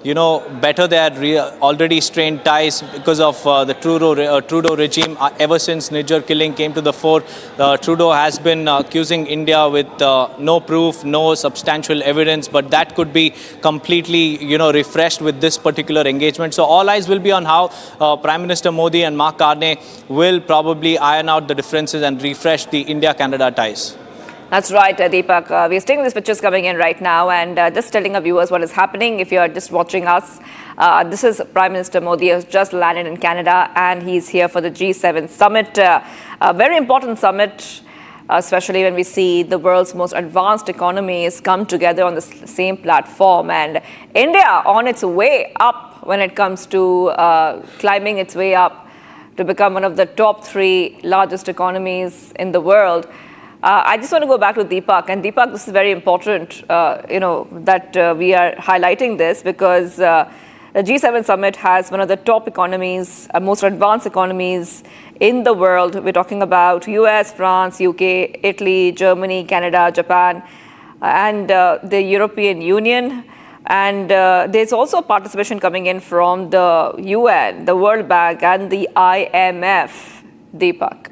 better their already strained ties because of the Trudeau regime. Ever since Niger killing came to the fore, Trudeau has been accusing India with no proof, no substantial evidence, but that could be completely, refreshed with this particular engagement. So all eyes will be on how Prime Minister Modi and Mark Carney will probably iron out the differences and refresh the India-Canada ties. That's right, Deepak. We're seeing these pictures coming in right now and just telling our viewers what is happening. If you're just watching us, this is Prime Minister Modi has just landed in Canada and he's here for the G7 summit. A very important summit, especially when we see the world's most advanced economies come together on the same platform. And India on its way up when it comes to climbing its way up to become one of the top 3 largest economies in the world. I just want to go back to Deepak. And Deepak, this is very important, that we are highlighting this because the G7 summit has one of the top economies, most advanced economies in the world. We're talking about US, France, UK, Italy, Germany, Canada, Japan, and the European Union. And there's also participation coming in from the UN, the World Bank, and the IMF. Deepak.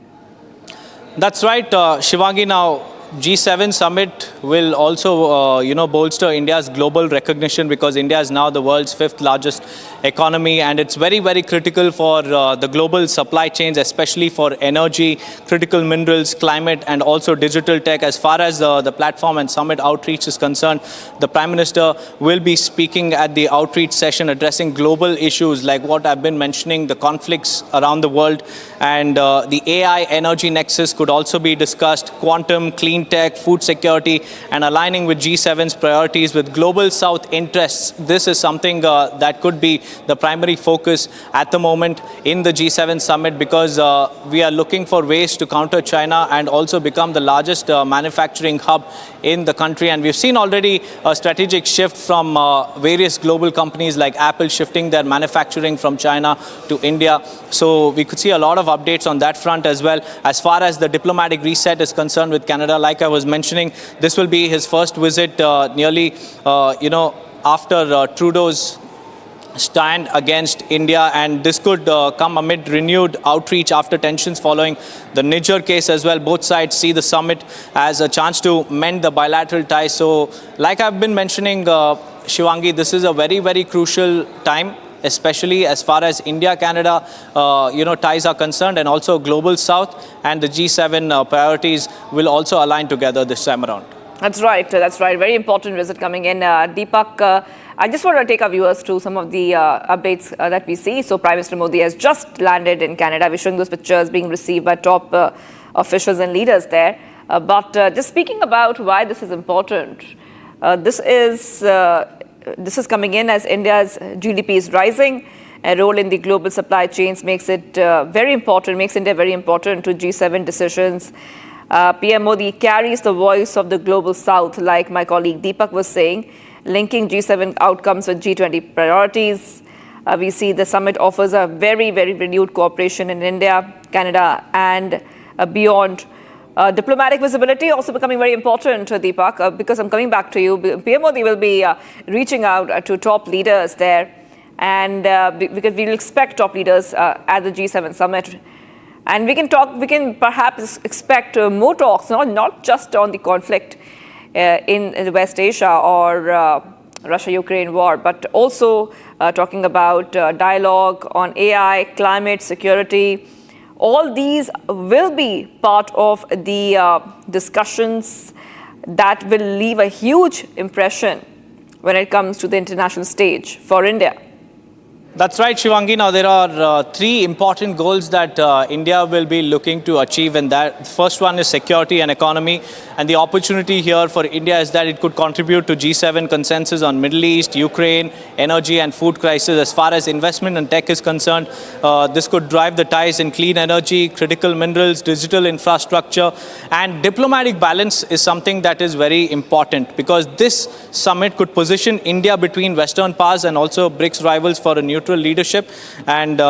That's right, Shivangi. Now, G7 summit will also, bolster India's global recognition because India is now the world's 5th largest economy, and it's very, very critical for the global supply chains, especially for energy, critical minerals, climate, and also digital tech. As far as the platform and summit outreach is concerned, the Prime Minister will be speaking at the outreach session, addressing global issues like what I've been mentioning, the conflicts around the world, and the AI energy nexus could also be discussed, quantum, clean tech, food security, and aligning with G7's priorities with global South interests. This is something that could be the primary focus at the moment in the G7 summit because we are looking for ways to counter China and also become the largest manufacturing hub in the country. And we've seen already a strategic shift from various global companies like Apple shifting their manufacturing from China to India. So we could see a lot of updates on that front as well. As far as the diplomatic reset is concerned with Canada, like I was mentioning, this will be his first visit nearly, after Trudeau's stand against India, and this could come amid renewed outreach after tensions following the Niger case as well. Both sides see the summit as a chance to mend the bilateral ties. So, like I've been mentioning, Shivangi, this is a very, very crucial time, especially as far as India-Canada, ties are concerned, and also global South and the G7 priorities will also align together this time around. That's right. That's right. Very important visit coming in. Deepak, I just want to take our viewers through some of the updates that we see. So Prime Minister Modi has just landed in Canada. We're showing those pictures being received by top officials and leaders there. But just speaking about why this is important, this is coming in as India's GDP is rising. A role in the global supply chains makes it very important, makes India very important to G7 decisions. PM Modi carries the voice of the global South, like my colleague Deepak was saying, linking G7 outcomes with G20 priorities. We see the summit offers a very, very renewed cooperation in India, Canada, and beyond. Diplomatic visibility also becoming very important, Deepak, because I'm coming back to you. PM Modi will be reaching out to top leaders there, and because we will expect top leaders at the G7 summit. And we can perhaps expect more talks, not just on the conflict in West Asia or Russia-Ukraine war, but also talking about dialogue on AI, climate, security. All these will be part of the discussions that will leave a huge impression when it comes to the international stage for India. That's right, Shivangi. Now, there are 3 important goals that India will be looking to achieve, and that first one is security and economy. And the opportunity here for India is that it could contribute to G7 consensus on Middle East, Ukraine, energy and food crisis. As far as investment and tech is concerned, this could drive the ties in clean energy, critical minerals, digital infrastructure, and diplomatic balance is something that is very important because this summit could position India between Western powers and also BRICS rivals for a neutral leadership. And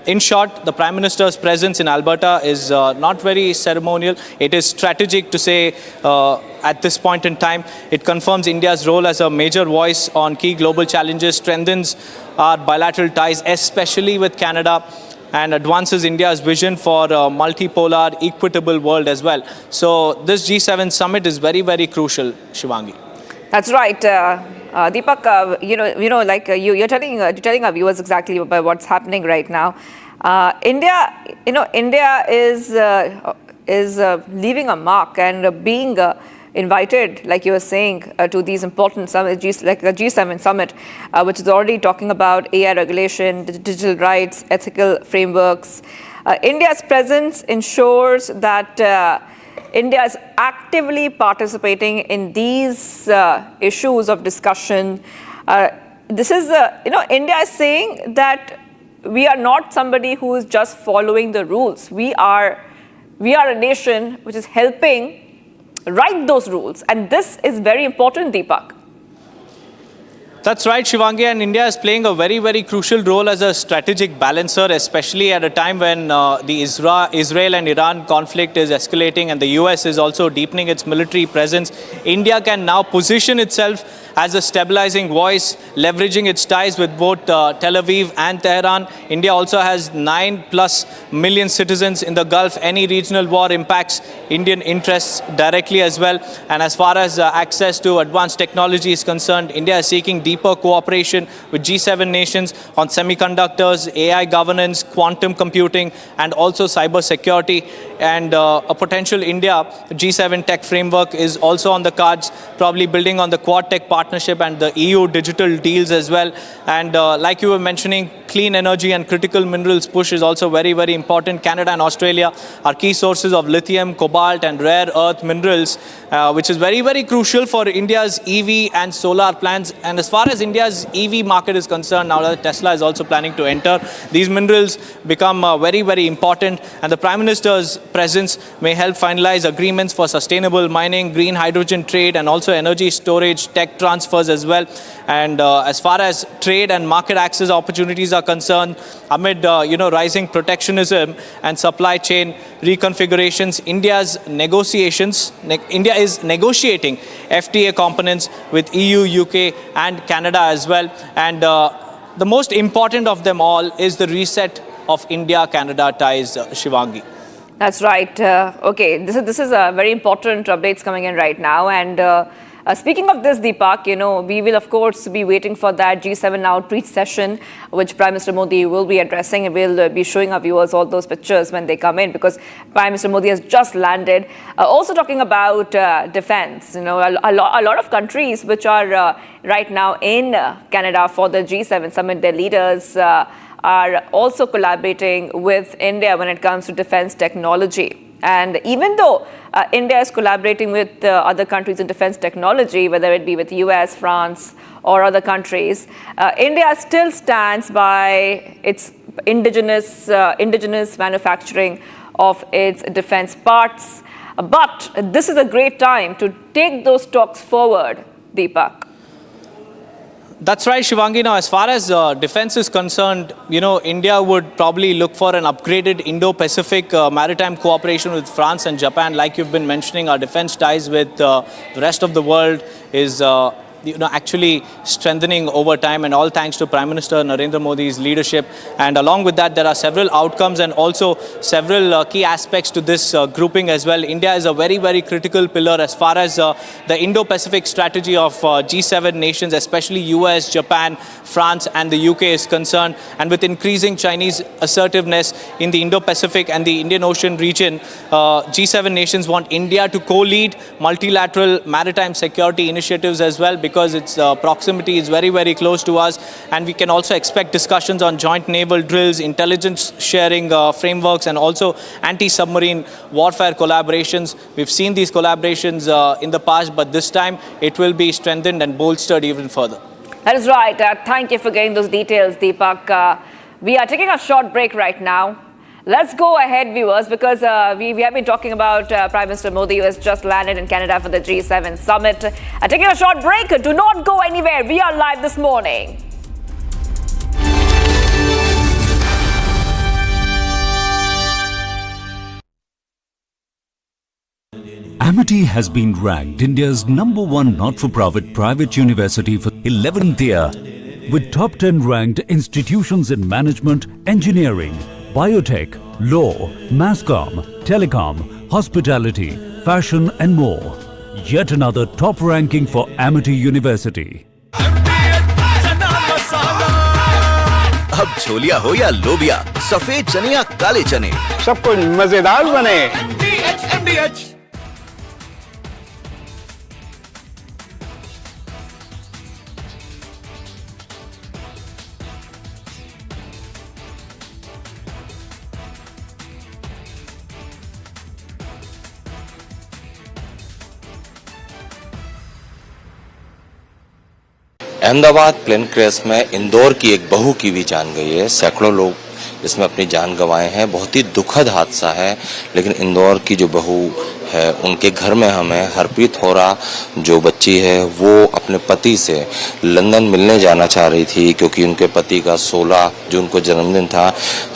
in short, the Prime Minister's presence in Alberta is not very ceremonial. It is strategic to say at this point in time. It confirms India's role as a major voice on key global challenges, strengthens our bilateral ties, especially with Canada, and advances India's vision for a multipolar, equitable world as well. So this G7 summit is very, very crucial, Shivangi. That's right. Deepak, you're telling our viewers exactly about what's happening right now. India is leaving a mark and being invited, like you were saying, to these important summits, like the G7 summit, which is already talking about AI regulation, digital rights, ethical frameworks. India's presence ensures that India is actively participating in these issues of discussion. This is, India is saying that we are not somebody who is just following the rules. We are a nation which is helping write those rules. And this is very important, Deepak. That's right, Shivangi, and India is playing a very, very crucial role as a strategic balancer, especially at a time when the Israel and Iran conflict is escalating and the US is also deepening its military presence. India can now position itself as a stabilizing voice, leveraging its ties with both Tel Aviv and Tehran. India also has 9+ million citizens in the Gulf. Any regional war impacts Indian interests directly as well. And as far as access to advanced technology is concerned, India is seeking deeper cooperation with G7 nations on semiconductors, AI governance, quantum computing, and also cyber security. And a potential India G7 tech framework is also on the cards, probably building on the Quad Tech partnership and the EU digital deals as well. And like you were mentioning, clean energy and critical minerals push is also very, very important. Canada and Australia are key sources of lithium, cobalt, and rare earth minerals, which is very, very crucial for India's EV and solar plans. And as far as India's EV market is concerned, now that Tesla is also planning to enter, these minerals become very, very important. And the Prime Minister's presence may help finalize agreements for sustainable mining, green hydrogen trade, and also energy storage, tech transfers as well. And as far as trade and market access opportunities are concerned, amid rising protectionism and supply chain reconfigurations, India is negotiating FTA components with EU, UK, and Canada as well. And the most important of them all is the reset of India-Canada ties, Shivangi. That's right. Okay, this is a very important updates coming in right now. And speaking of this, Deepak, we will of course be waiting for that G7 outreach session, which Prime Minister Modi will be addressing, and we'll be showing our viewers all those pictures when they come in, because Prime Minister Modi has just landed. Also talking about defense, a lot of countries which are right now in Canada for the G7 summit, their leaders are also collaborating with India when it comes to defense technology. And even though India is collaborating with other countries in defense technology, whether it be with US, France, or other countries, India still stands by its indigenous manufacturing of its defense parts. But this is a great time to take those talks forward, Deepak. That's right, Shivangi. Now, as far as defense is concerned, India would probably look for an upgraded Indo-Pacific maritime cooperation with France and Japan. Like you've been mentioning, our defense ties with the rest of the world is actually strengthening over time, and all thanks to Prime Minister Narendra Modi's leadership. And along with that, there are several outcomes and also several key aspects to this grouping as well. India is a very, very critical pillar as far as the Indo-Pacific strategy of G7 nations, especially US, Japan, France, and the UK is concerned. And with increasing Chinese assertiveness in the Indo-Pacific and the Indian Ocean region, G7 nations want India to co-lead multilateral maritime security initiatives as well, because its proximity is very, very close to us. And we can also expect discussions on joint naval drills, intelligence sharing frameworks, and also anti-submarine warfare collaborations. We've seen these collaborations in the past, but this time it will be strengthened and bolstered even further. That is right. Thank you for getting those details, Deepak. We are taking a short break right now. Let's go ahead, viewers, because we have been talking about Prime Minister Modi, who has just landed in Canada for the G7 summit. Taking a short break. Do not go anywhere. We are live this morning. Amity has been ranked India's #1 not-for-profit private university for 11th year, with top 10 ranked institutions in management, engineering, biotech, law, mass comm, telecom, hospitality, fashion and more. Yet another top ranking for Amity University. अब छोलिया हो या लोबिया, सफेद चने या काले चने, सब कुछ मजेदार बने। अहमदाबाद प्लेन क्रैश में इंदौर की एक बहू की भी जान गई है। सैकड़ों लोग इसमें अपनी जान गंवाए हैं। बहुत ही दुखद हादसा है, लेकिन इंदौर की जो बहू है उनके घर में हमें हरप्रीत होरा जो बच्ची है वो अपने पति से लंदन मिलने जाना चाह रही थी, क्योंकि उनके पति का 16 जून को जन्मदिन था।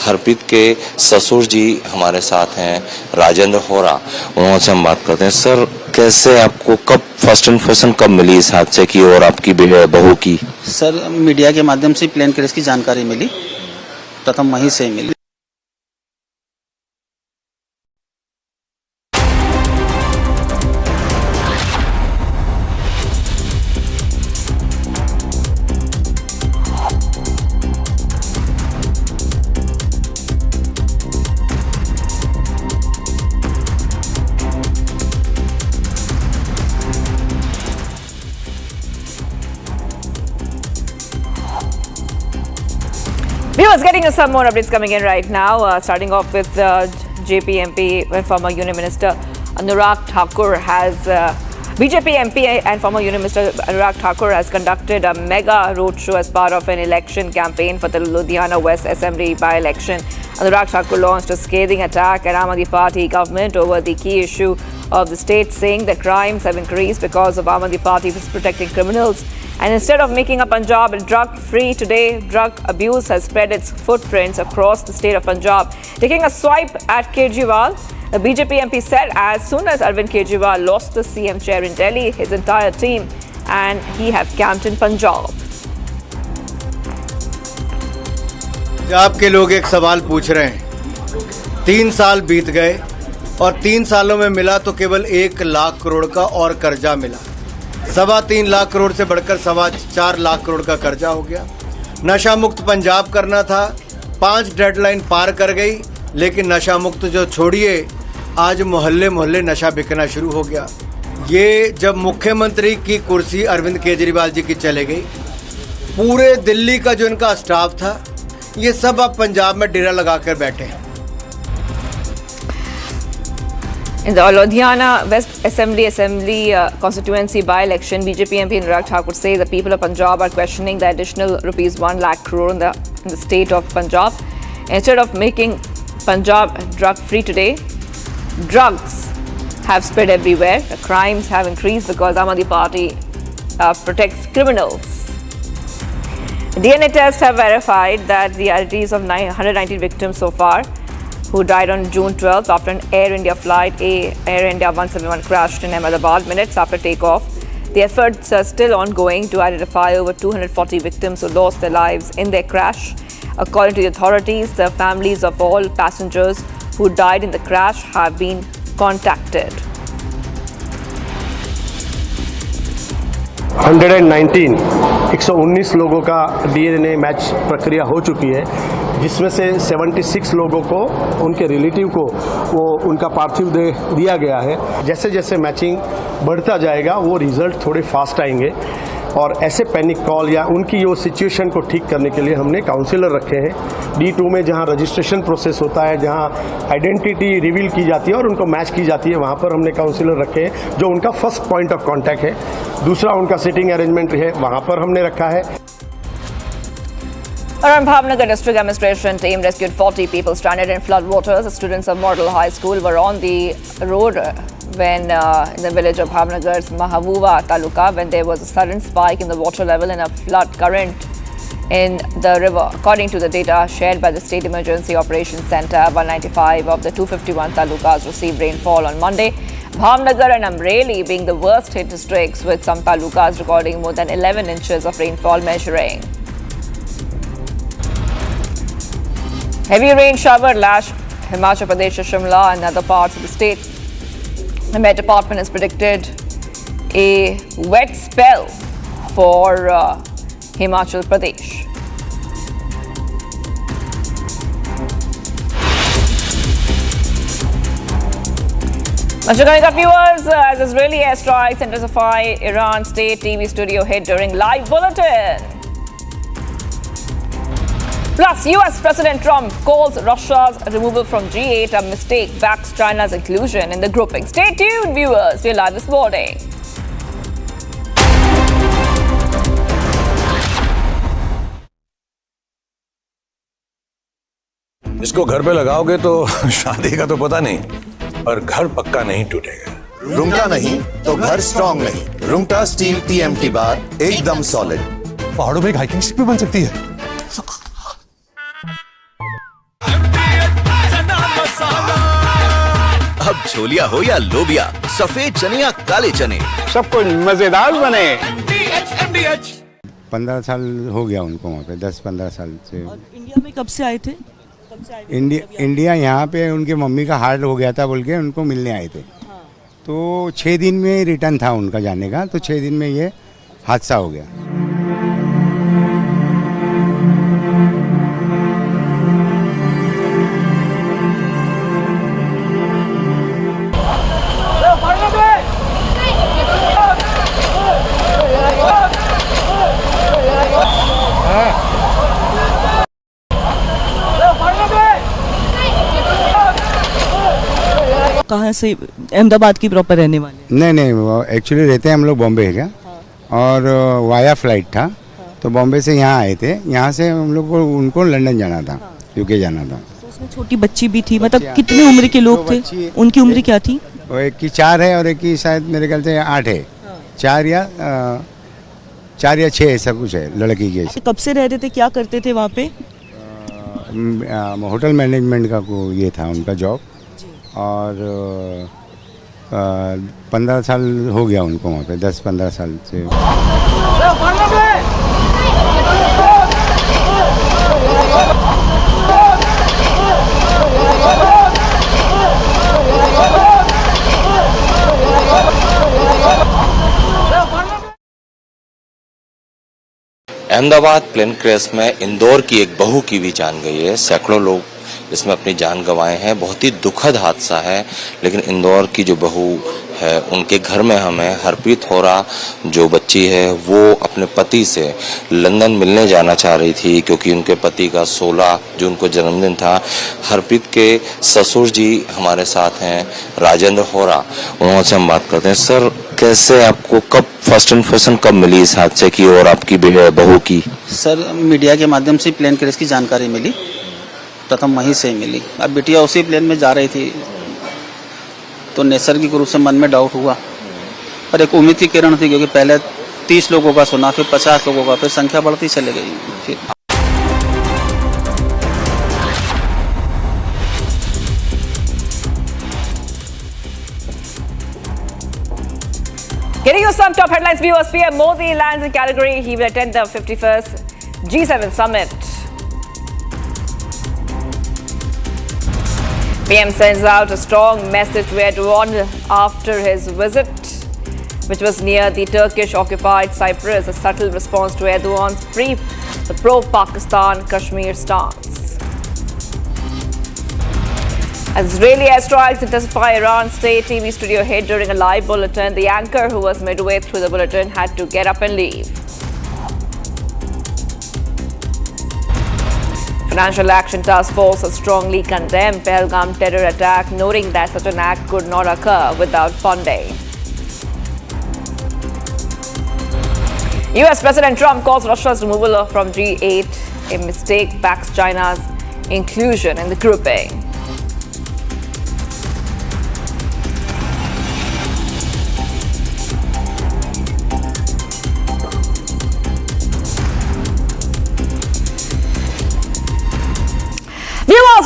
हरप्रीत के ससुर जी हमारे साथ हैं, राजेंद्र होरा, उनसे हम बात करते हैं। सर, कैसे आपको कब फर्स्ट इन्फॉर्मेशन कब मिली इस हादसे की और आपकी बहू की? सर, मीडिया के माध्यम से प्लेन क्रैश की जानकारी मिली, प्रथम वहीं से मिली। Viewers, getting us some more updates coming in right now. Starting off with JP MP and former Union Minister Anurag Thakur has BJP MP and former Union Minister Anurag Thakur has conducted a mega roadshow as part of an election campaign for the Ludhiana West Assembly by-election. Anurag Thakur launched a scathing attack at Aam Aadmi Party government over the key issue of the state, saying that crimes have increased because of Aam Aadmi Party protecting criminals. And instead of making up Punjab drug-free today, drug abuse has spread its footprints across the state of Punjab. Taking a swipe at Kejriwal, the BJP MP said as soon as Arvind Kejriwal lost the CM chair in Delhi, his entire team and he have camped in Punjab. आपके लोग एक सवाल पूछ रहे हैं। 3 साल बीत गए और 3 सालों में मिला तो केवल 1 लाख करोड़ का और कर्जा मिला। 3.25 लाख करोड़ से बढ़कर 4.25 लाख करोड़ का कर्जा हो गया। नशा मुक्त पंजाब करना था, 5 डेडलाइन पार कर गई, लेकिन नशा मुक्त जो छोड़िए, आज मोहल्ले मोहल्ले नशा बिकना शुरू हो गया। ये जब मुख्यमंत्री की कुर्सी अरविंद केजरीवाल जी की चले गई, पूरे दिल्ली का जो इनका स्टाफ था, ये सब अब पंजाब में डेरा लगा कर बैठे हैं। In the Ludhiana West Assembly constituency by-election, BJP MP Anurag Thakur says the people of Punjab are questioning the additional rupees 1 lakh crore in the state of Punjab. Instead of making Punjab drug-free today, drugs have spread everywhere. The crimes have increased because Aam Aadmi Party protects criminals. DNA tests have verified that the identities of 119 victims so far, who died on June 12th after an Air India flight, Air India 171 crashed in Ahmedabad minutes after takeoff. The efforts are still ongoing to identify over 240 victims who lost their lives in their crash. According to the authorities, the families of all passengers who died in the crash have been contacted. 119 लोगों का DNA match प्रक्रिया हो चुकी है, जिसमें से 76 लोगों को, उनके रिलेटिव को वो उनका पार्थिव देह दिया गया है। जैसे जैसे मैचिंग बढ़ता जाएगा वो रिजल्ट थोड़े फास्ट आएंगे, और ऐसे पैनिक कॉल या उनकी वो सिचुएशन को ठीक करने के लिए हमने काउंसलर रखे हैं। D2 में जहां रजिस्ट्रेशन प्रोसेस होता है, जहां आइडेंटिटी रिवील की जाती है और उनको मैच की जाती है, वहां पर हमने काउंसलर रखे हैं जो उनका फर्स्ट पॉइंट ऑफ कांटेक्ट है। दूसरा उनका सिटिंग अरेंजमेंट है, वहां पर हमने रखा है। Around Bhavnagar district administration team rescued 40 people stranded in flood waters. The students of Model High School were on the road when in the village of Bhavnagar's Mahavuva Taluka when there was a sudden spike in the water level and a flood current in the river. According to the data shared by the State Emergency Operations Centre, 195 of the 251 talukas received rainfall on Monday. Bhavnagar and Amreli being the worst hit districts, with some talukas recording more than 11 inches of rainfall measuring. Heavy rain shower lashed Himachal Pradesh, Shimla and other parts of the state. The Met Department has predicted a wet spell for Himachal Pradesh. Coming up, viewers, as Israeli airstrikes intensify, Iran state TV studio hit during live bulletin. Plus, US President Trump calls Russia's removal from G8 a mistake, backs China's inclusion in the grouping. Stay tuned, viewers. We're live this morning. इसको घर पे लगाओगे तो शादी का तो पता नहीं, पर घर पक्का नहीं टूटेगा। रुंगटा नहीं तो घर स्ट्रॉन्ग नहीं। रुंगटा स्टील TMT बार एकदम सॉलिड। पहाड़ों में एक हाइकिंग स्टिक भी बन सकती है। अब छोलिया हो या लोबिया, सफेद चने या काले चने, सब कुछ मजेदार बने। 15 साल हो गया उनको वहाँ पे, 10-15 साल से। और इंडिया में कब से आए थे? इंडिया यहाँ पे उनके मम्मी का हार्ट हो गया था बोल के उनको मिलने आए थे। हाँ। तो 6 दिन में रिटर्न था उनका जाने का, तो 6 दिन में ये हादसा हो गया। कहाँ से? अहमदाबाद की प्रॉपर रहने वाले? नहीं, वो एक्चुअली रहते हैं हम लोग बॉम्बे है क्या। हाँ। और वाया फ्लाइट था। हाँ। तो बॉम्बे से यहाँ आए थे, यहाँ से हम लोग को उनको लंदन जाना था। हाँ। यूके जाना था। तो उसमें छोटी बच्ची भी थी, मतलब कितनी उम्र के लोग थे? उनकी उम्र क्या थी? वो एक की 4 है और एक की शायद मेरे ख्याल से 8 है। 4 या 6 ऐसा कुछ है लड़की की। कब से रह रहे थे, क्या करते थे वहाँ पे? होटल मैनेजमेंट का ये था उनका जॉब। और 15 साल हो गया उनको वहाँ पे, 10-15 साल से। अहमदाबाद प्लेन क्रैश में इंदौर की एक बहू की भी जान गई है। सैकड़ों लोग इसमें अपनी जान गंवाए हैं। बहुत ही दुखद हादसा है, लेकिन इंदौर की जो बहू है उनके घर में हमें हरप्रीत होरा जो बच्ची है वो अपने पति से लंदन मिलने जाना चाह रही थी, क्योंकि उनके पति का 16 जून को जन्मदिन था। हरप्रीत के ससुर जी हमारे साथ हैं, राजेंद्र होरा, उनसे हम बात करते हैं। सर, कैसे आपको कब फर्स्ट इन्फॉर्मेशन कब मिली इस हादसे की और आपकी बहू की? सर, मीडिया के माध्यम से प्लेन क्रैश की जानकारी मिली, प्रथम वहीं से मिली। अब बिटिया उसी प्लेन में जा रही थी, तो नैसर्गिक रूप से मन में डाउट हुआ, पर एक उम्मीद की किरण थी, क्योंकि पहले 30 लोगों का सुना, फिर 50 लोगों का, फिर संख्या बढ़ती चली गई। फिर Getting you some top headlines, viewers. PM Modi lands in Calgary. He will attend the 51st G7 summit. PM sends out a strong message to Erdogan after his visit, which was near the Turkish-occupied Cyprus, a subtle response to Erdogan's pro-Pakistan Kashmir stance. As Israeli airstrikes intensify, Iran state TV studio hit during a live bulletin. The anchor, who was midway through the bulletin, had to get up and leave. Financial Action Task Force has strongly condemned Pahalgam terror attack, noting that such an act could not occur without funding. US President Trump calls Russia's removal from G8 a mistake, backs China's inclusion in the grouping.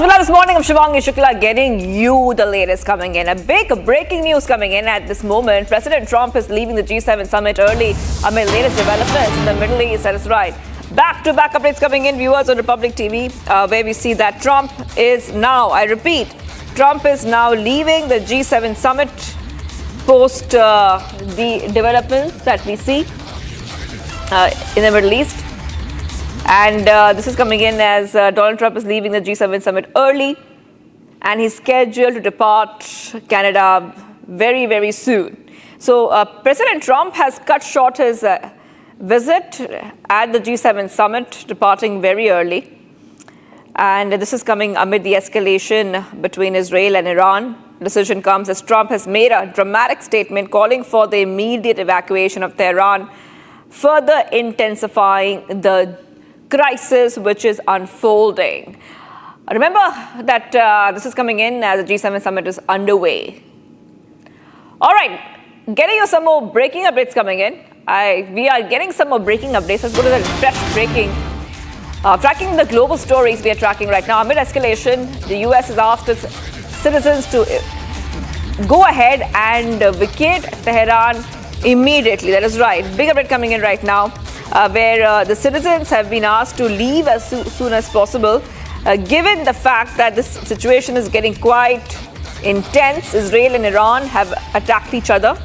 Bismillah, this morning I'm Shivangi Shukla getting you the latest coming in. A big breaking news coming in at this moment. President Trump is leaving the G7 summit early amid latest developments in the Middle East. That is right. Back-to-back updates coming in, viewers on Republic TV, where we see that Trump is now, I repeat, Trump is now leaving the G7 summit post the developments that we see in the Middle East. And this is coming in as Donald Trump is leaving the G7 summit early, and he's scheduled to depart Canada very, very soon. So President Trump has cut short his visit at the G7 summit, departing very early. And this is coming amid the escalation between Israel and Iran. The decision comes as Trump has made a dramatic statement calling for the immediate evacuation of Tehran, further intensifying the crisis which is unfolding. Remember that this is coming in as the G7 summit is underway. All right, getting you some more breaking updates coming in. We are getting some more breaking updates. Let's go to the fresh breaking. Tracking the global stories we are tracking right now. Amid escalation, the US has asked its citizens to go ahead and vacate Tehran immediately. That is right. Big update coming in right now. Where the citizens have been asked to leave as soon as possible, given the fact that this situation is getting quite intense. Israel and Iran have attacked each other,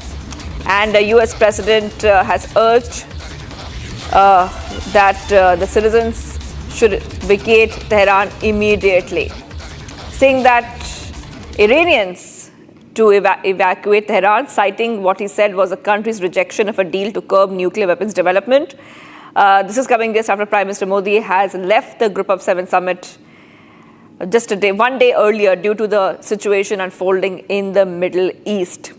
and the US president has urged that the citizens should vacate Tehran immediately, saying that Iranians to evacuate Tehran, citing what he said was the country's rejection of a deal to curb nuclear weapons development. This is coming just after Prime Minister Modi has left the Group of Seven summit just one day earlier due to the situation unfolding in the Middle East.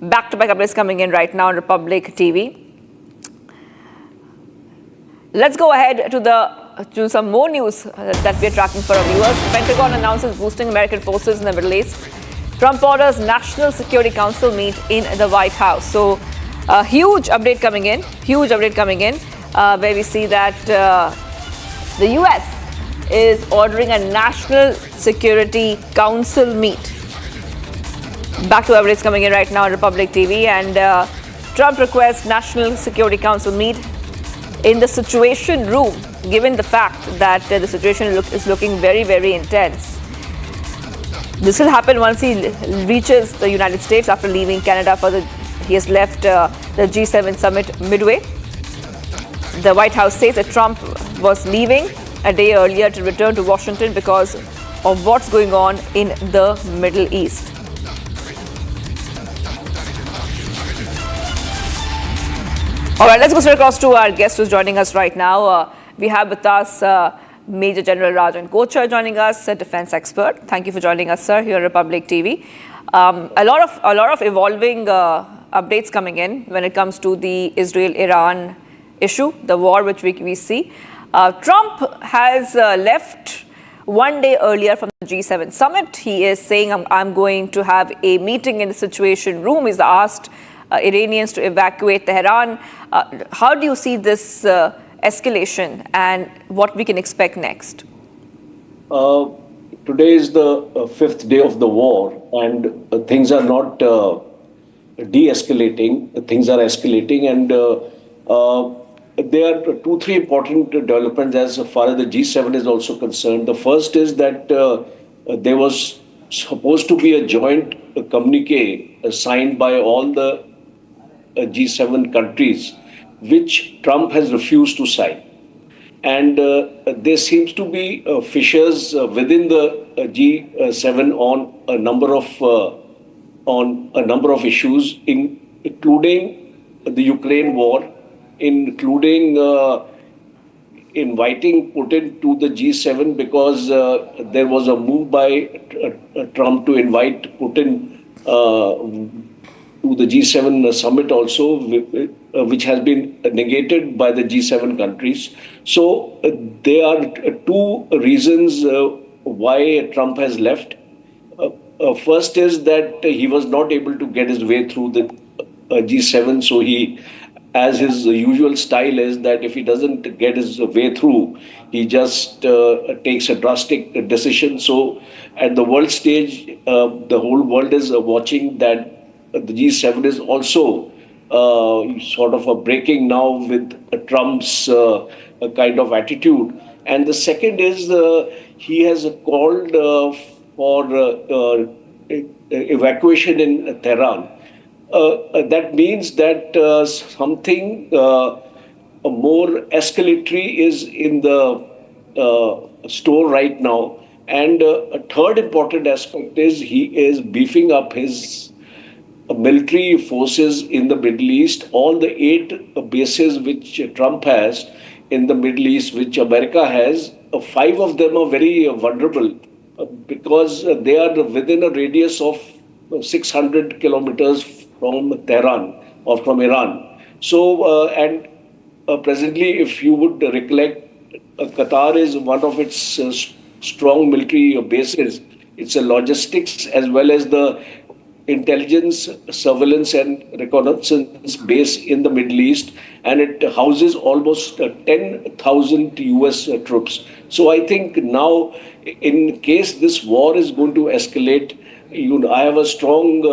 Back-to-back updates coming in right now on Republic TV. Let's go ahead to some more news that we're tracking for our viewers. Pentagon announces boosting American forces in the Middle East. Trump orders National Security Council meet in the White House. So, a huge update coming in, where we see that the US is ordering a National Security Council meet. Back to updates coming in right now on Republic TV, and Trump requests National Security Council meet in the Situation Room, given the fact that the situation is looking very, very intense. This will happen once he reaches the United States after leaving Canada he has left the G7 summit Midway. The White House says that Trump was leaving a day earlier to return to Washington because of what's going on in the Middle East. All right, let's go straight across to our guest who's joining us right now. We have with us Major General Rajan Kochar joining us, a defense expert. Thank you for joining us, sir, here on Republic TV. A lot of evolving updates coming in when it comes to the Israel-Iran issue, the war which we see. Trump has left one day earlier from the G7 summit. He is saying, I'm going to have a meeting in the Situation Room. He's asked Iranians to evacuate Tehran. How do you see this escalation and what we can expect next? Today is the fifth day of the war, and things are not de-escalating, things are escalating, and there are 2-3 important developments as far as the G7 is also concerned. The first is that there was supposed to be a joint communique signed by all the G7 countries, which Trump has refused to sign. And there seems to be fissures within the G7 on a number of issues, including the Ukraine war, including inviting Putin to the G7, because there was a move by Trump to invite Putin to the G7 summit also, which has been negated by the G7 countries. So there are two reasons why Trump has left. First is that he was not able to get his way through the G7, so he as his usual style is, that if he doesn't get his way through, he just takes a drastic decision. So at the world stage, the whole world is watching that the G7 is also sort of breaking now with Trump's kind of attitude. And the second is he has called for evacuation in Tehran. That means that something more escalatory is in the store right now. And a third important aspect is he is beefing up his military forces in the Middle East. All the 8 bases which Trump has in the Middle East, which America has, 5 of them are very vulnerable because they are within a radius of 600 kilometers from Tehran or from Iran. So, and presently, if you would recollect, Qatar is one of its strong military bases. It's a logistics as well as the intelligence, surveillance and reconnaissance base in the Middle East, and it houses almost 10,000 US troops. So I think now, in case this war is going to escalate, I have a strong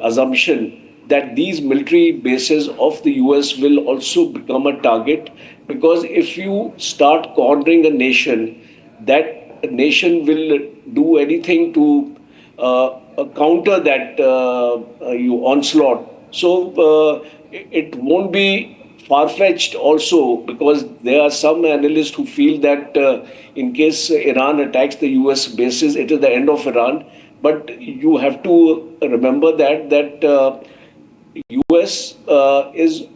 assumption that these military bases of the US will also become a target, because if you start cornering a nation, that nation will do anything to counter that onslaught. So it won't be far-fetched also, because there are some analysts who feel that in case Iran attacks the US bases, it is the end of Iran. But you have to remember that US is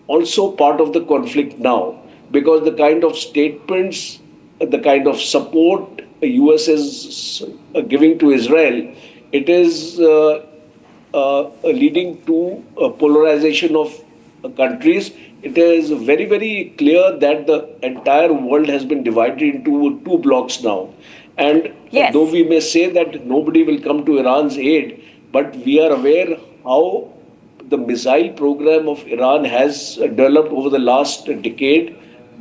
also part of the conflict now, because the kind of statements, the kind of support the US is giving to Israel, it is leading to a polarization of countries. It is very, very clear that the entire world has been divided into 2 blocks now. And though we may say that nobody will come to Iran's aid, but we are aware how the missile program of Iran has developed over the last decade.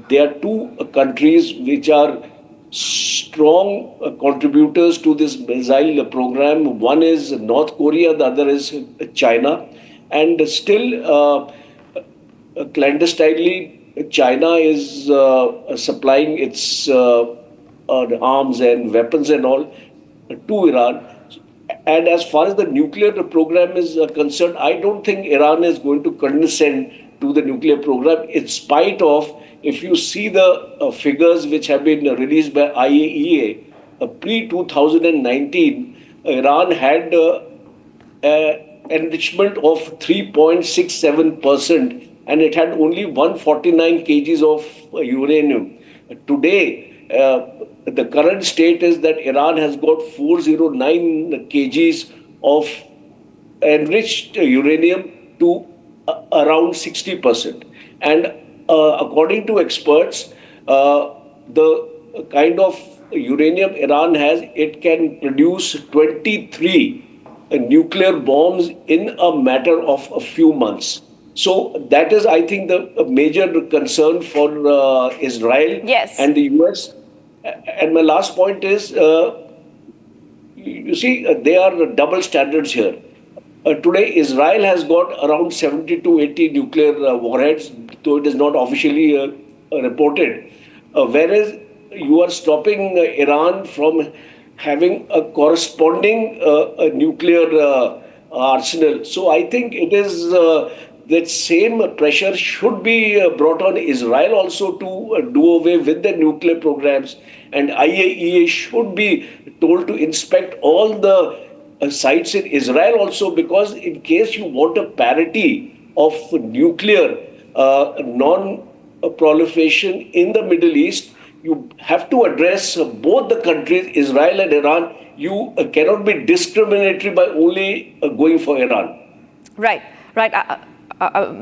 There are 2 countries which are strong contributors to this missile program. One is North Korea, the other is China. And still, clandestinely, China is supplying its arms and weapons and all to Iran. And as far as the nuclear program is concerned, I don't think Iran is going to condescend to the nuclear program, in spite of, if you see the figures which have been released by IAEA, pre-2019, Iran had enrichment of 3.67%, and it had only 149 kgs of uranium. Today, the current state is that Iran has got 409 kgs of enriched uranium to around 60%. And according to experts, the kind of uranium Iran has, it can produce 23 nuclear bombs in a matter of a few months. So that is, I think, the major concern for Israel and the US. And my last point is, you see, there are double standards here. Today, Israel has got around 70 to 80 nuclear warheads, though it is not officially reported. Whereas you are stopping Iran from having a corresponding nuclear arsenal. So I think it is that same pressure should be brought on Israel also to do away with the nuclear programs. And IAEA should be told to inspect all the sites in Israel also, because in case you want a parity of nuclear non-proliferation in the Middle East, you have to address both the countries, Israel and Iran. You cannot be discriminatory by only going for Iran. Right.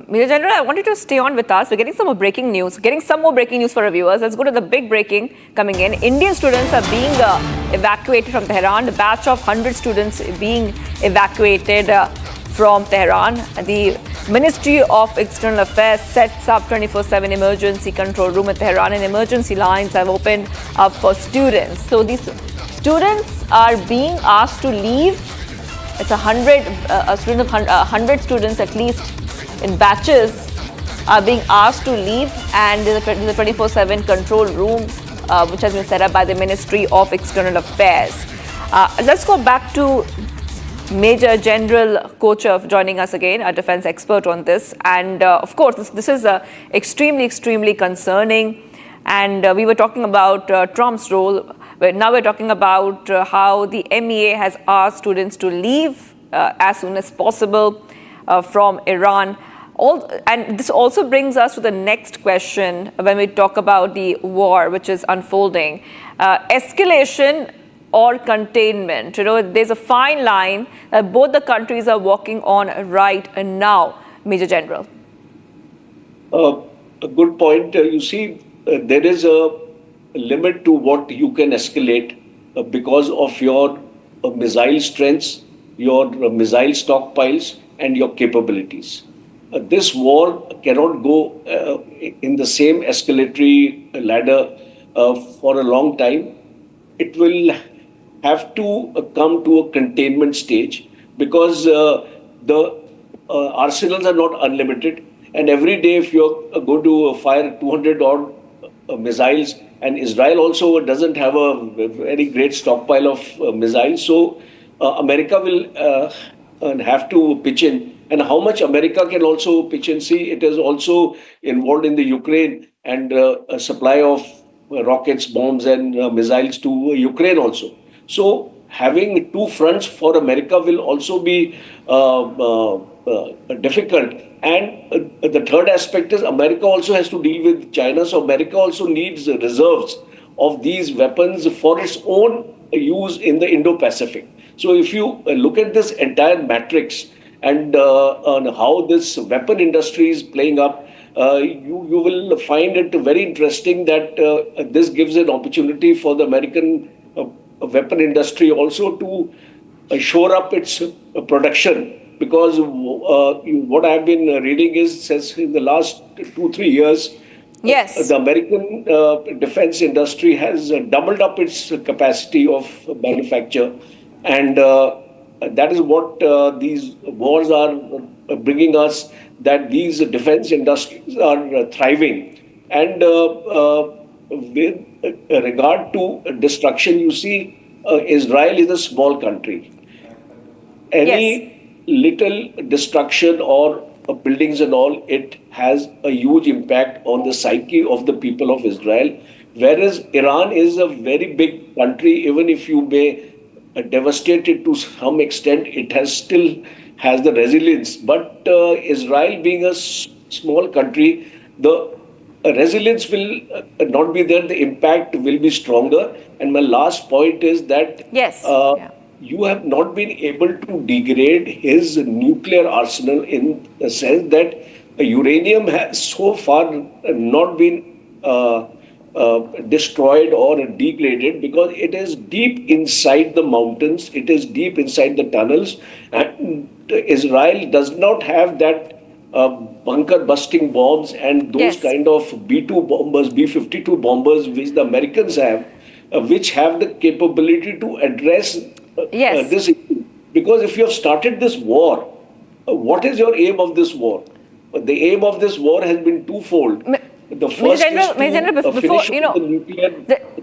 Major General, I want you to stay on with us. We're getting some more breaking news. For our viewers. Let's go to the big breaking coming in. Indian students are being evacuated from Tehran. A batch of 100 students being evacuated from Tehran. The Ministry of External Affairs sets up 24/7 emergency control room in Tehran, and emergency lines have opened up for students. So these students are being asked to leave. It's 100 students at least in batches are being asked to leave, and there's a 24/7 control room which has been set up by the Ministry of External Affairs. Let's go back to Major General Kochev joining us again, a defense expert on this. And of course, this is extremely, extremely concerning. And we were talking about Trump's role. Now we're talking about how the MEA has asked students to leave as soon as possible from Iran. And this also brings us to the next question when we talk about the war which is unfolding. Escalation or containment. You know, there's a fine line that both the countries are walking on right now, Major General. A good point. You see, there is a limit to what you can escalate because of your missile strengths, your missile stockpiles, and your capabilities. This war cannot go in the same escalatory ladder for a long time. It will have to come to a containment stage because the arsenals are not unlimited. And every day, if you're going to fire 200 odd missiles, and Israel also doesn't have a very great stockpile of missiles, so America will have to pitch in. And how much America can also pitch in? See, it is also involved in the Ukraine and a supply of rockets, bombs, and missiles to Ukraine also. So having two fronts for America will also be difficult. And the third aspect is America also has to deal with China. So America also needs reserves of these weapons for its own use in the Indo-Pacific. So if you look at this entire matrix and on how this weapon industry is playing up, you will find it very interesting that this gives an opportunity for the American weapon industry also to shore up its production. Because what I've been reading is, says in the last 2-3 years, yes, the American defense industry has doubled up its capacity of manufacture. And that is what these wars are bringing us, that these defense industries are thriving. And with regard to destruction, you see, Israel is a small country. Any little destruction or buildings and all, it has a huge impact on the psyche of the people of Israel. Whereas Iran is a very big country, even if you may devastate it to some extent, it still has the resilience. But Israel being a small country, the resilience will not be there, the impact will be stronger. And my last point is that you have not been able to degrade his nuclear arsenal in the sense that uranium has so far not been destroyed or degraded because it is deep inside the mountains, it is deep inside the tunnels, and Israel does not have that bunker busting bombs and those kind of B-2 bombers, B-52 bombers which the Americans have, which have the capability to address this issue. Because if you have started this war, what is your aim of this war? The aim of this war has been twofold. The first is to finish the nuclear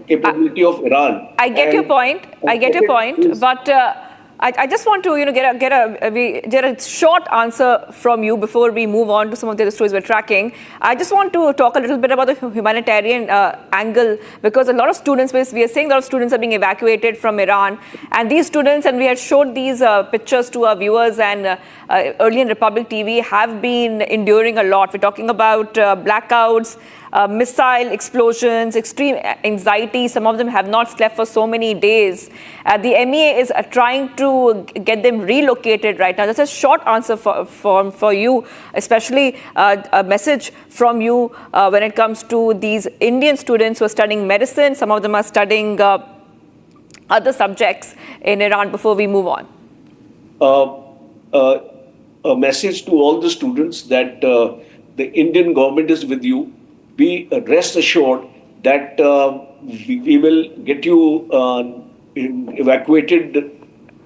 capability of Iran. I get your point. But I just want to get a short answer from you before we move on to some of the other stories we're tracking. I just want to talk a little bit about the humanitarian angle, because a lot of students, we are saying a lot of students are being evacuated from Iran, and these students, and we had showed these pictures to our viewers, and early in Republic TV have been enduring a lot. We're talking about blackouts, missile explosions, extreme anxiety. Some of them have not slept for so many days. The MEA is trying to get them relocated right now. That's a short answer for you, especially a message from you when it comes to these Indian students who are studying medicine. Some of them are studying other subjects in Iran before we move on. a message to all the students that the Indian government is with you. Be rest assured that we will get you evacuated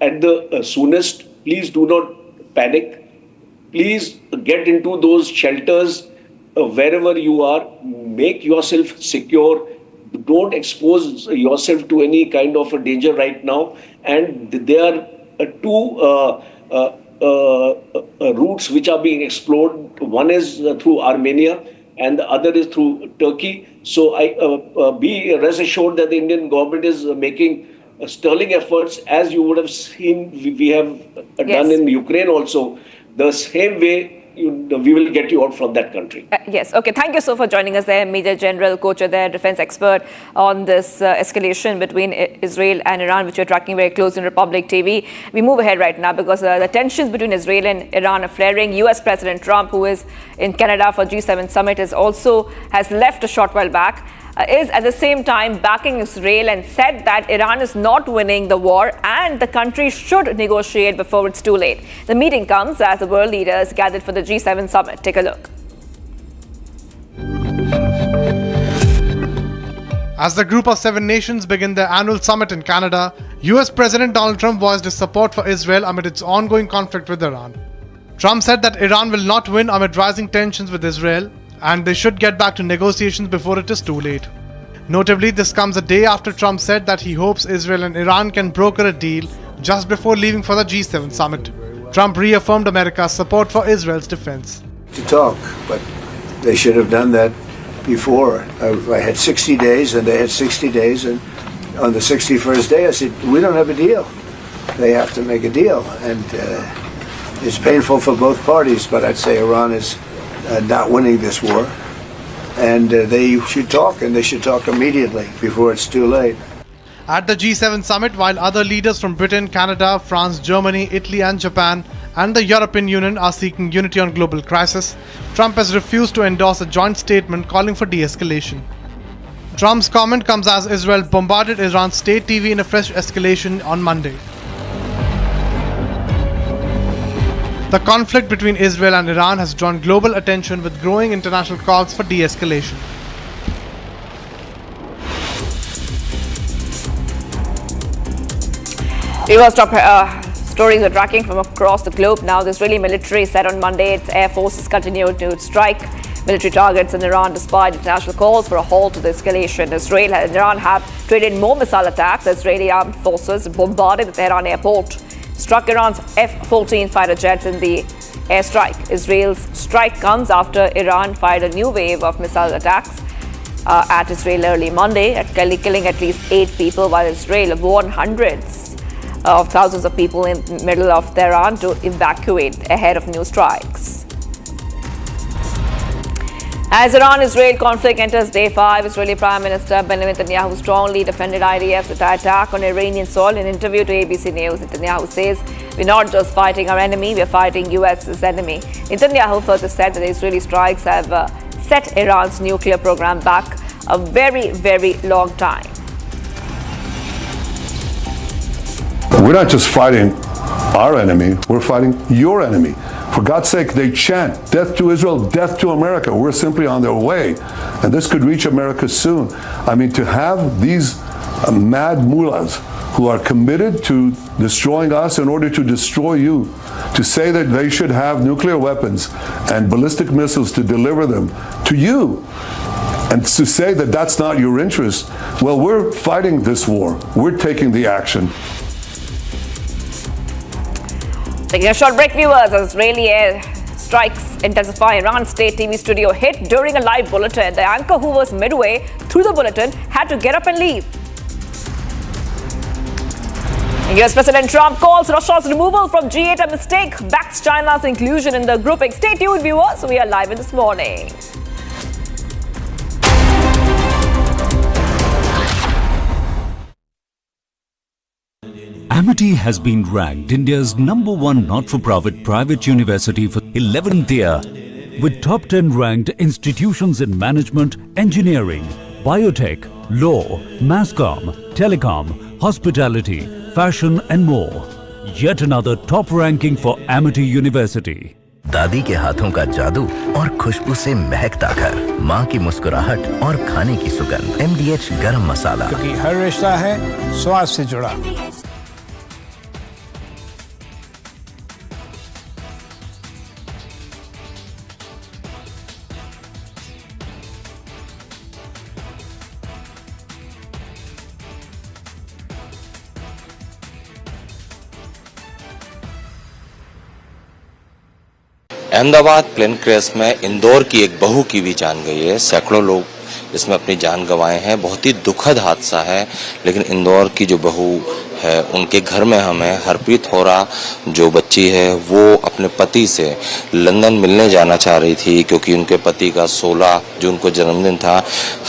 at the soonest. Please do not panic. Please get into those shelters wherever you are. Make yourself secure. Don't expose yourself to any kind of a danger right now. And there are two routes which are being explored. One is through Armenia and the other is through Turkey. So be rest assured that the Indian government is making sterling efforts, as you would have seen we have done in Ukraine also. The same way we will get you out from that country. Yes. Okay. Thank you so for joining us there, Major General Kocher there, defense expert on this escalation between Israel and Iran, which we're tracking very close in Republic TV. We move ahead right now because the tensions between Israel and Iran are flaring. US President Trump, who is in Canada for G7 summit, has left a short while back. Is at the same time backing Israel and said that Iran is not winning the war and the country should negotiate before it's too late. The meeting comes as the world leaders gathered for the G7 summit. Take a look. As the group of 7 nations begin their annual summit in Canada, US President Donald Trump voiced his support for Israel amid its ongoing conflict with Iran. Trump said that Iran will not win amid rising tensions with Israel, and they should get back to negotiations before it is too late. Notably, this comes a day after Trump said that he hopes Israel and Iran can broker a deal just before leaving for the G7 summit. Trump reaffirmed America's support for Israel's defense. To talk, but they should have done that before. I had 60 days and they had 60 days, and on the 61st day I said, we don't have a deal. They have to make a deal, and it's painful for both parties, but I'd say Iran is not winning this war, and they should talk, and they should talk immediately before it's too late. At the G7 summit, while other leaders from Britain, Canada, France, Germany, Italy and Japan and the European Union are seeking unity on global crisis, Trump has refused to endorse a joint statement calling for de-escalation. Trump's comment comes as Israel bombarded Iran's state TV in a fresh escalation on Monday. The conflict between Israel and Iran has drawn global attention with growing international calls for de-escalation. Reverse top stories we're tracking from across the globe now. The Israeli military said on Monday its air forces continued to strike military targets in Iran despite international calls for a halt to the escalation. Israel and Iran have traded more missile attacks. Israeli armed forces bombarded the Tehran airport, struck Iran's F-14 fighter jets in the airstrike. Israel's strike comes after Iran fired a new wave of missile attacks at Israel early Monday, killing at least 8 people, while Israel warned hundreds of thousands of people in the middle of Tehran to evacuate ahead of new strikes. As Iran-Israel conflict enters day 5, Israeli Prime Minister Benjamin Netanyahu strongly defended IDF's attack on Iranian soil. In an interview to ABC News, Netanyahu says, "We're not just fighting our enemy, we're fighting US's enemy." Netanyahu further said that the Israeli strikes have set Iran's nuclear program back a very, very long time. We're not just fighting our enemy, we're fighting your enemy. For God's sake, they chant, death to Israel, death to America. We're simply on their way. And this could reach America soon. I mean, to have these mad mullahs who are committed to destroying us in order to destroy you, to say that they should have nuclear weapons and ballistic missiles to deliver them to you, and to say that that's not your interest, well, we're fighting this war. We're taking the action. Taking a short break, viewers, as Israeli air strikes intensify. Iran's state TV studio hit during a live bulletin. The anchor, who was midway through the bulletin, had to get up and leave. US President Trump calls Russia's removal from G8 a mistake, backs China's inclusion in the grouping. Stay tuned, viewers. We are live in this morning. Amity has been ranked India's #1 not-for-profit private university for 11th year, with top 10 ranked institutions in management, engineering, biotech, law, mass comm, telecom, hospitality, fashion and more. Yet another top ranking for Amity University. दादी के हाथों का जादू और खुशबू से महकता घर, माँ की मुस्कुराहट और खाने की सुगंध। MDH गरम मसाला, क्योंकि हर रिश्ता है स्वाद से जुड़ा। अहमदाबाद प्लेन क्रैश में इंदौर की एक बहू की भी जान गई है। सैकड़ों लोग इसमें अपनी जान गंवाए हैं। बहुत ही दुखद हादसा है, लेकिन इंदौर की जो बहू है उनके घर में हमें हरप्रीत होरा जो बच्ची है वो अपने पति से लंदन मिलने जाना चाह रही थी, क्योंकि उनके पति का 16 जून को जन्मदिन था।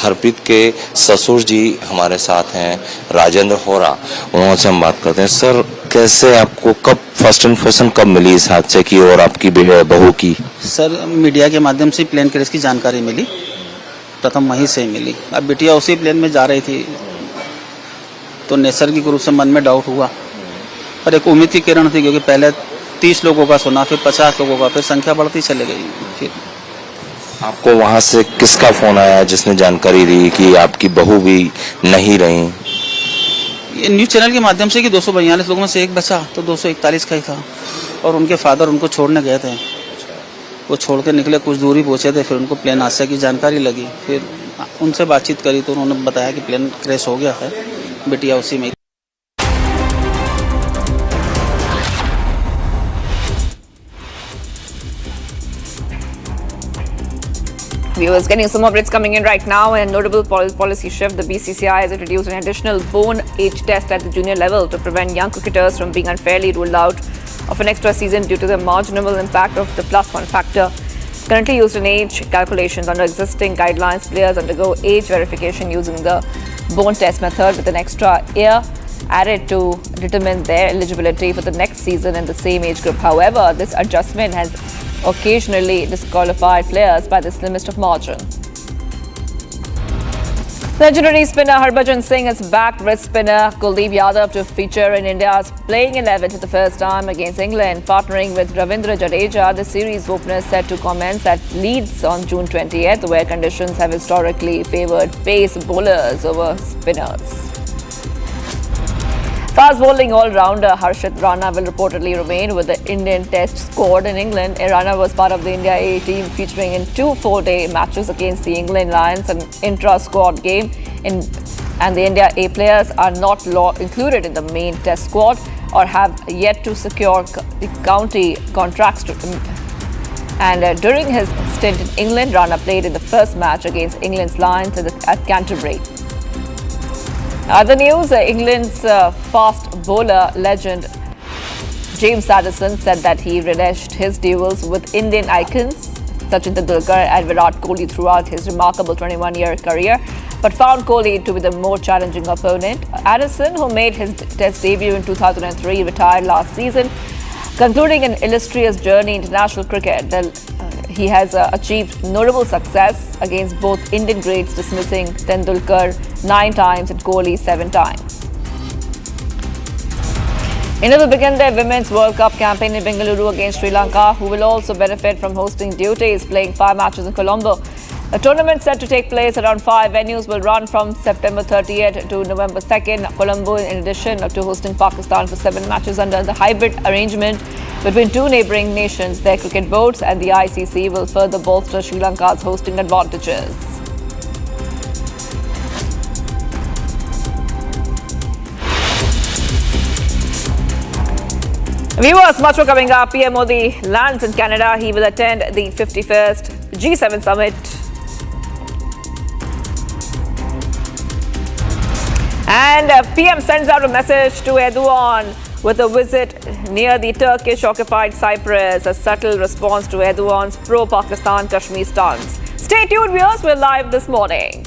हरप्रीत के ससुर जी हमारे साथ हैं, राजेंद्र होरा, उनसे हम बात करते हैं। सर, कैसे आपको कब फर्स्ट इन्फॉर्मेशन कब मिली इस हादसे की और आपकी बहू की? सर, मीडिया के माध्यम से प्लेन क्रैश की जानकारी मिली, प्रथम वहीं से मिली। अब बिटिया उसी प्लेन में जा रही थी तो नैसर्गिक रूप से मन में डाउट हुआ, पर एक उम्मीद की किरण थी, क्योंकि पहले 30 लोगों का सुना, फिर 50 लोगों का, फिर संख्या बढ़ती चली गई। फिर आपको वहां से किसका फोन आया जिसने जानकारी दी कि आपकी बहू भी नहीं रही? ये न्यूज़ चैनल के माध्यम से कि 242 लोगों में से एक बचा, तो 241 का ही था, और उनके फादर उनको छोड़ने गए थे। वो छोड़ के निकले, कुछ दूरी पहुंचे थे, फिर उनको प्लेन हादसे की जानकारी लगी। फिर उनसे बातचीत करी तो उन्होंने बताया कि प्लेन क्रैश हो गया है, बिटिया उसी में। Viewers, getting some updates coming in right now. And a notable policy shift, the BCCI has introduced an additional bone age test at the junior level to prevent young cricketers from being unfairly ruled out of an extra season due to the marginal impact of the +1 factor. Currently used in age calculations under existing guidelines, players undergo age verification using the bone test method with an extra year added to determine their eligibility for the next season in the same age group. However, this adjustment has occasionally disqualified players by the slimmest of margin. Legendary spinner Harbhajan Singh has backed wrist spinner Kuldeep Yadav to feature in India's playing 11 for the first time against England. Partnering with Ravindra Jadeja, the series opener set to commence at Leeds on June 20th, where conditions have historically favoured pace bowlers over spinners. Fast bowling all-rounder Harshit Rana will reportedly remain with the Indian Test squad in England. Rana was part of the India A team featuring in 2 four-day matches against the England Lions, an intra-squad game. And the India A players are not included in the main Test squad or have yet to secure the county contracts. During his stint in England, Rana played in the first match against England's Lions at Canterbury. Other news, England's fast bowler legend James Addison said that he relished his duels with Indian icons Sachin Tendulkar and Virat Kohli throughout his remarkable 21-year career, but found Kohli to be the more challenging opponent. Addison, who made his Test debut in 2003, retired last season, concluding an illustrious journey in international cricket. He has achieved notable success against both Indian greats, dismissing Tendulkar 9 times and Kohli 7 times. India will begin their Women's World Cup campaign in Bengaluru against Sri Lanka, who will also benefit from hosting duties, playing 5 matches in Colombo. The tournament set to take place around 5 venues will run from September 30th to November 2nd. Colombo, in addition to hosting Pakistan for 7 matches under the hybrid arrangement between 2 neighbouring nations, their cricket boards and the ICC will further bolster Sri Lanka's hosting advantages. Viewers, much more coming up. PM Modi lands in Canada. He will attend the 51st G7 summit. And PM sends out a message to Erdogan with a visit near the Turkish-occupied Cyprus, a subtle response to Erdogan's pro-Pakistan Kashmir stance. Stay tuned, viewers. We're live this morning.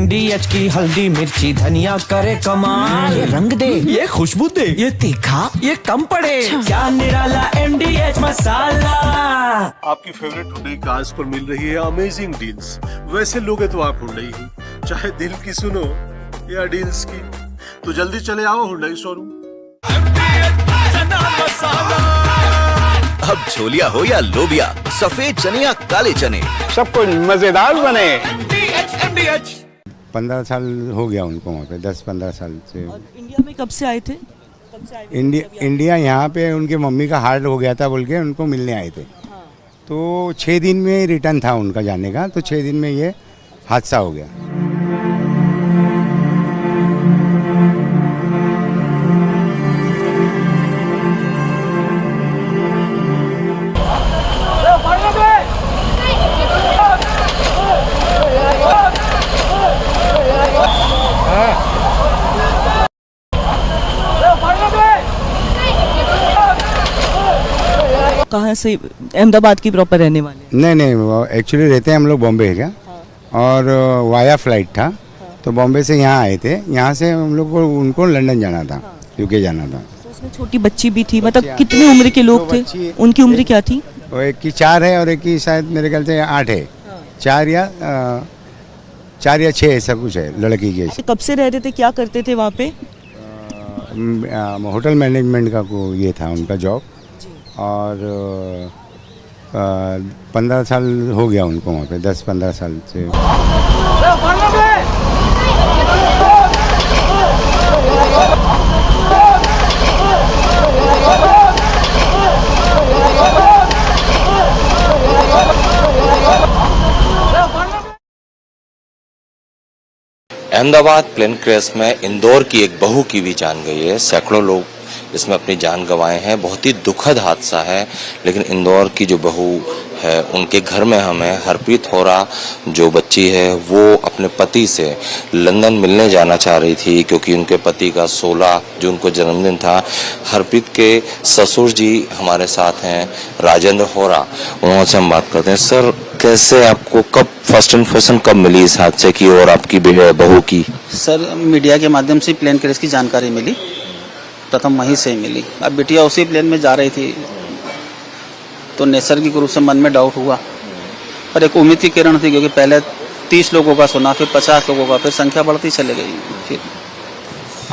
MDH की हल्दी मिर्ची धनिया करे कमाल, ये रंग दे, ये खुशबू दे, ये तीखा, ये कम पड़े, क्या निराला MDH मसाला। आपकी फेवरेट हुंडई कार्स पर मिल रही है अमेजिंग डील्स। वैसे लोगे तो आप हुंडई ही, चाहे दिल की सुनो या डील्स की, तो जल्दी चले आओ हुंडई शोरूम। अब छोलिया हो या लोबिया, सफेद चने या काले चने, सब कुछ मजेदार बने। 15 साल हो गया उनको वहाँ पे, 10-15 साल से। और इंडिया में कब से आए थे? इंडिया यहाँ पे उनके मम्मी का हार्ट हो गया था बोल के उनको मिलने आए थे। हाँ। तो 6 दिन में रिटर्न था उनका जाने का, तो 6 दिन में ये हादसा हो गया। कहाँ से? अहमदाबाद की प्रॉपर रहने वाले? नहीं, वो एक्चुअली रहते हैं हम लोग बॉम्बे है क्या। हाँ। और वाया फ्लाइट था। हाँ। तो बॉम्बे से यहाँ आए थे, यहाँ से हम लोग को उनको लंदन जाना था। हाँ। यूके जाना था। तो उसमें छोटी बच्ची भी थी, मतलब कितनी उम्र के लोग थे? उनकी उम्र क्या थी? वो एक की 4 है और एक की शायद मेरे ख्याल से 8 है। 4 या 6 ऐसा कुछ है लड़की के। कब से रह रहे थे, क्या करते थे वहाँ पे? होटल मैनेजमेंट का ये था उनका जॉब। और 15 साल हो गया उनको वहाँ पे, 10-15 साल से। अहमदाबाद प्लेन क्रैश में इंदौर की एक बहू की भी जान गई है। सैकड़ों लोग इसमें अपनी जान गंवाए हैं। बहुत ही दुखद हादसा है, लेकिन इंदौर की जो बहू है उनके घर में हमें हरप्रीत होरा जो बच्ची है वो अपने पति से लंदन मिलने जाना चाह रही थी, क्योंकि उनके पति का 16 जून को जन्मदिन था। हरप्रीत के ससुर जी हमारे साथ हैं, राजेंद्र होरा, उनसे हम बात करते हैं। सर, कैसे आपको कब फर्स्ट इन्फॉर्मेशन कब मिली इस हादसे की और आपकी बहू की? सर, मीडिया के माध्यम से प्लेन क्रैश की जानकारी मिली, प्रथम वहीं से मिली। अब बिटिया उसी प्लेन में जा रही थी तो नैसर्गिक रूप से मन में डाउट हुआ, पर एक उम्मीद की किरण थी, क्योंकि पहले 30 लोगों का सुना, फिर 50 लोगों का, फिर संख्या बढ़ती चली गई। फिर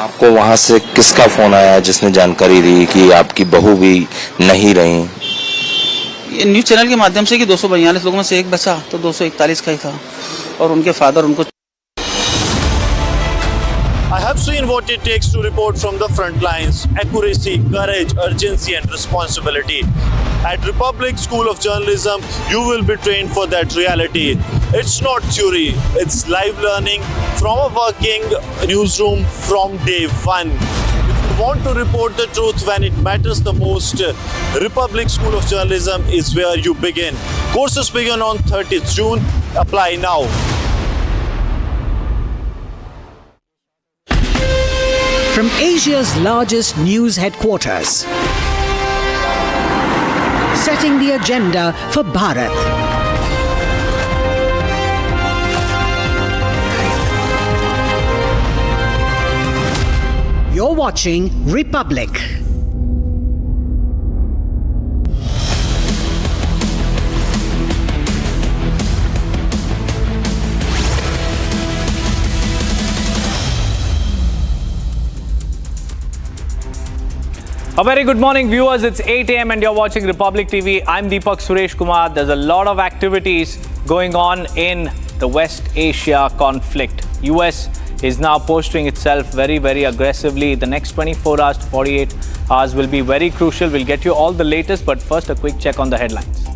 आपको वहां से किसका फोन आया जिसने जानकारी दी कि आपकी बहू भी नहीं रही? ये न्यूज़ चैनल के माध्यम से कि 242 लोगों में से एक बचा, तो 241 का ही था, और उनके फादर उनको। I have seen what it takes to report from the front lines. Accuracy, courage, urgency and responsibility. At Republic School of Journalism, you will be trained for that reality. It's not theory, it's live learning from a working newsroom from day one. If you want to report the truth when it matters the most, Republic School of Journalism is where you begin. Courses begin on 30th June. Apply now. From Asia's largest news headquarters, setting the agenda for Bharat. You're watching Republic. A very good morning, viewers. It's 8 a.m. and you're watching Republic TV. I'm Deepak Suresh Kumar. There's a lot of activities going on in the West Asia conflict. US is now posturing itself very, very aggressively. The next 24 hours to 48 hours will be very crucial. We'll get you all the latest, but first a quick check on the headlines.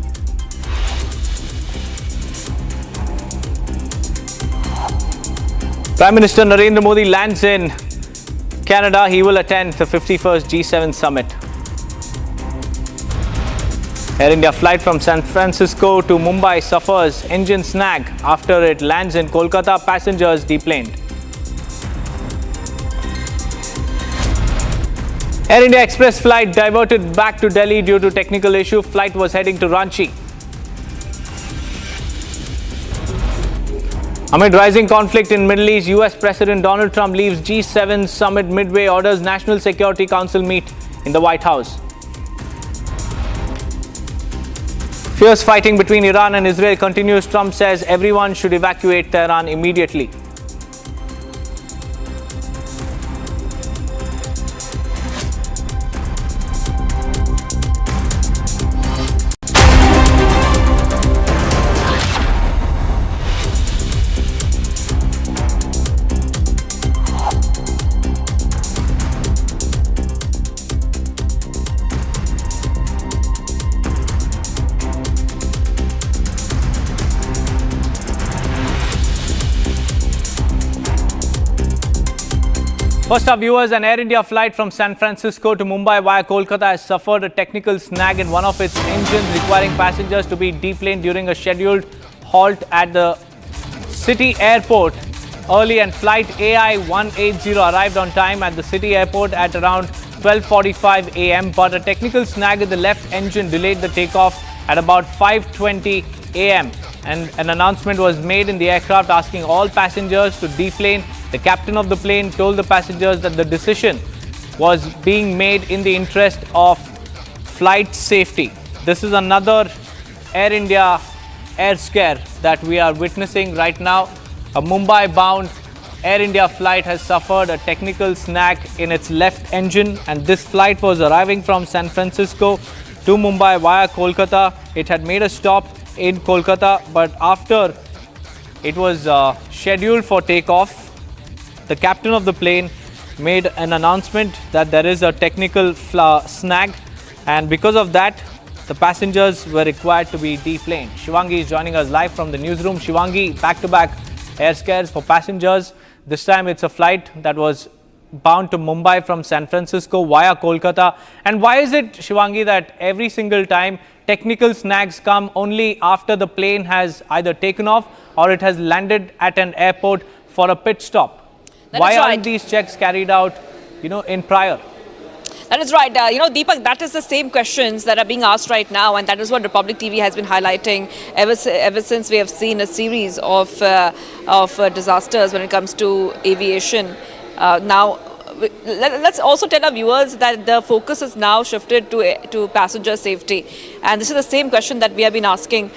Prime Minister Narendra Modi lands in Canada. He will attend the 51st G7 summit. Air India flight from San Francisco to Mumbai suffers engine snag after it lands in Kolkata. Passengers deplaned. Air India Express flight diverted back to Delhi due to technical issue. Flight was heading to Ranchi. Amid rising conflict in Middle East, US President Donald Trump leaves G7 summit Midway, orders National Security Council meet in the White House. Fierce fighting between Iran and Israel continues. Trump says everyone should evacuate Tehran immediately. First, our viewers, an Air India flight from San Francisco to Mumbai via Kolkata has suffered a technical snag in one of its engines, requiring passengers to be deplaned during a scheduled halt at the city airport early, and flight AI 180 arrived on time at the city airport at around 12:45 a.m. But a technical snag in the left engine delayed the takeoff at about 5:20 a.m. and an announcement was made in the aircraft asking all passengers to deplane. The captain of the plane told the passengers that the decision was being made in the interest of flight safety. This is another Air India air scare that we are witnessing right now. A Mumbai-bound Air India flight has suffered a technical snag in its left engine, and this flight was arriving from San Francisco to Mumbai via Kolkata. It had made a stop in Kolkata, but after it was scheduled for takeoff, the captain of the plane made an announcement that there is a technical snag, and because of that, the passengers were required to be deplaned. Shivangi is joining us live from the newsroom. Shivangi, back-to-back air scares for passengers. This time it's a flight that was bound to Mumbai from San Francisco via Kolkata. And why is it, Shivangi, that every single time technical snags come only after the plane has either taken off or it has landed at an airport for a pit stop? Why aren't these checks carried out, in prior? That is right. Deepak, that is the same questions that are being asked right now, and that is what Republic TV has been highlighting ever since we have seen a series of disasters when it comes to aviation. Now, let's also tell our viewers that the focus is now shifted to passenger safety, and this is the same question that we have been asking.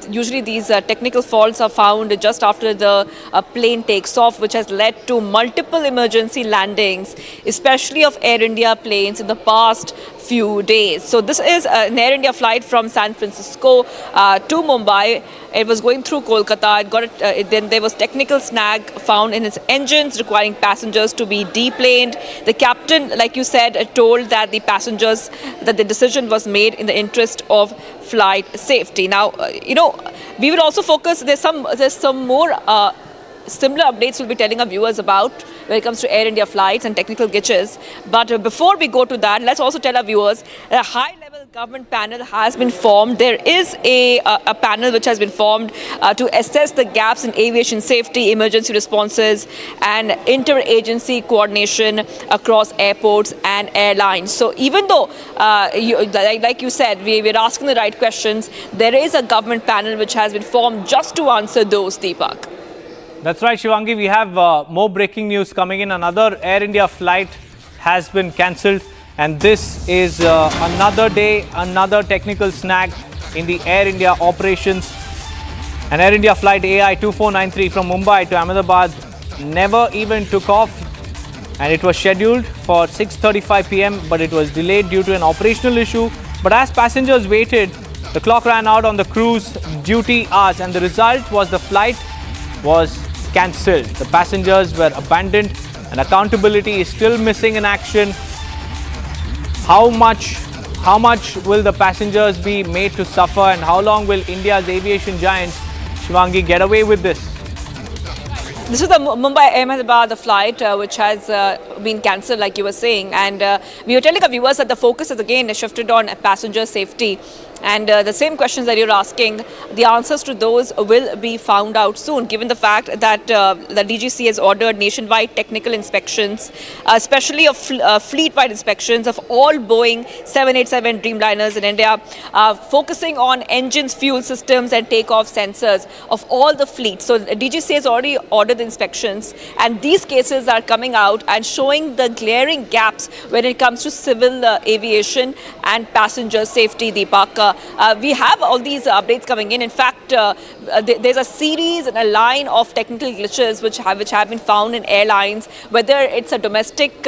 Usually these technical faults are found just after the plane takes off, which has led to multiple emergency landings, especially of Air India planes in the past few days. So this is an Air India flight from San Francisco to Mumbai. It was going through Kolkata. Then there was technical snag found in its engines, requiring passengers to be deplaned. The captain, like you said, told that the passengers that the decision was made in the interest of flight safety. Now, we will also focus. There's some more similar updates we'll be telling our viewers about when it comes to Air India flights and technical glitches. But before we go to that, let's also tell our viewers that a high-level government panel has been formed. There is a panel which has been formed to assess the gaps in aviation safety, emergency responses, and interagency coordination across airports and airlines. So even though, like you said, we're asking the right questions, there is a government panel which has been formed just to answer those, Deepak. That's right, Shivangi. We have more breaking news coming in. Another Air India flight has been cancelled, and this is another day, another technical snag in the Air India operations. An Air India flight AI 2493 from Mumbai to Ahmedabad never even took off, and it was scheduled for 6:35 p.m. but it was delayed due to an operational issue. But as passengers waited, the clock ran out on the crew's duty hours, and the result was the flight was cancelled. The passengers were abandoned, and accountability is still missing in action. How much will the passengers be made to suffer, and how long will India's aviation giants, Shivangi, get away with this? This is the Mumbai-Ahmedabad flight which has been cancelled, like you were saying, and we were telling our viewers that the focus is again shifted on passenger safety. And the same questions that you're asking, the answers to those will be found out soon, given the fact that the DGC has ordered nationwide technical inspections, especially of fleet-wide inspections of all Boeing 787 Dreamliners in India, focusing on engines, fuel systems and takeoff sensors of all the fleet. So the DGC has already ordered the inspections, and these cases are coming out and showing the glaring gaps when it comes to civil aviation and passenger safety, Deepak. We have all these updates coming in. In fact, there's a series and a line of technical glitches which have been found in airlines, whether it's a domestic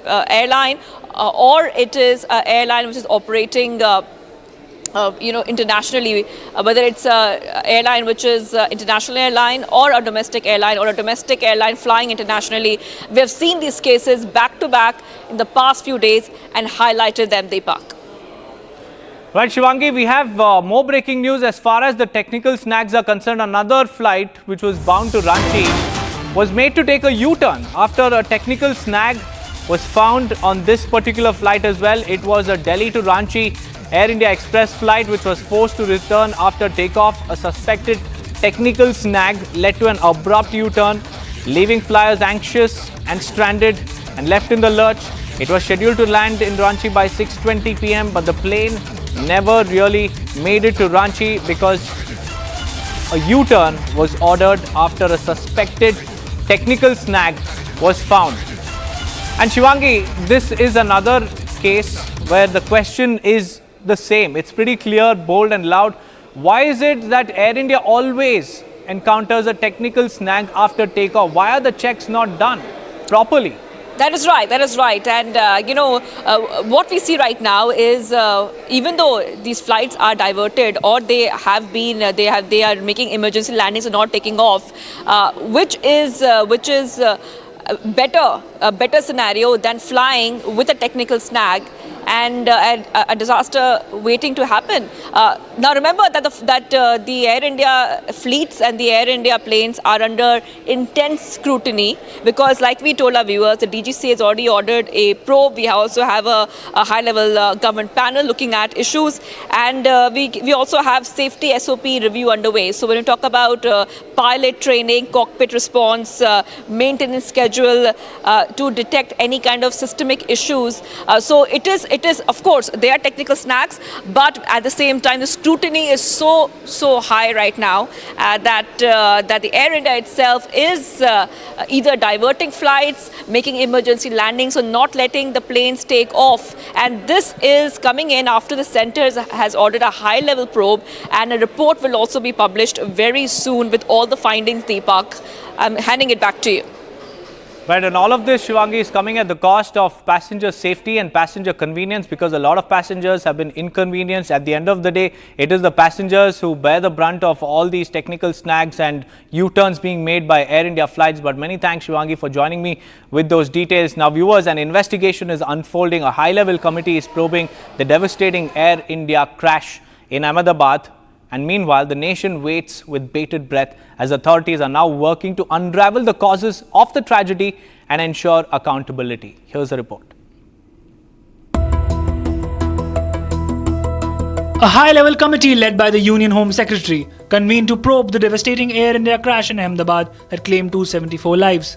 airline or it is an airline which is operating internationally, whether it's an airline which is international airline or a domestic airline flying internationally. We have seen these cases back to back in the past few days and highlighted them, Deepak. Right, Shivangi, we have more breaking news as far as the technical snags are concerned. Another flight which was bound to Ranchi was made to take a U-turn after a technical snag was found on this particular flight as well. It was a Delhi to Ranchi Air India Express flight which was forced to return after takeoff. A suspected technical snag led to an abrupt U-turn, leaving flyers anxious and stranded and left in the lurch. It was scheduled to land in Ranchi by 6:20 p.m. but the plane never really made it to Ranchi because a U-turn was ordered after a suspected technical snag was found. And Shivangi, this is another case where the question is the same. It's pretty clear, bold and loud. Why is it that Air India always encounters a technical snag after takeoff? Why are the checks not done properly? That is right. And, what we see right now is even though these flights are diverted or they are making emergency landings and not taking off, which is a better scenario than flying with a technical snag and a disaster waiting to happen. Now remember that the Air India fleets and the Air India planes are under intense scrutiny because, like we told our viewers, the DGC has already ordered a probe. We also have a high-level government panel looking at issues, and we also have safety SOP review underway. So when you talk about pilot training, cockpit response, maintenance schedule to detect any kind of systemic issues, so it is of course there are technical snags, but at the same time the scrutiny is so high right now that the Air India itself is either diverting flights, making emergency landings, or not letting the planes take off. And this is coming in after the centre has ordered a high-level probe, and a report will also be published very soon with all the findings. Deepak, I'm handing it back to you. Right, and all of this, Shivangi, is coming at the cost of passenger safety and passenger convenience, because a lot of passengers have been inconvenienced. At the end of the day, it is the passengers who bear the brunt of all these technical snags and U-turns being made by Air India flights. But many thanks, Shivangi, for joining me with those details. Now, viewers, an investigation is unfolding. A high-level committee is probing the devastating Air India crash in Ahmedabad. And meanwhile, the nation waits with bated breath as authorities are now working to unravel the causes of the tragedy and ensure accountability. Here's the report. A high-level committee led by the Union Home Secretary convened to probe the devastating Air India crash in Ahmedabad that claimed 274 lives.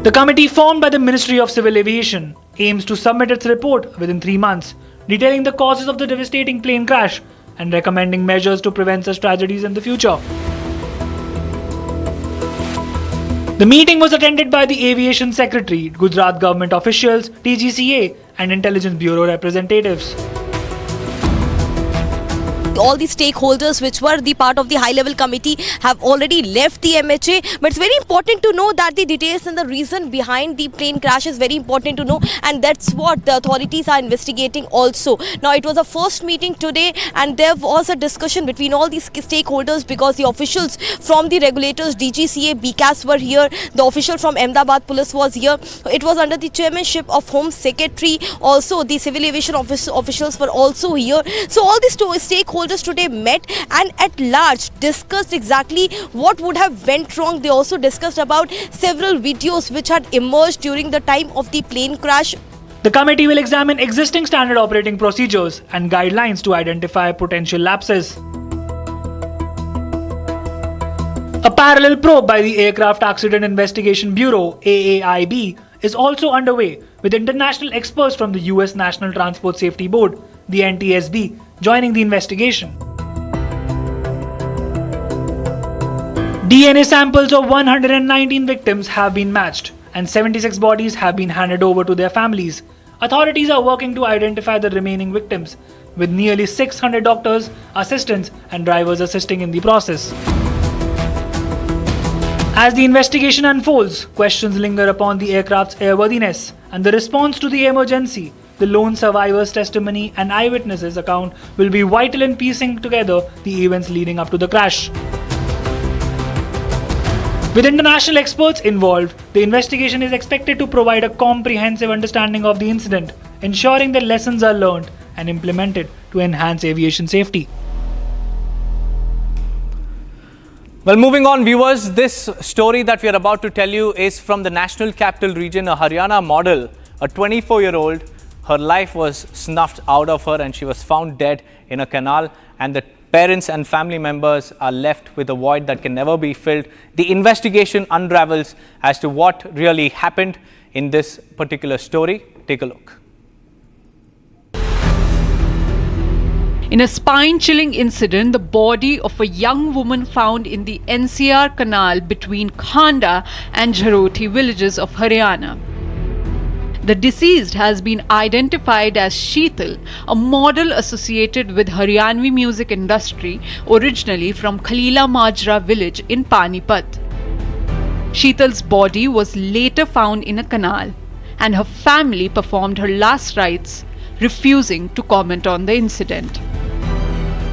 The committee, formed by the Ministry of Civil Aviation, aims to submit its report within 3 months, detailing the causes of the devastating plane crash and recommending measures to prevent such tragedies in the future. The meeting was attended by the Aviation Secretary, Gujarat government officials, DGCA and Intelligence Bureau representatives. All the stakeholders which were the part of the high-level committee have already left the MHA, but it's very important to know that the details and the reason behind the plane crash is very important to know, and that's what the authorities are investigating also. Now, it was a first meeting today, and there was a discussion between all these stakeholders because the officials from the regulators, DGCA, BCAS were here, the official from Ahmedabad Police was here. It was under the chairmanship of Home Secretary, also the Civil Aviation officials were also here. So all these stakeholders today met and at large discussed exactly what would have went wrong. They also discussed about several videos which had emerged during the time of the plane crash. The committee will examine existing standard operating procedures and guidelines to identify potential lapses. A parallel probe by the Aircraft Accident Investigation Bureau, AAIB, is also underway, with international experts from the US National Transport Safety Board, the NTSB, joining the investigation. DNA samples of 119 victims have been matched, and 76 bodies have been handed over to their families. Authorities are working to identify the remaining victims, with nearly 600 doctors, assistants, and drivers assisting in the process. As the investigation unfolds, questions linger upon the aircraft's airworthiness and the response to the emergency. The lone survivor's testimony and eyewitnesses' account will be vital in piecing together the events leading up to the crash. With international experts involved, the investigation is expected to provide a comprehensive understanding of the incident, ensuring that lessons are learned and implemented to enhance aviation safety. Well, moving on, viewers, this story that we are about to tell you is from the National Capital Region. A Haryana model, a 24-year-old, her life was snuffed out of her and she was found dead in a canal, and the parents and family members are left with a void that can never be filled. The investigation unravels as to what really happened in this particular story. Take a look. In a spine-chilling incident, the body of a young woman found in the NCR canal between Khanda and Jharoti villages of Haryana. The deceased has been identified as Sheetal, a model associated with Haryanvi music industry, originally from Khalila Majra village in Panipat. Sheetal's body was later found in a canal, and her family performed her last rites, refusing to comment on the incident.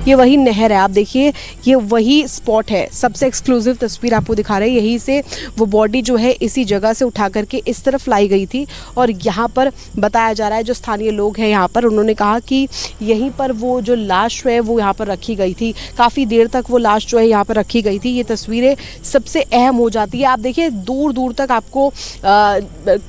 ये वही नहर है, आप देखिए ये वही spot है। सबसे एक्सक्लूसिव तस्वीर आपको दिखा रहे हैं, यहीं से वो बॉडी जो है इसी जगह से उठा करके इस तरफ लाई गई थी। और यहाँ पर बताया जा रहा है, जो स्थानीय लोग हैं यहाँ पर, उन्होंने कहा कि यहीं पर वो जो लाश है वो यहाँ पर रखी गई थी। काफ़ी देर तक वो लाश जो है यहाँ पर रखी गई थी। ये तस्वीरें सबसे अहम हो जाती है। आप देखिए दूर दूर तक आपको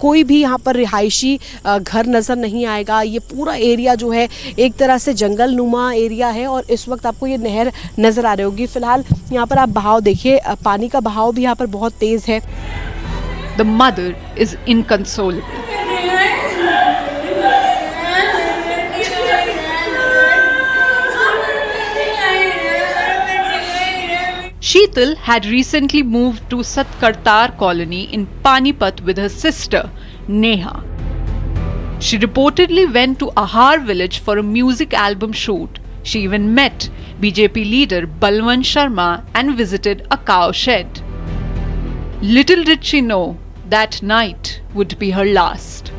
कोई भी यहाँ पर रिहायशी घर नज़र नहीं आएगा। ये पूरा एरिया जो है एक तरह से जंगल नुमा एरिया है और इस वक्त आपको ये नहर नजर आ रही होगी। फिलहाल यहाँ पर आप बहाव देखिए, पानी का बहाव भी यहाँ पर बहुत तेज है। The mother is inconsolable. Sheetal had recently moved to Satkartar colony in Panipat with her sister, Neha. She reportedly went to Ahar village for a music album shoot. She even met BJP leader Balwant Sharma and visited a cow shed. Little did she know that night would be her last.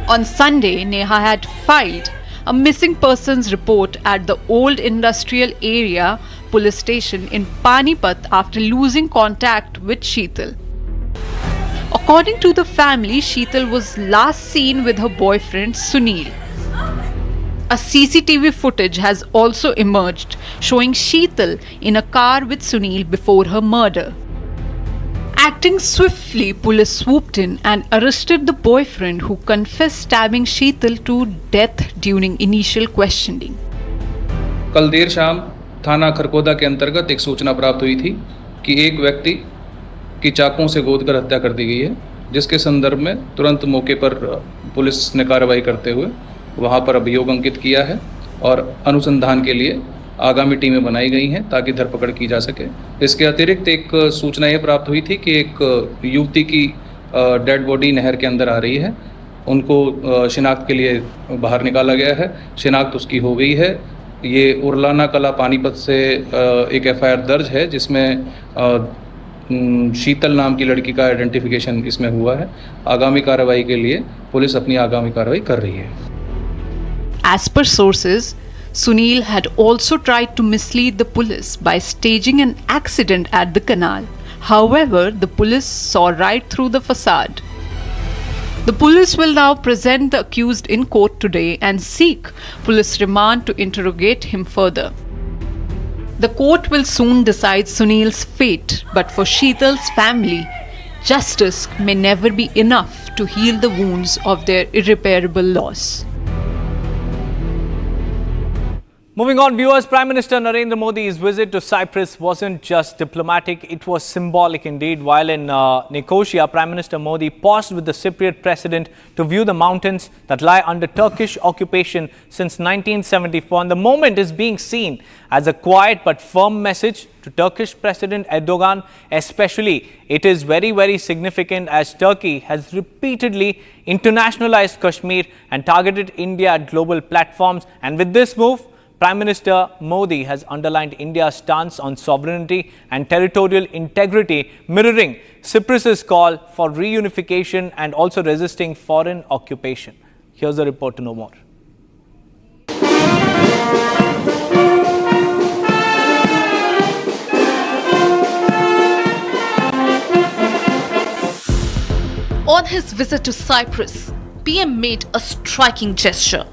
On Sunday, Neha had filed a missing persons report at the old industrial area police station in Panipat after losing contact with Sheetal. According to the family, Sheetal was last seen with her boyfriend Sunil. A CCTV footage has also emerged showing Sheetal in a car with Sunil before her murder. Acting swiftly, police swooped in and arrested the boyfriend who confessed stabbing Sheetal to death during initial questioning. कल देर शाम थाना खरकोदा के अंतर्गत एक सूचना प्राप्त हुई थी कि एक व्यक्ति की चाकुओं से गोदकर हत्या कर दी गई है, जिसके संदर्भ में तुरंत मौके पर पुलिस ने कार्रवाई करते हुए वहां पर अभियोग अंकित किया है और अनुसंधान के लिए आगामी टीमें बनाई गई हैं ताकि धरपकड़ की जा सके। इसके अतिरिक्त एक सूचना ये प्राप्त हुई थी कि एक युवती की डेड बॉडी नहर के अंदर आ रही है। उनको शिनाख्त के लिए बाहर निकाला गया है। शिनाख्त उसकी हो गई है। ये उरलाना कला पानीपत से एक एफआईआर दर्ज है जिसमें शीतल नाम की लड़की का आइडेंटिफिकेशन इसमें हुआ है। आगामी कार्रवाई के लिए पुलिस अपनी आगामी कार्रवाई कर रही है। As per sources, Sunil had also tried to mislead the police by staging an accident at the canal. However, the police saw right through the facade. The police will now present the accused in court today and seek police remand to interrogate him further. The court will soon decide Sunil's fate, but for Sheetal's family, justice may never be enough to heal the wounds of their irreparable loss. Moving on, viewers, Prime Minister Narendra Modi's visit to Cyprus wasn't just diplomatic, it was symbolic indeed. While in Nicosia, Prime Minister Modi paused with the Cypriot president to view the mountains that lie under Turkish occupation since 1974. And the moment is being seen as a quiet but firm message to Turkish President Erdogan. Especially, it is very, very significant as Turkey has repeatedly internationalized Kashmir and targeted India at global platforms. And with this move, Prime Minister Modi has underlined India's stance on sovereignty and territorial integrity, mirroring Cyprus's call for reunification and also resisting foreign occupation. Here's the report to know more. On his visit to Cyprus, PM made a striking gesture,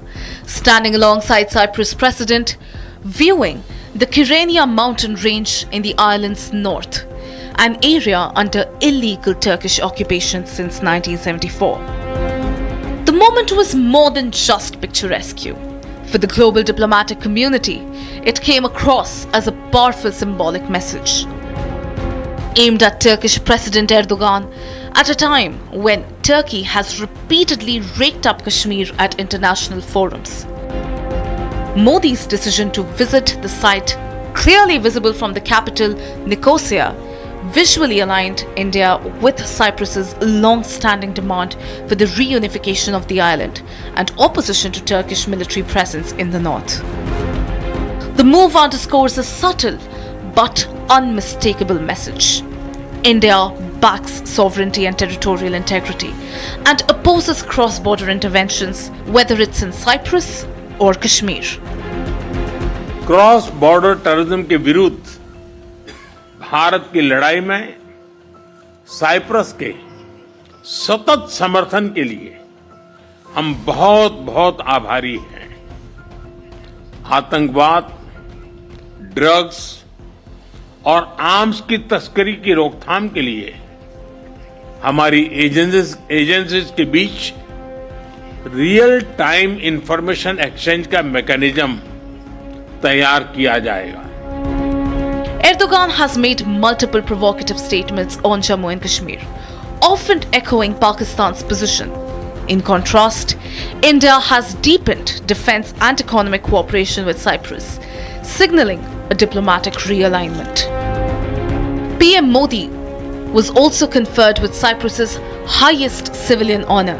standing alongside Cyprus President, viewing the Kyrenia mountain range in the island's north, an area under illegal Turkish occupation since 1974. The moment was more than just picturesque. For the global diplomatic community, it came across as a powerful symbolic message, aimed at Turkish President Erdogan at a time when Turkey has repeatedly raked up Kashmir at international forums. Modi's decision to visit the site, clearly visible from the capital Nicosia, visually aligned India with Cyprus's long-standing demand for the reunification of the island and opposition to Turkish military presence in the north. The move underscores a subtle but unmistakable message. India backs sovereignty and territorial integrity and opposes cross-border interventions, whether it's in Cyprus or Kashmir. Cross border terrorism के विरुद्ध भारत की लड़ाई में Cyprus के सतत समर्थन के लिए हम बहुत बहुत आभारी हैं। आतंकवाद, ड्रग्स और आर्म्स की तस्करी की रोकथाम के लिए हमारी एजेंसीज के बीच रियल टाइम इंफॉर्मेशन एक्सचेंज का मैकेनिज्म तैयार किया जाएगा। Erdogan has made multiple provocative statements on Jammu and Kashmir, often echoing Pakistan's position. In contrast, India has deepened defense and economic cooperation with Cyprus, signaling a diplomatic realignment. PM Modi was also conferred with Cyprus's highest civilian honor,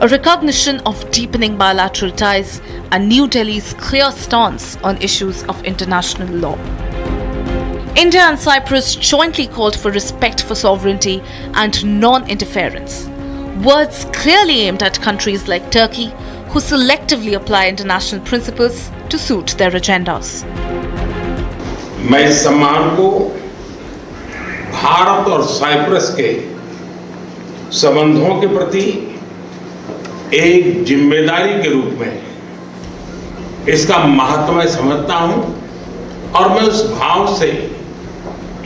a recognition of deepening bilateral ties and New Delhi's clear stance on issues of international law. India and Cyprus jointly called for respect for sovereignty and non-interference, words clearly aimed at countries like Turkey, who selectively apply international principles to suit their agendas. मैं इस सम्मान को भारत और Cyprus के संबंधों के प्रति एक जिम्मेदारी के रूप में इसका महत्व मैं समझता हूं और मैं उस भाव से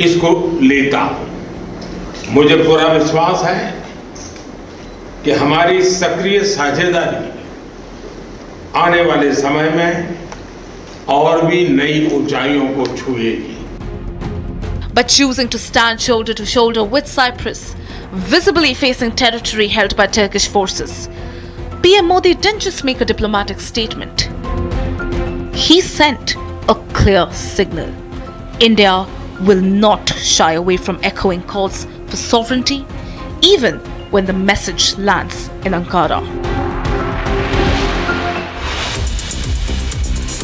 इसको लेता हूं। मुझे पूरा विश्वास है कि हमारी सक्रिय साझेदारी आने वाले समय में और भी नई ऊंचाइयों को छुएगी। But choosing to stand shoulder to shoulder with Cyprus, visibly facing territory held by Turkish forces, PM Modi didn't just make a diplomatic statement. He sent a clear signal. India will not shy away from echoing calls for sovereignty, even when the message lands in Ankara.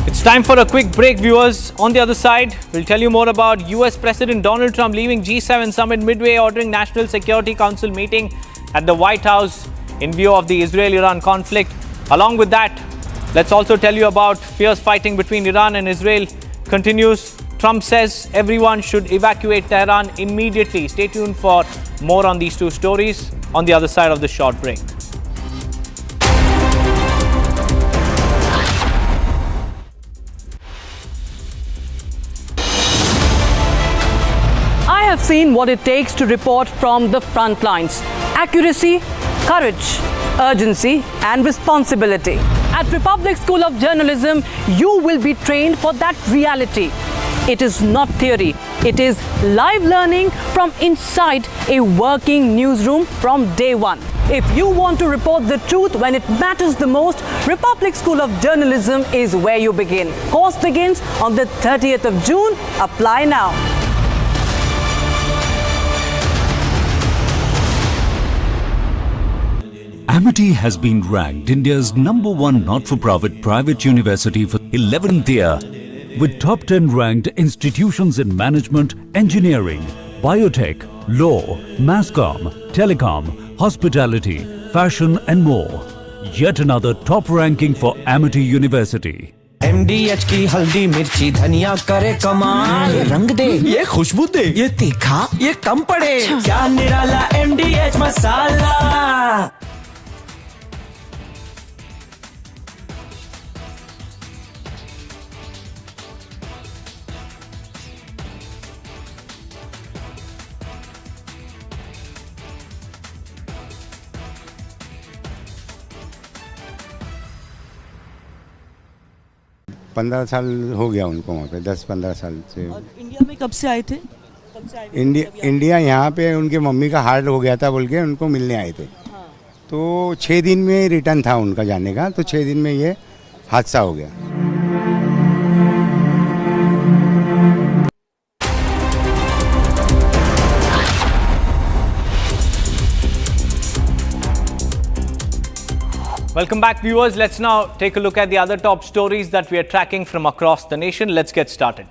It's time for a quick break, viewers. On the other side, we'll tell you more about US President Donald Trump leaving G7 summit midway, ordering National Security Council meeting at the White House in view of the Israel-Iran conflict. Along with that, let's also tell you about fierce fighting between Iran and Israel continues. Trump says everyone should evacuate Tehran immediately. Stay tuned for more on these two stories on the other side of the short break. I have seen what it takes to report from the front lines. Accuracy, courage, urgency and responsibility. At Republic School of Journalism, you will be trained for that reality. It is not theory. It is live learning from inside a working newsroom from day one. If you want to report the truth when it matters the most, Republic School of Journalism is where you begin. Course begins on the 30th of June. Apply now. Amity has been ranked India's #1 not-for-profit private university for 11th year, with top 10 ranked institutions in management, engineering, biotech, law, mass comm, telecom, hospitality, fashion and more. Yet another top ranking for Amity University. MDH की हल्दी मिर्ची धनिया करे कमाल, ये रंग दे, ये खुशबू दे, ये तीखा, ये कम पड़े, क्या निराला MDH मसाला। पंद्रह साल हो गया उनको वहाँ पे, 10-15 साल से। और इंडिया में कब से आए थे? इंडिया यहाँ पे उनके मम्मी का हार्ट हो गया था बोल के उनको मिलने आए थे। तो 6 दिन में रिटर्न था उनका जाने का, तो 6 दिन में ये हादसा हो गया। Welcome back, viewers. Let's now take a look at the other top stories that we are tracking from across the nation. Let's get started.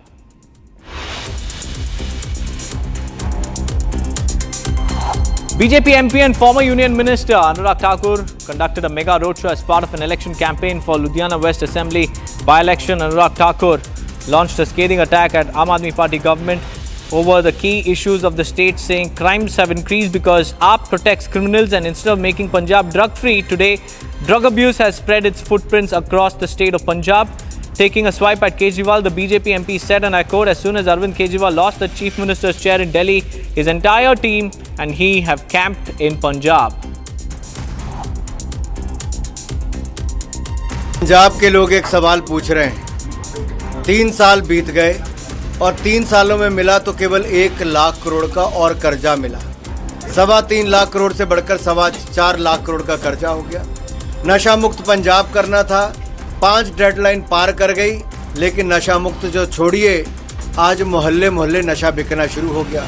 BJP MP and former Union Minister Anurag Thakur conducted a mega roadshow as part of an election campaign for Ludhiana West Assembly by-election. Anurag Thakur launched a scathing attack at Aam Aadmi Party government over the key issues of the state, saying crimes have increased because AAP protects criminals, and instead of making Punjab drug-free, today drug abuse has spread its footprints across the state of Punjab. Taking a swipe at Kejriwal, the BJP MP said, and I quote, "As soon as Arvind Kejriwal lost the Chief Minister's chair in Delhi, his entire team and he have camped in Punjab." Punjab के लोग एक सवाल पूछ रहे हैं, 3 साल बीत गए और 3 सालों में मिला तो केवल 1 लाख करोड़ का और कर्जा मिला। 3.25 लाख करोड़ से बढ़कर 4.25 लाख करोड़ का कर्जा हो गया। नशा मुक्त पंजाब करना था, 5 डेडलाइन पार कर गई, लेकिन नशा मुक्त जो छोड़िए, आज मोहल्ले मोहल्ले नशा बिकना शुरू हो गया।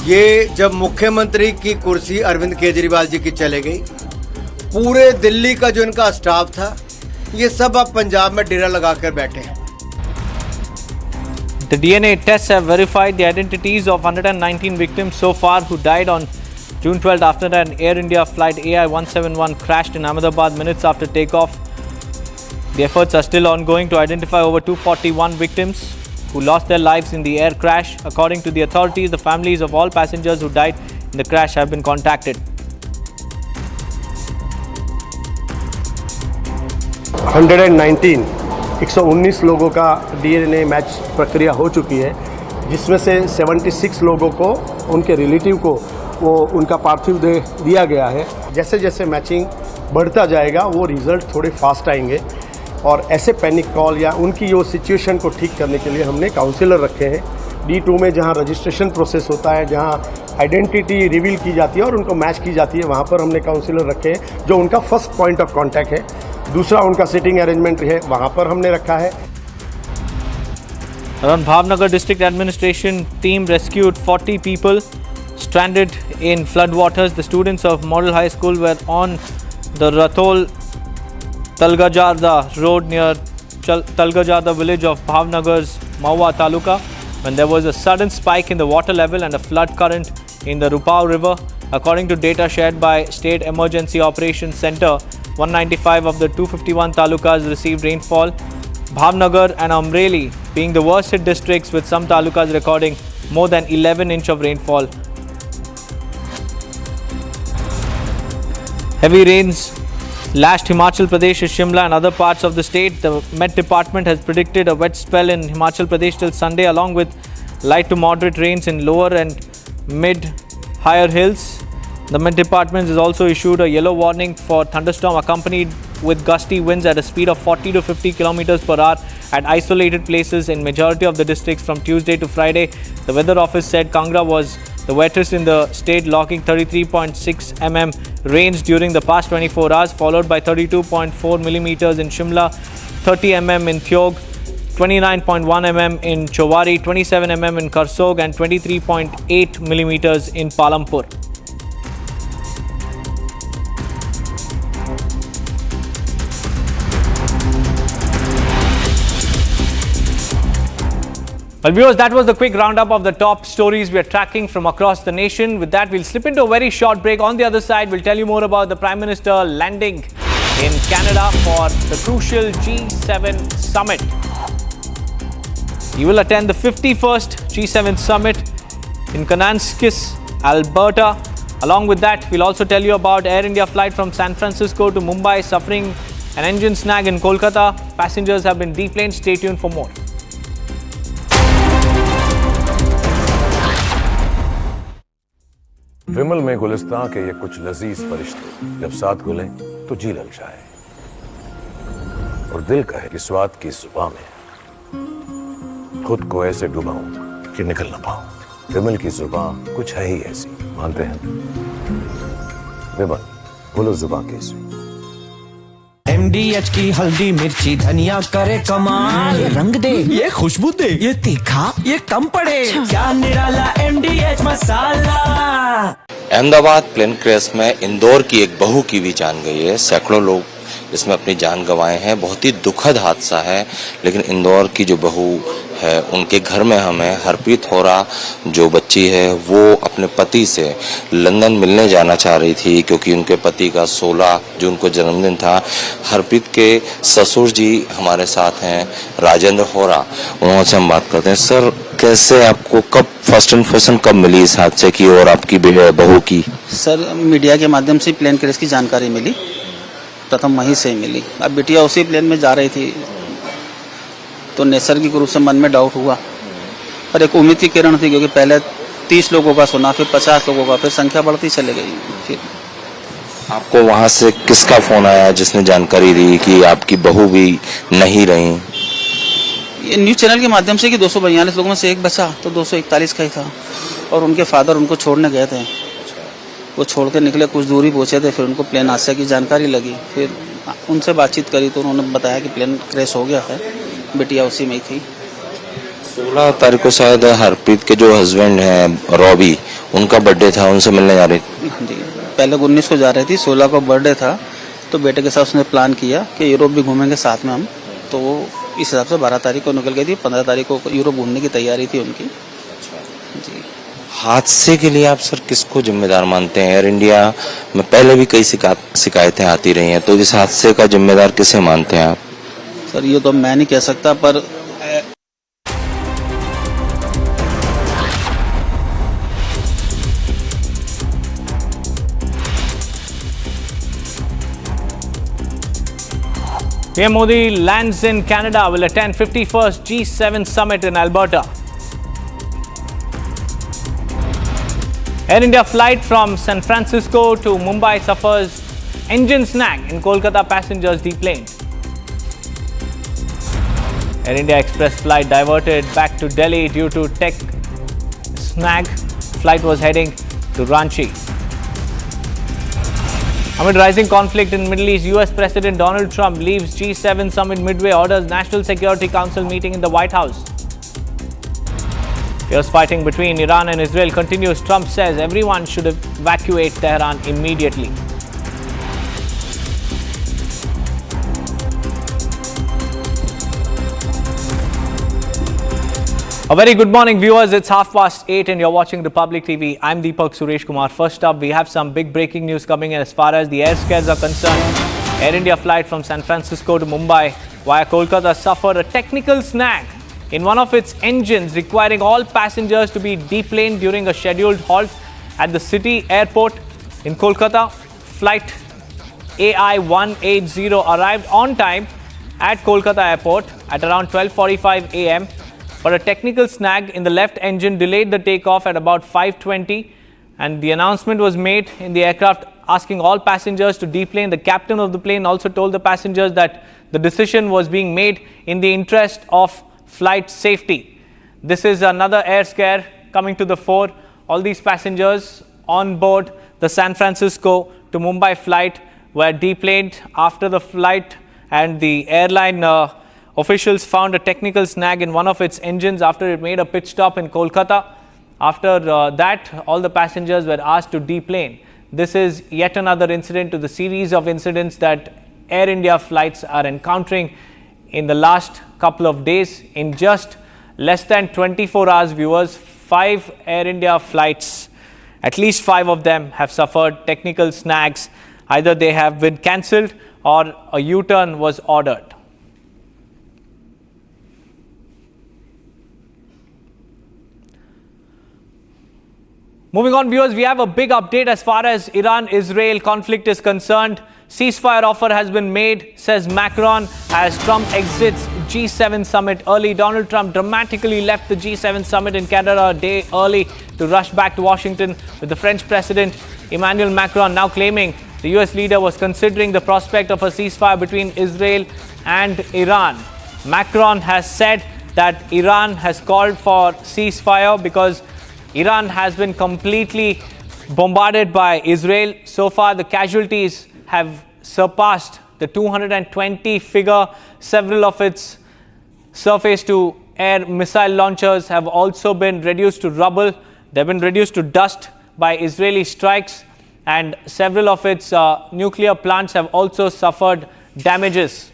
ये जब मुख्यमंत्री की कुर्सी अरविंद केजरीवाल जी की चले गई, पूरे दिल्ली का जो इनका स्टाफ था, ये सब अब पंजाब में डेरा लगा कर बैठे हैं। The DNA tests have verified the identities of 119 victims so far who died on June 12th after an Air India flight AI-171 crashed in Ahmedabad minutes after takeoff. The efforts are still ongoing to identify over 241 victims who lost their lives in the air crash. According to the authorities, the families of all passengers who died in the crash have been contacted. 119 लोगों का DNA match प्रक्रिया हो चुकी है, जिसमें से 76 लोगों को, उनके रिलेटिव को वो उनका पार्थिव देह दिया गया है। जैसे जैसे मैचिंग बढ़ता जाएगा वो रिज़ल्ट थोड़े फास्ट आएंगे, और ऐसे पैनिक कॉल या उनकी वो सिचुएशन को ठीक करने के लिए हमने काउंसलर रखे हैं। D2 में जहाँ रजिस्ट्रेशन प्रोसेस होता है, जहाँ आइडेंटिटी रिवील की जाती है और उनको मैच की जाती है, वहाँ पर हमने काउंसलर रखे हैं जो उनका फर्स्ट पॉइंट ऑफ कॉन्टैक्ट है। दूसरा उनका सिटिंग अरेंजमेंट है, वहाँ पर हमने रखा है। Around Bhavnagar district administration team rescued 40 people stranded in floodwaters. The students of Model High School were on the Rathol Talgajada road near Talgajada village of Bhavnagar's Mawa Taluka when there was a sudden spike in the water level and a flood current in the Rupao river. According to data shared by State Emergency Operations Center, 195 of the 251 talukas received rainfall. Bhavnagar and Amreli being the worst hit districts, with some talukas recording more than 11 inch of rainfall. Heavy rains lashed Himachal Pradesh, Shimla and other parts of the state. The Met Department has predicted a wet spell in Himachal Pradesh till Sunday, along with light to moderate rains in lower and mid-higher hills. The Met Department has also issued a yellow warning for thunderstorm accompanied with gusty winds at a speed of 40 to 50 kilometers per hour at isolated places in majority of the districts from Tuesday to Friday. The weather office said Kangra was the wettest in the state, logging 33.6 mm rains during the past 24 hours, followed by 32.4 millimeters in Shimla, 30 mm in Thyog, 29.1 mm in Chowari, 27 mm in Karsog and 23.8 millimeters in Palampur. Well, viewers, that was the quick roundup of the top stories we are tracking from across the nation. With that, we'll slip into a very short break. On the other side, we'll tell you more about the Prime Minister landing in Canada for the crucial G7 summit. He will attend the 51st G7 summit in Natanz, Alberta. Along with that, we'll also tell you about Air India flight from San Francisco to Mumbai suffering an engine snag in Kolkata. Passengers have been deplaned. Stay tuned for more. विमल में गुलिस्तां के ये कुछ लजीज फरिश्ते जब साथ घुलें तो जी ललचाए और दिल कहे कि स्वाद की जुबान में खुद को ऐसे डुबाऊं कि निकल ना पाऊं। विमल की जुबान कुछ है ही ऐसी, मानते हैं? विमल, बोलो जुबान कैसी? MDH की हल्दी मिर्ची धनिया करे कमाल, ये रंग दे, ये खुशबू दे, ये तीखा, ये कम पड़े, क्या निराला MDH मसाला। अहमदाबाद प्लेन क्रैश में इंदौर की एक बहू की भी जान गई है। सैकड़ों लोग इसमें अपनी जान गंवाए हैं। बहुत ही दुखद हादसा है, लेकिन इंदौर की जो बहू है उनके घर में हमें हरप्रीत होरा जो बच्ची है वो अपने पति से लंदन मिलने जाना चाह रही थी, क्योंकि उनके पति का 16 जून को जन्मदिन था। हरप्रीत के ससुर जी हमारे साथ हैं, राजेंद्र होरा, उनसे हम बात करते हैं। सर, कैसे आपको कब फर्स्ट इन्फॉर्मेशन कब मिली इस हादसे की और आपकी बहू की? सर, मीडिया के माध्यम से प्लेन क्रैश की जानकारी मिली, प्रथम वहीं से मिली। अब बिटिया उसी प्लेन में जा रही थी तो नैसर्गिक रूप से मन में डाउट हुआ, पर एक उम्मीद की किरण थी, क्योंकि पहले 30 लोगों का सुना, फिर 50 लोगों का, फिर संख्या बढ़ती चली गई। फिर आपको वहां से किसका फोन आया जिसने जानकारी दी कि आपकी बहू भी नहीं रही? ये न्यूज़ चैनल के माध्यम से कि 242 लोगों में से एक बचा, तो 241 का ही था, और उनके फादर उनको छोड़ने गए थे। वो छोड़ के निकले, कुछ दूरी पहुंचे थे, फिर उनको प्लेन हादसे की जानकारी लगी। फिर उनसे बातचीत करी तो उन्होंने बताया कि प्लेन क्रैश हो गया है, बिटिया उसी में ही थी। 16 तारीख को शायद हरप्रीत के जो हस्बैंड हैं रॉबी, उनका बर्थडे था, उनसे मिलने जा रही थी। हाँ जी, पहले 19 को जा रही थी, 16 को बर्थडे था, तो बेटे के साथ उसने प्लान किया कि यूरोप भी घूमेंगे साथ में हम, तो वो इस हिसाब से 12 तारीख को निकल गई थी। 15 तारीख को यूरोप घूमने की तैयारी थी उनकी। जी, हादसे के लिए आप सर किसको जिम्मेदार मानते हैं? एयर इंडिया में पहले भी कई शिकायतें आती रही हैं, तो इस हादसे का जिम्मेदार किसे मानते हैं आप? सर, ये तो मैं नहीं कह सकता, पर PM Modi lands in Canada, will attend 51st G7 summit in Alberta. Air India flight from San Francisco to Mumbai suffers engine snag in Kolkata, passengers deplaned. Air India Express flight diverted back to Delhi due to tech snag. Flight was heading to Ranchi. Amid rising conflict in Middle East, US President Donald Trump leaves G7 summit Midway, orders National Security Council meeting in the White House. Fierce fighting between Iran and Israel continues. Trump says everyone should evacuate Tehran immediately. A very good morning, viewers. It's 8:30 and you're watching Republic TV. I'm Deepak Suresh Kumar. First up, we have some big breaking news coming in as far as the air scares are concerned. Air India flight from San Francisco to Mumbai via Kolkata suffered a technical snag in one of its engines, requiring all passengers to be deplaned during a scheduled halt at the city airport in Kolkata. Flight AI-180 arrived on time at Kolkata airport at around 12:45 a.m. but a technical snag in the left engine delayed the takeoff at about 5:20, and the announcement was made in the aircraft asking all passengers to deplane. The captain of the plane also told the passengers that the decision was being made in the interest of flight safety. This is another air scare coming to the fore. All these passengers on board the San Francisco to Mumbai flight were deplaned after the flight, and the airline officials found a technical snag in one of its engines after it made a pit stop in Kolkata. After that, all the passengers were asked to deplane. This is yet another incident to the series of incidents that Air India flights are encountering in the last couple of days. In just less than 24 hours, viewers, 5 Air India flights, at least 5 of them have suffered technical snags. Either they have been cancelled or a U-turn was ordered. Moving on, viewers, we have a big update as far as Iran-Israel conflict is concerned. Ceasefire offer has been made, says Macron, as Trump exits G7 summit early. Donald Trump dramatically left the G7 summit in Canada a day early to rush back to Washington, with the French President Emmanuel Macron now claiming the US leader was considering the prospect of a ceasefire between Israel and Iran. Macron has said that Iran has called for ceasefire because Iran has been completely bombarded by Israel. So far, the casualties have surpassed the 220 figure. Several of its surface-to-air missile launchers have also been reduced to rubble. They've been reduced to dust by Israeli strikes, and several of its nuclear plants have also suffered damages.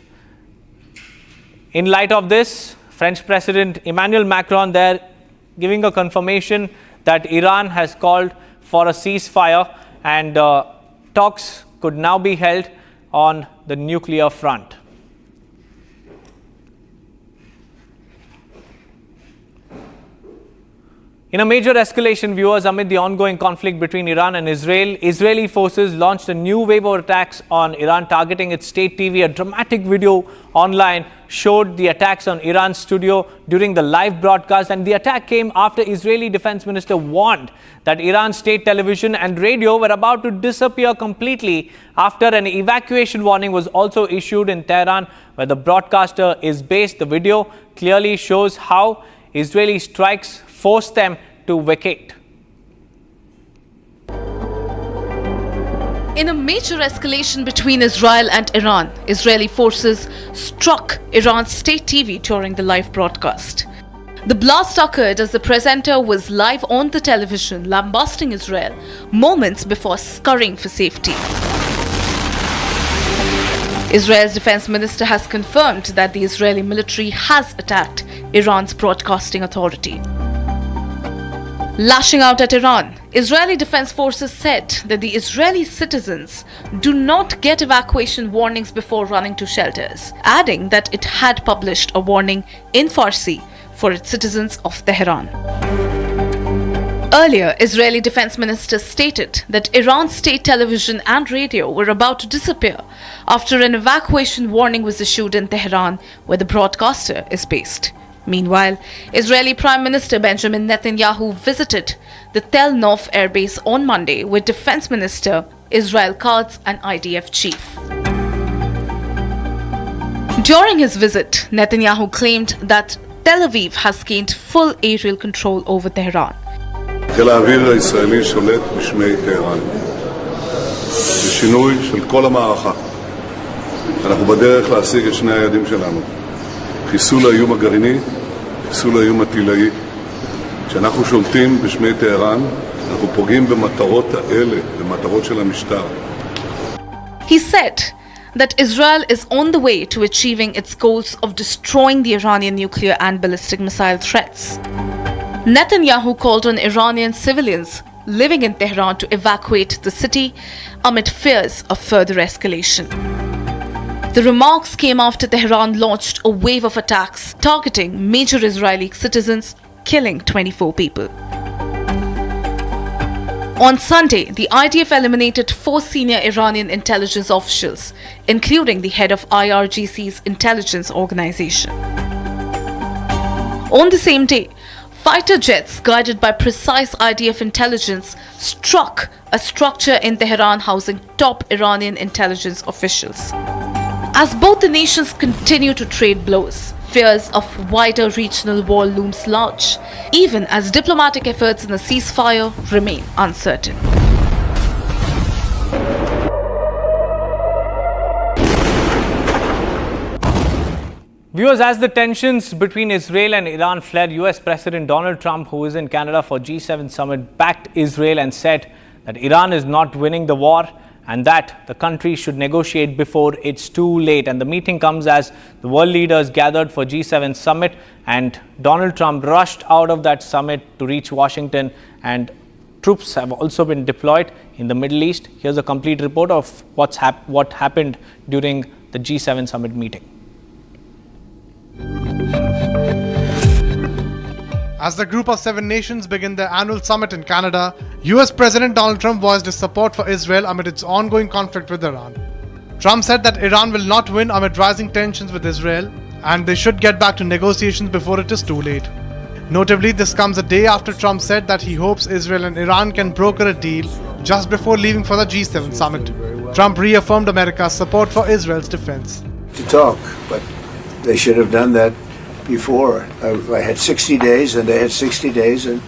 In light of this, French President Emmanuel Macron there giving a confirmation that Iran has called for a ceasefire, and talks could now be held on the nuclear front. In a major escalation, viewers, amid the ongoing conflict between Iran and Israel, Israeli forces launched a new wave of attacks on Iran, targeting its state TV. A dramatic video online showed the attacks on Iran's studio during the live broadcast, and the attack came after Israeli Defense Minister warned that Iran's state television and radio were about to disappear completely after an evacuation warning was also issued in Tehran, where the broadcaster is based. The video clearly shows how Israeli strikes forced them to vacate. In a major escalation between Israel and Iran, Israeli forces struck Iran's state TV during the live broadcast. The blast occurred as the presenter was live on the television, lambasting Israel moments before scurrying for safety. Israel's defense minister has confirmed that the Israeli military has attacked Iran's broadcasting authority. Lashing out at Iran, Israeli defense forces said that the Israeli citizens do not get evacuation warnings before running to shelters, adding that it had published a warning in Farsi for its citizens of Tehran. Earlier, Israeli defense minister stated that Iran's state television and radio were about to disappear after an evacuation warning was issued in Tehran, where the broadcaster is based. Meanwhile, Israeli Prime Minister Benjamin Netanyahu visited the Tel Aviv Air Base on Monday with Defense Minister Israel Katz and IDF chief. During his visit, Netanyahu claimed that Tel Aviv has gained full aerial control over Tehran. חיל האוויר הישראלי שולט בשמי טהרן. זה שינוי של כל המערכה. אנחנו בדרך להשיג את שני היעדים שלנו. חיסול האיום הגרעיני, חיסול האיום הטילאי. כשאנחנו שולטים בשמי טהרן, אנחנו פוגעים במטרות האלה, במטרות של המשטר. He said that Israel is on the way to achieving its goals of destroying the Iranian nuclear and ballistic missile threats. Netanyahu called on Iranian civilians living in Tehran to evacuate the city amid fears of further escalation. The remarks came after Tehran launched a wave of attacks targeting major Israeli citizens, killing 24 people. On Sunday, the IDF eliminated 4 senior Iranian intelligence officials, including the head of IRGC's intelligence organization. On the same day, fighter jets guided by precise IDF intelligence struck a structure in Tehran housing top Iranian intelligence officials. As both the nations continue to trade blows, fears of wider regional war looms large, even as diplomatic efforts in a ceasefire remain uncertain. Viewers, as the tensions between Israel and Iran fled, US President Donald Trump, who is in Canada for G7 summit, backed Israel and said that Iran is not winning the war and that the country should negotiate before it's too late. And the meeting comes as the world leaders gathered for G7 summit, and Donald Trump rushed out of that summit to reach Washington, and troops have also been deployed in the Middle East. Here's a complete report of what happened during the G7 summit meeting. As the group of 7 nations begin their annual summit in Canada, US President Donald Trump voiced his support for Israel amid its ongoing conflict with Iran. Trump said that Iran will not win amid rising tensions with Israel, and they should get back to negotiations before it is too late. Notably, this comes a day after Trump said that he hopes Israel and Iran can broker a deal just before leaving for the G7 summit. Trump reaffirmed America's support for Israel's defense. To talk, but they should have done that before. I had 60 days and they had 60 days, and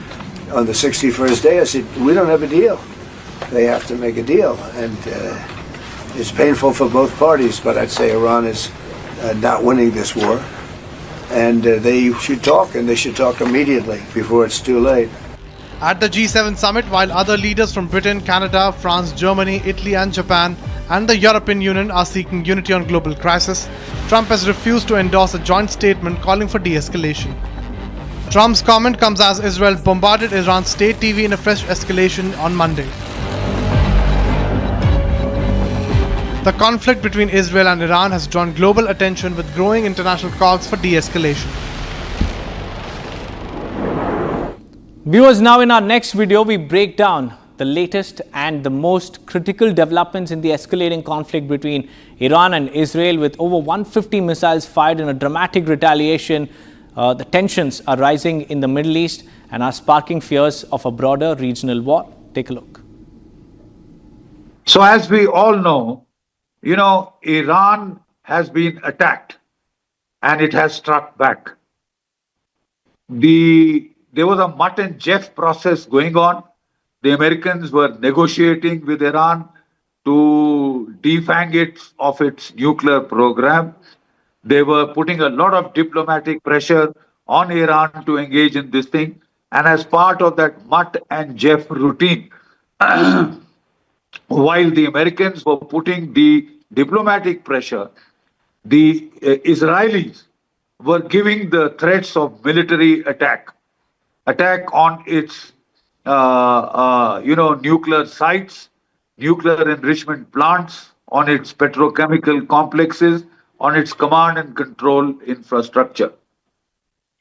on the 61st day I said, we don't have a deal. They have to make a deal, and it's painful for both parties, but I'd say Iran is not winning this war, and they should talk, and they should talk immediately before it's too late. At the G7 summit, while other leaders from Britain, Canada, France, Germany, Italy and Japan and the European Union are seeking unity on global crisis, Trump has refused to endorse a joint statement calling for de-escalation. Trump's comment comes as Israel bombarded Iran's state TV in a fresh escalation on Monday. The conflict between Israel and Iran has drawn global attention with growing international calls for de-escalation. Viewers, now in our next video, we break down the latest and the most critical developments in the escalating conflict between Iran and Israel, with over 150 missiles fired in a dramatic retaliation. The tensions are rising in the Middle East and are sparking fears of a broader regional war. Take a look. So as we all know, Iran has been attacked and it has struck back. There was a mutt and Jeff process going on. The Americans were negotiating with Iran to defang it of its nuclear program. They were putting a lot of diplomatic pressure on Iran to engage in this thing. And as part of that mutt and Jeff routine, while the Americans were putting the diplomatic pressure, the Israelis were giving the threats of military attack on its nuclear sites, nuclear enrichment plants, on its petrochemical complexes, on its command and control infrastructure.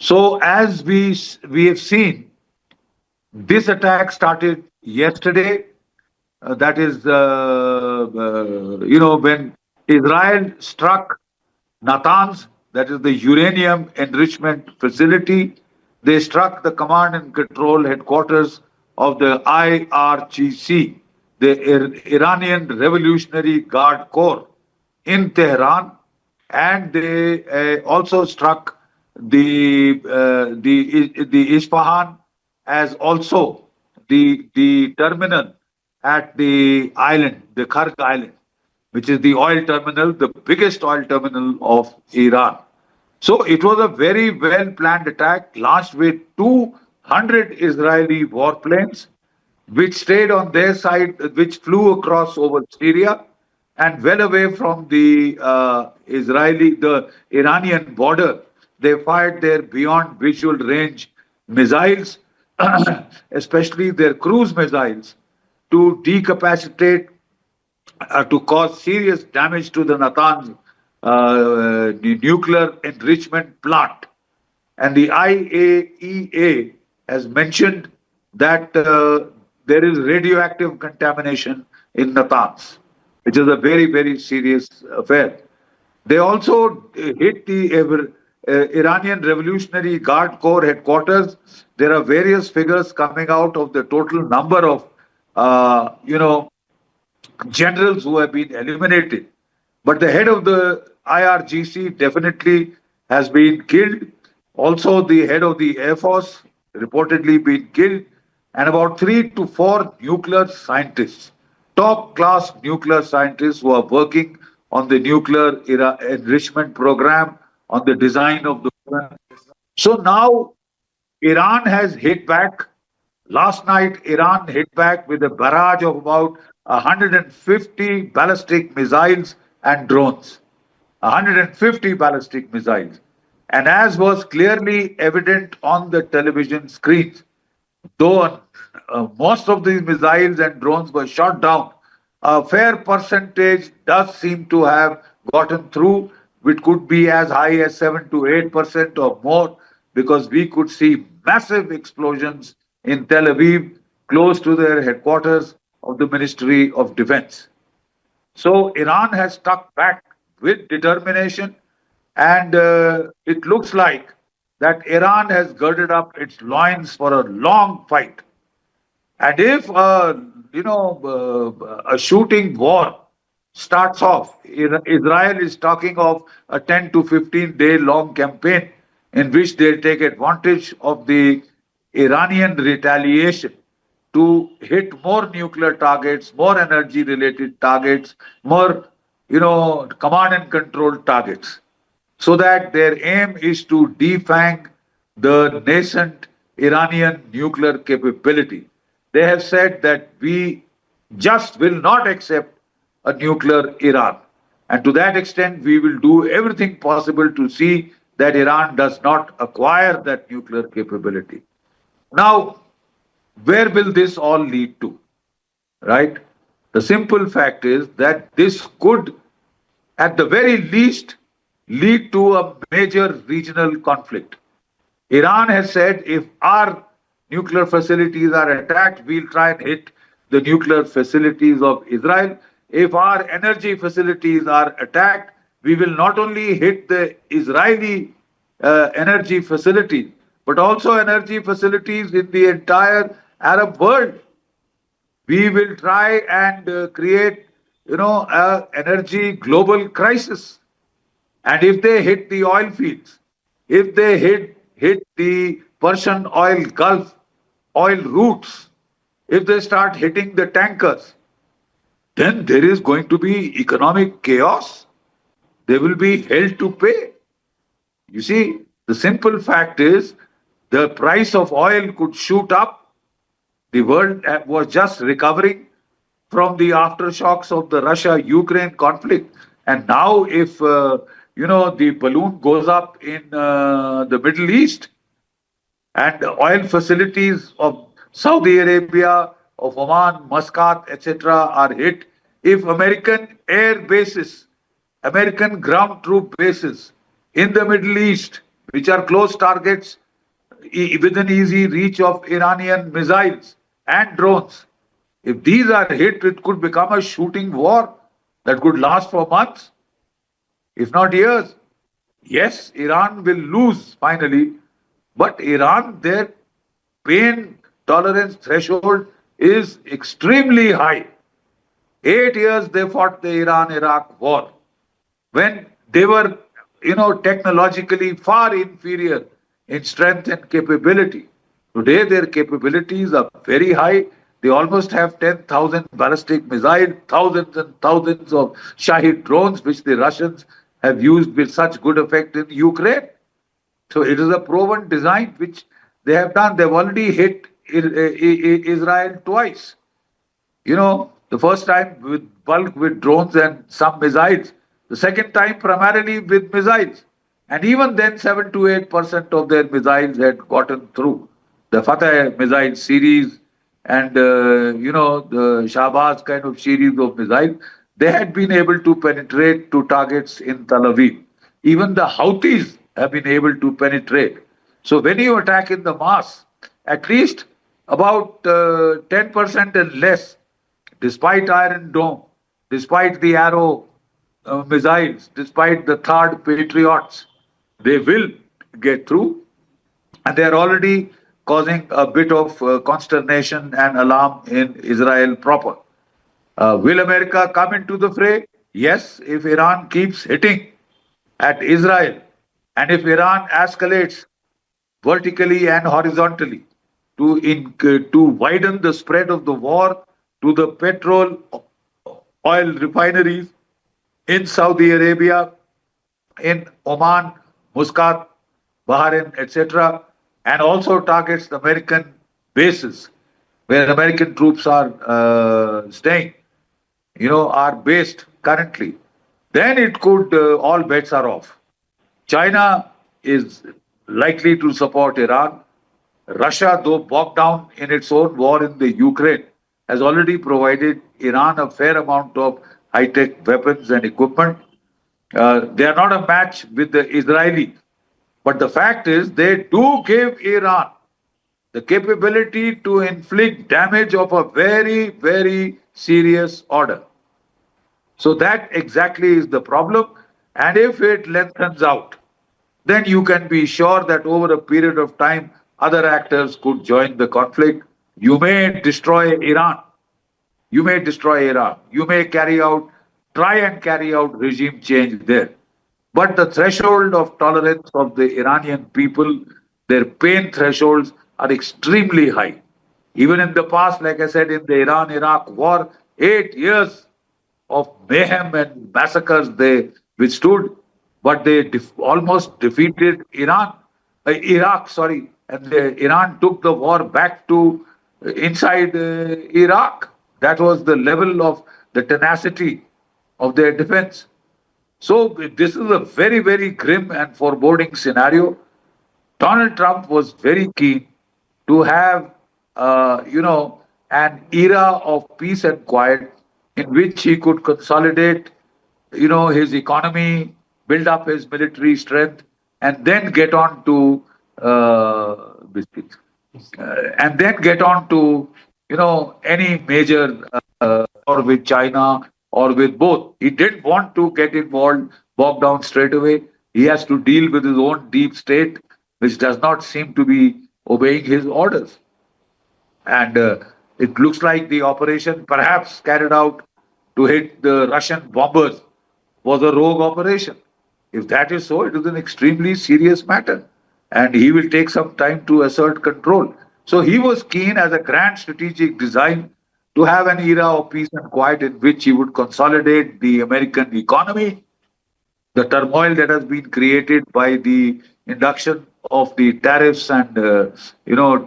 So as we have seen, this attack started yesterday. That is, when Israel struck Natanz, that is the uranium enrichment facility. They struck the command and control headquarters of the IRGC, the Iranian Revolutionary Guard Corps in Tehran, and they also struck the Isfahan, as also the terminal at the island, the Khark Island, which is the oil terminal, the biggest oil terminal of Iran. So it was a very well-planned attack launched with 200 Israeli warplanes, which stayed on their side, which flew across over Syria and well away from the Iranian border. They fired their beyond visual range missiles, especially their cruise missiles, to decapacitate, to cause serious damage to the Natanz nuclear enrichment plant. And the IAEA has mentioned that there is radioactive contamination in Natanz, which is a very, very serious affair. They also hit the Iranian Revolutionary Guard Corps headquarters, there are various figures coming out of the total number of, generals who have been eliminated. But the head of the IRGC definitely has been killed. Also, the head of the Air Force reportedly been killed, and about 3 to 4 nuclear scientists, top class nuclear scientists who are working on the nuclear enrichment program, on the design of the weapon. So now Iran has hit back. Last night, Iran hit back with a barrage of about 150 ballistic missiles and drones. 150 ballistic missiles. And as was clearly evident on the television screens, though most of these missiles and drones were shot down, a fair percentage does seem to have gotten through, which could be as high as 7 to 8% or more, because we could see massive explosions in Tel Aviv, close to their headquarters of the Ministry of Defense. So Iran has stuck back with determination, and it looks like that Iran has girded up its loins for a long fight. And if a shooting war starts off, Israel is talking of a 10 to 15 day long campaign in which they'll take advantage of the Iranian retaliation to hit more nuclear targets, more energy related targets, more, command and control targets, so that their aim is to defang the nascent Iranian nuclear capability. They have said that we just will not accept a nuclear Iran. And to that extent, we will do everything possible to see that Iran does not acquire that nuclear capability. Now, where will this all lead to? Right? The simple fact is that this could, at the very least, lead to a major regional conflict. Iran has said if our nuclear facilities are attacked, we'll try and hit the nuclear facilities of Israel. If our energy facilities are attacked, we will not only hit the Israeli energy facilities, but also energy facilities in the entire Arab world. We will try and create, an energy global crisis. And if they hit the oil fields, if they hit the Persian oil Gulf, oil routes, if they start hitting the tankers, then there is going to be economic chaos. They will be held to pay. You see, the simple fact is the price of oil could shoot up. The world was just recovering from the aftershocks of the Russia-Ukraine conflict. And now if, the balloon goes up in the Middle East and the oil facilities of Saudi Arabia, of Oman, Muscat, etc. are hit, if American air bases, American ground troop bases in the Middle East, which are close targets within easy reach of Iranian missiles and drones, if these are hit, it could become a shooting war that could last for months, if not years. Yes, Iran will lose finally, but Iran, their pain tolerance threshold is extremely high. 8 years they fought the Iran-Iraq war when they were, technologically far inferior in strength and capability. Today their capabilities are very high. They almost have 10,000 ballistic missiles, thousands and thousands of Shahid drones, which the Russians have used with such good effect in Ukraine. So it is a proven design which they have done. They've already hit Israel twice. The first time with drones and some missiles. The second time primarily with missiles. And even then 7 to 8% of their missiles had gotten through. The Fateh missile series and, the Shahbaz kind of series of missiles, they had been able to penetrate to targets in Tel Aviv. Even the Houthis have been able to penetrate. So when you attack in the mass, at least about 10% and less, despite Iron Dome, despite the Arrow missiles, despite the THAAD Patriots, They will get through, and they are already causing a bit of consternation and alarm in Israel proper. Will America come into the fray? Yes, if Iran keeps hitting at Israel and if Iran escalates vertically and horizontally to widen the spread of the war to the petrol oil refineries in Saudi Arabia, in Oman, Muscat, Bahrain, etc., and also targets the American bases where American troops are staying, are based currently, then it could, all bets are off. China is likely to support Iran. Russia, though bogged down in its own war in the Ukraine, has already provided Iran a fair amount of high-tech weapons and equipment. They are not a match with the Israelis. But the fact is, they do give Iran the capability to inflict damage of a very, very serious order. So that exactly is the problem. And if it lengthens out, then you can be sure that over a period of time, other actors could join the conflict. You may destroy Iran. You may destroy Iran. You may try and carry out regime change there. But the threshold of tolerance of the Iranian people, their pain thresholds are extremely high. Even in the past, like I said, in the Iran-Iraq war, 8 years of mayhem and massacres they withstood, but they almost defeated Iraq, and Iran took the war back to inside Iraq. That was the level of the tenacity of their defense. So this is a very, very grim and foreboding scenario. Donald Trump was very keen to have, an era of peace and quiet in which he could consolidate, his economy, build up his military strength, and then get on to any major or with China or with both. He didn't want to get bogged down straight away. He has to deal with his own deep state, which does not seem to be obeying his orders. And it looks like the operation, perhaps carried out to hit the Russian bombers, was a rogue operation. If that is so, it is an extremely serious matter. And he will take some time to assert control. So he was keen, as a grand strategic design, to have an era of peace and quiet in which he would consolidate the American economy. The turmoil that has been created by the induction of the tariffs and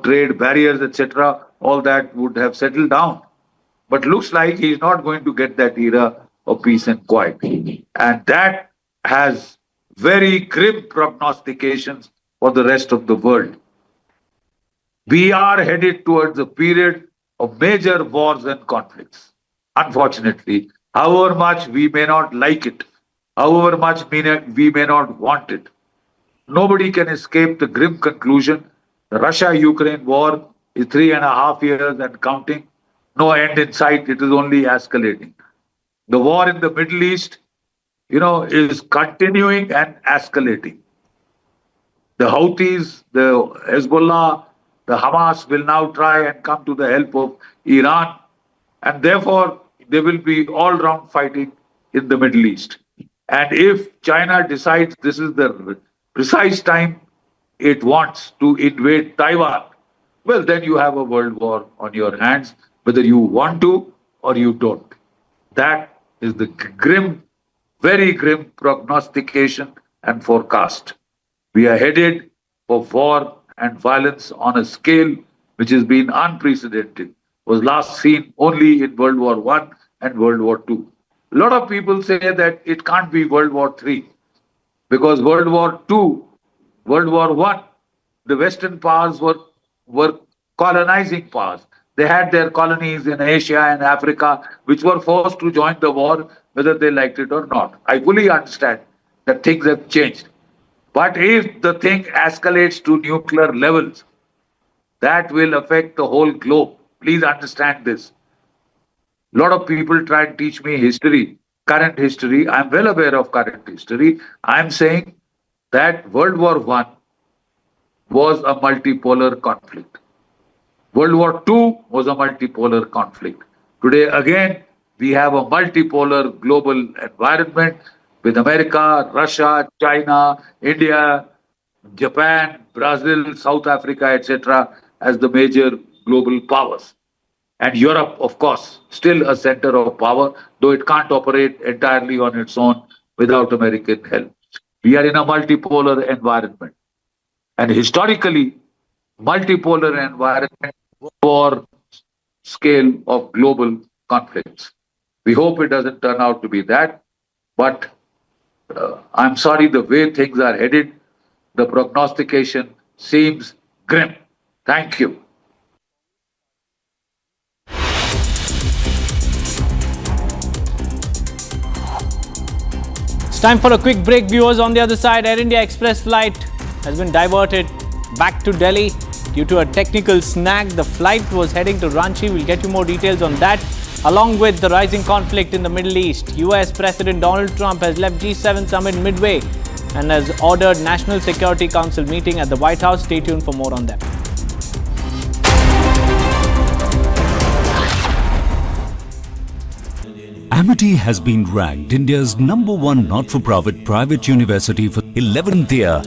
trade barriers, etc., all that would have settled down. But looks like he's not going to get that era of peace and quiet. And that has very grim prognostications for the rest of the world. We are headed towards a period of major wars and conflicts. Unfortunately, however much we may not like it, however much we may not want it, nobody can escape the grim conclusion the Russia-Ukraine war is 3.5 years and counting. No end in sight. It is only escalating. The war in the Middle East, is continuing and escalating. The Houthis, the Hezbollah, the Hamas will now try and come to the help of Iran. And therefore, there will be all-round fighting in the Middle East. And if China decides this is the precise time it wants to invade Taiwan, well, then you have a world war on your hands, whether you want to or you don't. That is the grim, very grim prognostication and forecast. We are headed for war and violence on a scale which has been unprecedented. Was last seen only in World War I and World War II. A lot of people say that it can't be World War III because World War II, World War I, the Western powers were colonizing powers. They had their colonies in Asia and Africa, which were forced to join the war, whether they liked it or not. I fully understand that things have changed. But if the thing escalates to nuclear levels, that will affect the whole globe. Please understand this. A lot of people try and teach me history, current history. I'm well aware of current history. I'm saying that World War I was a multipolar conflict. World War II was a multipolar conflict. Today, again, we have a multipolar global environment with America, Russia, China, India, Japan, Brazil, South Africa, etc. as the major global powers. And Europe, of course, still a center of power, though it can't operate entirely on its own without American help. We are in a multipolar environment. And historically, multipolar environment for scale of global conflicts. We hope it doesn't turn out to be that, but I'm sorry, the way things are headed, the prognostication seems grim. Thank you. It's time for a quick break, viewers. On the other side, Air India Express flight has been diverted back to Delhi due to a technical snag. The flight was heading to Ranchi. We'll get you more details on that. Along with the rising conflict in the Middle East, US President Donald Trump has left G7 summit Midway and has ordered National Security Council meeting at the White House. Stay tuned for more on that. Amity has been ranked India's #1 not-for-profit private university for 11th year,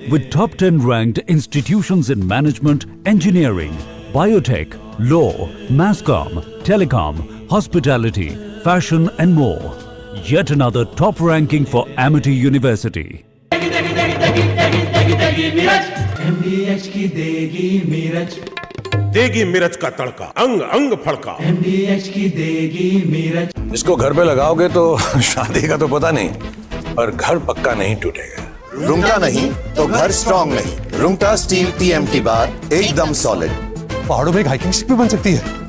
with top 10 ranked institutions in management, engineering, biotech, law, masscom, telecom, hospitality, fashion and more. Yet another top ranking for Amity University. MDH की देगी मीरज, देगी मिर्च का तड़का, अंग अंग फड़का। MDH की देगी मीरज। इसको घर पे लगाओगे तो शादी का तो पता नहीं, पर घर पक्का नहीं टूटेगा। रुंगटा नहीं तो घर स्ट्रॉन्ग नहीं। रुंगटा स्टील TMT बार एकदम सॉलिड। पहाड़ों में एक हाइकिंग स्टिक भी बन सकती है।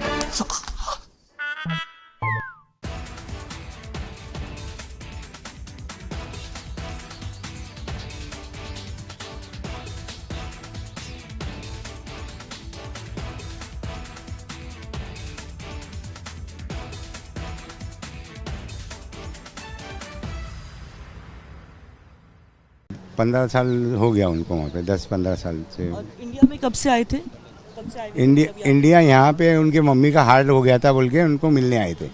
पंद्रह साल हो गया उनको वहाँ पे, 10-15 साल से। और इंडिया में कब से आए थे? इंडिया यहाँ पे उनके मम्मी का हार्ट हो गया था बोल के उनको मिलने आए थे।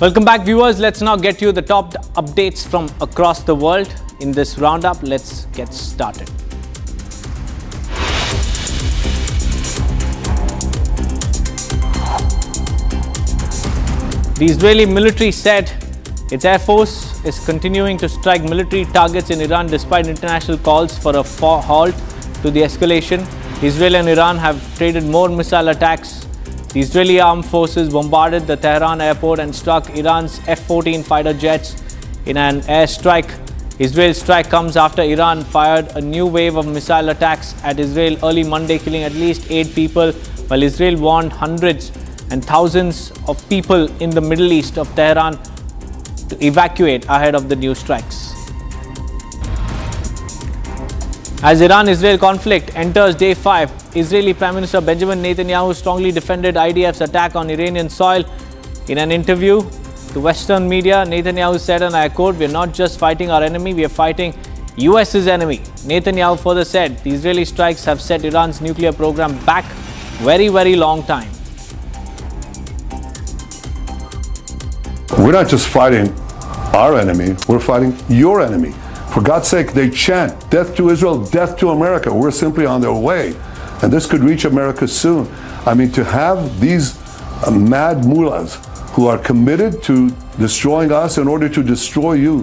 Welcome back, viewers. Let's now get you the top updates from across the world in this roundup. Let's get started. The Israeli military said its air force is continuing to strike military targets in Iran despite international calls for a halt to the escalation. Israel and Iran have traded more missile attacks. The Israeli armed forces bombarded the Tehran airport and struck Iran's F-14 fighter jets in an airstrike. Israel's strike comes after Iran fired a new wave of missile attacks at Israel early Monday, killing at least 8 people, while Israel warned hundreds and thousands of people in the Middle East of Tehran to evacuate ahead of the new strikes. As Iran-Israel conflict enters day 5, Israeli Prime Minister Benjamin Netanyahu strongly defended IDF's attack on Iranian soil. In an interview to Western media, Netanyahu said, and I quote, "We are not just fighting our enemy, we are fighting US's enemy." Netanyahu further said, the Israeli strikes have set Iran's nuclear program back very long time. We're not just fighting our enemy, we're fighting your enemy. For God's sake, they chant, death to Israel, death to America. We're simply on their way. And this could reach America soon. I mean, to have these mad mullahs who are committed to destroying us in order to destroy you,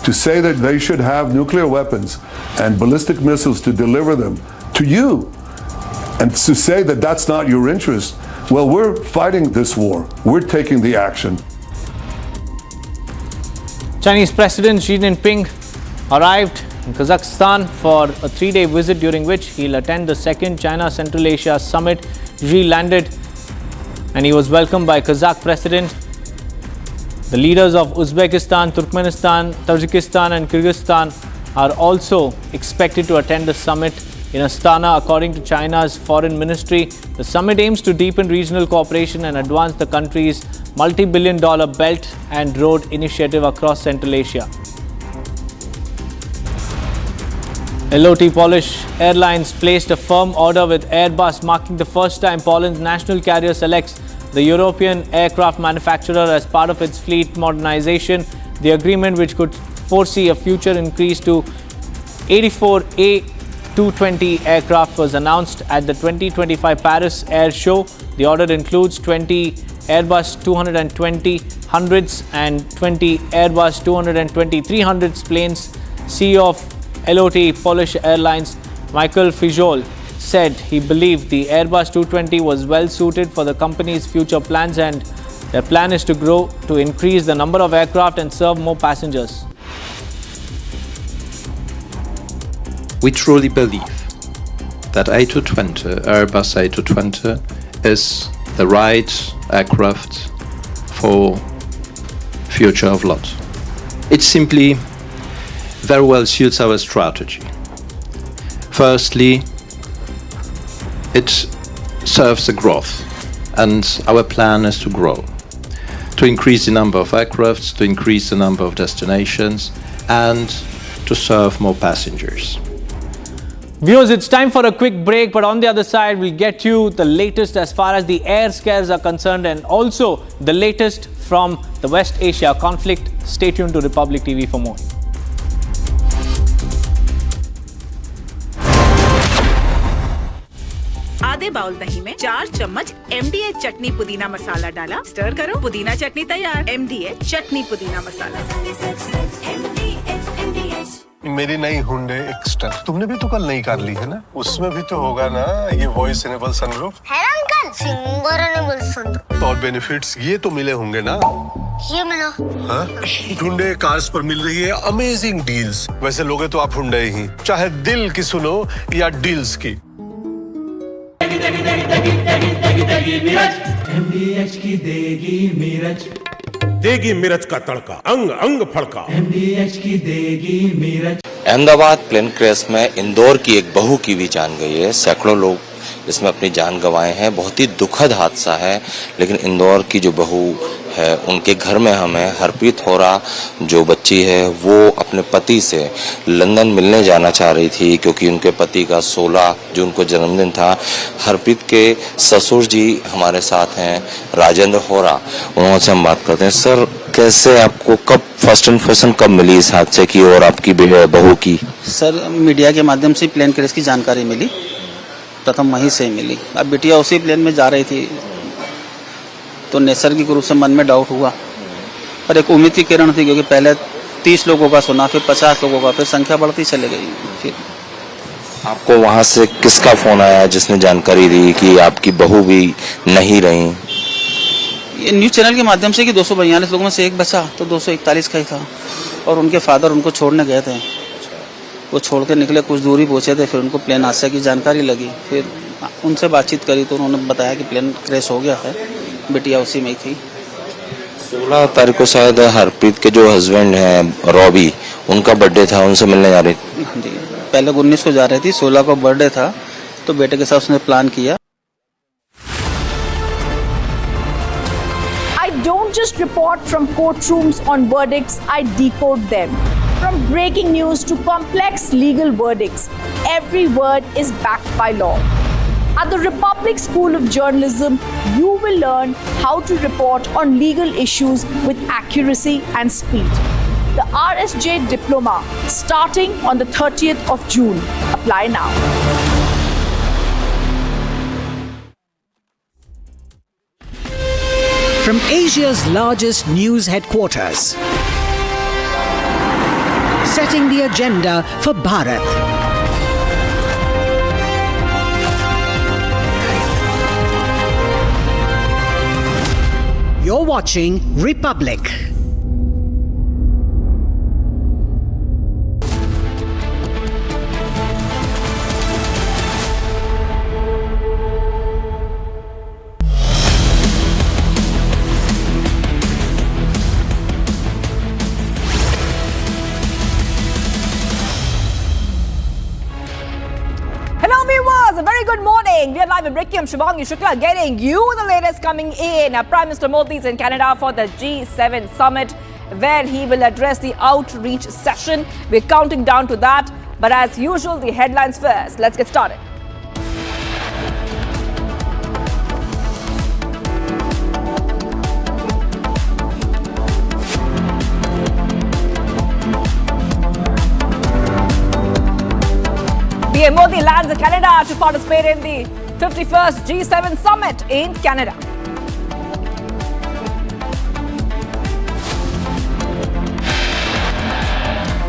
to say that they should have nuclear weapons and ballistic missiles to deliver them to you, and to say that that's not your interest, well, we're fighting this war. We're taking the action. Chinese President Xi Jinping arrived in Kazakhstan for a 3-day visit, during which he'll attend the second China Central Asia Summit. Xi landed and he was welcomed by Kazakh President. The leaders of Uzbekistan, Turkmenistan, Tajikistan and Kyrgyzstan are also expected to attend the summit. in Astana. According to China's foreign ministry, the summit aims to deepen regional cooperation and advance the country's multi-billion-dollar Belt and Road initiative across Central Asia. LOT Polish Airlines placed a firm order with Airbus, marking the first time Poland's national carrier selects the European aircraft manufacturer as part of its fleet modernization. The agreement, which could foresee a future increase to 84 A220 aircraft, was announced at the 2025 Paris Air Show. The order includes 20 Airbus 220-100s and 20 Airbus 220-300s planes. CEO of LOT Polish Airlines, Michael Fijol, said he believed the Airbus 220 was well suited for the company's future plans, and their plan is to grow to increase the number of aircraft and serve more passengers. We truly believe that A220, Airbus A220, is the right aircraft for future of LOT. It simply very well suits our strategy. Firstly, it serves the growth, and our plan is to grow, to increase the number of aircrafts, to increase the number of destinations, and to serve more passengers. Viewers, it's time for a quick break, but on the other side, we'll get you the latest as far as the air scares are concerned and also the latest from the West Asia conflict. Stay tuned to Republic TV for more. आधे bowl दही में 4 चम्मच MDH चटनी पुदीना मसाला डाला, stir करो, पुदीना चटनी तैयार। MDH चटनी पुदीना मसाला। मेरी नई हुंडई एक्स्टर तुमने भी तो कल नई कार ली है ना, उसमें भी तो होगा ना ये वॉइस इनेबल सनरूफ। है ना अंकल, सिंगर इनेबल सनरूफ। और बेनिफिट्स ये तो मिले होंगे ना? ये मिला। हाँ? हुंडई कार्स पर मिल रही है अमेजिंग डील्स। वैसे लोगे तो आप हुंडई ही, चाहे दिल की सुनो या डील्स की। MDH की देगी मिर्च, देगी मिर्च का तड़का, अंग अंग फड़का। MDH की देगी मिर्च। अहमदाबाद प्लेन क्रैश में इंदौर की एक बहू की भी जान गई है। सैकड़ों लोग इसमें अपनी जान गंवाए हैं। बहुत ही दुखद हादसा है, लेकिन इंदौर की जो बहू है उनके घर में हमें हरप्रीत होरा जो बच्ची है वो अपने पति से लंदन मिलने जाना चाह रही थी, क्योंकि उनके पति का 16 जून को जन्मदिन था। हरप्रीत के ससुर जी हमारे साथ हैं, राजेंद्र होरा, उनसे हम बात करते हैं। सर, कैसे आपको कब फर्स्ट इन्फॉर्मेशन कब मिली इस हादसे की और आपकी बहू की? सर, मीडिया के माध्यम से प्लेन क्रैश की जानकारी मिली, प्रथम वहीं से मिली। अब बिटिया उसी प्लेन में जा रही थी तो नैसर्गिक रूप से मन में डाउट हुआ, पर एक उम्मीद की किरण थी, क्योंकि पहले 30 लोगों का सुना, फिर 50 लोगों का, फिर संख्या बढ़ती चली गई। फिर आपको वहां से किसका फोन आया जिसने जानकारी दी कि आपकी बहू भी नहीं रही? ये न्यूज़ चैनल के माध्यम से कि 242 लोगों में से एक बचा, तो 241 का ही था, और उनके फादर उनको छोड़ने गए थे। वो छोड़ के निकले, कुछ दूरी पहुंचे थे, फिर उनको प्लेन हादसे की जानकारी लगी। फिर उनसे बातचीत करी तो उन्होंने बताया कि प्लेन क्रैश हो गया है, बिटिया उसी में ही थी। 16 तारीख को शायद हरप्रीत के जो हस्बैंड हैं रॉबी, उनका बर्थडे था, उनसे मिलने जा रही थी। हाँ जी, पहले 19 को जा रही थी, 16 को बर्थडे था, तो बेटे के साथ उसने प्लान किया। I don't just report from courtrooms on verdicts, I decode them. From breaking news to complex legal verdicts, every word is backed by law. At the Republic School of Journalism, you will learn how to report on legal issues with accuracy and speed. The RSJ Diploma, starting on the 30th of June. Apply now. From Asia's largest news headquarters, setting the agenda for Bharat. You're watching Republic. morning. We are live in Breaking. I'm Shivangi Shukla getting you the latest coming in. Prime Minister Modi is in Canada for the G7 summit where he will address the outreach session. We're counting down to that. But as usual, the headlines first. Let's get started. PM Modi lands in Canada to participate in the 51st G7 summit in Canada.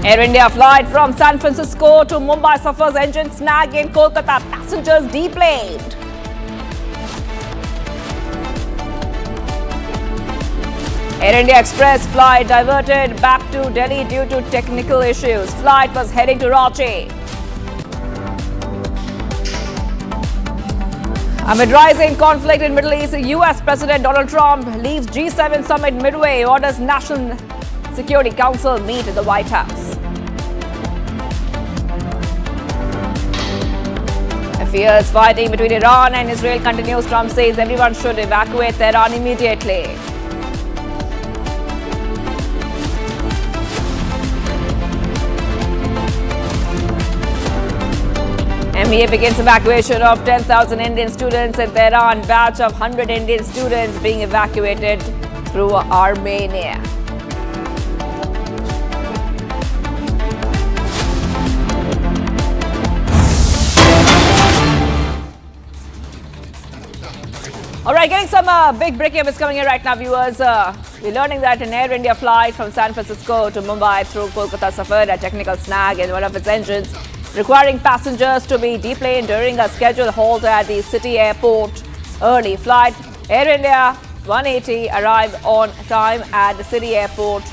Air India flight from San Francisco to Mumbai suffers engine snag in Kolkata. Passengers deplaned. Air India Express flight diverted back to Delhi due to technical issues. Flight was heading to Ranchi. Amid rising conflict in Middle East, US President Donald Trump leaves G7 summit midway, orders National Security Council meet at the White House. A fierce fighting between Iran and Israel continues. Trump says everyone should evacuate Tehran immediately. MEA begins evacuation of 10,000 Indian students in Tehran. Batch of 100 Indian students being evacuated through Armenia. All right, getting some big breaking news coming in right now, viewers. We're learning that an Air India flight from San Francisco to Mumbai through Kolkata suffered a technical snag in one of its engines, requiring passengers to be deplaned during a scheduled halt at the city airport. Early flight Air India 180 arrived on time at the city airport,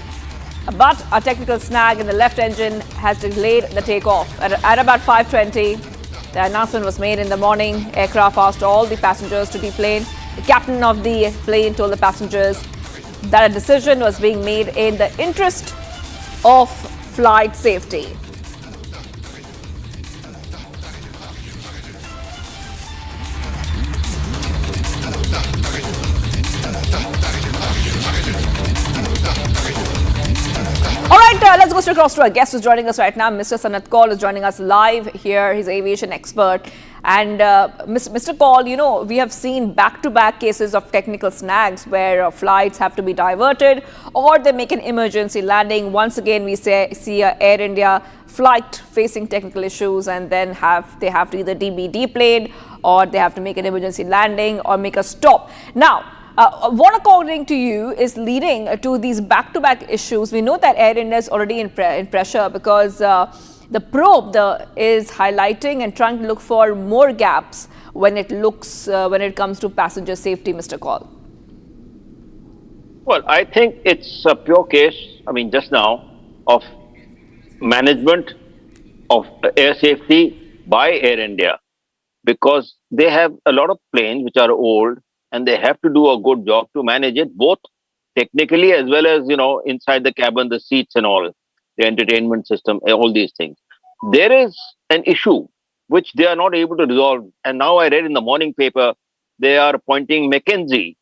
but a technical snag in the left engine has delayed the takeoff. At about 5:20, the announcement was made in the morning. Aircraft asked all the passengers to deplane. The captain of the plane told the passengers that a decision was being made in the interest of flight safety. All right, let's go straight across to our guest who's joining us right now. Mr. Sanat Kaul is joining us live here. He's an aviation expert. And Mr. Kaul, you know, we have seen back-to-back cases of technical snags where flights have to be diverted or they make an emergency landing. Once again, we see a Air India flight facing technical issues, and then they have to either be deplaned or they have to make an emergency landing or make a stop. Now, what according to you is leading to these back-to-back issues? We know that Air India is already in pressure because the probe is highlighting and trying to look for more gaps when it comes to passenger safety, Mr. Kaul. Well, I think it's a pure case, just now, of management of air safety by Air India, because they have a lot of planes which are old, and they have to do a good job to manage it, both technically as well as, inside the cabin, the seats and all, the entertainment system, all these things. There is an issue which they are not able to resolve. And now I read in the morning paper, they are appointing McKinsey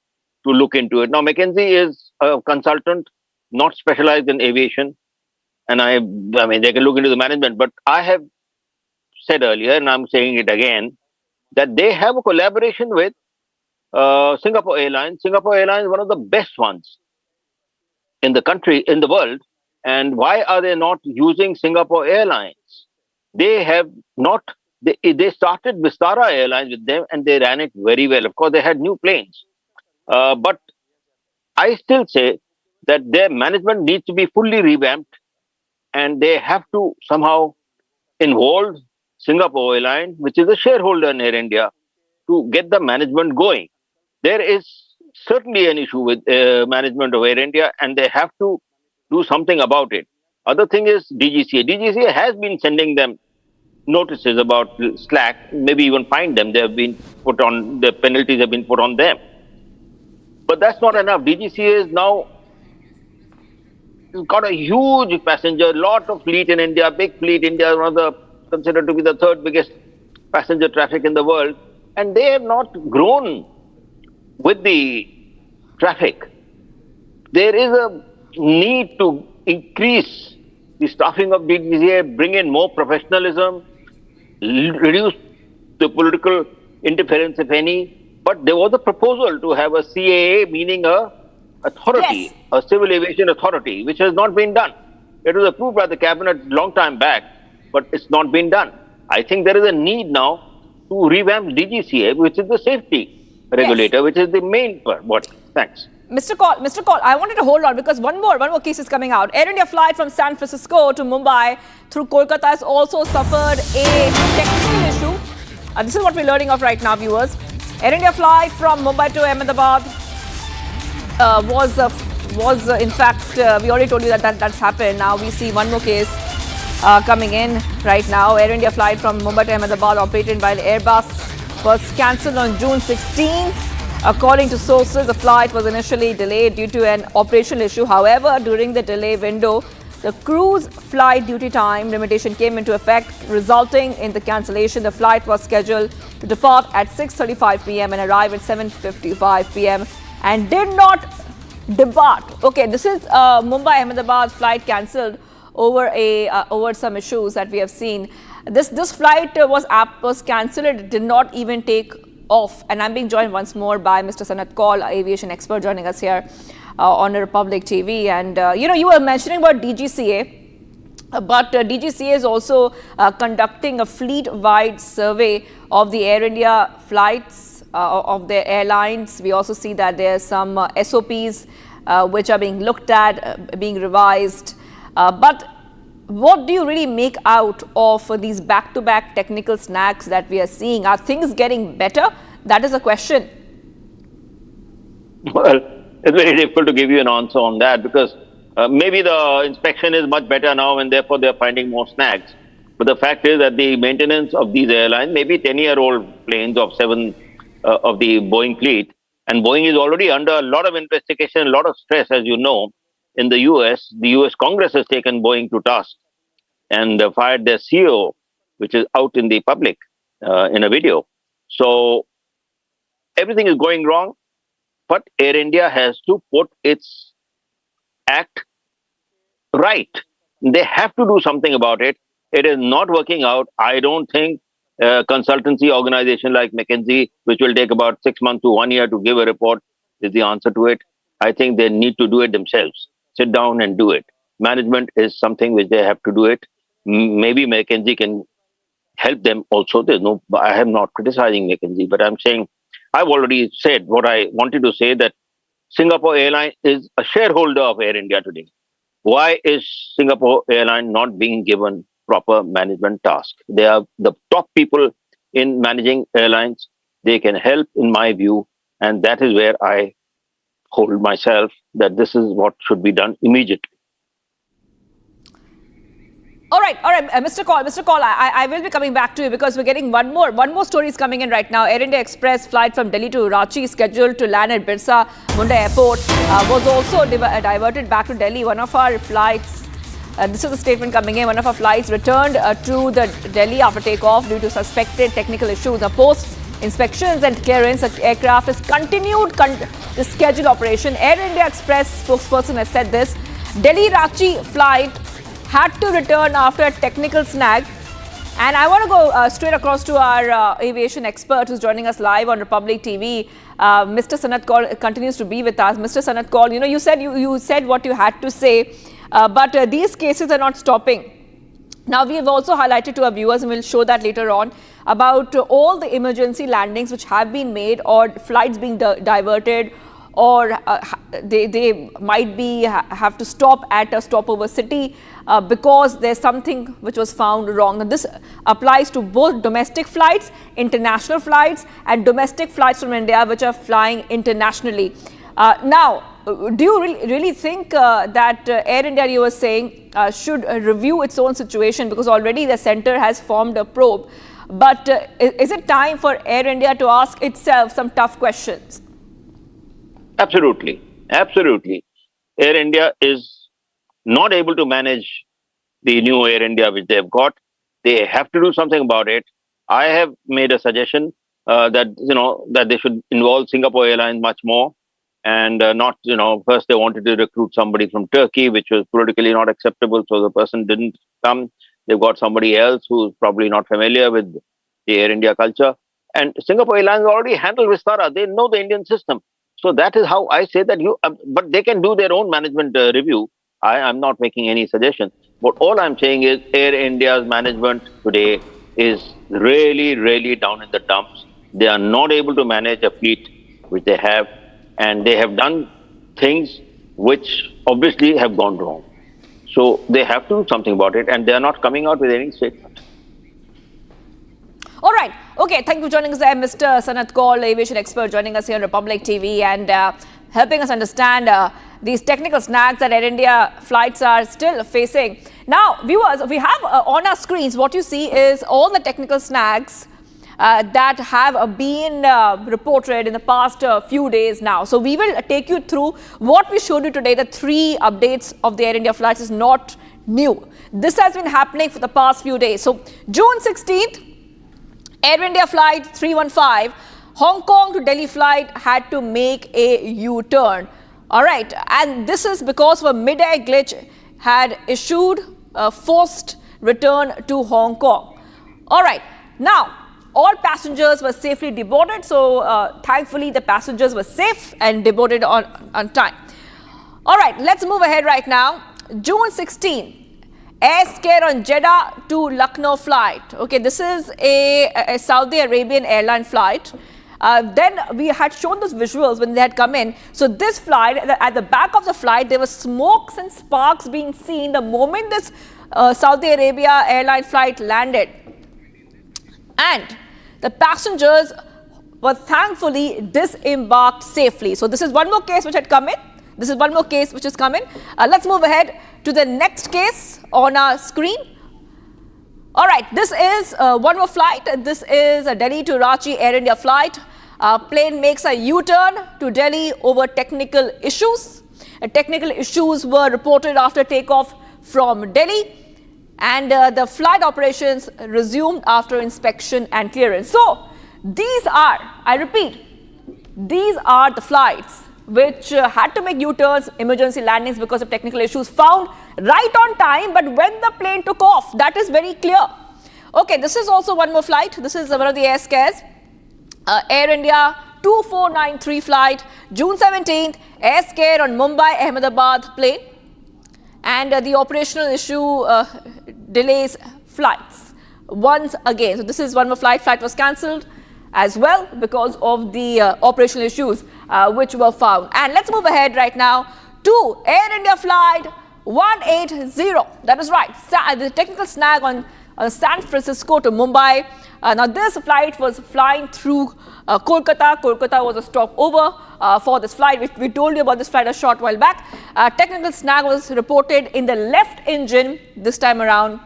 to look into it. Now, McKinsey is a consultant, not specialized in aviation. And they can look into the management. But I have said earlier, and I'm saying it again, that they have a collaboration with Singapore Airlines. Singapore Airlines is one of the best ones in the country, in the world. And why are they not using Singapore Airlines? They have not. They started Vistara Airlines with them, and they ran it very well. Of course, they had new planes. But I still say that their management needs to be fully revamped, and they have to somehow involve Singapore Airlines, which is a shareholder in Air India, to get the management going. There is certainly an issue with management of Air India, and they have to do something about it. Other thing is DGCA. DGCA has been sending them notices about slack, maybe even fined them. They have been put on, the penalties have been put on them. But that's not enough. DGCA is now got a huge passenger, lot of fleet in India, big fleet. India is considered to be the third biggest passenger traffic in the world. and they have not grown with the traffic. There is a need to increase the staffing of DGCA, bring in more professionalism, reduce the political interference, if any. But there was a proposal to have a CAA, meaning a authority, a civil aviation authority, which has not been done. It was approved by the cabinet long time back, but it's not been done. I think there is a need now to revamp DGCA, which is the safety regulator, which is the main body. Thanks. Mr. Kaul, I wanted to hold on because one more case is coming out. Air India flight from San Francisco to Mumbai through Kolkata has also suffered a technical issue. This is what we're learning of right now, viewers. Air India flight from Mumbai to Ahmedabad was in fact, we already told you that's happened. Now we see one more case coming in right now. Air India flight from Mumbai to Ahmedabad operated by Airbus was cancelled on June 16th. According to sources, the flight was initially delayed due to an operational issue. However, during the delay window, the crew's flight duty time limitation came into effect, resulting in the cancellation. The flight was scheduled to depart at 6:35 p.m. and arrive at 7:55 p.m. and did not depart. Okay, this is Mumbai-Ahmedabad flight cancelled over some issues that we have seen. This flight was cancelled. It did not even take off. And I'm being joined once more by Mr. Sanat Kaul, aviation expert, joining us here on Republic TV. And you were mentioning about DGCA, but DGCA is also conducting a fleet-wide survey of the Air India flights of their airlines. We also see that there are some SOPs which are being looked at, being revised. But what do you really make out of these back-to-back technical snags that we are seeing? Are things getting better? That is a question. Well, it's very difficult to give you an answer on that because maybe the inspection is much better now and therefore they're finding more snags. But the fact is that the maintenance of these airlines, maybe 10-year-old planes of of the Boeing fleet, and Boeing is already under a lot of investigation, a lot of stress, as you know. In the US, the US Congress has taken Boeing to task and fired their CEO, which is out in the public in a video. So everything is going wrong, but Air India has to put its act right. They have to do something about it. It is not working out. I don't think a consultancy organization like McKinsey, which will take about 6 months to 1 year to give a report, is the answer to it. I think they need to do it themselves. Sit down and do it. Management is something which they have to do it. Maybe McKinsey can help them also. I am not criticizing McKinsey, but I'm saying I've already said what I wanted to say, that Singapore Airlines is a shareholder of Air India today. Why is Singapore Airlines not being given proper management task? They are the top people in managing airlines. They can help, in my view, and that is where I hold myself, that this is what should be done immediately. All right, Mr. Kaul, I will be coming back to you because we're getting one more story is coming in right now. Air India Express flight from Delhi to Ranchi, scheduled to land at Birsa Munda Airport, was also diverted back to Delhi. One of our flights, this is the statement coming in, one of our flights returned to the Delhi after takeoff due to suspected technical issues. The post inspections and clearance, the aircraft has continued the scheduled operation. Air India Express spokesperson has said this. Delhi-Ranchi flight had to return after a technical snag. And I want to go straight across to our aviation expert who's joining us live on Republic TV. Mr. Sanat Kaul continues to be with us. Mr. Sanat Kaul, you said what you had to say, but these cases are not stopping. Now, we have also highlighted to our viewers, and we'll show that later on, about all the emergency landings which have been made, or flights being diverted, or they might have to stop at a stopover city because there's something which was found wrong. And this applies to both domestic flights, international flights, and domestic flights from India which are flying internationally. Now, do you really think that Air India, you were saying, should review its own situation, because already the center has formed a probe? But is it time for Air India to ask itself some tough questions? Absolutely. Absolutely. Air India is not able to manage the new Air India which they've got. They have to do something about it. I have made a suggestion that they should involve Singapore Airlines much more, and not first they wanted to recruit somebody from Turkey, which was politically not acceptable, so the person didn't come. They've got somebody else who's probably not familiar with the Air India culture, and Singapore Airlines already handle Vistara. They know the Indian system, so that is how I say that but they can do their own management review. I'm not making any suggestions, but all I'm saying is Air India's management today is really, really down in the dumps. They are not able to manage a fleet which they have, and they have done things which obviously have gone wrong. So they have to do something about it, and they are not coming out with any statement. All right. Okay. Thank you for joining us there, Mr. Sanat Kaul, aviation expert, joining us here on Republic TV and helping us understand these technical snags that Air India flights are still facing. Now, viewers, we have on our screens, what you see is all the technical snags that have been reported in the past few days now. So we will take you through what we showed you today. The 3 updates of the Air India flights is not new. This has been happening for the past few days. So June 16th, Air India flight 315, Hong Kong to Delhi flight had to make a U-turn. All right. And this is because of a mid-air glitch had issued a forced return to Hong Kong. All right. Now, all passengers were safely deboarded. So thankfully, the passengers were safe and deboarded on time. All right. Let's move ahead right now. June 16. Air scare on Jeddah to Lucknow flight. Okay, this is a Saudi Arabian airline flight. Then we had shown those visuals when they had come in. So this flight, at the back of the flight, there were smokes and sparks being seen the moment this Saudi Arabia airline flight landed. And the passengers were thankfully disembarked safely. So this is one more case which had come in. This is one more case which is coming. Let's move ahead to the next case on our screen. All right, this is one more flight. This is a Delhi to Ranchi Air India flight. Plane makes a U-turn to Delhi over technical issues. Technical issues were reported after takeoff from Delhi, and the flight operations resumed after inspection and clearance. So these are, I repeat, these are the flights which had to make U-turns, emergency landings because of technical issues found right on time, but when the plane took off, that is very clear. Okay, this is also one more flight. This is one of the air scares. Air India 2493 flight, June 17th, air scare on Mumbai-Ahmedabad plane. And the operational issue delays flights once again. So this is one more flight. Flight was cancelled as well because of the operational issues which were found. And let's move ahead right now to Air India flight 180. That is right. The technical snag on San Francisco to Mumbai. Now this flight was flying through Kolkata. Kolkata was a stopover for this flight. We told you about this flight a short while back. Technical snag was reported in the left engine this time around,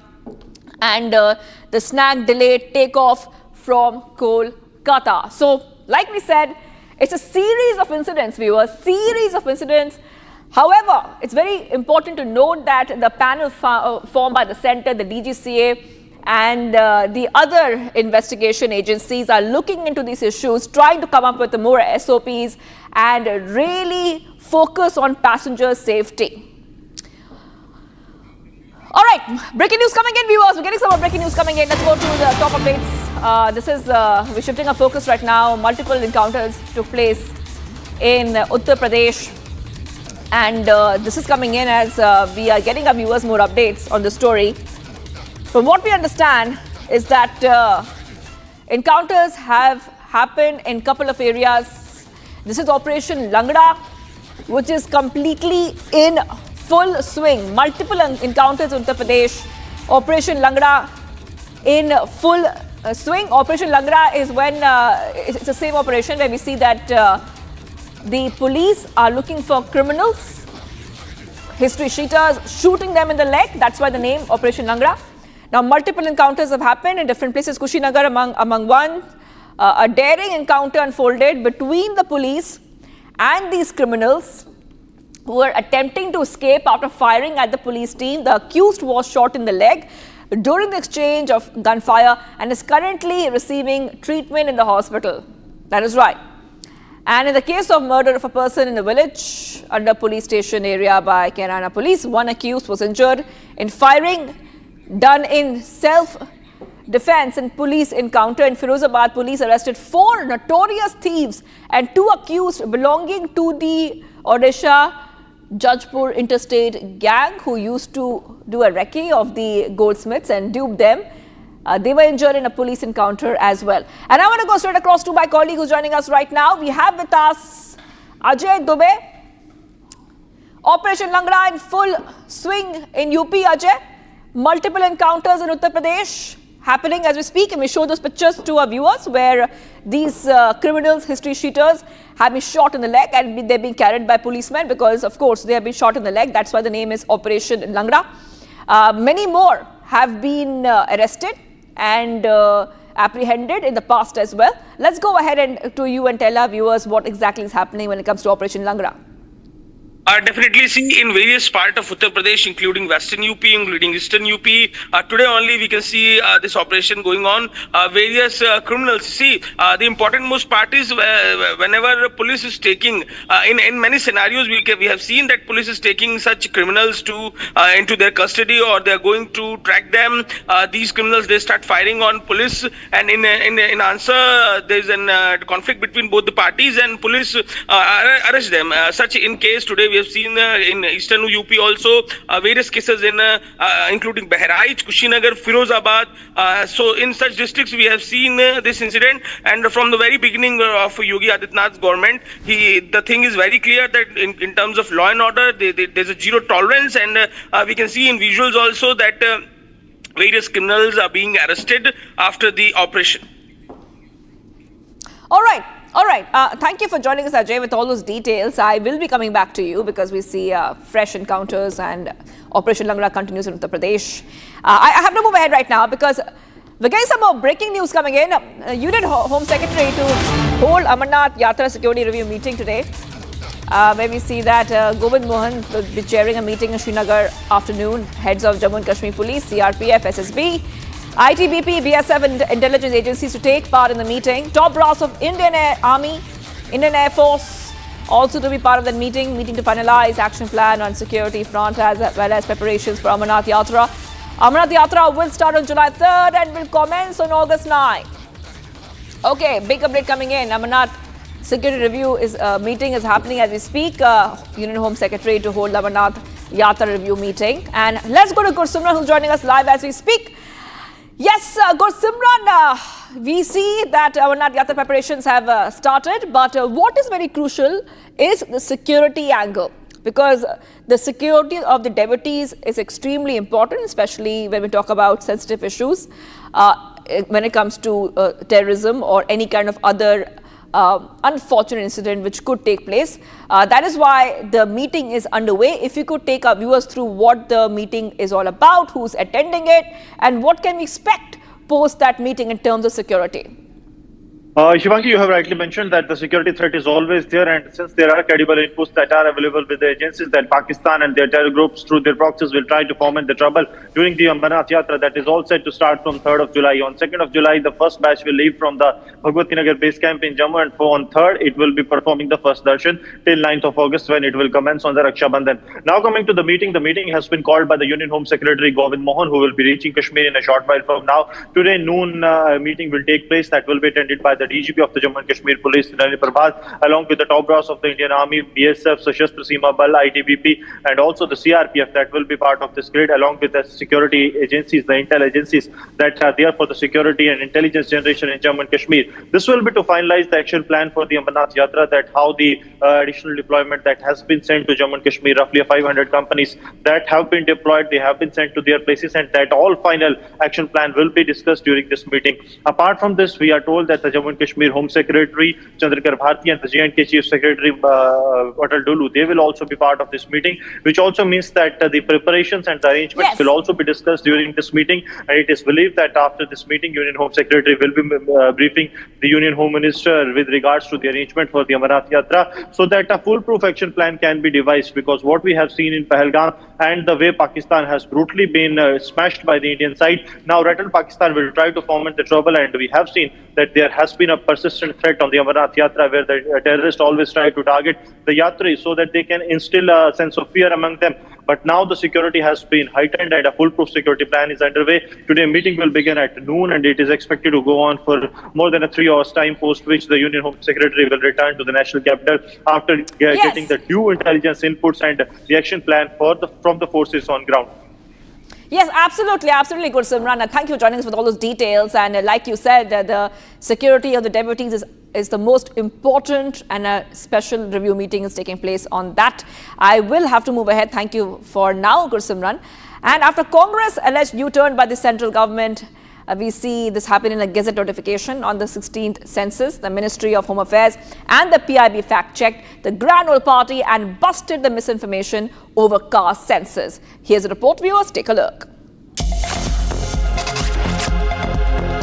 and the snag delayed takeoff from Kolkata. So, like we said, it's a series of incidents, viewers, series of incidents. However, it's very important to note that the panel formed by the Centre, the DGCA, and the other investigation agencies are looking into these issues, trying to come up with more SOPs and really focus on passenger safety. All right, breaking news coming in, viewers. We're getting some more breaking news coming in. Let's go to the top updates. We're shifting our focus right now. Multiple encounters took place in Uttar Pradesh. And this is coming in as we are getting our viewers more updates on the story. From what we understand is that encounters have happened in a couple of areas. This is Operation Langda, which is completely in full swing. Multiple encounters in Uttar Pradesh. Operation Langda in full swing. Operation Langda is when it's the same operation where we see that the police are looking for criminals, history cheaters, shooting them in the leg. That's why the name Operation Langda. Now, multiple encounters have happened in different places. Kushinagar among one. A daring encounter unfolded between the police and these criminals who were attempting to escape after firing at the police team. The accused was shot in the leg. during the exchange of gunfire and is currently receiving treatment in the hospital. That is right. And in the case of murder of a person in a village under police station area by Kerala police, one accused was injured in firing done in self-defense and police encounter. In Firozabad, police arrested 4 notorious thieves and 2 accused belonging to the Odisha Jajpur interstate gang who used to do a recce of the goldsmiths and dupe them. They were injured in a police encounter as well. And I want to go straight across to my colleague who's joining us right now. We have with us Ajay Dubey. Operation Langra in full swing in UP, Ajay. Multiple encounters in Uttar Pradesh happening as we speak. And we show those pictures to our viewers where these criminals, history sheeters have been shot in the leg and they're being carried by policemen because, of course, they have been shot in the leg. That's why the name is Operation Langra. Many more have been arrested and apprehended in the past as well. Let's go ahead and to you and tell our viewers what exactly is happening when it comes to Operation Langra. Definitely see in various parts of Uttar Pradesh, including Western UP, including Eastern UP. Today only we can see this operation going on. Various criminals. See, the important most part is whenever police is taking, in many scenarios we have seen that police is taking such criminals to into their custody or they are going to track them. These criminals, they start firing on police and in answer there is a conflict between both the parties and police arrest them. Such in case today we have seen in Eastern UP also various cases in including Bahraich, Kushinagar, Firozabad. So in such districts we have seen this incident, and from the very beginning of Yogi Adityanath's government, the thing is very clear that in terms of law and order, there's a zero tolerance, and we can see in visuals also that various criminals are being arrested after the operation. All right. Thank you for joining us, Ajay, with all those details. I will be coming back to you because we see fresh encounters and Operation Langra continues in Uttar Pradesh. I have to move ahead right now because we're getting some more breaking news coming in. Union Home Secretary to hold Amarnath Yatra Security Review meeting today, where we see that Govind Mohan will be chairing a meeting in Srinagar afternoon. Heads of Jammu and Kashmir Police, CRPF, SSB, ITBP, BSF and intelligence agencies to take part in the meeting. Top brass of Indian Army, Indian Air Force also to be part of that meeting to finalize action plan on security front as well as preparations for Amarnath Yatra. Amarnath Yatra will start on July 3rd and will commence on August 9th. Okay, big update coming in. Amarnath Security Review meeting is happening as we speak. Union Home Secretary to hold Amarnath Yatra Review meeting. And let's go to Gursimran, who's joining us live as we speak. Yes, Gursimran, we see that Amarnath Yatra preparations have started, but what is very crucial is the security angle, because the security of the devotees is extremely important, especially when we talk about sensitive issues when it comes to terrorism or any kind of other unfortunate incident which could take place. That is why the meeting is underway. If you could take our viewers through what the meeting is all about, who's attending it, and what can we expect post that meeting in terms of security. Shivangi, you have rightly mentioned that the security threat is always there, and since there are credible inputs that are available with the agencies that Pakistan and their terror groups through their proxies will try to foment the trouble during the Amarnath Yatra that is all set to start from 3rd of July. On 2nd of July, the first batch will leave from the Bhagwati Nagar base camp in Jammu, and on 3rd, it will be performing the first darshan till 9th of August when it will commence on the Raksha Bandhan. Now coming to the meeting has been called by the Union Home Secretary Govind Mohan, who will be reaching Kashmir in a short while from now. Today noon meeting will take place that will be attended by the DGP of the Jammu and Kashmir Police, Nani Prabhat, along with the top brass of the Indian Army, BSF, Sashastra Seema Bal, ITBP, and also the CRPF that will be part of this grid, along with the security agencies, the intel agencies that are there for the security and intelligence generation in Jammu and Kashmir. This will be to finalize the action plan for the Amarnath Yatra, that how the additional deployment that has been sent to Jammu and Kashmir, roughly 500 companies that have been deployed, they have been sent to their places, and that all final action plan will be discussed during this meeting. Apart from this, we are told that the Jammu and and Kashmir Home Secretary Chandrakar Bharti and the J&K Chief Secretary Atal Dolu. They will also be part of this meeting, which also means that the preparations and the arrangements will also be discussed during this meeting. And it is believed that after this meeting, Union Home Secretary will be briefing the Union Home Minister with regards to the arrangement for the Amarnath Yatra, so that a foolproof action plan can be devised. Because what we have seen in Pahalgam and the way Pakistan has brutally been smashed by the Indian side, now rattled Pakistan will try to foment the trouble, and we have seen that there has been a persistent threat on the Amarnath Yatra, where the terrorists always try to target the Yatris so that they can instill a sense of fear among them. But now the security has been heightened and a foolproof security plan is underway. Today, meeting will begin at noon, and it is expected to go on for more than a 3 hours time, post which the Union Home Secretary will return to the national capital after getting the due intelligence inputs and the action plan from the forces on ground. Yes, absolutely, absolutely, Gursimran. Thank you for joining us with all those details. And like you said, the security of the devotees is the most important, and a special review meeting is taking place on that. I will have to move ahead. Thank you for now, Gursimran. And after Congress alleged U-turn by the central government, we see this happen in a Gazette notification on the 16th census. The Ministry of Home Affairs and the PIB fact-checked the Grand Old Party and busted the misinformation over caste census. Here's a report, viewers. Take a look.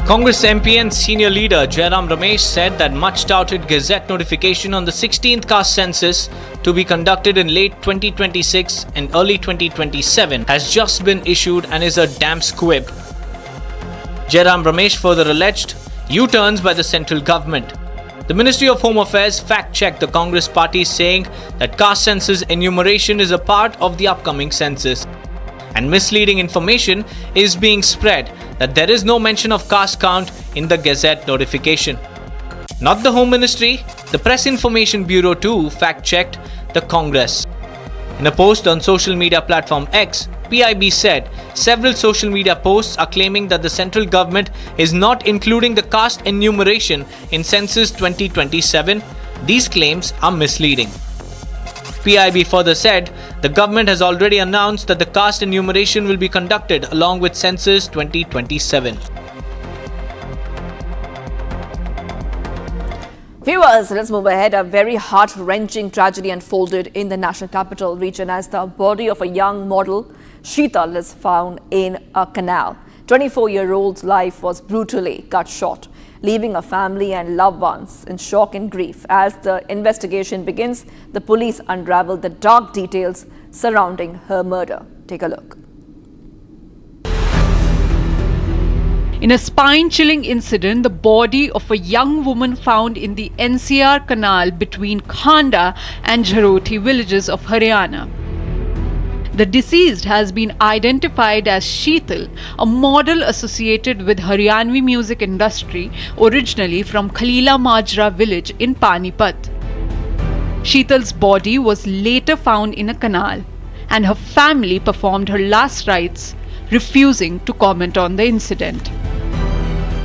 Congress MP and senior leader Jairam Ramesh said that much-touted Gazette notification on the 16th caste census to be conducted in late 2026 and early 2027 has just been issued and is a damn squib. Jairam Ramesh further alleged U-turns by the central government. The Ministry of Home Affairs fact-checked the Congress party, saying that caste census enumeration is a part of the upcoming census. And misleading information is being spread that there is no mention of caste count in the Gazette notification. Not the Home Ministry, the Press Information Bureau too fact-checked the Congress. In a post on social media platform X, PIB said several social media posts are claiming that the central government is not including the caste enumeration in Census 2027. These claims are misleading. PIB further said the government has already announced that the caste enumeration will be conducted along with Census 2027. Viewers, let's move ahead. A very heart-wrenching tragedy unfolded in the National Capital Region as the body of a young model, Sheetal, is found in a canal. 24-year-old's life was brutally cut short, leaving a family and loved ones in shock and grief. As the investigation begins, the police unravel the dark details surrounding her murder. Take a look. In a spine-chilling incident, the body of a young woman found in the NCR canal between Khanda and Jharoti villages of Haryana. The deceased has been identified as Sheetal, a model associated with Haryanvi music industry, originally from Khalila Majra village in Panipat. Sheetal's body was later found in a canal, and her family performed her last rites, refusing to comment on the incident.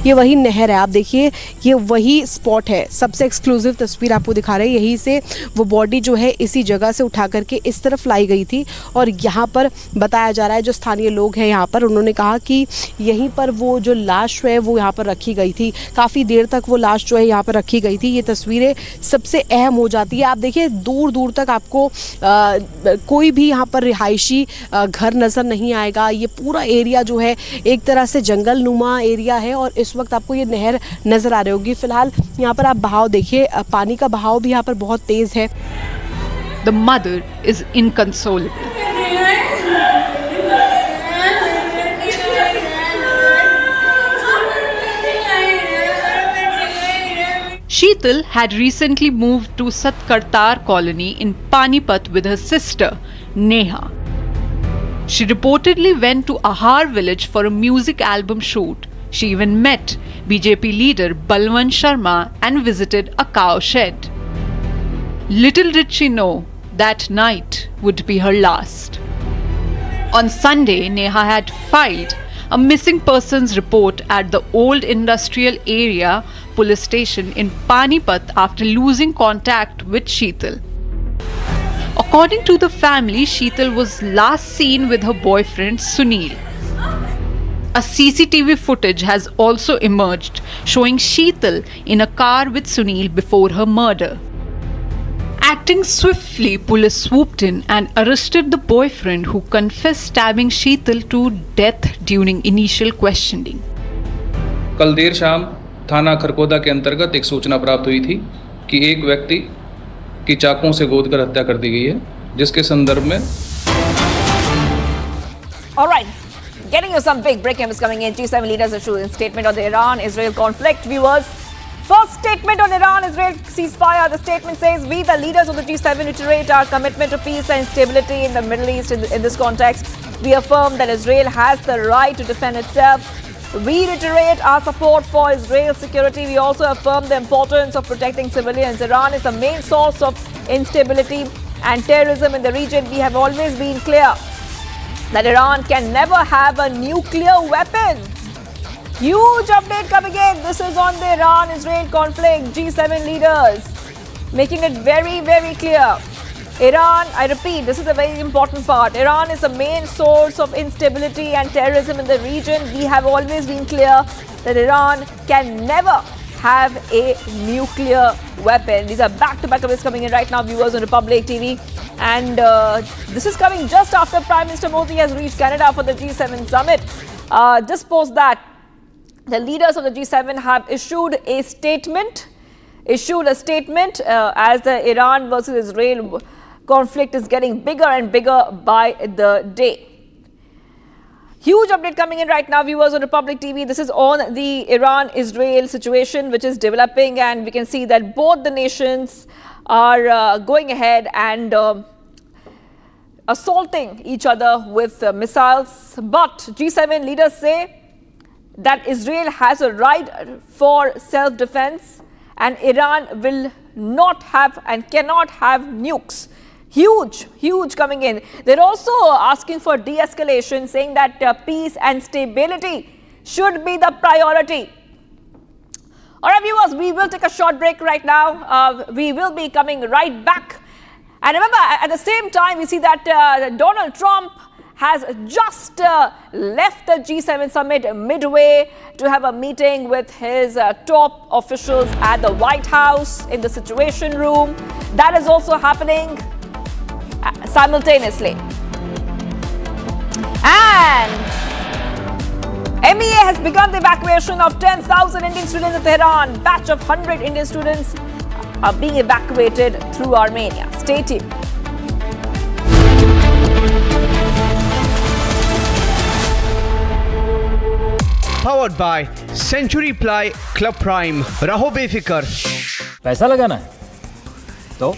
ये वही नहर है, आप देखिए ये वही spot है। सबसे एक्सक्लूसिव तस्वीर आपको दिखा रहे हैं। यहीं से वो बॉडी जो है इसी जगह से उठा करके इस तरफ लाई गई थी और यहाँ पर बताया जा रहा है, जो स्थानीय लोग हैं यहाँ पर, उन्होंने कहा कि यहीं पर वो जो लाश है वो यहाँ पर रखी गई थी। काफ़ी देर तक वो लाश जो है यहाँ पर रखी गई थी। ये तस्वीरें सबसे अहम हो जाती है। आप देखिए दूर दूर तक आपको कोई भी यहाँ पर रिहायशी घर नज़र नहीं आएगा। ये पूरा एरिया जो है एक तरह से जंगल नुमा एरिया है और इस वक्त आपको ये नहर नजर आ रही होगी। फिलहाल यहाँ पर आप बहाव देखिए, पानी का बहाव भी यहाँ पर बहुत तेज है। The mother is inconsolable. Sheetal had recently moved to Satkartar colony in Panipat with her sister, Neha. She reportedly went to Ahar village for a music album shoot. She even met BJP leader Balwant Sharma and visited a cow shed. Little did she know that night would be her last. On Sunday, Neha had filed a missing persons report at the old industrial area police station in Panipat after losing contact with Sheetal. According to the family, Sheetal was last seen with her boyfriend Sunil. A CCTV footage has also emerged showing Sheetal in a car with Sunil before her murder. Acting swiftly, police swooped in and arrested the boyfriend who confessed stabbing Sheetal to death during initial questioning. कल देर शाम थाना खरकोदा के अंतर्गत एक सूचना प्राप्त हुई थी कि एक व्यक्ति की चाकुओं से गोदकर हत्या कर दी गई है, जिसके संदर्भ में All right, getting you some big breaking news coming in. G7 leaders issued a statement on the Iran-Israel conflict. Viewers, first statement on Iran-Israel ceasefire. The statement says, we, the leaders of the G7, reiterate our commitment to peace and stability in the Middle East. In this context, we affirm that Israel has the right to defend itself. We reiterate our support for Israel's security. We also affirm the importance of protecting civilians. Iran is the main source of instability and terrorism in the region. We have always been clear that Iran can never have a nuclear weapon. Huge update coming in. This is on the Iran-Israel conflict. G7 leaders making it very, very clear. Iran, I repeat, this is a very important part. Iran is the main source of instability and terrorism in the region. We have always been clear that Iran can never have a nuclear weapon. These are back-to-back updates coming in right now, viewers on Republic TV. And this is coming just after Prime Minister Modi has reached Canada for the G7 summit. Just post that, the leaders of the G7 have issued a statement as the Iran versus Israel conflict is getting bigger and bigger by the day. Huge update coming in right now, viewers on Republic TV. This is on the Iran-Israel situation, which is developing, and we can see that both the nations are going ahead and assaulting each other with missiles. But G7 leaders say that Israel has a right for self-defense and Iran will not have and cannot have nukes. Huge coming in. They're also asking for de-escalation, saying that peace and stability should be the priority. All right, viewers, we will take a short break right now. We will be coming right back. And remember, at the same time, we see that Donald Trump has just left the G7 summit Midway to have a meeting with his top officials at the White House in the Situation Room. That is also happening simultaneously. And MEA has begun the evacuation of 10,000 Indian students in Tehran. Batch of 100 Indian students are being evacuated through Armenia. Stay tuned. Powered by Century Ply Club Prime. रहो बेफिक्र. पैसा लगाना है तो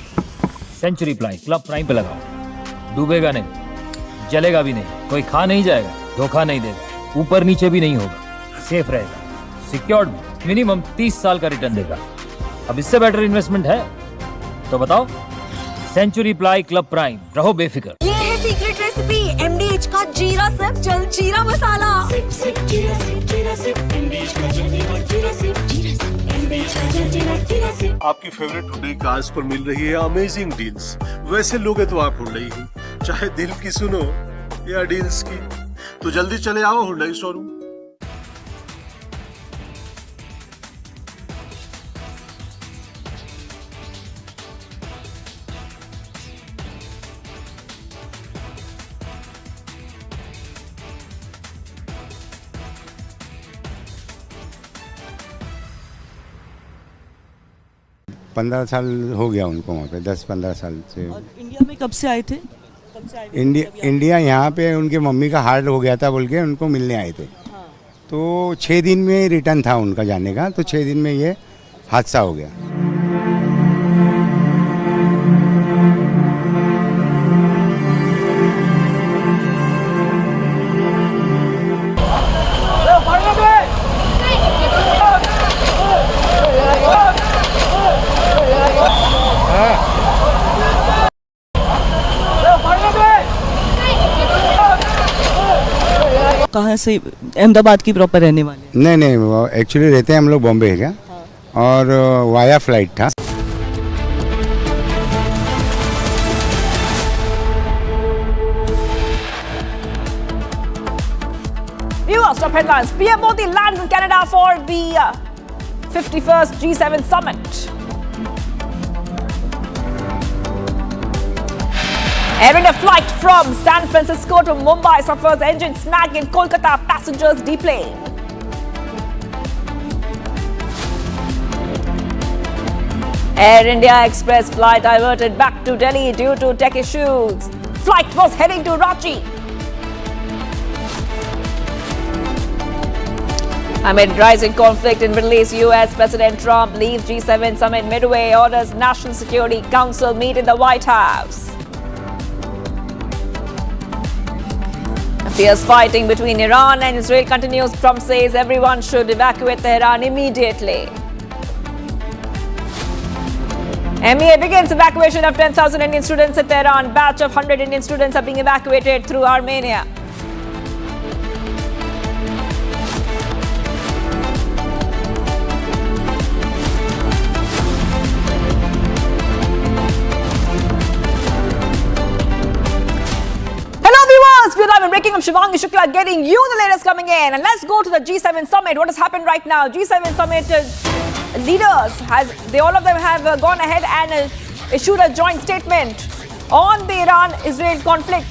century ply club prime पे लगाओ. डूबेगा नहीं, जलेगा भी नहीं, कोई खा नहीं जाएगा, धोखा नहीं देगा, ऊपर नीचे भी नहीं होगा, सेफ रहेगा, सिक्योर्ड मिनिमम 30 साल का रिटर्न देगा. अब इससे बेटर इन्वेस्टमेंट है तो बताओ. सेंचुरी प्लाई क्लब प्राइम, रहो बेफिक्र. ये है सीक्रेट रेसिपी MDH का जीरा सिप जल जीरा मसाला. आपकी फेवरेट हुंडई कार्स पर मिल रही है अमेजिंग डील्स. वैसे लोगे तो आप हुंडई ही, चाहे दिल की सुनो या डील्स की. तो जल्दी चले आओ हुंडई शोरूम. पंद्रह साल हो गया उनको वहाँ पे, 10-15 साल से. और इंडिया में कब से आए थे? इंडिया यहाँ पे उनके मम्मी का हार्ट हो गया था बोल के उनको मिलने आए थे. तो 6 दिन में रिटर्न था उनका जाने का, तो 6 दिन में ये हादसा हो गया. कहाँ से? अहमदाबाद की प्रॉपर रहने वाले? नहीं, वो एक्चुअली रहते हैं हम लोग बॉम्बे है क्या. और वाया फ्लाइट था. last top headlines. PM Modi lands in Canada for the 51st G7 summit. Air India flight from San Francisco to Mumbai suffers engine snag in Kolkata. Passengers deplane. Air India Express flight diverted back to Delhi due to tech issues. Flight was heading to Ranchi. Amid rising conflict in Middle East, US President Trump leaves G7 summit Midway, orders National Security Council meet in the White House. Fierce fighting between Iran and Israel continues. Trump says everyone should evacuate Tehran immediately. MEA begins evacuation of 10,000 Indian students at Tehran. Batch of 100 Indian students are being evacuated through Armenia. We're live and breaking. I'm Shivangi Shukla getting you the latest coming in. And let's go to the G7 summit. What has happened right now? G7 summit leaders, all of them have gone ahead and issued a joint statement on the Iran-Israel conflict.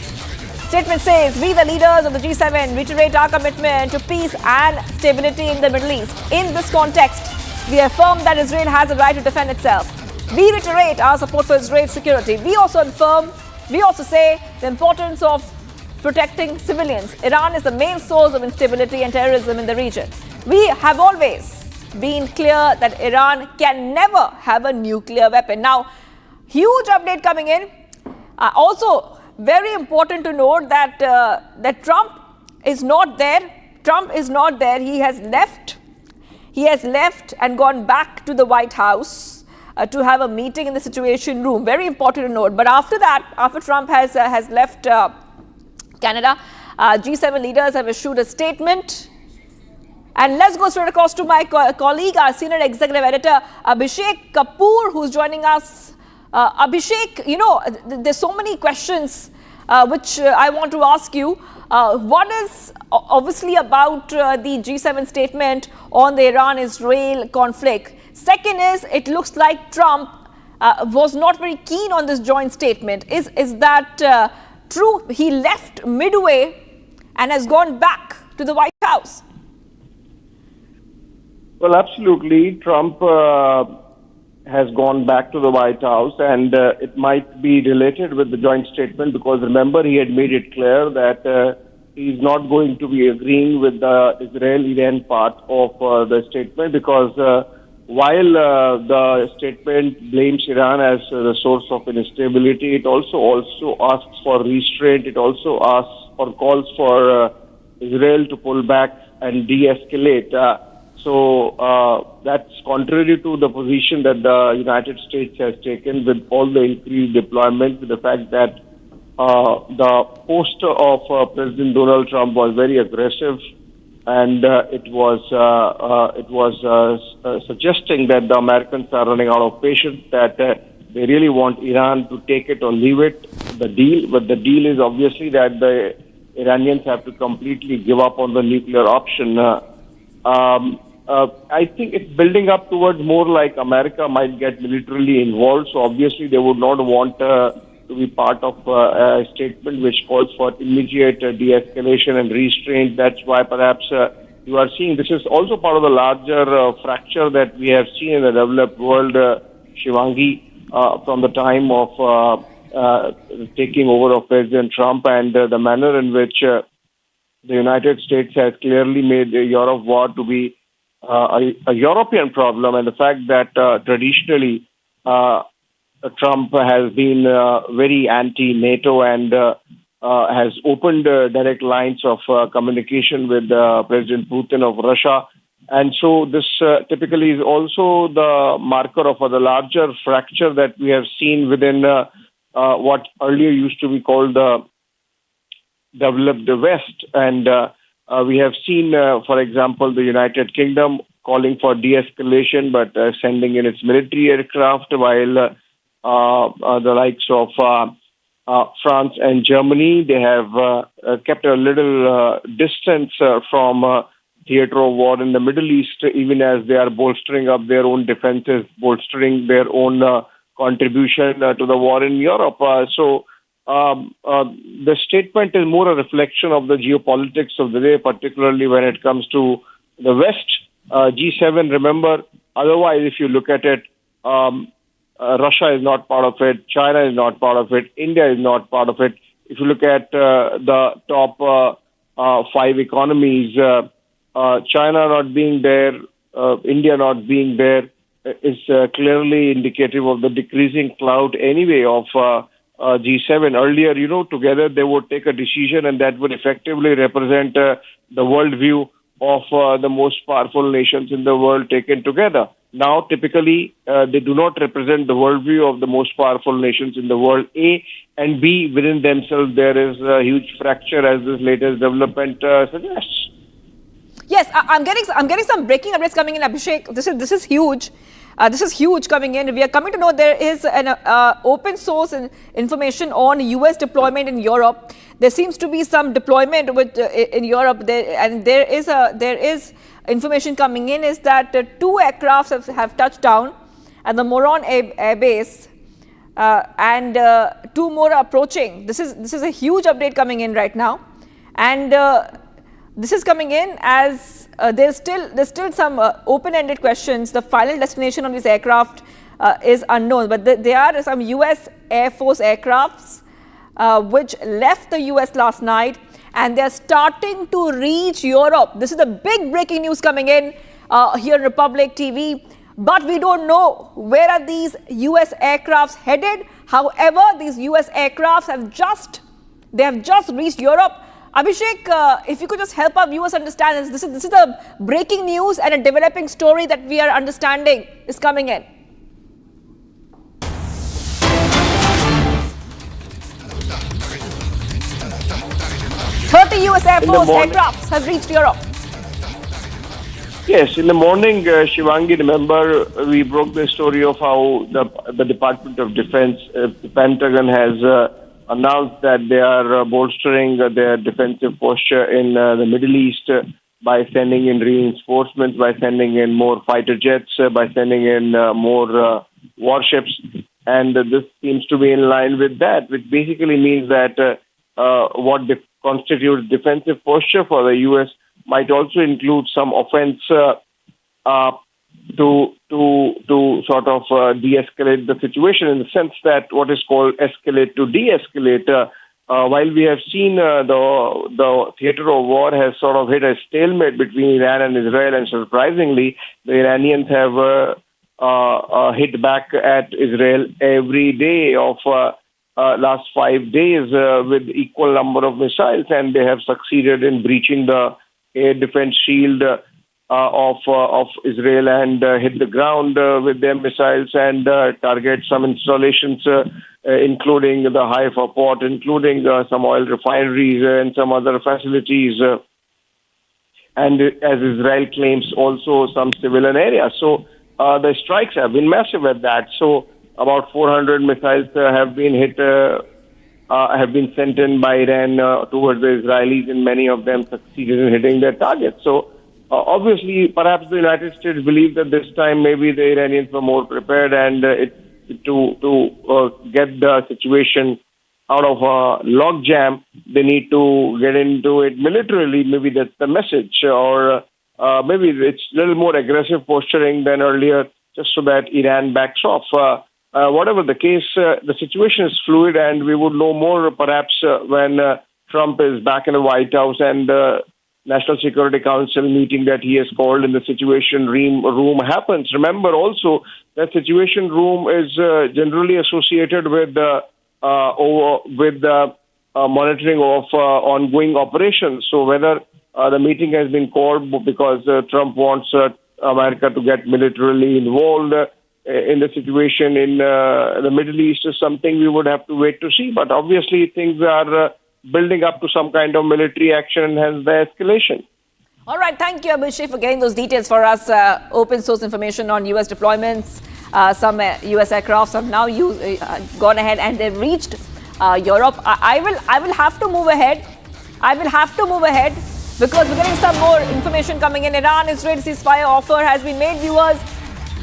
Statement says, we the leaders of the G7 reiterate our commitment to peace and stability in the Middle East. In this context, we affirm that Israel has a right to defend itself. We reiterate our support for Israel's security. We also say the importance of protecting civilians. Iran is the main source of instability and terrorism in the region. We have always been clear that Iran can never have a nuclear weapon. Now, huge update coming in. Also, very important to note that that Trump is not there. Trump is not there. He has left. He has left and gone back to the White House to have a meeting in the Situation Room. Very important to note. But after that, after Trump has left Canada, G7 leaders have issued a statement. And let's go straight across to my colleague, our senior executive editor, Abhishek Kapoor, who's joining us. Abhishek, you know, there's so many questions which I want to ask you. One is obviously about the G7 statement on the Iran-Israel conflict. Second is, it looks like Trump was not very keen on this joint statement. Is that true? He left Midway and has gone back to the White House. Well, absolutely. Trump has gone back to the White House, and it might be related with the joint statement because, remember, he had made it clear that he's not going to be agreeing with the Israel-Iran part of the statement because while the statement blames Iran as the source of instability, it also asks for restraint. It also asks or calls for Israel to pull back and de-escalate. So that's contrary to the position that the United States has taken with all the increased deployment, with the fact that the poster of President Donald Trump was very aggressive. And it was suggesting that the Americans are running out of patience, that they really want Iran to take it or leave it, the deal. But the deal is obviously that the Iranians have to completely give up on the nuclear option. I think it's building up towards more like America might get militarily involved. So obviously they would not want to be part of a statement which calls for immediate de-escalation and restraint. That's why perhaps you are seeing this is also part of the larger fracture that we have seen in the developed world, Shivangi, from the time of taking over of President Trump and the manner in which the United States has clearly made the Europe war to be a European problem, and the fact that traditionally Trump has been very anti-NATO and has opened direct lines of communication with President Putin of Russia. And so this typically is also the marker of the larger fracture that we have seen within what earlier used to be called the developed West. And we have seen, for example, the United Kingdom calling for de-escalation but sending in its military aircraft, while the likes of France and Germany. They have kept a little distance from theater of war in the Middle East, even as they are bolstering up their own defenses, bolstering their own contribution to the war in Europe. So the statement is more a reflection of the geopolitics of the day, particularly when it comes to the West. G7, remember, otherwise, if you look at it, Russia is not part of it, China is not part of it, India is not part of it. If you look at the top 5 economies, China not being there, India not being there, is clearly indicative of the decreasing clout anyway of G7. Earlier, together they would take a decision and that would effectively represent the worldview of the most powerful nations in the world taken together. Now, typically, they do not represent the worldview of the most powerful nations in the world, A, and B, within themselves there is a huge fracture, as this latest development suggests. Yes, I'm getting some breaking updates coming in, Abhishek. This is huge. This is huge coming in. We are coming to know there is an open source information on US deployment in Europe. There seems to be some deployment in Europe, and there is information coming in is that 2 aircrafts have touched down at the Moron Air Base, and 2 more are approaching. This is a huge update coming in right now, and this is coming in as there's still some open-ended questions. The final destination of these aircraft is unknown, but there are some US Air Force aircrafts which left the US last night, and they're starting to reach Europe. This is the big breaking news coming in here on Republic TV. But we don't know where are these US aircrafts headed. However, these US aircrafts have just reached Europe. Abhishek, if you could just help our viewers understand this is the breaking news and a developing story that we are understanding is coming in. US Air Force aircrafts have reached Europe. Yes, in the morning, Shivangi, remember, we broke the story of how the Department of Defense, the Pentagon has announced that they are bolstering their defensive posture in the Middle East by sending in reinforcements, by sending in more fighter jets, by sending in more warships. And this seems to be in line with that, which basically means that what constitutes defensive posture for the U.S. might also include some offense to sort of de-escalate the situation, in the sense that what is called escalate to de-escalate. While we have seen the theater of war has sort of hit a stalemate between Iran and Israel, and surprisingly, the Iranians have hit back at Israel every day of last 5 days with equal number of missiles, and they have succeeded in breaching the air defense shield of Israel and hit the ground with their missiles and target some installations, including the Haifa port, including some oil refineries and some other facilities, and as Israel claims, also some civilian areas. So the strikes have been massive at that. So about 400 missiles have been hit, have been sent in by Iran towards the Israelis, and many of them succeeded in hitting their targets. So obviously, perhaps the United States believed that this time maybe the Iranians were more prepared, and to get the situation out of a logjam, they need to get into it militarily. Maybe that's the message, or maybe it's a little more aggressive posturing than earlier, just so that Iran backs off. Whatever the case, the situation is fluid, and we would know more perhaps when Trump is back in the White House and the National Security Council meeting that he has called in the Situation Room happens. Remember also that Situation Room is generally associated with the monitoring of ongoing operations. So whether the meeting has been called because Trump wants America to get militarily involved in the situation in the Middle East is something we would have to wait to see. But obviously things are building up to some kind of military action, and hence the escalation. All right, thank you, Abhishek, for getting those details for us. Open source information on US deployments. Some US aircrafts have now gone ahead and they've reached Europe. I will have to move ahead. I will have to move ahead because we're getting some more information coming in. Iran-Israel ceasefire offer has been made, viewers.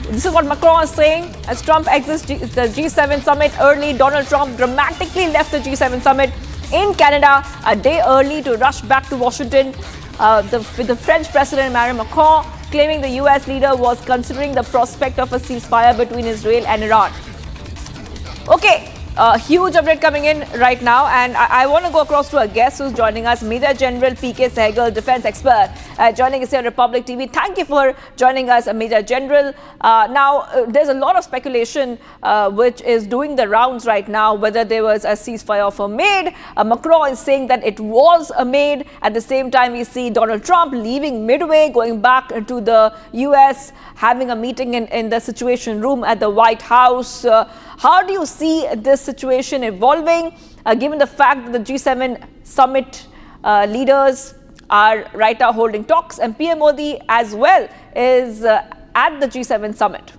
This is what Macron is saying. As Trump exits the G7 summit early, Donald Trump dramatically left the G7 summit in Canada a day early to rush back to Washington with the French President Emmanuel Macron claiming the US leader was considering the prospect of a ceasefire between Israel and Iran. Okay. Huge update coming in right now, and I want to go across to a guest who's joining us, Major General P.K. Sehgal, defense expert, joining us here on Republic TV. Thank you for joining us, Major General. Now, there's a lot of speculation which is doing the rounds right now, whether there was a ceasefire offer made. Macron is saying that it was made. At the same time, we see Donald Trump leaving Midway, going back to the U.S., having a meeting in the Situation Room at the White House. How do you see this situation evolving, given the fact that the G7 summit leaders are right now holding talks, and PM Modi as well is at the G7 summit?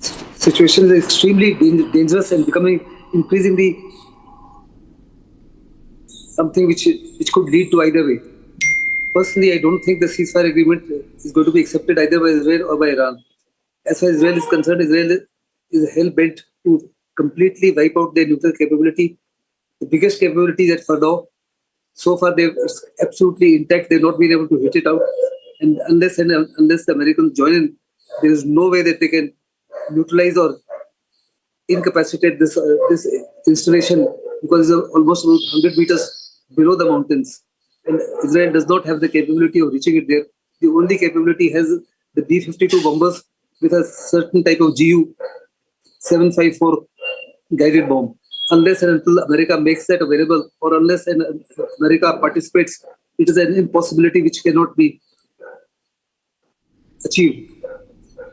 Situation is extremely dangerous and becoming increasingly something which could lead to either way. Personally, I don't think the ceasefire agreement is going to be accepted either by Israel or by Iran. As far as Israel is concerned, Israel is hell-bent to completely wipe out their nuclear capability. The biggest capability at Fordow, so far they're absolutely intact. They've not been able to hit it out. And unless the Americans join in, there is no way that they can neutralize or incapacitate this installation, because it's almost about 100 meters below the mountains. And Israel does not have the capability of reaching it there. The only capability has the B-52 bombers with a certain type of GU-754 guided bomb. Unless and until America makes that available, or unless America participates, it is an impossibility which cannot be achieved.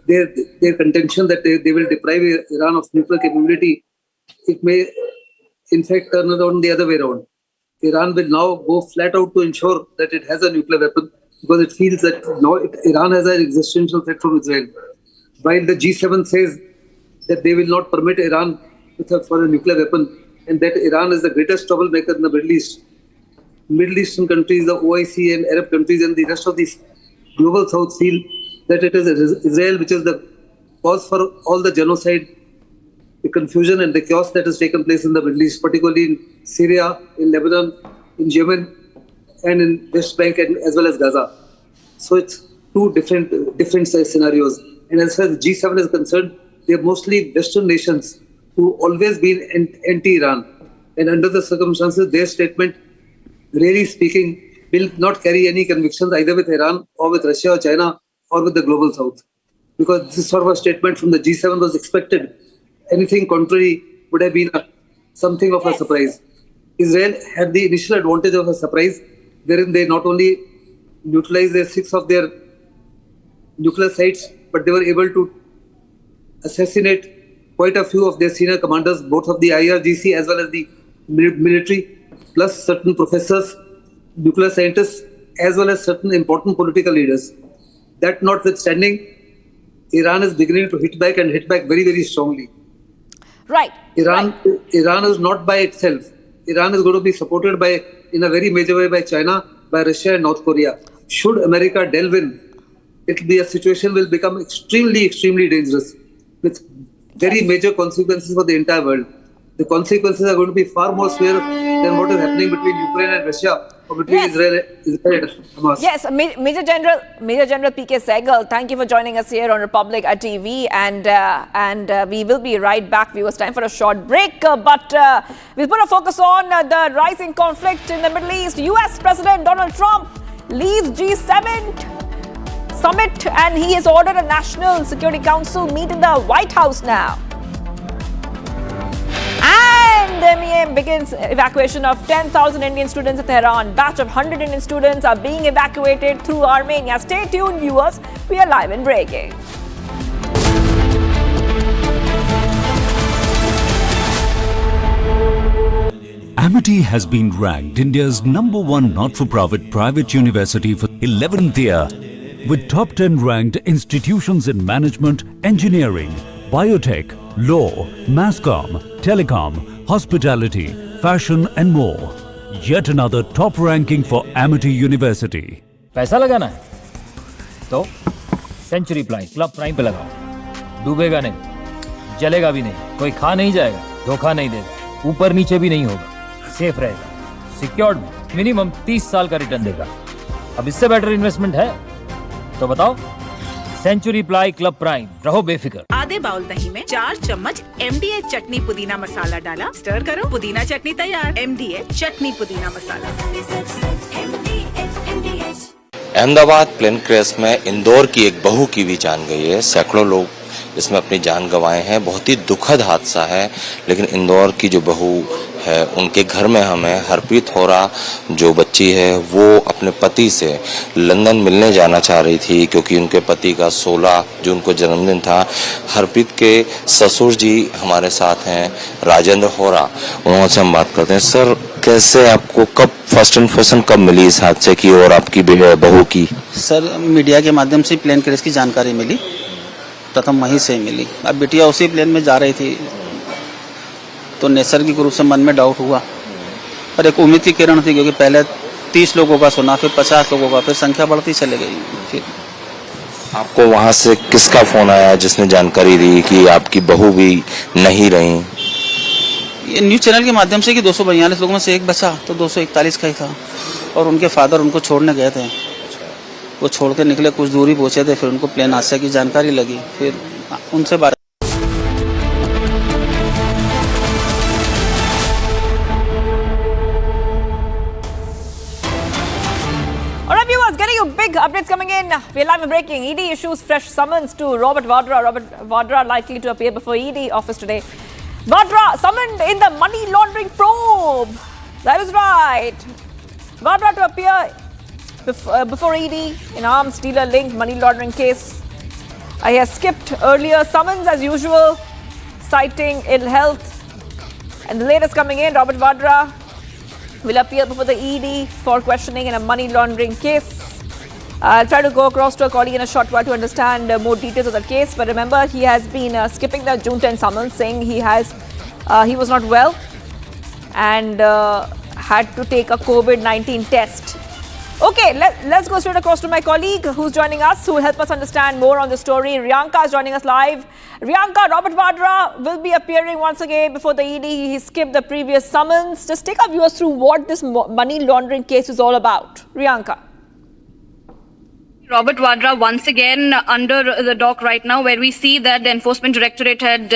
Their contention that they will deprive Iran of nuclear capability, it may in fact turn around the other way around. Iran will now go flat out to ensure that it has a nuclear weapon, because it feels that now Iran has an existential threat from Israel. While the G7 says that they will not permit Iran for a nuclear weapon, and that Iran is the greatest troublemaker in the Middle East. Middle Eastern countries, the OIC and Arab countries and the rest of the global south feel that it is Israel which is the cause for all the genocide, the confusion and the chaos that has taken place in the Middle East, particularly in Syria, in Lebanon, in Yemen, and in West Bank, and as well as Gaza. So it's two different scenarios. And as far as G7 is concerned, they are mostly Western nations who always been anti-Iran. And under the circumstances, their statement, really speaking, will not carry any convictions either with Iran or with Russia or China or with the global south. Because this sort of a statement from the G7 was expected. Anything contrary would have been something of a surprise. Israel had the initial advantage of a surprise, wherein they not only neutralized 6 of their nuclear sites, but they were able to assassinate quite a few of their senior commanders, both of the IRGC as well as the military, plus certain professors, nuclear scientists, as well as certain important political leaders. That notwithstanding, Iran is beginning to hit back and hit back very, very strongly. Right. Iran is not by itself. Iran is going to be supported by, in a very major way, by China, by Russia and North Korea. Should America delve in, it will be a situation will become extremely, extremely dangerous, with very major consequences for the entire world. The consequences are going to be far more severe than what is happening between Ukraine and Russia, or between Israel and Hamas. Yes, Major General P.K. Sehgal, thank you for joining us here on Republic TV, and we will be right back. Viewers, time for a short break, but we'll put a focus on the rising conflict in the Middle East. U.S. President Donald Trump leaves G7 summit, and he has ordered a National Security Council meet in the White House now. And the MEM begins evacuation of 10,000 Indian students at Tehran. Batch of 100 Indian students are being evacuated through Armenia. Stay tuned, viewers. We are live and breaking. Amity has been ranked India's #1 not-for-profit private university for 11th year, with top 10 ranked institutions in management, engineering, biotech, law, masscom, telecom, hospitality, fashion and more. Yet another top ranking for Amity University. पैसा लगाना है तो century ply club prime पे लगाओ। डूबेगा नहीं, जलेगा भी नहीं, कोई खा नहीं जाएगा, धोखा नहीं देगा, ऊपर नीचे भी नहीं होगा, सेफ रहेगा, सिक्योर्ड मिनिमम 30 साल का रिटर्न देगा। अब इससे बेटर इन्वेस्टमेंट है तो बताओ। सेंचुरी प्लाई क्लब प्राइम, रहो बेफिक्र। आधे बाउल दही में 4 चम्मच MDH चटनी पुदीना मसाला डाला, स्टर करो, पुदीना चटनी तैयार। MDH चटनी पुदीना मसाला। अहमदाबाद प्लेन क्रैश में इंदौर की एक बहू की भी जान गई है। सैकड़ों लोग इसमें अपनी जान गंवाए हैं। बहुत ही दुखद हादसा है, लेकिन इंदौर की जो बहू है उनके घर में हमें हरप्रीत होरा जो बच्ची है वो अपने पति से लंदन मिलने जाना चाह रही थी, क्योंकि उनके पति का 16 जून को जन्मदिन था। हरप्रीत के ससुर जी हमारे साथ हैं, राजेंद्र होरा, उनसे हम बात करते हैं। सर, कैसे आपको कब फर्स्ट इन्फॉर्मेशन कब मिली इस हादसे की और आपकी बहू की? सर, मीडिया के माध्यम से प्लेन क्रैश की जानकारी मिली, प्रथम वहीं से मिली। अब बिटिया उसी प्लेन में जा रही थी तो नैसर्गिक रूप से मन में डाउट हुआ, और एक उम्मीद की किरण थी, क्योंकि पहले 30 लोगों का सुना, फिर 50 लोगों का, फिर संख्या बढ़ती चली गई। फिर आपको वहां से किसका फोन आया जिसने जानकारी दी कि आपकी बहू भी नहीं रही? ये न्यूज़ चैनल के माध्यम से कि 242 लोगों में से एक बचा, तो 241 का ही था, और उनके फादर उनको छोड़ने गए थे। वो छोड़ के निकले, कुछ दूरी पहुंचे थे, फिर उनको प्लेन हादसे की जानकारी लगी, फिर उनसे बात। Big updates coming in. We're live and breaking. ED issues fresh summons to Robert Vadra. Robert Vadra likely to appear before ED office today. Vadra summoned in the money laundering probe. That is right. Vadra to appear before ED in arms dealer linked money laundering case. He has skipped earlier summons as usual, citing ill health. And the latest coming in, Robert Vadra will appear before the ED for questioning in a money laundering case. I'll try to go across to a colleague in a short while to understand more details of the case. But remember, he has been skipping the June 10 summons, saying he was not well and had to take a COVID-19 test. Okay, let's go straight across to my colleague who's joining us, who will help us understand more on the story. Riyanka is joining us live. Riyanka, Robert Vadra will be appearing once again before the ED. He skipped the previous summons. Just take our viewers through what this money laundering case is all about. Riyanka. Robert Vadra once again under the dock right now, where we see that the Enforcement Directorate had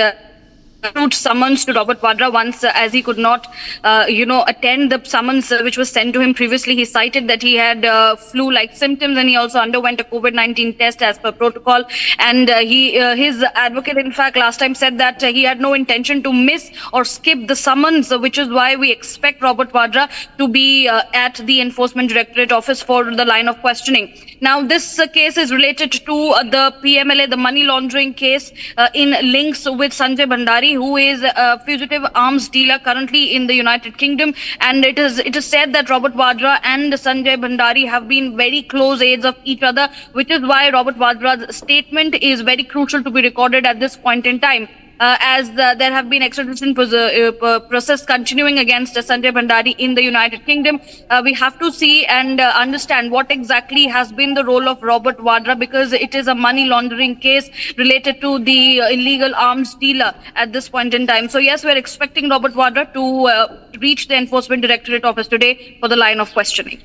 issued summons to Robert Vadra once as he could not, attend the summons which was sent to him previously. He cited that he had flu-like symptoms, and he also underwent a COVID-19 test as per protocol. And his advocate, in fact, last time said that he had no intention to miss or skip the summons, which is why we expect Robert Vadra to be at the Enforcement Directorate office for the line of questioning. Now, this case is related to the PMLA, the money laundering case, in links with Sanjay Bhandari, who is a fugitive arms dealer currently in the United Kingdom. And it is said that Robert Vadra and Sanjay Bhandari have been very close aides of each other, which is why Robert Vadra's statement is very crucial to be recorded at this point in time. As there have been extradition process continuing against Sanjay Bhandari in the United Kingdom. We have to see and understand what exactly has been the role of Robert Vadra, because it is a money laundering case related to the illegal arms dealer at this point in time. So yes, we're expecting Robert Vadra to reach the Enforcement Directorate office today for the line of questioning.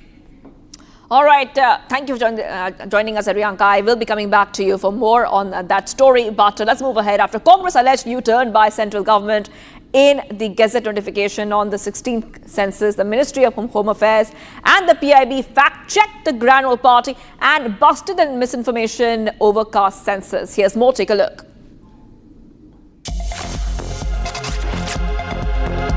All right. Thank you for joining us, Riyanka. I will be coming back to you for more on that story. But let's move ahead. After Congress alleged U-turn by central government in the Gazette notification on the 16th census, the Ministry of Home Affairs and the PIB fact-checked the Granule Party and busted the misinformation over caste census. Here's more. Take a look.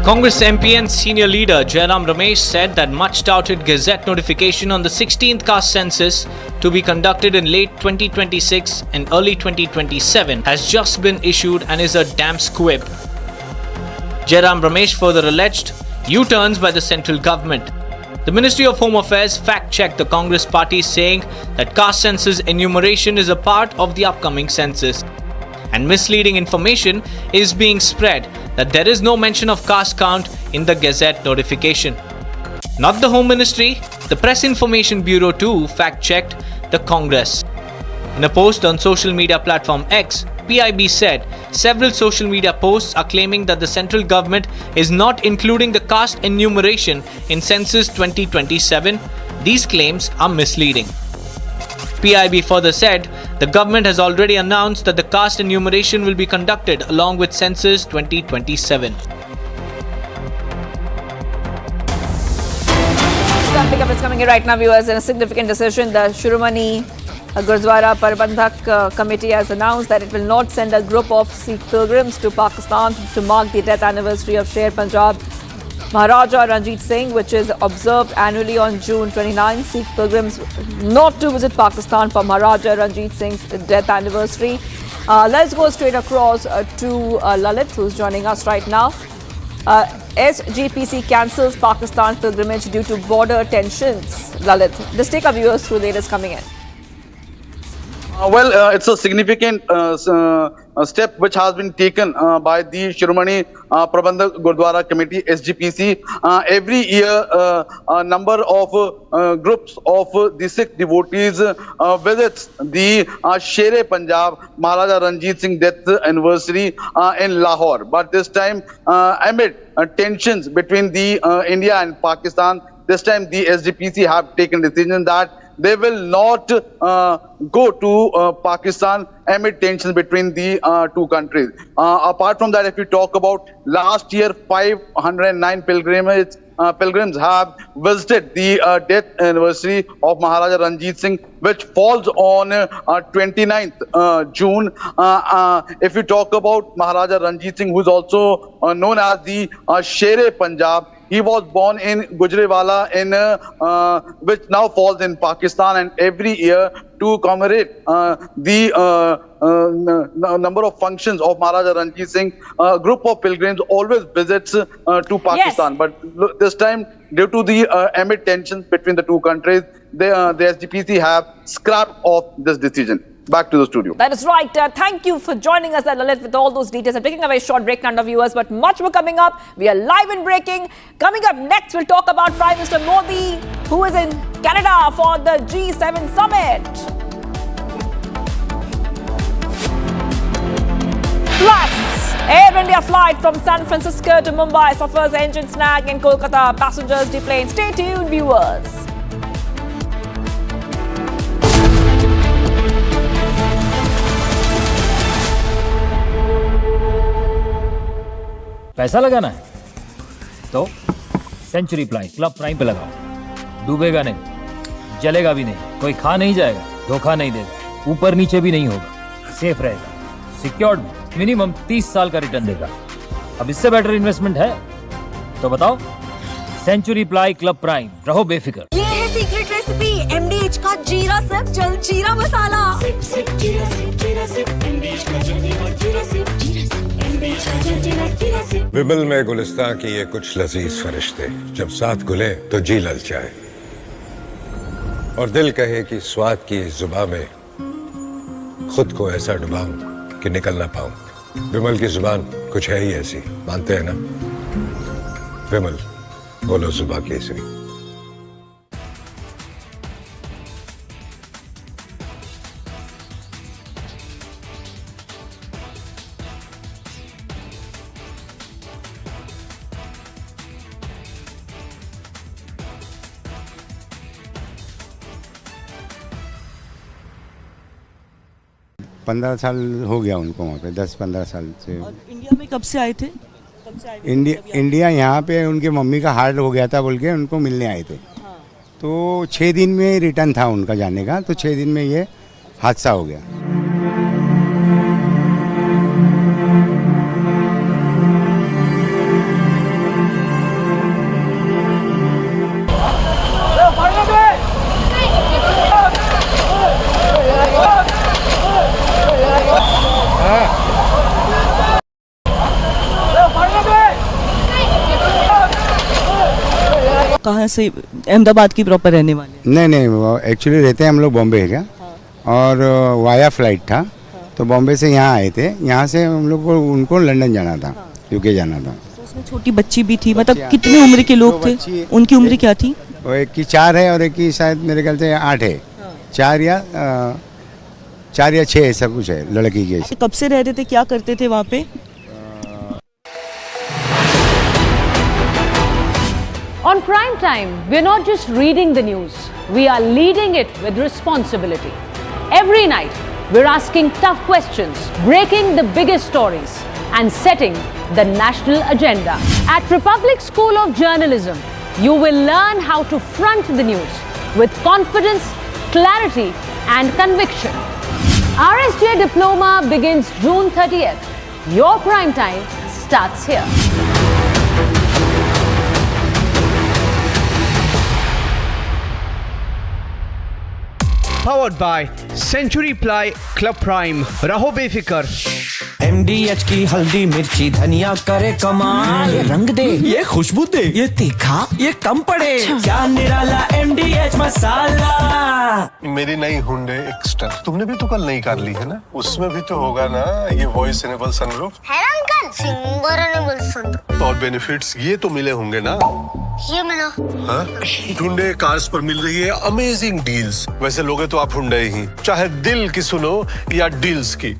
Congress MP and senior leader Jairam Ramesh said that much touted Gazette notification on the 16th caste census to be conducted in late 2026 and early 2027 has just been issued and is a damn squib. Jairam Ramesh further alleged U-turns by the central government. The Ministry of Home Affairs fact-checked the Congress party, saying that caste census enumeration is a part of the upcoming census. And misleading information is being spread that there is no mention of caste count in the Gazette notification. Not the Home Ministry, the Press Information Bureau too fact-checked the Congress. In a post on social media platform X, PIB said several social media posts are claiming that the central government is not including the caste enumeration in Census 2027. These claims are misleading. PIB further said the government has already announced that the caste enumeration will be conducted along with Census 2027. Some pickup is coming in right now, viewers. In a significant decision, the Shiromani Gurdwara Prabandhak Committee has announced that it will not send a group of Sikh pilgrims to Pakistan to mark the death anniversary of Sher Punjab Maharaja Ranjit Singh, which is observed annually on June 29. Sikh pilgrims not to visit Pakistan for Maharaja Ranjit Singh's death anniversary. Let's go straight across to Lalit, who's joining us right now. SGPC cancels Pakistan pilgrimage due to border tensions. Lalit, just take our viewers through the latest coming in. It's a significant step which has been taken by the Shiromani Prabandhak Gurdwara Committee, SGPC. Every year, a number of groups of the Sikh devotees visits the Sher Punjab Maharaja Ranjit Singh death anniversary in Lahore. But this time, amid tensions between the India and Pakistan, this time the SGPC have taken decision that they will not go to Pakistan amid tensions between the two countries. Apart from that, if we talk about last year, 509 pilgrims have visited the death anniversary of Maharaja Ranjit Singh, which falls on 29th June. If we talk about Maharaja Ranjit Singh, who is also known as the Sher Punjab, he was born in Gujranwala, which now falls in Pakistan, and every year to commemorate the number of functions of Maharaja Ranjit Singh, a group of pilgrims always visits to Pakistan. Yes. But this time, due to the amid tensions between the two countries, the SGPC have scrapped off this decision. Back to the studio. That is right. Thank you for joining us, Lalit, with all those details. I'm taking a very short break now, viewers, but much more coming up. We are live and breaking. Coming up next, we'll talk about Prime Minister Modi, who is in Canada for the G7 summit. Plus, Air India flight from San Francisco to Mumbai suffers engine snag in Kolkata. Passengers deplaned. Stay tuned, viewers. पैसा लगाना है तो century ply club prime पे लगाओ, डूबेगा नहीं, जलेगा भी नहीं, कोई खा नहीं जाएगा, धोखा नहीं देगा, ऊपर नीचे भी नहीं होगा, सेफ रहेगा, सिक्योर्ड, मिनिमम 30 साल का रिटर्न देगा। अब इससे बेटर इन्वेस्टमेंट है तो बताओ। सेंचुरी प्लाई क्लब प्राइम, रहो बेफिक्र। ये है सीक्रेट रेसिपी MDH का जीरा सिप जल जीरा मसाला। विमल में गुलिस्तां की ये कुछ लजीज फरिश्ते जब साथ घुले तो जी ललचाए और दिल कहे कि स्वाद की जुबान में खुद को ऐसा डुबाऊं कि निकल ना पाऊं। विमल की जुबान कुछ है ही ऐसी, मानते हैं ना? विमल, बोलो जुबान केसरी। पंद्रह साल हो गया उनको वहाँ पे, 10-15 साल से। और इंडिया में कब से आए थे? इंडिया यहाँ पे उनके मम्मी का हार्ट हो गया था बोल के उनको मिलने आए थे। हाँ। तो 6 दिन में रिटर्न था उनका जाने का, तो 6 दिन में ये हादसा हो गया। कहाँ से? अहमदाबाद की प्रॉपर रहने वाले? नहीं, वो एक्चुअली रहते हैं हम लोग बॉम्बे है क्या। हाँ। और वाया फ्लाइट था। हाँ। तो बॉम्बे से यहाँ आए थे, यहाँ से हम लोग को उनको लंदन जाना था। हाँ। यूके जाना था। तो उसमें छोटी बच्ची भी थी, मतलब कितने उम्र के लोग थे, उनकी उम्र क्या थी? वो एक की 4 है और एक की शायद मेरे ख्याल से 8 है। 4 या 6 ऐसा कुछ है लड़की के। कब से रहते थे, क्या करते थे वहाँ पे? On prime time, we're not just reading the news, we are leading it with responsibility. Every night, we're asking tough questions, breaking the biggest stories, and setting the national agenda. At Republic School of Journalism, you will learn how to front the news with confidence, clarity, and conviction. RSJ Diploma begins June 30th. Your prime time starts here. Powered by Century Ply Club Prime. रहो बेफिक्र। MDH की हल्दी मिर्ची धनिया करे कमाल, ये रंग दे, ये खुशबू दे, ये तीखा, ये कम पड़े, क्या निराला MDH मसाला। मेरी नई हुंडई एक्स्ट्रा तुमने भी तो कल नई कार ली है ना, उसमें भी तो होगा ना ये वॉइस इनेबल सनरूफ है ना अंकल, सिंगर इनेबल सनरूफ। और बेनिफिट्स ये तो मिले होंगे ना। ये मिला। हाँ? हुंडई कार्स पर मिल रही है अमेजिंग डील्स। वैसे लोगे तो आप हुंडई ही, चाहे दिल की सुनो या डील्स की।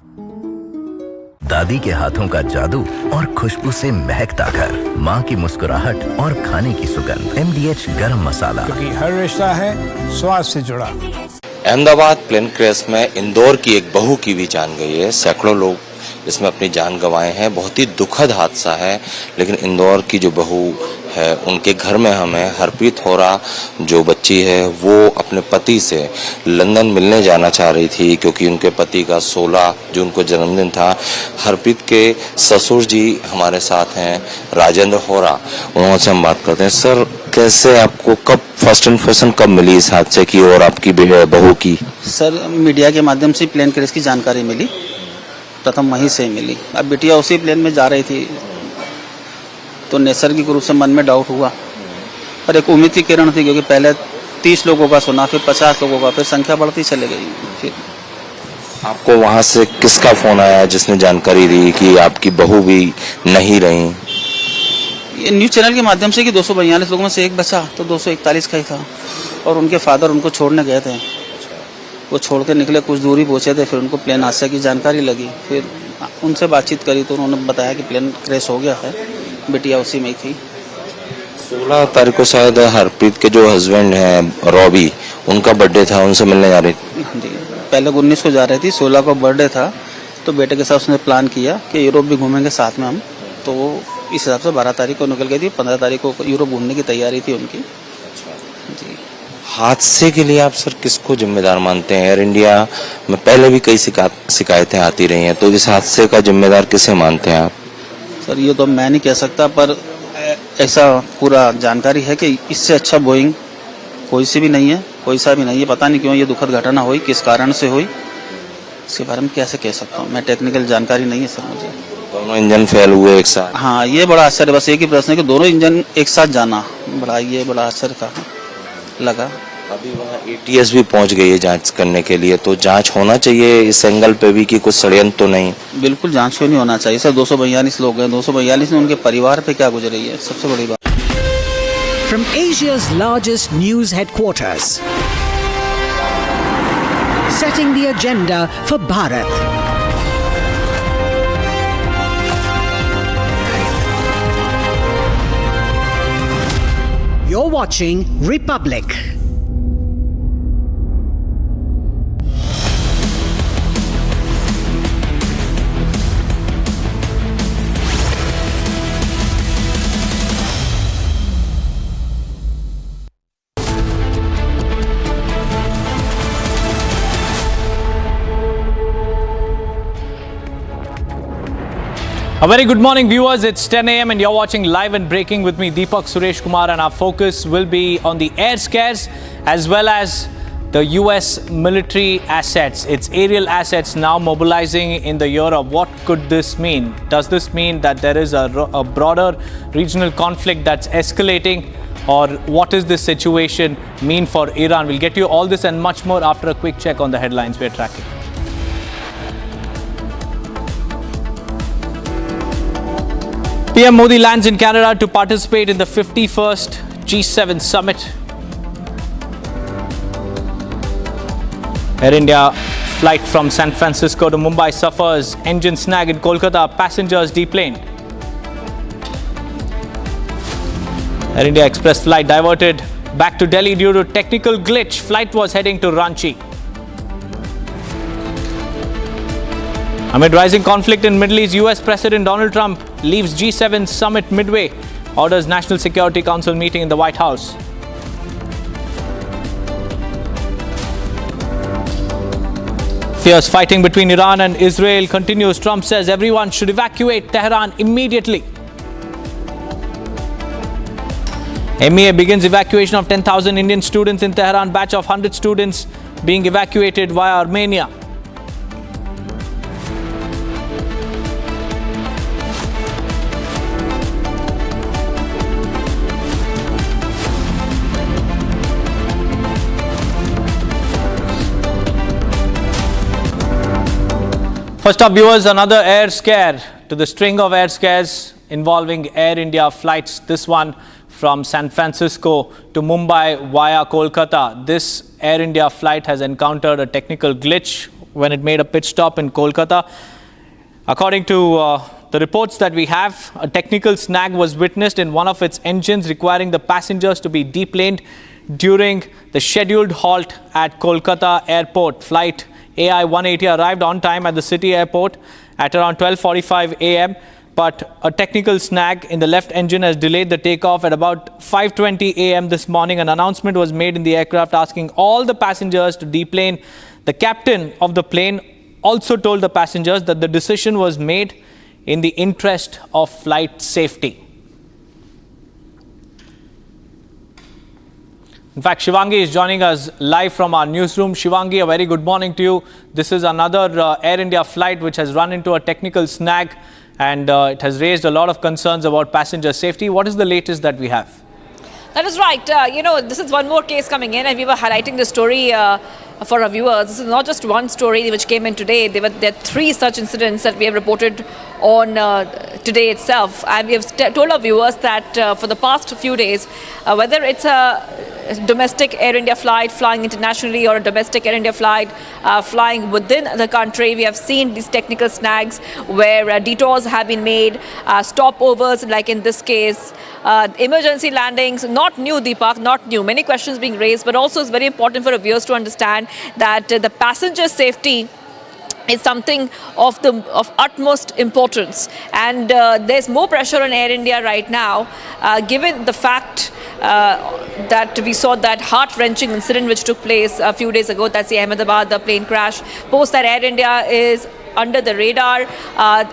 दादी के हाथों का जादू और खुशबू से महकता घर, माँ की मुस्कुराहट और खाने की सुगंध। MDH गरम मसाला, क्योंकि हर रिश्ता है स्वाद से जुड़ा। अहमदाबाद प्लेन क्रैश में इंदौर की एक बहू की भी जान गई है। सैकड़ों लोग इसमें अपनी जान गंवाए हैं। बहुत ही दुखद हादसा है, लेकिन इंदौर की जो बहू है उनके घर में हमें हरप्रीत होरा जो बच्ची है वो अपने पति से लंदन मिलने जाना चाह रही थी, क्योंकि उनके पति का 16 जून को जन्मदिन था। हरप्रीत के ससुर जी हमारे साथ हैं, राजेंद्र होरा, उनसे हम बात करते हैं। सर, कैसे आपको कब फर्स्ट इन्फॉर्मेशन कब मिली इस हादसे की और आपकी बहू की? सर, मीडिया के माध्यम से प्लेन क्रैश की जानकारी मिली, प्रथम वहीं से मिली। अब बिटिया उसी प्लेन में जा रही थी तो नैसर्गिक रूप से मन में डाउट हुआ, पर एक उम्मीद की किरण थी, क्योंकि पहले 30 लोगों का सुना, फिर 50 लोगों का, फिर संख्या बढ़ती चली गई। फिर आपको वहां से किसका फोन आया जिसने जानकारी दी कि आपकी बहू भी नहीं रही? ये न्यूज़ चैनल के माध्यम से कि 242 लोगों में से एक बचा, तो 241 का ही था, और उनके फादर उनको छोड़ने गए थे। वो छोड़ के निकले, कुछ दूरी पहुंचे थे, फिर उनको प्लेन हादसे की जानकारी लगी। फिर उनसे बातचीत करी तो उन्होंने बताया कि प्लेन क्रैश हो गया है, बिटिया उसी में ही थी। 16 तारीख को शायद हरप्रीत के जो हस्बैंड हैं रॉबी, उनका बर्थडे था, उनसे मिलने जा रही थी। हाँ जी, पहले 19 को जा रही थी, 16 को बर्थडे था, तो बेटे के साथ उसने प्लान किया कि यूरोप भी घूमेंगे साथ में हम, तो वो इस हिसाब से 12 तारीख को निकल गई थी। 15 तारीख को यूरोप घूमने की तैयारी थी उनकी। जी। हादसे के लिए आप सर किसको जिम्मेदार मानते हैं? एयर इंडिया में पहले भी कई शिकायतें आती रही हैं, तो इस हादसे का जिम्मेदार किसे मानते हैं आप? सर, ये तो मैं नहीं कह सकता, पर ऐसा पूरा जानकारी है कि इससे अच्छा बोइंग कोई सी भी नहीं है, कोई सा भी नहीं है। पता नहीं क्यों ये दुखद घटना हुई, किस कारण से हुई, इसके बारे में कैसे कह सकता हूँ मैं, टेक्निकल जानकारी नहीं है सर मुझे। दोनों इंजन फेल हुए एक साथ? हाँ, ये बड़ा आश्चर्य, बस एक ही प्रश्न है कि दोनों इंजन एक साथ जाना, बड़ा आश्चर्य का लगा। अभी वहाँ ATS भी पहुँच गई है जांच करने के लिए, तो जांच होना चाहिए इस एंगल पे भी कि कुछ षड्यंत्र तो नहीं? बिल्कुल जांच क्यों नहीं होना चाहिए सर। 242 लोग हैं, 242 में उनके परिवार पे क्या गुजरी है, सबसे बड़ी बात। From Asia's largest news headquarters, setting the agenda for Bharat. You're watching Republic. A very good morning, viewers. It's 10 a.m. and you're watching Live and Breaking with me, Deepak Suresh Kumar, and our focus will be on the air scares as well as the US military assets, its aerial assets now mobilizing in the Europe. What could this mean? Does this mean that there is a broader regional conflict that's escalating, or what does this situation mean for Iran? We'll get you all this and much more after a quick check on the headlines we're tracking. PM Modi lands in Canada to participate in the 51st G7 summit. Air India flight from San Francisco to Mumbai suffers engine snag in Kolkata, passengers deplaned. Air India Express flight diverted back to Delhi due to technical glitch. Flight was heading to Ranchi. Amid rising conflict in Middle East, US President Donald Trump leaves G7 summit midway, orders National Security Council meeting in the White House. Fierce fighting between Iran and Israel continues. Trump says everyone should evacuate Tehran immediately. MEA begins evacuation of 10,000 Indian students in Tehran. Batch of 100 students being evacuated via Armenia. First up, viewers, another air scare to the string of air scares involving Air India flights. This one from San Francisco to Mumbai via Kolkata. This Air India flight has encountered a technical glitch when it made a pit stop in Kolkata. According to the reports that we have, a technical snag was witnessed in one of its engines, requiring the passengers to be deplaned during the scheduled halt at Kolkata airport. Flight AI 180 arrived on time at the city airport at around 12:45 a.m. But a technical snag in the left engine has delayed the takeoff at about 5:20 a.m. this morning. An announcement was made in the aircraft asking all the passengers to deplane. The captain of the plane also told the passengers that the decision was made in the interest of flight safety. In fact, Shivangi is joining us live from our newsroom. Shivangi, a very good morning to you. This is another Air India flight which has run into a technical snag, and it has raised a lot of concerns about passenger safety. What is the latest that we have? That is right. This is one more case coming in, and we were highlighting the story for our viewers. This is not just one story which came in today. There are three such incidents that we have reported on today itself. And we have told our viewers that for the past few days, whether it's a domestic Air India flight flying internationally or a domestic Air India flight flying within the country, we have seen these technical snags where detours have been made, stopovers like in this case, emergency landings. Not new, Deepak, not new. Many questions being raised, but also it's very important for our viewers to understand that the passenger safety is something of utmost importance, and there's more pressure on Air India right now, given the fact that we saw that heart-wrenching incident which took place a few days ago. That's the Ahmedabad, the plane crash. Post that, Air India is under the radar.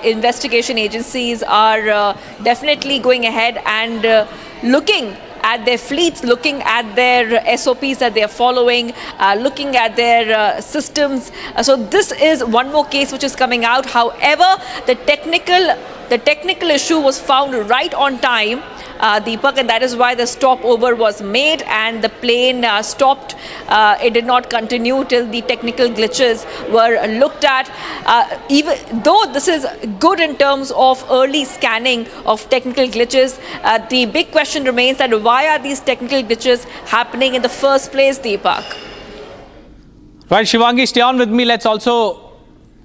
Investigation agencies are definitely going ahead and looking at their fleets, looking at their SOPs that they are following, looking at their systems. So this is one more case which is coming out. However, the technical issue was found right on time, Deepak, and that is why the stopover was made and the plane stopped. It did not continue till the technical glitches were looked at. Even though this is good in terms of early scanning of technical glitches, the big question remains that why are these technical glitches happening in the first place, Deepak? Right, Shivangi, stay on with me. Let's also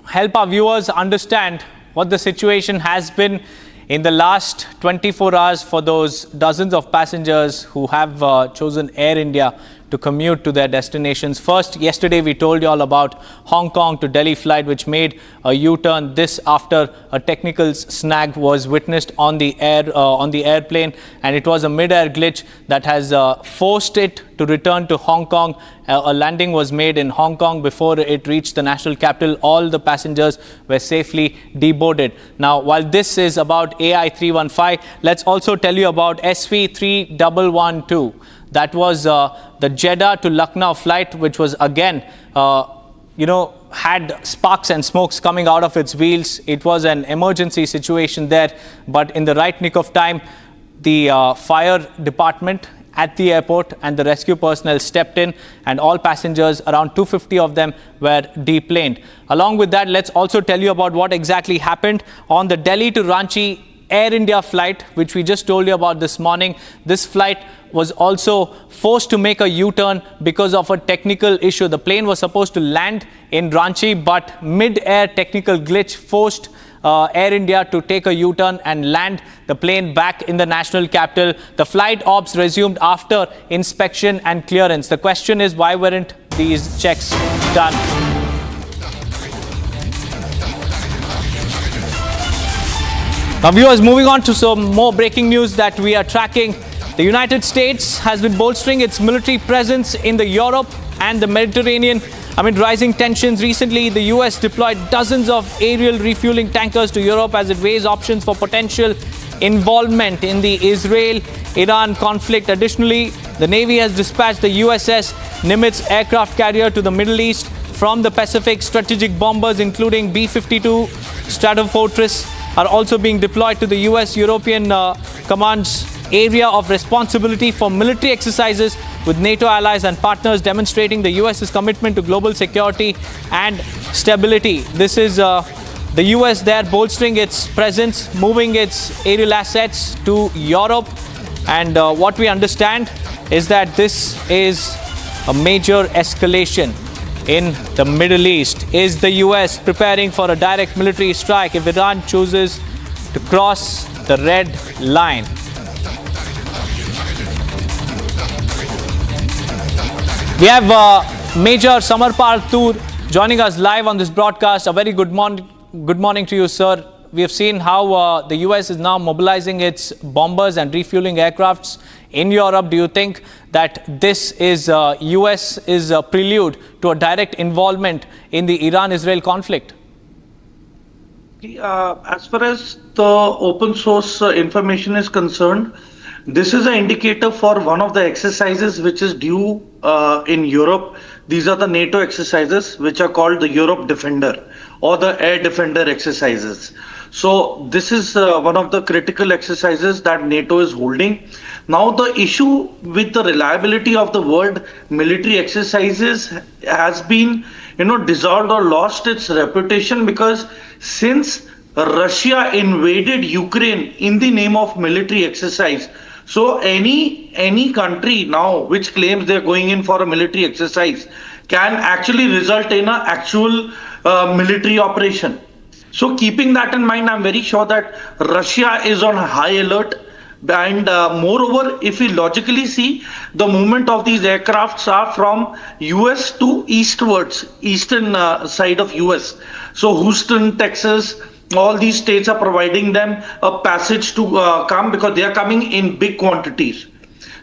help our viewers understand what the situation has been in the last 24 hours for those dozens of passengers who have chosen Air India to commute to their destinations. First, yesterday we told you all about Hong Kong to Delhi flight which made a U-turn. This after a technical snag was witnessed on the airplane, and it was a mid-air glitch that has forced it to return to Hong Kong. A landing was made in Hong Kong before it reached the national capital. All the passengers were safely deboarded. Now, while this is about AI315, let's also tell you about SV3112. That was the Jeddah to Lucknow flight, which was again, had sparks and smokes coming out of its wheels. It was an emergency situation there, but in the right nick of time, the fire department at the airport and the rescue personnel stepped in, and all passengers, around 250 of them, were deplaned. Along with that, let's also tell you about what exactly happened on the Delhi to Ranchi Air India flight, which we just told you about this morning. This flight was also forced to make a U-turn because of a technical issue. The plane was supposed to land in Ranchi, but mid-air technical glitch forced Air India to take a U-turn and land the plane back in the national capital. The flight ops resumed after inspection and clearance. The question is, why weren't these checks done? Now, viewers, moving on to some more breaking news that we are tracking. The United States has been bolstering its military presence in the Europe and the Mediterranean amid rising tensions. Recently, the US deployed dozens of aerial refueling tankers to Europe as it weighs options for potential involvement in the Israel-Iran conflict. Additionally, the Navy has dispatched the USS Nimitz aircraft carrier to the Middle East from the Pacific. Strategic bombers, including B-52 Stratofortress, are also being deployed to the US-European Command's area of responsibility for military exercises with NATO allies and partners, demonstrating the US's commitment to global security and stability. This is the US there bolstering its presence, moving its aerial assets to Europe. And what we understand is that this is a major escalation in the Middle East. Is the US preparing for a direct military strike if Iran chooses to cross the red line? We have Major Samarpal Tur joining us live on this broadcast. A very good morning to you, sir. We have seen how the US is now mobilizing its bombers and refueling aircrafts in Europe. Do you think that this is US is a prelude to a direct involvement in the Iran-Israel conflict? As far as the open source information is concerned, this is an indicator for one of the exercises which is due in Europe. These are the NATO exercises which are called the Europe Defender or the Air Defender exercises. So this is one of the critical exercises that NATO is holding. Now the issue with the reliability of the world military exercises has been, dissolved or lost its reputation, because since Russia invaded Ukraine in the name of military exercise, so any country now which claims they're going in for a military exercise can actually result in an actual military operation. So keeping that in mind, I'm very sure that Russia is on high alert. And moreover, if we logically see, the movement of these aircrafts are from US to eastwards, eastern side of US. So Houston, Texas, all these states are providing them a passage to come, because they are coming in big quantities.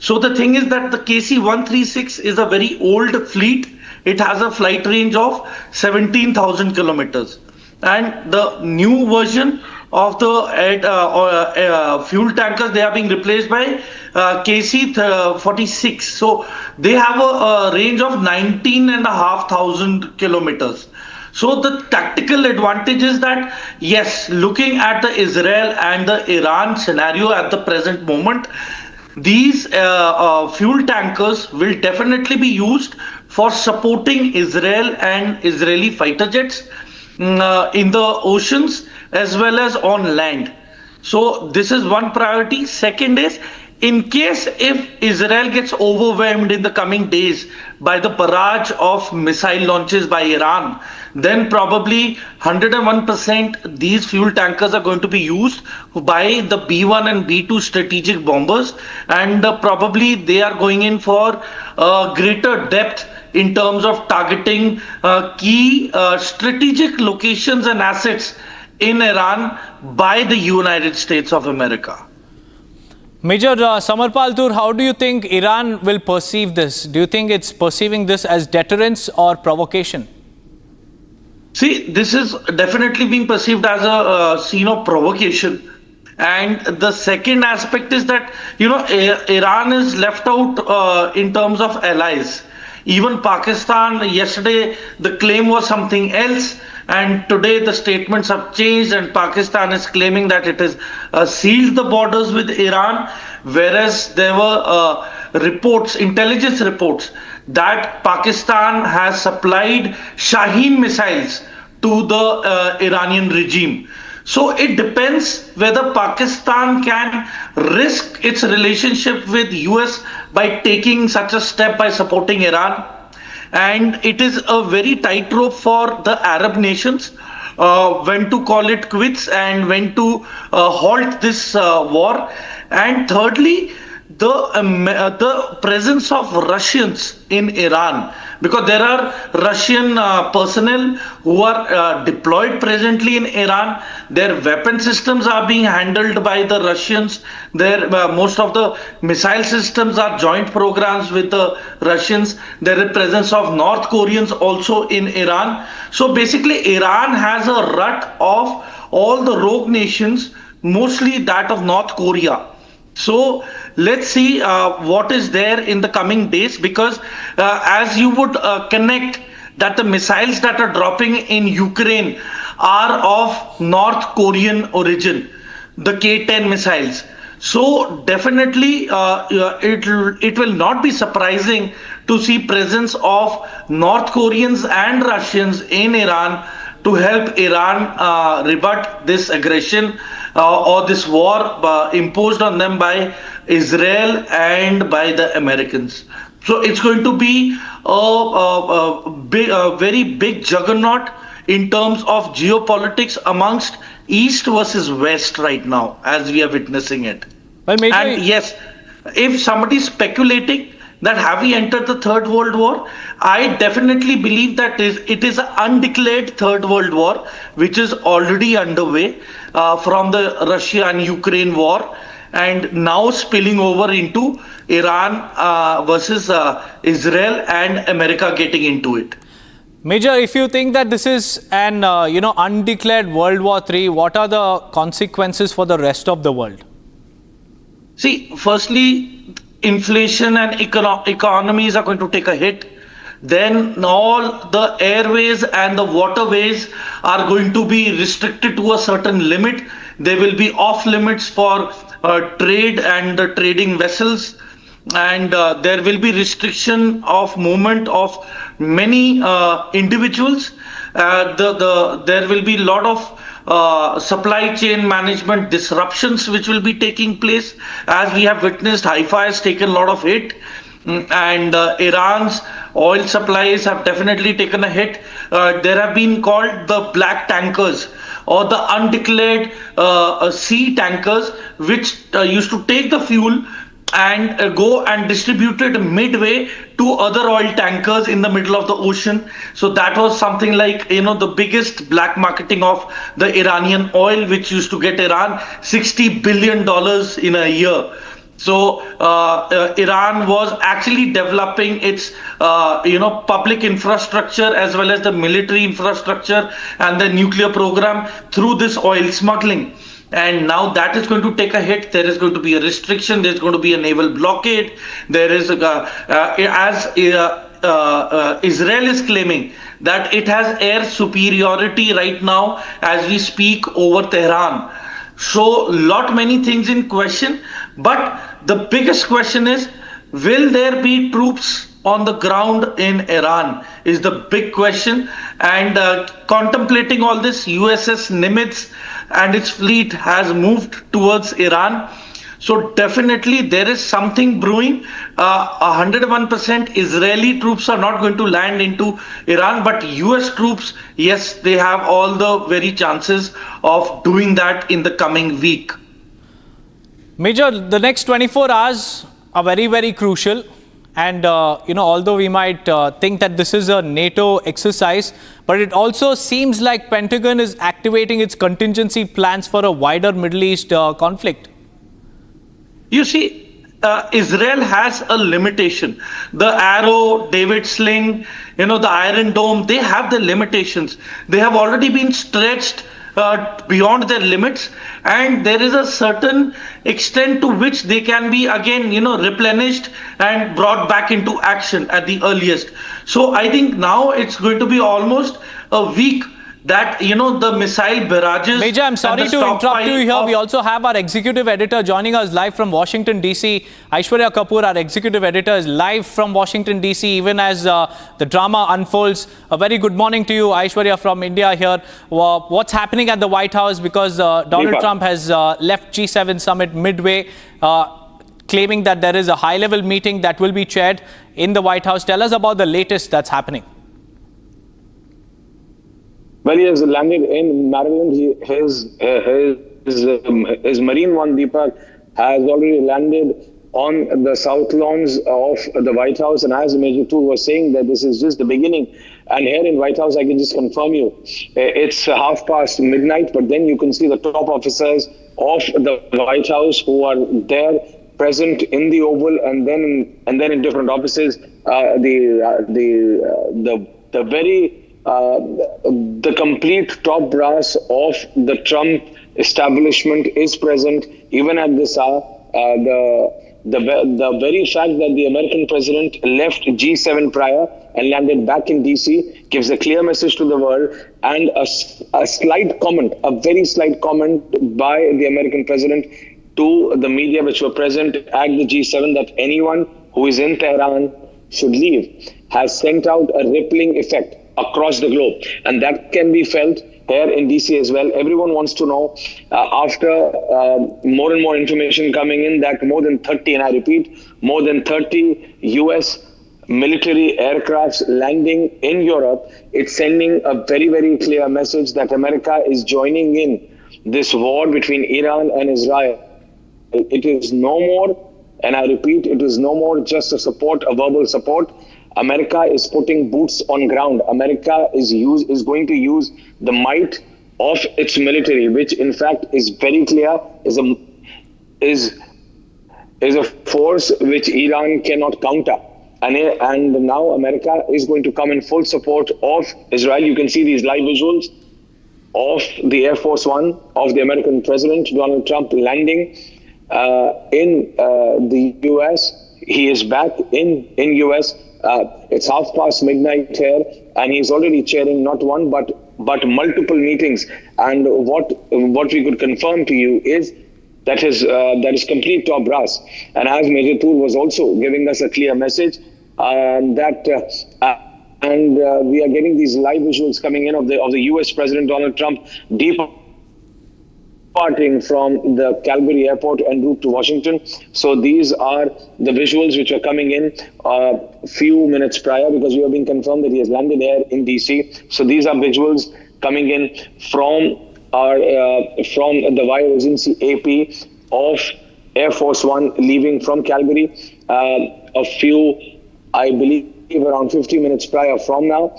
So the thing is that the KC-136 is a very old fleet. It has a flight range of 17,000 kilometers. And the new version of the fuel tankers, they are being replaced by KC-46. So they have a range of 19,500 kilometers. So the tactical advantage is that, yes, looking at the Israel and the Iran scenario at the present moment, these fuel tankers will definitely be used for supporting Israel and Israeli fighter jets in the oceans as well as on land. So this is one priority. Second is, in case if Israel gets overwhelmed in the coming days by the barrage of missile launches by Iran, then probably 101% these fuel tankers are going to be used by the B-1 and B-2 strategic bombers, and probably they are going in for greater depth in terms of targeting key strategic locations and assets in Iran by the United States of America. Major Samarpal Tur, how do you think Iran will perceive this? Do you think it's perceiving this as deterrence or provocation? See, this is definitely being perceived as a scene of provocation. And the second aspect is that, Iran is left out in terms of allies. Even Pakistan, yesterday the claim was something else, and today the statements have changed, and Pakistan is claiming that it has sealed the borders with Iran, whereas there were reports, intelligence reports, that Pakistan has supplied Shaheen missiles to the Iranian regime. So it depends whether Pakistan can risk its relationship with US by taking such a step by supporting Iran. And it is a very tightrope for the Arab nations when to call it quits and when to halt this war. And thirdly, the presence of Russians in Iran, because there are Russian personnel who are deployed presently in Iran. Their weapon systems are being handled by the Russians. Most of the missile systems are joint programs with the Russians. There is presence of North Koreans also in Iran. So basically, Iran has a rut of all the rogue nations, mostly that of North Korea. So let's see what is there in the coming days, because as you would connect that the missiles that are dropping in Ukraine are of North Korean origin, the K-10 missiles. So definitely it will not be surprising to see presence of North Koreans and Russians in Iran to help Iran rebut this aggression or this war imposed on them by Israel and by the Americans. So it's going to be a very big juggernaut in terms of geopolitics amongst East versus West right now, as we are witnessing it. And yes, if somebody is speculating that have we entered the Third World War, I definitely believe that it is an undeclared Third World War, which is already underway from the Russia and Ukraine war, and now spilling over into Iran versus Israel and America getting into it. Major, if you think that this is an undeclared World War III, what are the consequences for the rest of the world? See, firstly, inflation and economies are going to take a hit. Then all the airways and the waterways are going to be restricted to a certain limit. There will be off limits for trade and the trading vessels, and there will be restriction of movement of many individuals. There will be a lot of supply chain management disruptions which will be taking place. As we have witnessed, Haifa has taken a lot of hit, and Iran's oil supplies have definitely taken a hit. There have been called the black tankers or the undeclared sea tankers, which used to take the fuel and go and distribute it midway to other oil tankers in the middle of the ocean. So that was something like, the biggest black marketing of the Iranian oil, which used to get Iran $60 billion in a year. So Iran was actually developing its, public infrastructure as well as the military infrastructure and the nuclear program through this oil smuggling. And now that is going to take a hit. There is going to be a restriction. There's going to be a naval blockade. There is, Israel is claiming that it has air superiority right now as we speak over Tehran. So many things in question. But the biggest question is, will there be troops on the ground in Iran is the big question. And contemplating all this, USS Nimitz and its fleet has moved towards Iran. So definitely there is something brewing. 101% Israeli troops are not going to land into Iran, but US troops, yes, they have all the very chances of doing that in the coming week. Major, the next 24 hours are very, very crucial. And, although we might think that this is a NATO exercise, but it also seems like Pentagon is activating its contingency plans for a wider Middle East conflict. You see, Israel has a limitation. The Arrow, David Sling, the Iron Dome, they have the limitations. They have already been stretched beyond their limits, and there is a certain extent to which they can be again replenished and brought back into action at the earliest. So I think now it's going to be almost a week that, the missile barrages. Major, I'm sorry and the to interrupt you here. stockpile We also have our executive editor joining us live from Washington, D.C. Aishwarya Kapoor, our executive editor, is live from Washington, D.C. even as the drama unfolds. A very good morning to you, Aishwarya, from India here. What's happening at the White House? Because Donald Trump has left G7 summit midway, claiming that there is a high-level meeting that will be chaired in the White House. Tell us about the latest that's happening. Well, he has landed in Maryland. His Marine One, Deepak, has already landed on the south lawns of the White House. And as Major Tool was saying, that this is just the beginning. And here in White House, I can just confirm you, it's midnight, but then you can see the top officers of the White House who are there, present in the Oval, and then in different offices. The complete top brass of the Trump establishment is present even at this hour. The very fact that the American president left G7 prior and landed back in DC gives a clear message to the world, and a slight comment, a very slight comment by the American president to the media which were present at the G7 that anyone who is in Tehran should leave, has sent out a rippling effect across the globe, and that can be felt here in DC as well. Everyone wants to know, after more and more information coming in, that more than 30, and I repeat, more than 30 US military aircrafts landing in Europe. It's sending a very, very clear message that America is joining in this war between Iran and Israel. It is no more, and I repeat, it is no more just a verbal support. America is putting boots on ground. America is going to use the might of its military, which in fact is very clear, is a force which Iran cannot counter. And now America is going to come in full support of Israel. You can see these live visuals of the Air Force One of the American President Donald Trump landing in the US. He is back in US. It's midnight here, and he's already chairing not one but multiple meetings. And what we could confirm to you is that is complete top brass. And as Major Tool was also giving us a clear message, we are getting these live visuals coming in of the US President Donald Trump departing from the Calgary airport en route to Washington. So these are the visuals which are coming in a few minutes prior, because we have been confirmed that he has landed here in DC. So these are visuals coming in from the Wire Agency AP of Air Force One leaving from Calgary a few, I believe, around 50 minutes prior from now,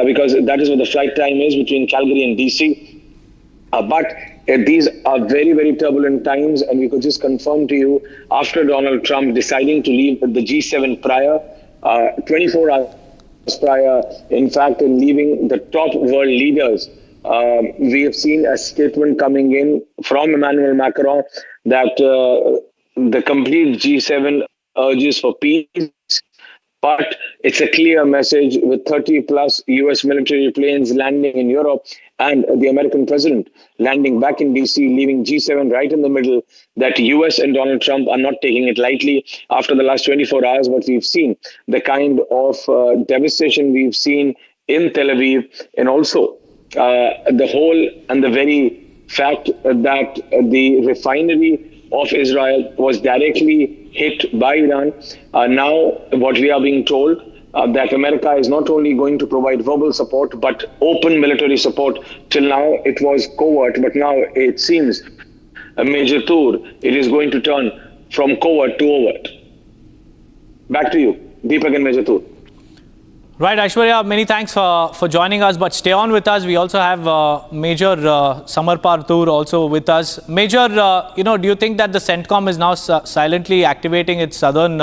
because that is what the flight time is between Calgary and DC. But these are very, very turbulent times, and we could just confirm to you, after Donald Trump deciding to leave the G7 prior, 24 hours prior, in fact, in leaving the top world leaders, we have seen a statement coming in from Emmanuel Macron that the complete G7 urges for peace. But it's a clear message with 30 plus US military planes landing in Europe and the American president landing back in DC, leaving G7 right in the middle, that US and Donald Trump are not taking it lightly after the last 24 hours. What we've seen, the kind of devastation we've seen in Tel Aviv, and also the whole and the very fact that the refinery of Israel was directly hit by Iran. Now, what we are being told, that America is not only going to provide verbal support, but open military support. Till now, it was covert, but now it seems, a Major Tour, it is going to turn from covert to overt. Back to you, Deepak and Major Tour. Right, Aishwarya, many thanks for joining us, but stay on with us. We also have Major Samarpar Tour also with us. Major, do you think that the CENTCOM is now silently activating its southern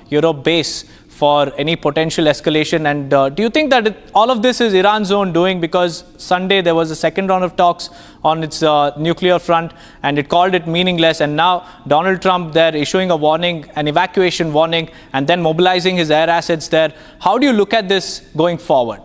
Europe base for any potential escalation? And do you think that all of this is Iran's own doing? Because Sunday there was a second round of talks on its nuclear front, and it called it meaningless. And now Donald Trump there issuing a warning, an evacuation warning, and then mobilizing his air assets there. How do you look at this going forward?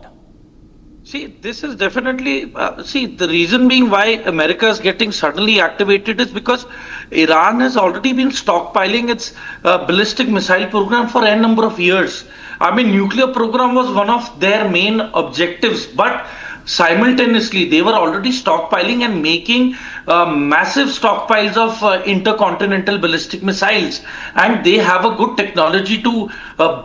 See, this is definitely, the reason being why America is getting suddenly activated is because Iran has already been stockpiling its ballistic missile program for n number of years. I mean, nuclear program was one of their main objectives, but simultaneously they were already stockpiling and making massive stockpiles of intercontinental ballistic missiles, and they have a good technology to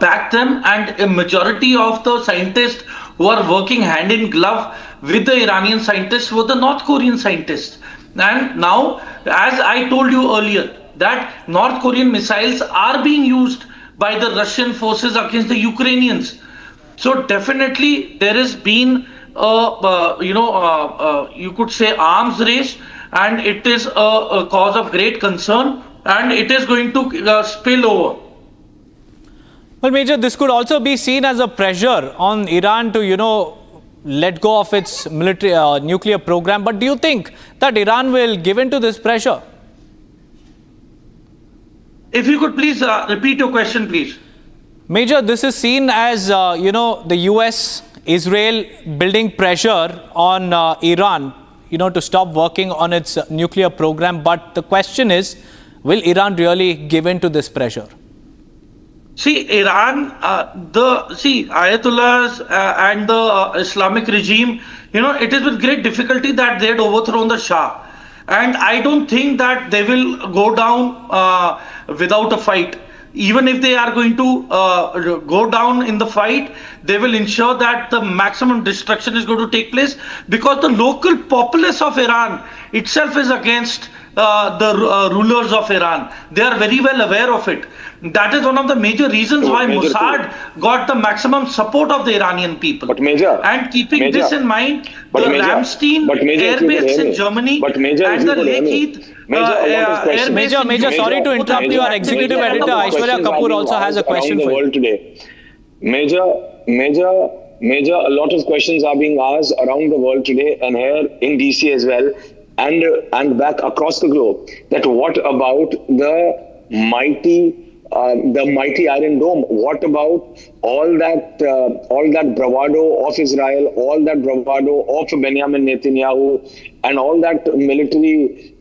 back them, and a majority of the scientists who are working hand in glove with the Iranian scientists were the North Korean scientists. And now, as I told you earlier, that North Korean missiles are being used by the Russian forces against the Ukrainians. So definitely there has been you could say arms race, and it is a cause of great concern, and it is going to spill over. Well, Major, this could also be seen as a pressure on Iran to, let go of its military nuclear program. But do you think that Iran will give in to this pressure? If you could please repeat your question, please. Major, this is seen as, the US, Israel building pressure on Iran, to stop working on its nuclear program. But the question is, will Iran really give in to this pressure? See, Iran, Ayatollahs and the Islamic regime, it is with great difficulty that they had overthrown the Shah. And I don't think that they will go down without a fight. Even if they are going to go down in the fight, they will ensure that the maximum destruction is going to take place, because the local populace of Iran itself is against the rulers of Iran. They are very well aware of it. That is one of the major reasons why Mossad got the maximum support of the Iranian people. And keeping this in mind, the Ramstein air base in Germany and the Lakeheath Major, sorry to interrupt you. Our executive editor Aishwarya Kapoor also has a question for you. Today. Major, a lot of questions are being asked around the world today, and here in DC as well, and back across the globe. That what about the mighty Iron Dome? What about all that bravado of Israel, all that bravado of Benjamin Netanyahu, and all that military?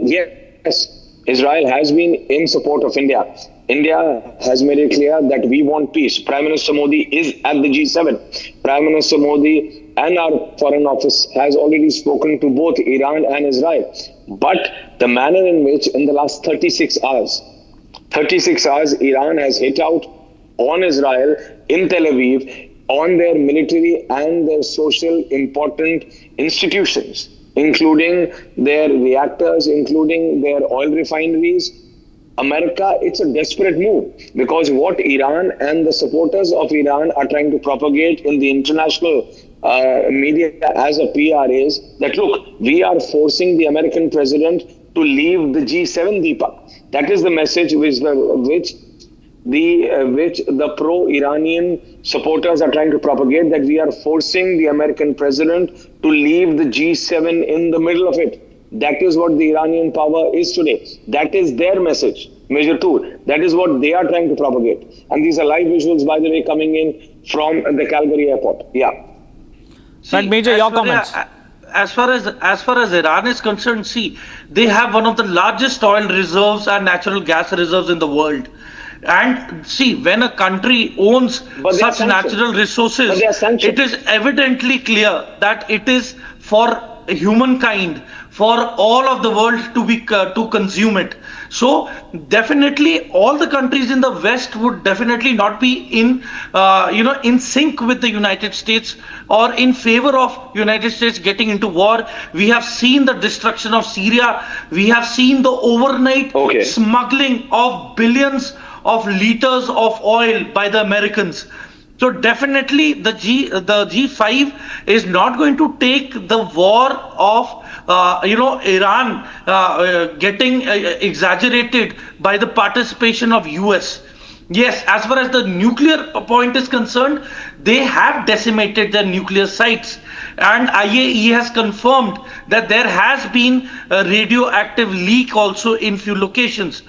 Yes, Israel has been in support of India. India has made it clear that we want peace. Prime Minister Modi is at the G7. Prime Minister Modi and our Foreign Office has already spoken to both Iran and Israel. But the manner in which in the last 36 hours, Iran has hit out on Israel in Tel Aviv, on their military and their social important institutions, including their reactors, including their oil refineries. America, it's a desperate move, because what Iran and the supporters of Iran are trying to propagate in the international media as a PR is that, look, we are forcing the American president to leave the G7, Deepak. That is the message which the pro-Iranian supporters are trying to propagate, that we are forcing the American president to leave the G7 in the middle of it. That is what the Iranian power is today. That is their message, Major Tool. That is what they are trying to propagate. And these are live visuals, by the way, coming in from the Calgary airport. Yeah. But Major, your comments. As far as Iran is concerned, they have one of the largest oil reserves and natural gas reserves in the world. And when a country owns such natural resources, it is evidently clear that it is for humankind, for all of the world to consume it. So definitely all the countries in the West would definitely not be in sync with the United States or in favor of United States getting into war. We have seen the destruction of Syria. We have seen the overnight smuggling of billions of liters of oil by the Americans. So definitely the G5 is not going to take the war of Iran getting exaggerated by the participation of US. Yes, as far as the nuclear point is concerned, they have decimated their nuclear sites, and IAEA has confirmed that there has been a radioactive leak also in few locations.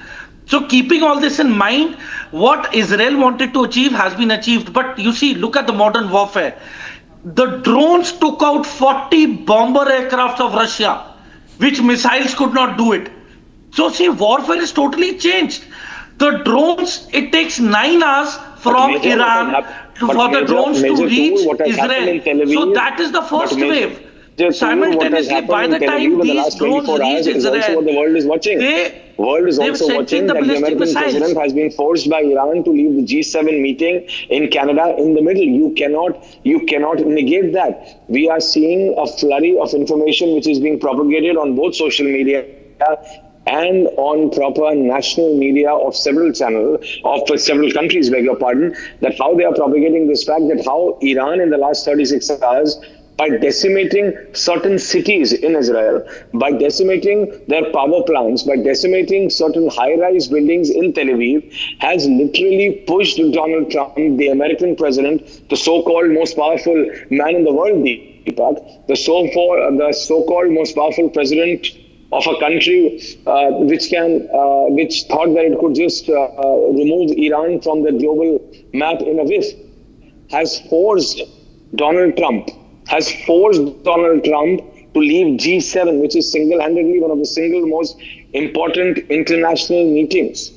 So keeping all this in mind, what Israel wanted to achieve has been achieved. But you see, look at the modern warfare. the drones took out 40 bomber aircraft of Russia, which missiles could not do it. So see, warfare is totally changed. The drones, it takes 9 hours from Iran for the drones to reach Israel. So that is the first wave. Simultaneously, by the time these drones reach Israel, the world is watching. The world is also watching that the American president has been forced by Iran to leave the G7 meeting in Canada in the middle. You cannot negate that. We are seeing a flurry of information which is being propagated on both social media and on proper national media of several countries, beg your pardon, that how they are propagating this fact that how Iran in the last 36 hours, by decimating certain cities in Israel, by decimating their power plants, by decimating certain high-rise buildings in Tel Aviv, has literally pushed Donald Trump, the American president, the so-called most powerful man in the world, Deepak, the so-called most powerful president of a country which thought that it could just remove Iran from the global map in a whiff, has forced Donald Trump to leave G7, which is single-handedly one of the single most important international meetings,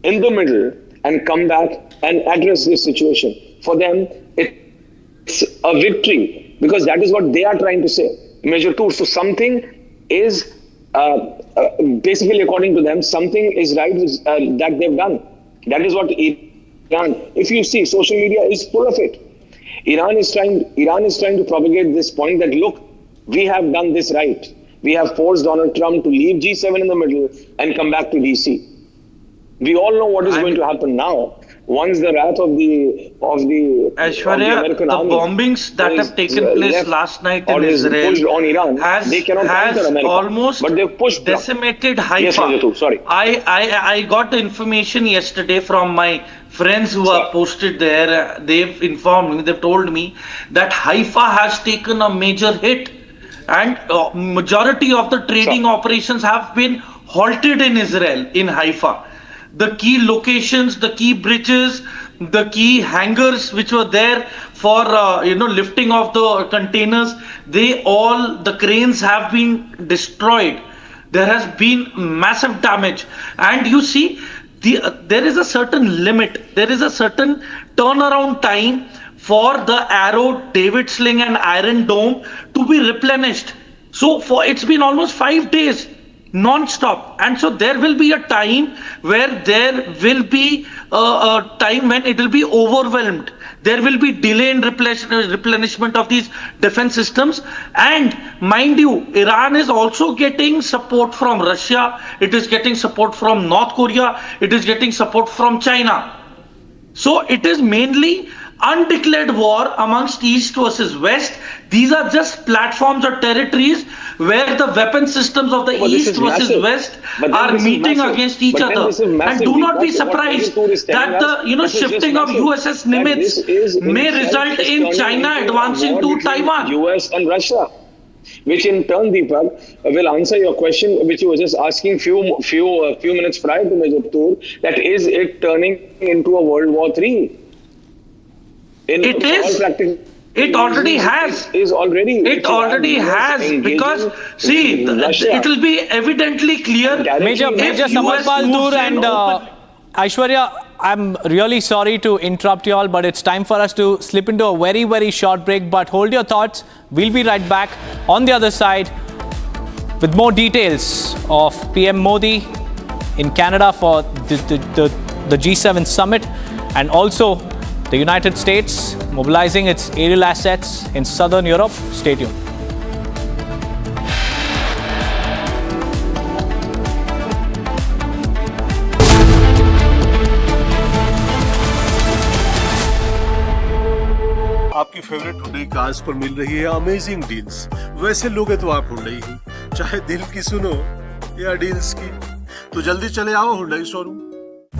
in the middle, and come back and address this situation. For them, it's a victory, because that is what they are trying to say. Measure 2. So something is, basically according to them, something is right that they've done. That is what Iran, if you see, social media is full of it. Iran is trying to propagate this point that, look, we have done this right. We have forced Donald Trump to leave G7 in the middle and come back to DC. We all know what is going to happen now. Once the wrath of the American army, bombings that have taken place last night in Israel on Iran, has almost decimated Haifa. Yes, Rajatu, sorry. I got the information yesterday from my friends who are posted there. They've informed me, they've told me that Haifa has taken a major hit, and majority of the trading operations have been halted in Israel, in Haifa. The key locations, the key bridges, the key hangars which were there for lifting of the containers, the cranes have been destroyed. There has been massive damage, and you see, there is a certain limit, there is a certain turnaround time for the Arrow, David Sling and Iron Dome to be replenished. So it's been almost 5 days non-stop, and so there will be a time where there will be a time when it will be overwhelmed. There will be delay in replenishment of these defense systems, and mind you, Iran is also getting support from Russia, it is getting support from North Korea, it is getting support from China. So it is mainly undeclared war amongst East versus West. These are just platforms or territories where the weapon systems of the East versus West are meeting against each other. And do not be surprised that the shifting of USS Nimitz may result in China advancing to Taiwan. US and Russia, which in turn, Deepak, will answer your question, which you were just asking few minutes prior to Major Tour, that is it turning into a World War III? It is. It already has. It already has, because see, it will be evidently clear. Major Samarpal Dur and Aishwarya, I'm really sorry to interrupt you all, but it's time for us to slip into a very, very short break. But hold your thoughts. We'll be right back on the other side with more details of PM Modi in Canada for the G7 summit, and also the United States mobilizing its aerial assets in southern Europe. Stay tuned. आपकी favourite Hyundai cars पर मिल रही है amazing deals. वैसे लोगे तो आप Hyundai ही, चाहे दिल की सुनो या डील्स की, तो जल्दी चले आओ हुंडई शोरूम।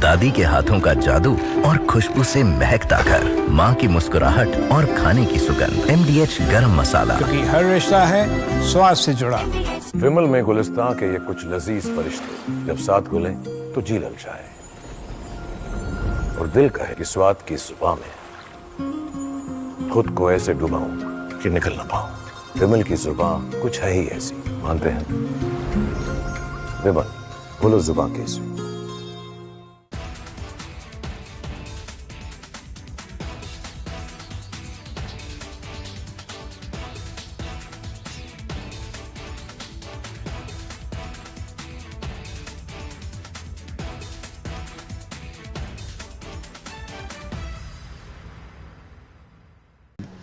दादी के हाथों का जादू और खुशबू से महकता घर, माँ की मुस्कुराहट और खाने की सुगंध, MDH गरम मसाला, क्योंकि हर रिश्ता है स्वाद से जुड़ा। विमल में गुलिस्तां के ये कुछ लजीज फरिश्ते जब साथ घुलें तो जी ललचाए और दिल कहे कि स्वाद की जुबान में खुद को ऐसे डुबाऊं कि निकल ना पाऊं। विमल की जुबान कुछ है ही ऐसी, मानते हैं? विमल, बोलो जुबान कैसी?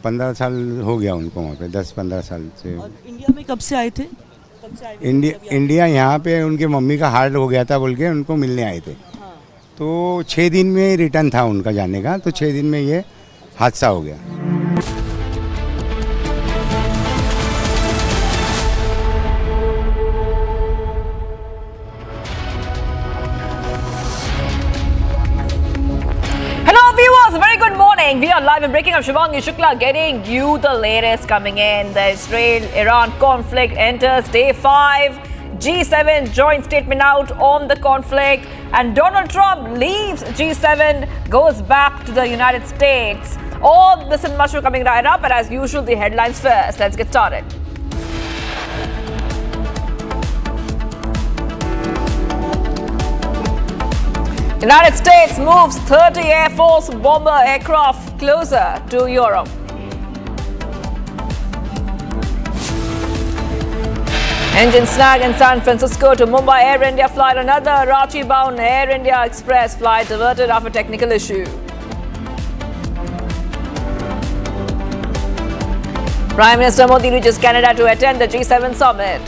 पंद्रह साल हो गया उनको वहाँ पे, 10-15 साल से। और इंडिया में कब से आए थे? इंडिया यहाँ पे उनके मम्मी का हार्ट हो गया था बोल के उनको मिलने आए थे। तो 6 दिन में रिटर्न था उनका जाने का, तो 6 दिन में ये हादसा हो गया। Very good morning. We are live and breaking up. Shivangi Shukla getting you the latest coming in. The Israel-Iran conflict enters day 5. G7 joint statement out on the conflict. And Donald Trump leaves G7, goes back to the United States. All this and much more coming right up. But as usual, the headlines first. Let's get started. United States moves 30 Air Force bomber aircraft closer to Europe. Engine snag in San Francisco to Mumbai Air India flight. Another Ranchi-bound Air India Express flight diverted after technical issue. Prime Minister Modi reaches Canada to attend the G7 summit.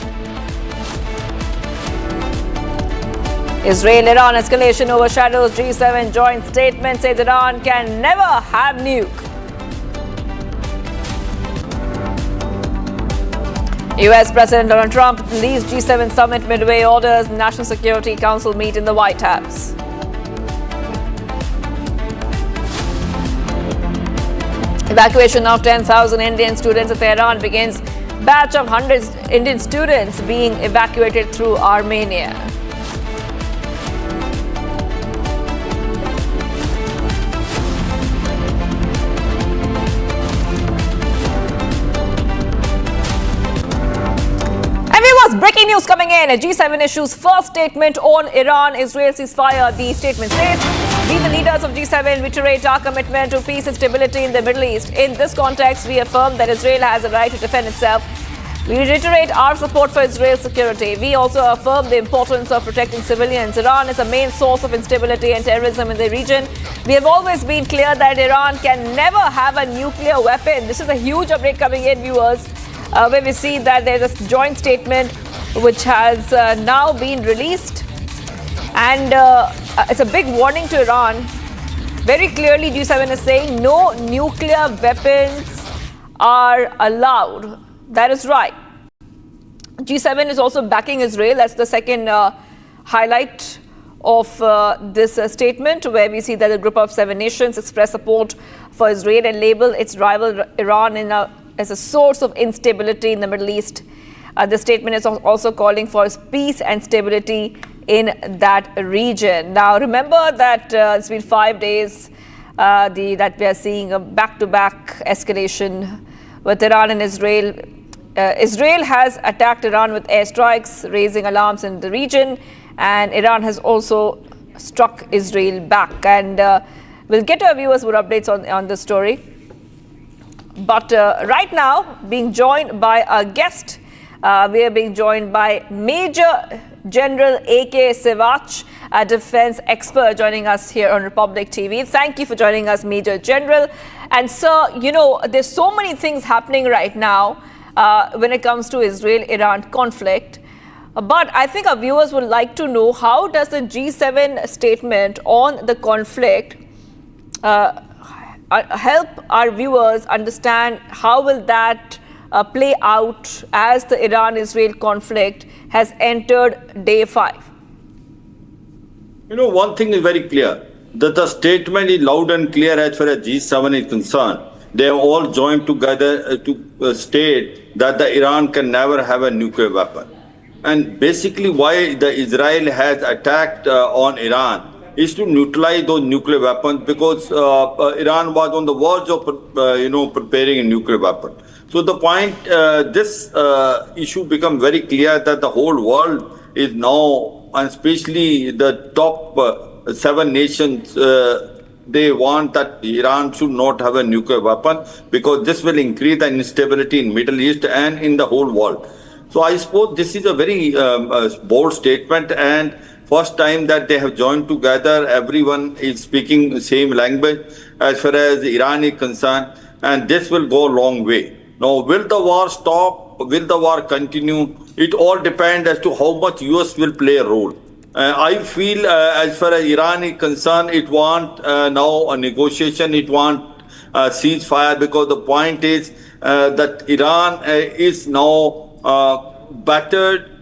Israel-Iran escalation overshadows G7 joint statement, says Iran can never have nuke. US President Donald Trump leaves G7 summit Midway, orders National Security Council meet in the White House. Evacuation of 10,000 Indian students at Tehran begins. Batch of hundreds Indian students being evacuated through Armenia. Breaking news coming in. G7 issues first statement on Iran-Israel ceasefire. The statement says, we the leaders of G7 reiterate our commitment to peace and stability in the Middle East. In this context, we affirm that Israel has a right to defend itself. We reiterate our support for Israel's security. We also affirm the importance of protecting civilians. Iran is a main source of instability and terrorism in the region. We have always been clear that Iran can never have a nuclear weapon. This is a huge update coming in, viewers, where we see that there's a joint statement which has now been released, and it's a big warning to Iran. Very clearly, G7 is saying no nuclear weapons are allowed. That is right. G7 is also backing Israel. That's the second highlight of this statement, where we see that a group of 7 nations express support for Israel and label its rival Iran as a source of instability in the Middle East. The statement is also calling for peace and stability in that region. Now, remember that it's been 5 days that we are seeing a back-to-back escalation with Iran and Israel. Israel has attacked Iran with airstrikes, raising alarms in the region, and Iran has also struck Israel back. And we'll get our viewers more updates on this story. But right now, being joined by a guest, we are being joined by Major General A.K. Sivach, a defense expert, joining us here on Republic TV. Thank you for joining us, Major General. And sir, you know, there's so many things happening right now when it comes to Israel-Iran conflict. But I think our viewers would like to know, how does the G7 statement on the conflict help our viewers understand how will that play out as the Iran-Israel conflict has entered day 5? You know, one thing is very clear, that the statement is loud and clear as far as G7 is concerned. They have all joined together to state that the Iran can never have a nuclear weapon. And basically why the Israel has attacked on Iran is to neutralize those nuclear weapons because Iran was on the verge of, preparing a nuclear weapon. So the point, this issue becomes very clear that the whole world is now, and especially the top 7 nations, they want that Iran should not have a nuclear weapon because this will increase the instability in Middle East and in the whole world. So I suppose this is a very bold statement, and first time that they have joined together, everyone is speaking the same language as far as Iran is concerned, and this will go a long way. Now, will the war stop? Will the war continue? It all depends as to how much US will play a role. I feel as far as Iran is concerned, it wants now a negotiation, it wants a ceasefire, because the point is that Iran is now battered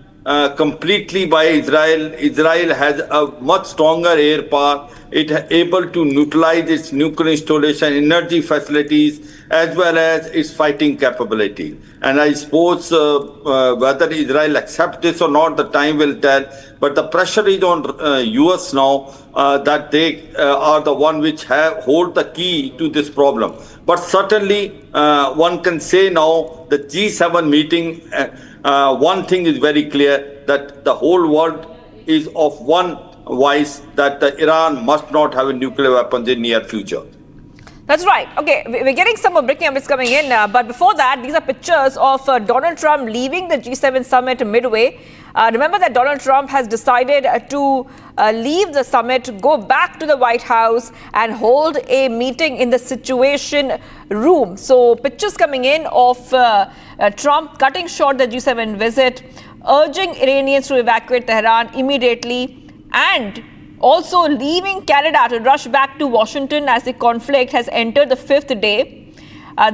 completely by Israel. Israel has a much stronger air power. It is able to neutralize its nuclear installation, energy facilities, as well as its fighting capability. And I suppose whether Israel accepts this or not, the time will tell. But the pressure is on US now that they are the one which hold the key to this problem. But certainly one can say now the G7 meeting, one thing is very clear, that the whole world is of one voice, that Iran must not have a nuclear weapons in near future. That's right. Okay, we're getting some more breaking updates coming in. But before that, these are pictures of Donald Trump leaving the G7 summit Midway. Remember that Donald Trump has decided to leave the summit, go back to the White House and hold a meeting in the Situation Room. So pictures coming in of Trump cutting short the G7 visit, urging Iranians to evacuate Tehran immediately, and also leaving Canada to rush back to Washington as the conflict has entered the 5th day.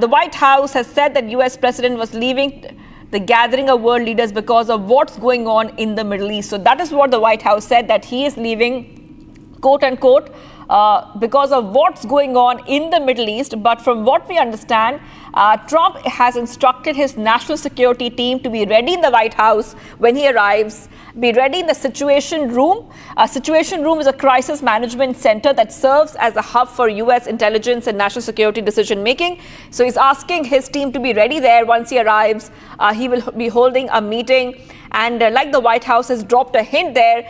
The White House has said that US President was leaving the gathering of world leaders because of what's going on in the Middle East. So that is what the White House said, that he is leaving, quote unquote, because of what's going on in the Middle East. But from what we understand, Trump has instructed his national security team to be ready in the White House when he arrives, be ready in the Situation Room. Situation Room is a crisis management center that serves as a hub for US intelligence and national security decision making. So he's asking his team to be ready there once he arrives. He will be holding a meeting. And like the White House has dropped a hint there,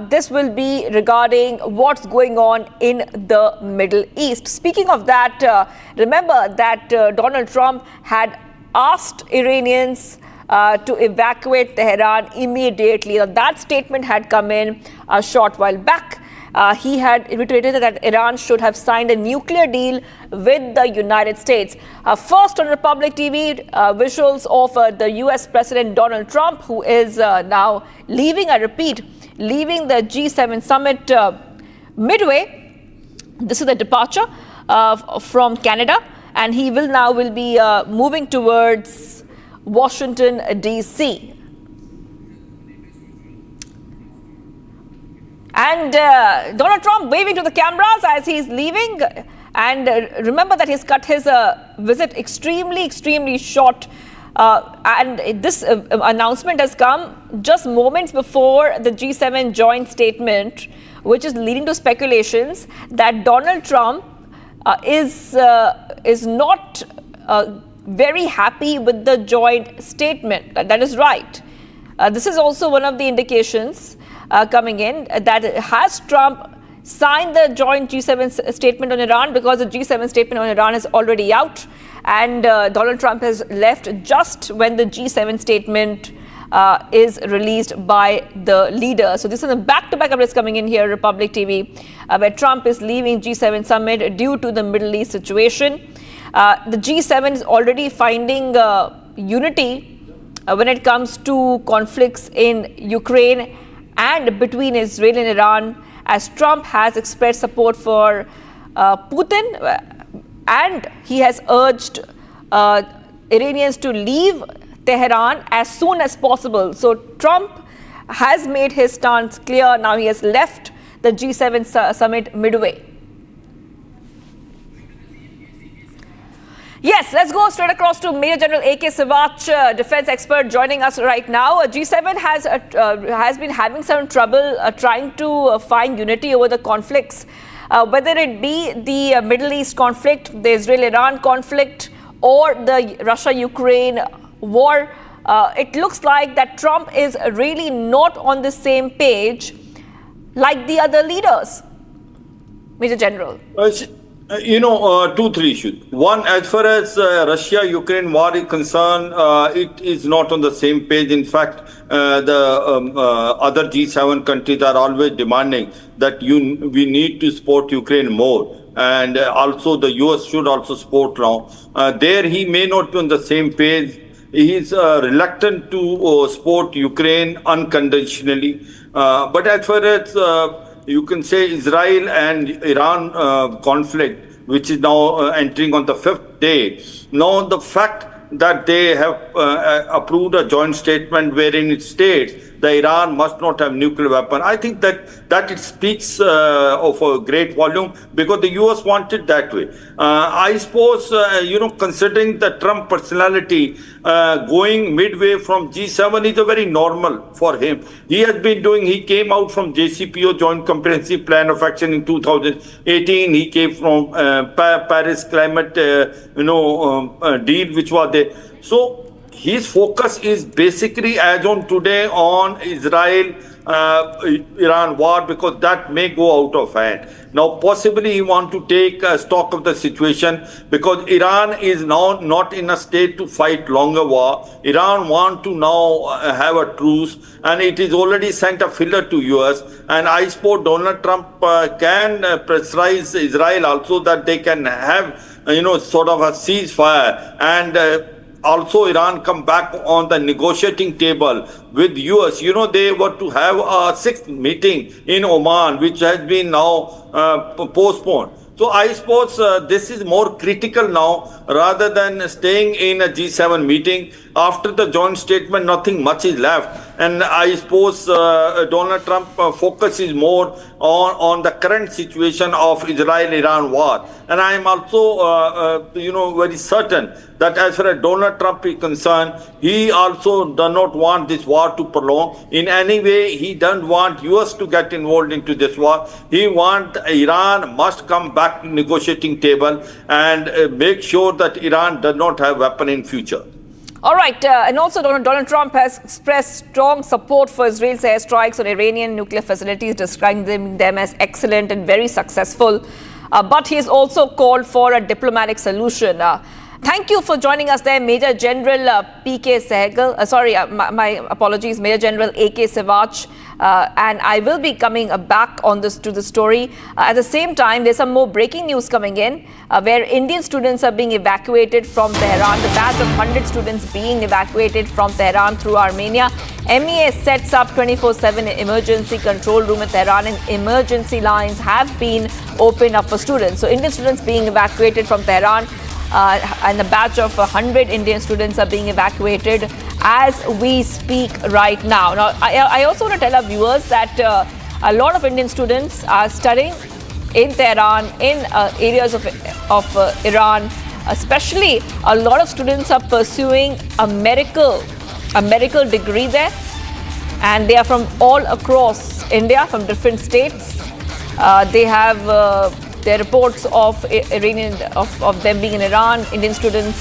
this will be regarding what's going on in the Middle East. Speaking of that, remember that Donald Trump had asked Iranians to evacuate Tehran immediately. Now, that statement had come in a short while back. He had reiterated that Iran should have signed a nuclear deal with the United States. First on Republic TV, visuals of the US President Donald Trump, who is now leaving, I repeat, leaving the G7 summit Midway. This is the departure from Canada, and he will be moving towards Washington, D.C. And Donald Trump waving to the cameras as he's leaving. And remember that he's cut his visit extremely short. And this announcement has come just moments before the G7 joint statement, which is leading to speculations that Donald Trump is not very happy with the joint statement. That is right. This is also one of the indications coming in, that has Trump signed the joint G7 statement on Iran, because the G7 statement on Iran is already out, and Donald Trump has left just when the G7 statement is released by the leader. So this is a back-to-back updates coming in here, Republic TV, where Trump is leaving G7 summit due to the Middle East situation. The G7 is already finding unity when it comes to conflicts in Ukraine and between Israel and Iran, as Trump has expressed support for Putin, and he has urged Iranians to leave Tehran as soon as possible. So Trump has made his stance clear. Now he has left the G7 summit Midway. Yes, let's go straight across to Major General A.K. Sivach, defense expert, joining us right now. G7 has been having some trouble trying to find unity over the conflicts, whether it be the Middle East conflict, the Israel-Iran conflict, or the Russia-Ukraine war. It looks like that Trump is really not on the same page like the other leaders. Major General. Two, three issues. One, as far as Russia-Ukraine war is concerned, it is not on the same page. In fact, the other G7 countries are always demanding that we need to support Ukraine more. And also the US should also support now. There he may not be on the same page. He is reluctant to support Ukraine unconditionally. But as far as you can say Israel and Iran conflict, which is now entering on the 5th day. Now the fact that they have approved a joint statement wherein it states that Iran must not have nuclear weapon. I think that it speaks of a great volume because the US wanted that way. I suppose, considering the Trump personality, going midway from G7 is a very normal for him. He came out from JCPO, Joint Comprehensive Plan of Action in 2018. He came from Paris Climate, deal which was there. So his focus is basically as on today on Israel Iran war because that may go out of hand. Now possibly he want to take stock of the situation because Iran is now not in a state to fight longer war. Iran want to now have a truce and it is already sent a filler to US, and I suppose Donald Trump can pressurize Israel also that they can have sort of a ceasefire and also Iran come back on the negotiating table with US. They were to have a 6th meeting in Oman, which has been now postponed. So I suppose this is more critical now rather than staying in a G7 meeting. After the joint statement, nothing much is left. And I suppose Donald Trump focus is more on the current situation of Israel-Iran war. And I am also, very certain that as far as Donald Trump is concerned, he also does not want this war to prolong. In any way, he doesn't want US to get involved into this war. He wants Iran must come back to negotiating table and make sure that Iran does not have weapon in future. All right, and also Donald Trump has expressed strong support for Israel's airstrikes on Iranian nuclear facilities, describing them as excellent and very successful. But he has also called for a diplomatic solution. Thank you for joining us there, Major General P.K. Sehgal. My apologies, Major General A.K. Sivach. And I will be coming back on to the story. At the same time, there's some more breaking news coming in where Indian students are being evacuated from Tehran. The batch of 100 students being evacuated from Tehran through Armenia. MEA sets up 24/7 emergency control room in Tehran, and emergency lines have been opened up for students. So Indian students being evacuated from Tehran. And a batch of 100 Indian students are being evacuated as we speak right now. Now, I also want to tell our viewers that a lot of Indian students are studying in Tehran, in areas of Iran. Especially, a lot of students are pursuing a medical degree there, and they are from all across India, from different states. They have there are reports of them being in Iran, Indian students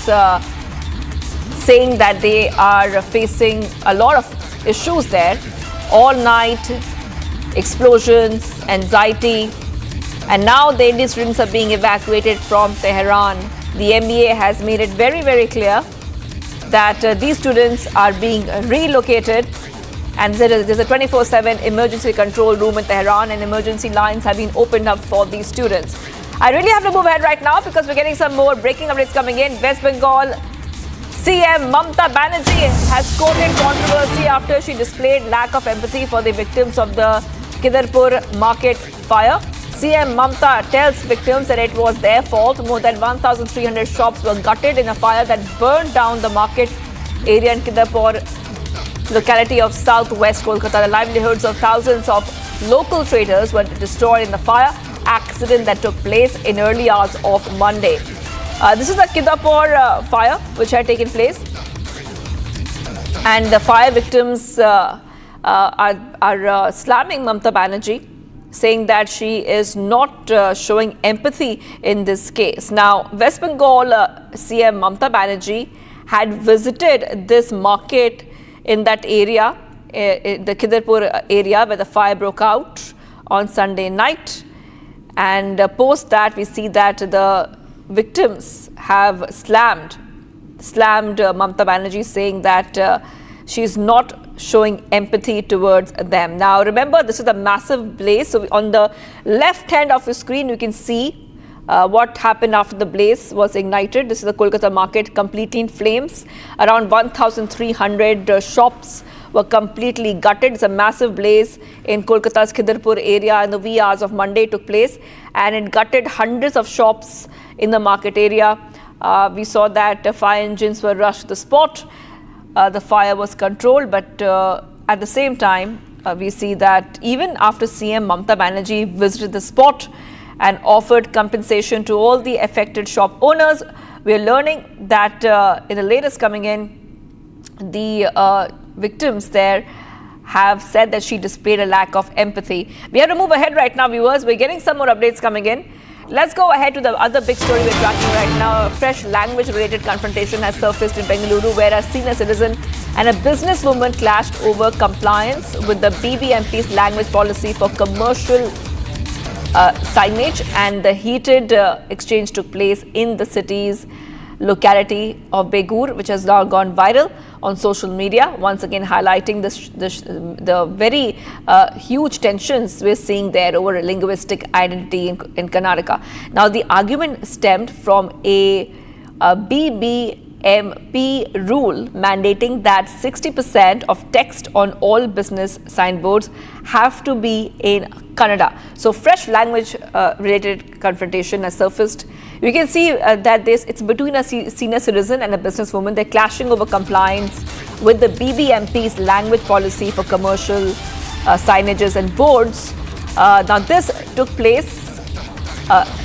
saying that they are facing a lot of issues there. All night, explosions, anxiety. And now the Indian students are being evacuated from Tehran. The MEA has made it very, very clear that these students are being relocated. And there's a 24/7 emergency control room in Tehran, and emergency lines have been opened up for these students. I really have to move ahead right now because we're getting some more breaking updates coming in. West Bengal CM Mamata Banerjee has courted controversy after she displayed lack of empathy for the victims of the Kidarpur market fire. CM Mamata tells victims that it was their fault. More than 1,300 shops were gutted in a fire that burned down the market area in Kidarpur locality of southwest Kolkata. The livelihoods of thousands of local traders were destroyed in the fire accident that took place in early hours of Monday. This is the Kidapur fire which had taken place, and the fire victims are slamming Mamata Banerjee, saying that she is not showing empathy in this case. Now, West Bengal CM Mamata Banerjee had visited this market in that area, in the Kidapur area where the fire broke out on Sunday night. And post that, we see that the victims have slammed Mamata Banerjee, saying that she is not showing empathy towards them. Now, remember, this is a massive blaze. So, on the left hand of your screen, you can see what happened after the blaze was ignited. This is the Kolkata market, completely in flames. Around 1,300 shops were completely gutted. It's a massive blaze in Kolkata's Kidapur area in the wee hours of Monday took place, and it gutted hundreds of shops in the market area. We saw that fire engines were rushed to the spot. The fire was controlled, but at the same time, we see that even after CM Mamata Banerjee visited the spot and offered compensation to all the affected shop owners, we are learning that in the latest coming in, the victims there have said that she displayed a lack of empathy. We have to move ahead right now, viewers. We're getting some more updates coming in. Let's go ahead to the other big story we're tracking right now. A fresh language-related confrontation has surfaced in Bengaluru, where a senior citizen and a businesswoman clashed over compliance with the BBMP's language policy for commercial signage, and the heated exchange took place in the city's locality of Begur, which has now gone viral on social media, once again highlighting the very huge tensions we're seeing there over a linguistic identity in Karnataka. Now, the argument stemmed from a BBMP rule mandating that 60% of text on all business signboards have to be in Kannada. So, fresh language-related confrontation has surfaced. You can see that it's between a senior citizen and a businesswoman. They're clashing over compliance with the BBMP's language policy for commercial signages and boards. Now, this took place,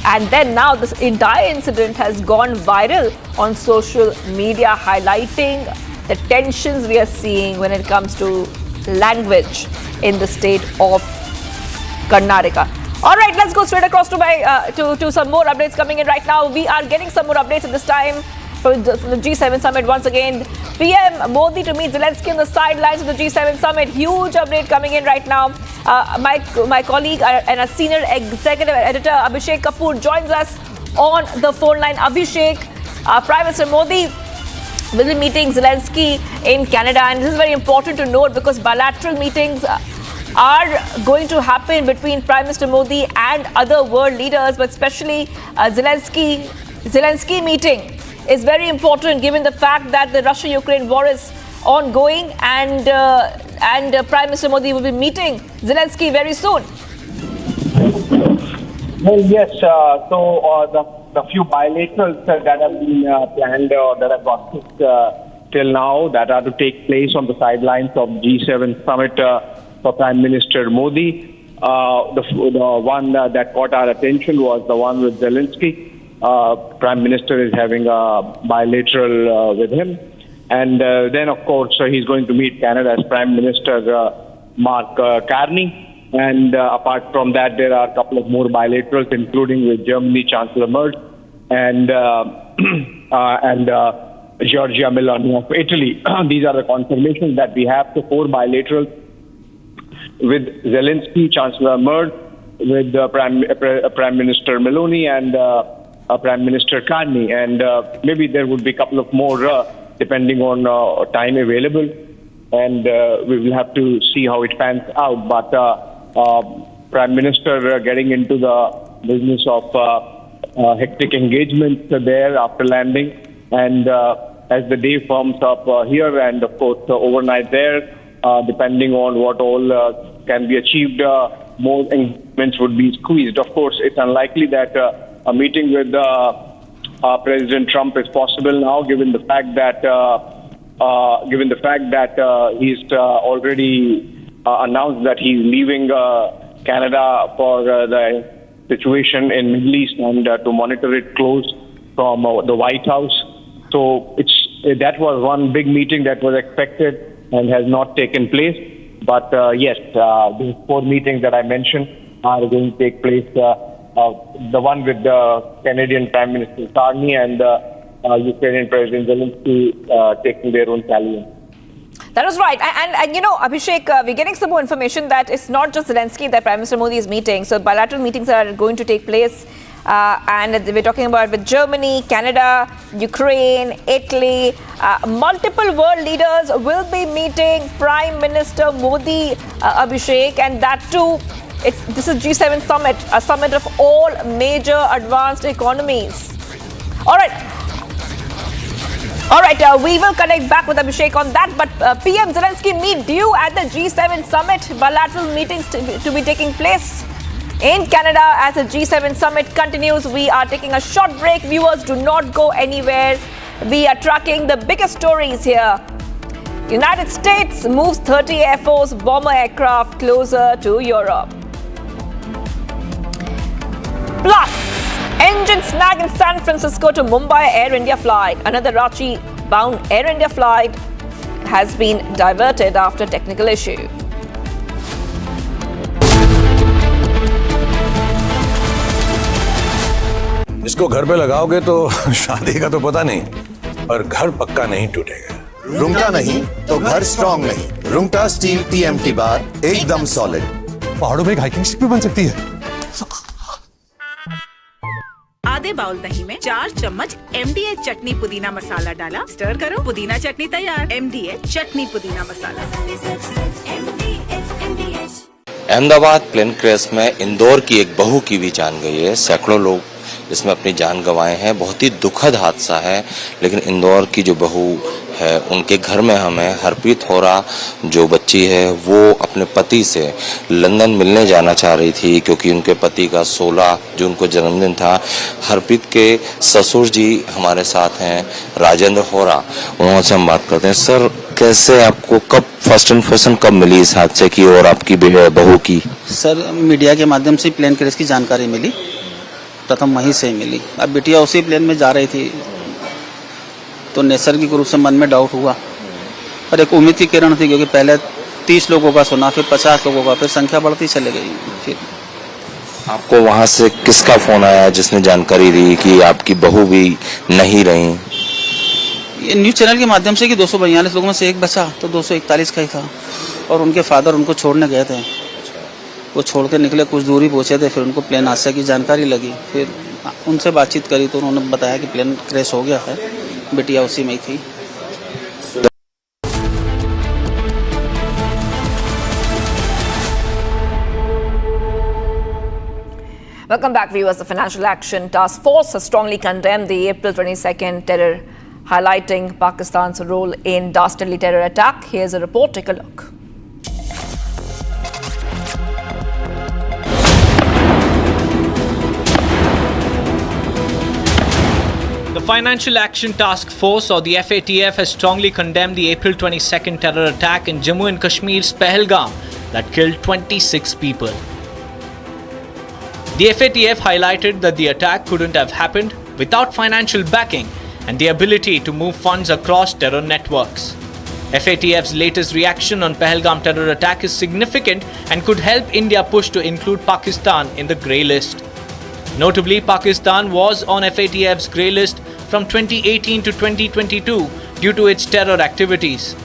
and then now this entire incident has gone viral on social media, highlighting the tensions we are seeing when it comes to language in the state of Karnataka. All right, let's go straight across to some more updates coming in right now. We are getting some more updates at this time from the G7 summit once again. PM Modi to meet Zelensky on the sidelines of the G7 summit. Huge update coming in right now. My colleague and a senior executive editor, Abhishek Kapoor, joins us on the phone line. Abhishek, Prime Minister Modi will be meeting Zelensky in Canada, and this is very important to note because bilateral meetings are going to happen between Prime Minister Modi and other world leaders, but especially Zelensky meeting is very important given the fact that the Russia-Ukraine war is ongoing, and Prime Minister Modi will be meeting Zelensky very soon. Well, yes. So the few bilaterals that have been planned or that have got till now that are to take place on the sidelines of G7 summit for Prime Minister Modi. The one that caught our attention was the one with Zelensky. Prime Minister is having a bilateral with him. And then, of course, he's going to meet Canada's Prime Minister Mark Carney. And apart from that, there are a couple of more bilaterals, including with Germany Chancellor Merz and Giorgia Meloni of Italy. These are the confirmations that we have. So 4 bilaterals with Zelensky, Chancellor Merz, with Prime Minister Meloni, and Prime Minister Carney. And maybe there would be a couple of more depending on time available. And we will have to see how it pans out. But Prime Minister getting into the business of hectic engagement there after landing. And as the day firms up here and, of course, overnight there, depending on what all can be achieved, more engagements would be squeezed. Of course, it's unlikely that a meeting with President Trump is possible now, given the fact that he's already announced that he's leaving Canada for the situation in Middle East and to monitor it close. from the White House. So that was one big meeting that was expected and has not taken place. But yes, these 4 meetings that I mentioned are going to take place. The one with the Canadian Prime Minister Carney and Ukrainian President Zelensky taking their own tally. That was right. And you know, Abhishek, we're getting some more information that it's not just Zelensky that Prime Minister Modi is meeting. So bilateral meetings are going to take place. And we're talking about with Germany, Canada, Ukraine, Italy. Multiple world leaders will be meeting Prime Minister Modi, Abhishek, and that too. This is G7 summit, a summit of all major advanced economies. All right, we will connect back with Abhishek on that. But PM Zelensky meet due at the G7 summit. Bilateral meetings to be taking place in Canada as the G7 summit continues. We are taking a short break. Viewers, do not go anywhere. We are tracking the biggest stories here. United States moves 30 Air Force bomber aircraft closer to Europe. Plus, engine snag in San Francisco to Mumbai Air India flight. Another Ranchi-bound Air India flight has been diverted after technical issue. इसको घर पे लगाओगे तो शादी का तो पता नहीं, पर घर पक्का नहीं टूटेगा। रुंगटा नहीं तो घर स्ट्रॉन्ग नहीं। रुंगटा स्टील TMT बार एकदम सॉलिड। पहाड़ों में एक हाइकिंग स्टिक भी बन सकती है। आधे बाउल दही में 4 चम्मच MDH चटनी पुदीना मसाला डाला, स्टर करो, पुदीना चटनी तैयार। MDH चटनी पुदीना मसाला। अहमदाबाद प्लेन क्रैश में इंदौर की एक बहू की भी जान गई है। सैकड़ों लोग इसमें अपनी जान गंवाए हैं। बहुत ही दुखद हादसा है, लेकिन इंदौर की जो बहू है उनके घर में हमें हरप्रीत होरा जो बच्ची है वो अपने पति से लंदन मिलने जाना चाह रही थी, क्योंकि उनके पति का 16 जून को जन्मदिन था। हरप्रीत के ससुर जी हमारे साथ हैं, राजेंद्र होरा, उनसे हम बात करते हैं। सर, कैसे आपको कब फर्स्ट इन्फॉर्मेशन कब मिली इस हादसे की और आपकी बहू की? सर, मीडिया के माध्यम से प्लेन क्रैश की जानकारी मिली, प्रथम वहीं से मिली। अब बिटिया उसी प्लेन में जा रही थी तो नैसर्गिक रूप से मन में डाउट हुआ, पर एक उम्मीद की किरण थी, क्योंकि पहले 30 लोगों का सुना, फिर 50 लोगों का, फिर संख्या बढ़ती चली गई। फिर आपको वहां से किसका फोन आया जिसने जानकारी दी कि आपकी बहू भी नहीं रही? ये न्यूज़ चैनल के माध्यम से कि 242 लोगों में से एक बचा, तो 241 का ही था, और उनके फादर उनको छोड़ने गए थे। वो छोड़ के निकले, कुछ दूरी पहुंचे थे, फिर उनको प्लेन हादसे की जानकारी लगी। फिर उनसे बातचीत करी तो उन्होंने बताया कि प्लेन क्रैश हो गया है, बिटिया उसी में ही थी। Welcome back, viewers. The Financial Action Task Force has strongly condemned the April 22nd terror, highlighting Pakistan's role in dastardly terror attack. Here's a report. Take a look. The Financial Action Task Force, or the FATF, has strongly condemned the April 22nd terror attack in Jammu and Kashmir's Pahalgam that killed 26 people. The FATF highlighted that the attack couldn't have happened without financial backing and the ability to move funds across terror networks. FATF's latest reaction on Pahalgam terror attack is significant and could help India push to include Pakistan in the grey list. Notably, Pakistan was on FATF's grey list from 2018 to 2022 due to its terror activities.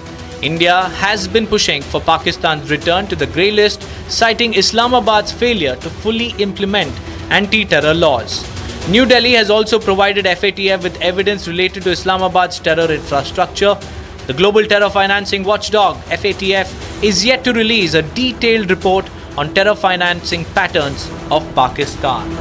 India has been pushing for Pakistan's return to the grey list, citing Islamabad's failure to fully implement anti-terror laws. New Delhi has also provided FATF with evidence related to Islamabad's terror infrastructure. The global terror financing watchdog, FATF, is yet to release a detailed report on terror financing patterns of Pakistan.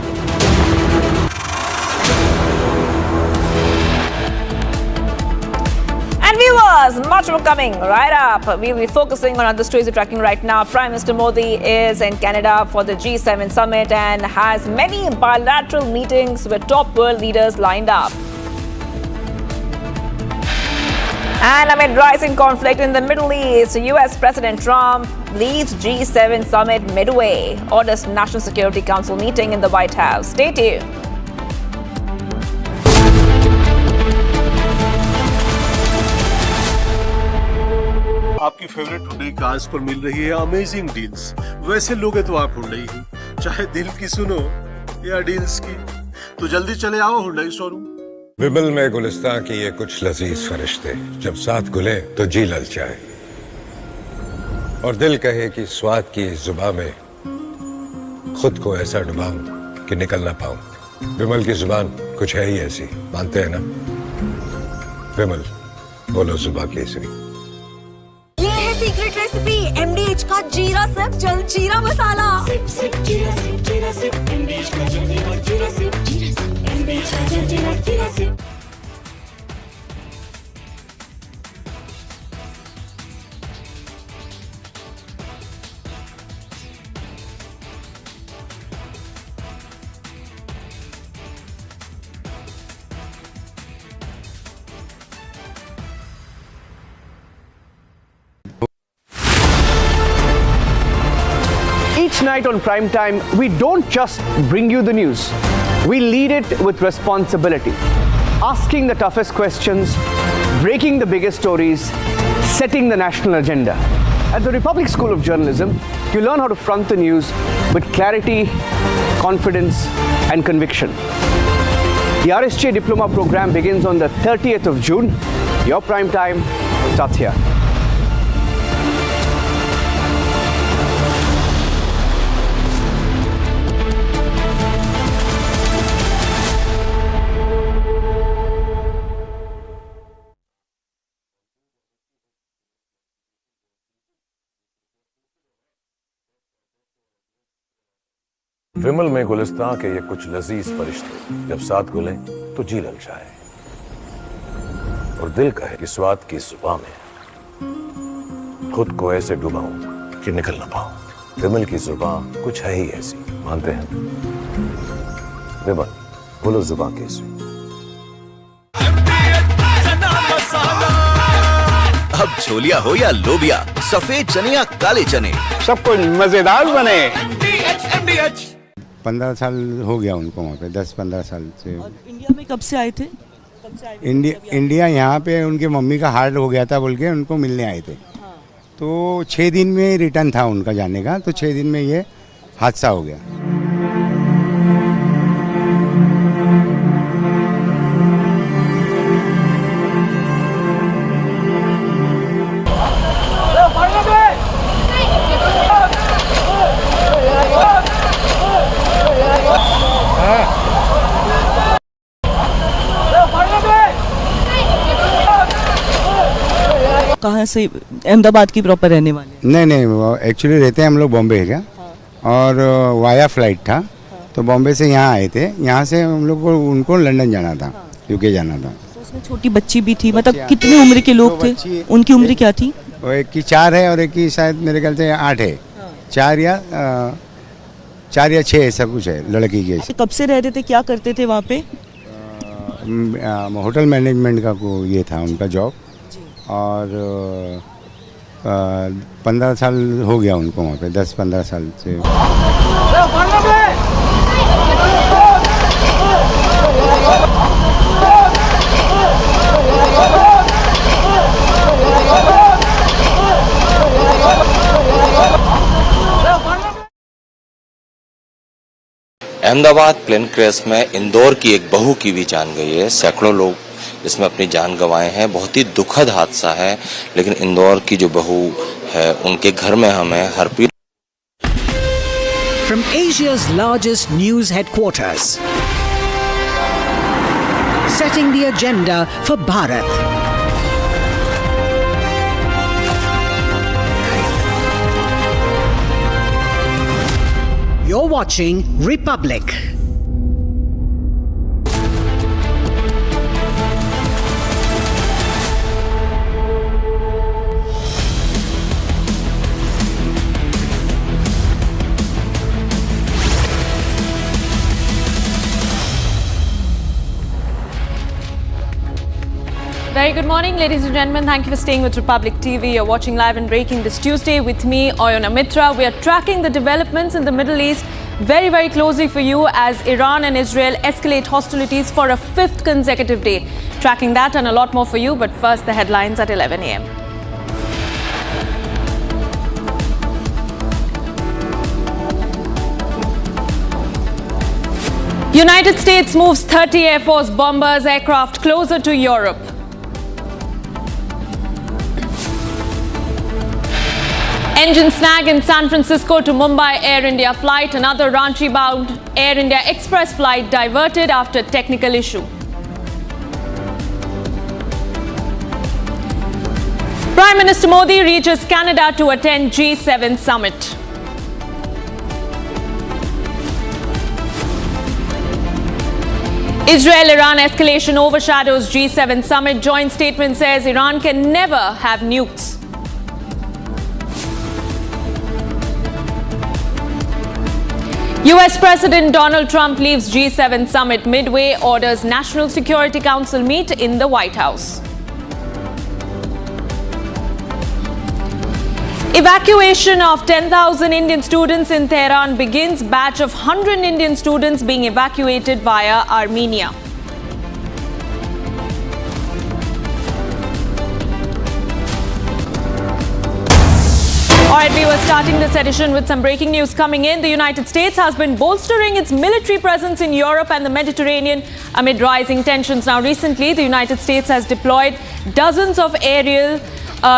And viewers, much more coming right up. We'll be focusing on other stories we're tracking right now. Prime Minister Modi is in Canada for the G7 summit and has many bilateral meetings with top world leaders lined up. And amid rising conflict in the Middle East, US President Trump leaves G7 summit midway, orders National Security Council meeting in the White House. Stay tuned. Favourite today cars पर मिल रही है amazing deals. वैसे लोगे तो आप Hyundai ही, चाहे दिल की सुनो या डील्स की, तो जल्दी चले आओ हुंडई शोरूम। विमल में गुलिस्तां की ये कुछ लजीज फरिश्ते जब साथ घुले तो जी ललचाए और दिल कहे कि स्वाद की इस जुबान में खुद को ऐसा डुबाऊं कि निकल ना पाऊं। विमल की जुबान कुछ है ही ऐसी, मानते हैं ना? विमल, बोलो जुबान केसरी। ये है सीक्रेट रेसिपी MDH का जीरा सिप जल जीरा मसाला। सिप सिप जीरा सिप जीरा सिप MDH का जल जीरा सिप MDH का जल जीरा SIP. Each night on prime time, we don't just bring you the news. We lead it with responsibility, asking the toughest questions, breaking the biggest stories, setting the national agenda. At the Republic School of Journalism, you learn how to front the news with clarity, confidence, and conviction. The RSJ Diploma program begins on the 30th of June. Your prime time starts here. विमल में गुलिस्तां के ये कुछ लजीज फरिश्ते जब साथ घुले तो जी ललचाए और दिल कहे कि स्वाद की जुबान में खुद को ऐसे डुबाऊं कि निकल ना पाऊं। विमल की जुबान कुछ है ही ऐसी, मानते हैं? विमल, बोलो जुबान कैसी। अब छोलिया हो या लोबिया, सफेद चने या काले चने, सब कुछ मजेदार बने। 15 साल हो गया उनको वहाँ पे, 10-15 साल से। और इंडिया में कब से आए थे? इंडिया यहाँ पे उनके मम्मी का हार्ट हो गया था बोल के उनको मिलने आए थे। हाँ। तो 6 दिन में रिटर्न था उनका जाने का, तो 6 दिन में ये हादसा हो गया। कहाँ से? अहमदाबाद की प्रॉपर रहने वाले? नहीं, एक्चुअली रहते हैं हम लोग बॉम्बे है। हाँ। और वाया फ्लाइट था। हाँ। तो बॉम्बे से यहाँ आए थे, यहाँ से हम लोग को उनको लंदन जाना था। हाँ। UK जाना था। तो उसमें छोटी बच्ची भी थी, मतलब कितने उम्र के लोग थे? उनकी उम्र क्या थी? वो एक की 4 है और एक की शायद मेरे ख्याल से 8 है। 4 या 6 ऐसा कुछ है लड़की के। कब से रह रहे थे, क्या करते थे वहाँ पे? होटल मैनेजमेंट का ये था उनका जॉब। और 15 साल हो गया उनको वहाँ पे, 10-15 साल से। अहमदाबाद प्लेन क्रैश में इंदौर की एक बहू की भी जान गई है। सैकड़ों लोग इसमें अपनी जान गंवाए हैं। बहुत ही दुखद हादसा है, लेकिन इंदौर की जो बहू है उनके घर में हमें हर पीर। From Asia's largest news headquarters, setting the agenda for Bharat. You're watching Republic. Very good morning, ladies and gentlemen. Thank you for staying with Republic TV. You're watching live and breaking this Tuesday with me, Oyona Mitra. We are tracking the developments in the Middle East very, very closely for you as Iran and Israel escalate hostilities for a 5th consecutive day. Tracking that and a lot more for you, but first the headlines at 11 a.m. United States moves 30 Air Force bombers aircraft closer to Europe. Engine snag in San Francisco to Mumbai Air India flight. Another Ranchi-bound Air India Express flight diverted after technical issue. Prime Minister Modi reaches Canada to attend G7 summit. Israel-Iran escalation overshadows G7 summit. Joint statement says Iran can never have nukes. US President Donald Trump leaves G7 summit. Midway orders National Security Council meet in the White House. Evacuation of 10,000 Indian students in Tehran begins. Batch of 100 Indian students being evacuated via Armenia. All right, we were starting this edition with some breaking news coming in. The United States has been bolstering its military presence in Europe and the Mediterranean amid rising tensions. Now, recently, the United States has deployed dozens of aerial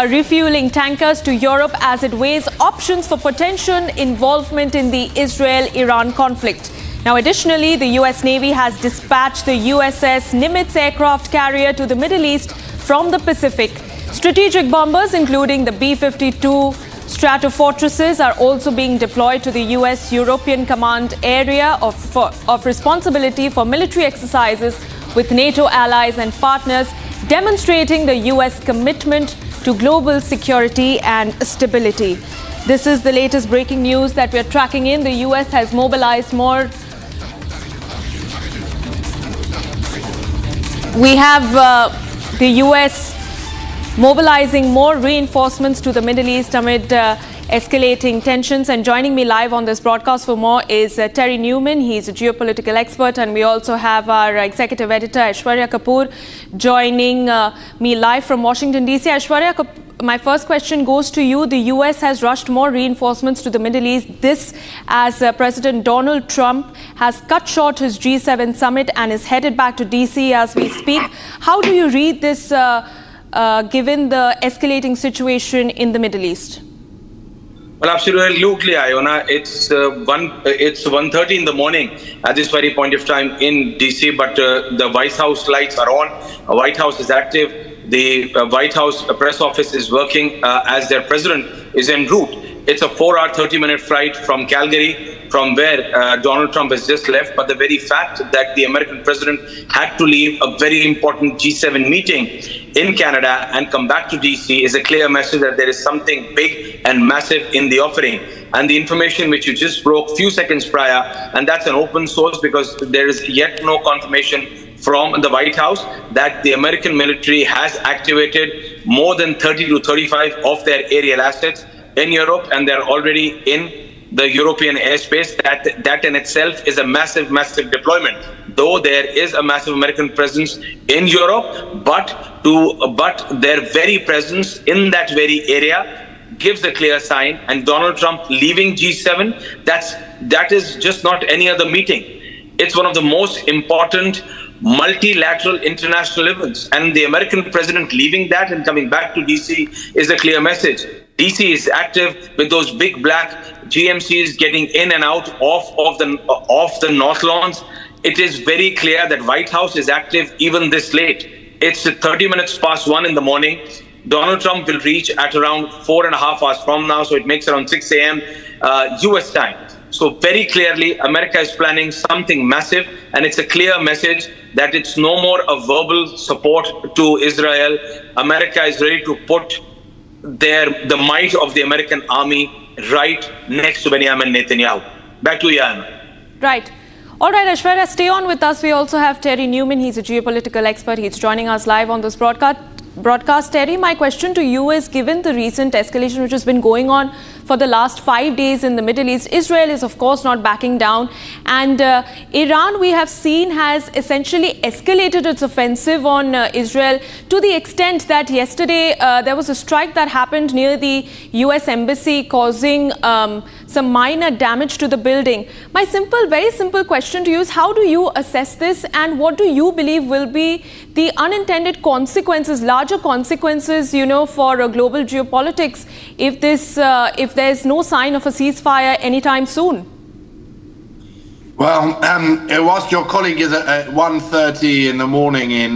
refueling tankers to Europe as it weighs options for potential involvement in the Israel-Iran conflict. Now, additionally, the U.S. Navy has dispatched the USS Nimitz aircraft carrier to the Middle East from the Pacific. Strategic bombers, including the B-52 Stratofortresses, are also being deployed to the U.S.-European Command area of responsibility for military exercises with NATO allies and partners, demonstrating the U.S. commitment to global security and stability. This is the latest breaking news that we're tracking in. The US has mobilized more. We have the US mobilizing more reinforcements to the Middle East amid escalating tensions. And joining me live on this broadcast for more is Terry Newman. He's a geopolitical expert. And we also have our executive editor, Aishwarya Kapoor, joining me live from Washington, D.C. Aishwarya, my first question goes to you. The U.S. has rushed more reinforcements to the Middle East. This as President Donald Trump has cut short his G7 summit and is headed back to D.C. as we speak. How do you read this given the escalating situation in the Middle East? Well, absolutely, Iona. It's 1:30 in the morning at this very point of time in DC, but the White House lights are on. White House is active. The White House press office is working as their president is en route. It's a 4-hour, 30-minute flight from Calgary, from where Donald Trump has just left. But the very fact that the American president had to leave a very important G7 meeting in Canada and come back to DC is a clear message that there is something big and massive in the offering. And the information which you just broke a few seconds prior, and that's an open source because there is yet no confirmation from the White House that the American military has activated more than 30 to 35 of their aerial assets in Europe, and they're already in the European airspace. That in itself is a massive, massive deployment. Though there is a massive American presence in Europe, but their very presence in that very area gives a clear sign. And Donald Trump leaving G7, that is just not any other meeting. It's one of the most important multilateral international events, and the American president leaving that and coming back to DC is a clear message. DC is active with those big black GMCs getting in and out of the North Lawns. It is very clear that White House is active even this late. It's 30 minutes past 1 in the morning. Donald Trump will reach at around 4.5 hours from now, so it makes around 6 a.m. US time. So very clearly, America is planning something massive, and it's a clear message that it's no more a verbal support to Israel. America is ready to put the might of the American army right next to Benjamin Netanyahu. Back to you, Anna. Right. All right, Aishwarya, stay on with us. We also have Terry Newman. He's a geopolitical expert. He's joining us live on this broadcast. Terry, my question to you is, given the recent escalation which has been going on for the last 5 days in the Middle East, Israel is of course not backing down, and Iran, we have seen, has essentially escalated its offensive on Israel to the extent that yesterday there was a strike that happened near the US embassy, causing some minor damage to the building. My very simple question to you is, how do you assess this, and what do you believe will be the unintended consequences, larger consequences, for global geopolitics if there's no sign of a ceasefire anytime soon? Well, whilst your colleague is at 1:30 in the morning in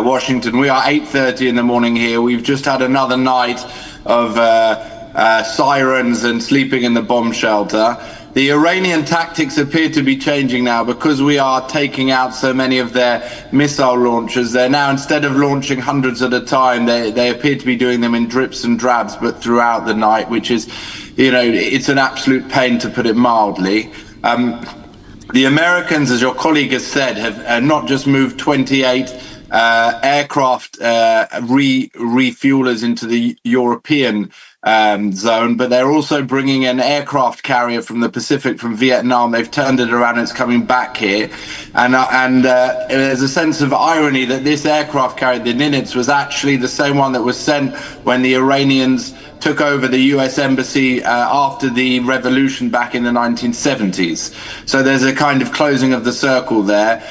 Washington, we are 8:30 in the morning here. We've just had another night of sirens and sleeping in the bomb shelter. The Iranian tactics appear to be changing now because we are taking out so many of their missile launchers. They're now, instead of launching hundreds at a time, they appear to be doing them in drips and drabs, but throughout the night, which is, it's an absolute pain, to put it mildly. The Americans, as your colleague has said, have not just moved 28 aircraft refuelers into the European zone, but they're also bringing an aircraft carrier from the Pacific, from Vietnam. They've turned it around, it's coming back here, and there's a sense of irony that this aircraft carrier, the Nimitz, was actually the same one that was sent when the Iranians took over the US embassy after the revolution back in the 1970s. So there's a kind of closing of the circle there.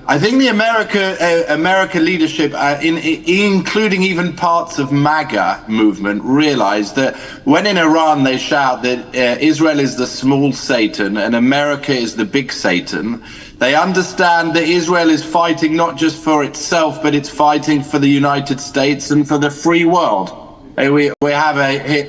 I think the America leadership, including even parts of MAGA movement, realized that when in Iran they shout that Israel is the small Satan and America is the big Satan, they understand that Israel is fighting not just for itself, but it's fighting for the United States and for the free world. We have here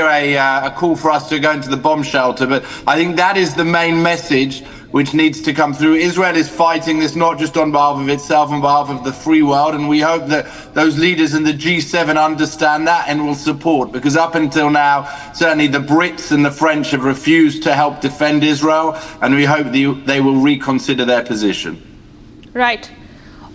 a call for us to go into the bomb shelter, but I think that is the main message which needs to come through. Israel is fighting this not just on behalf of itself, on behalf of the free world, and we hope that those leaders in the G7 understand that and will support, because up until now, certainly the Brits and the French have refused to help defend Israel, and we hope they will reconsider their position. Right.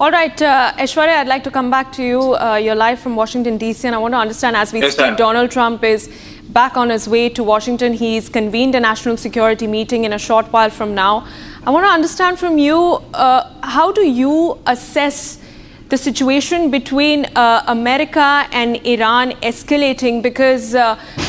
All right, Aishwarya, I'd like to come back to you. You're live from Washington, D.C., and I want to understand, as we speak, Donald Trump is back on his way to Washington. He's convened a national security meeting in a short while from now. I want to understand from you, how do you assess the situation between America and Iran escalating? Because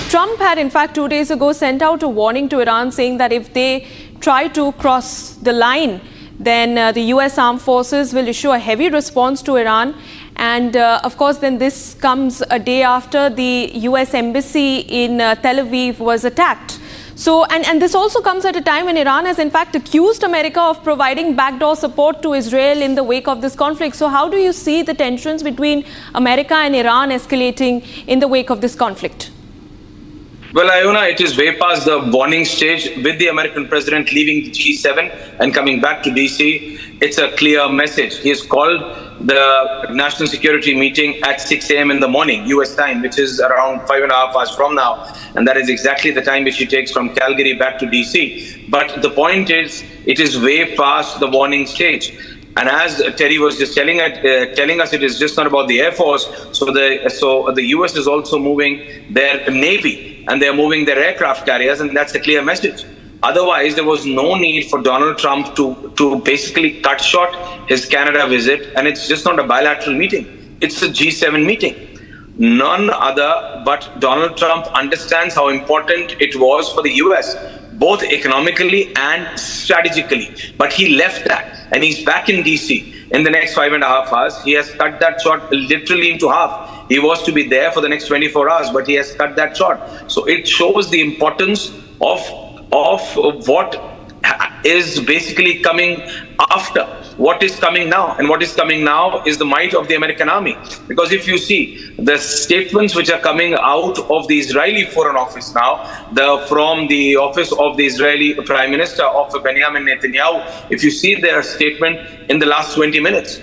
Trump had, in fact, 2 days ago sent out a warning to Iran saying that if they try to cross the line, then the US armed forces will issue a heavy response to Iran. And of course, then this comes a day after the US embassy in Tel Aviv was attacked. So, and this also comes at a time when Iran has in fact accused America of providing backdoor support to Israel in the wake of this conflict. So how do you see the tensions between America and Iran escalating in the wake of this conflict? Well, Iona, it is way past the warning stage. With the American president leaving the G7 and coming back to DC, it's a clear message. He has called the national security meeting at 6 a.m. in the morning, US time, which is around 5.5 hours from now. And that is exactly the time which he takes from Calgary back to DC. But the point is, it is way past the warning stage. And as Terry was just telling us, it is just not about the Air Force. So the US is also moving their Navy, and they're moving their aircraft carriers, and that's a clear message. Otherwise, there was no need for Donald Trump to basically cut short his Canada visit, and it's just not a bilateral meeting. It's a G7 meeting. None other but Donald Trump understands how important it was for the US, both economically and strategically. But he left that, and he's back in DC in the next 5.5 hours. He has cut that short literally into half. He was to be there for the next 24 hours, but he has cut that short. So it shows the importance of what is basically coming after what is coming now. And what is coming now is the might of the American army. Because if you see the statements which are coming out of the Israeli Foreign Office now, from the office of the Israeli Prime Minister of Benjamin Netanyahu, if you see their statement in the last 20 minutes,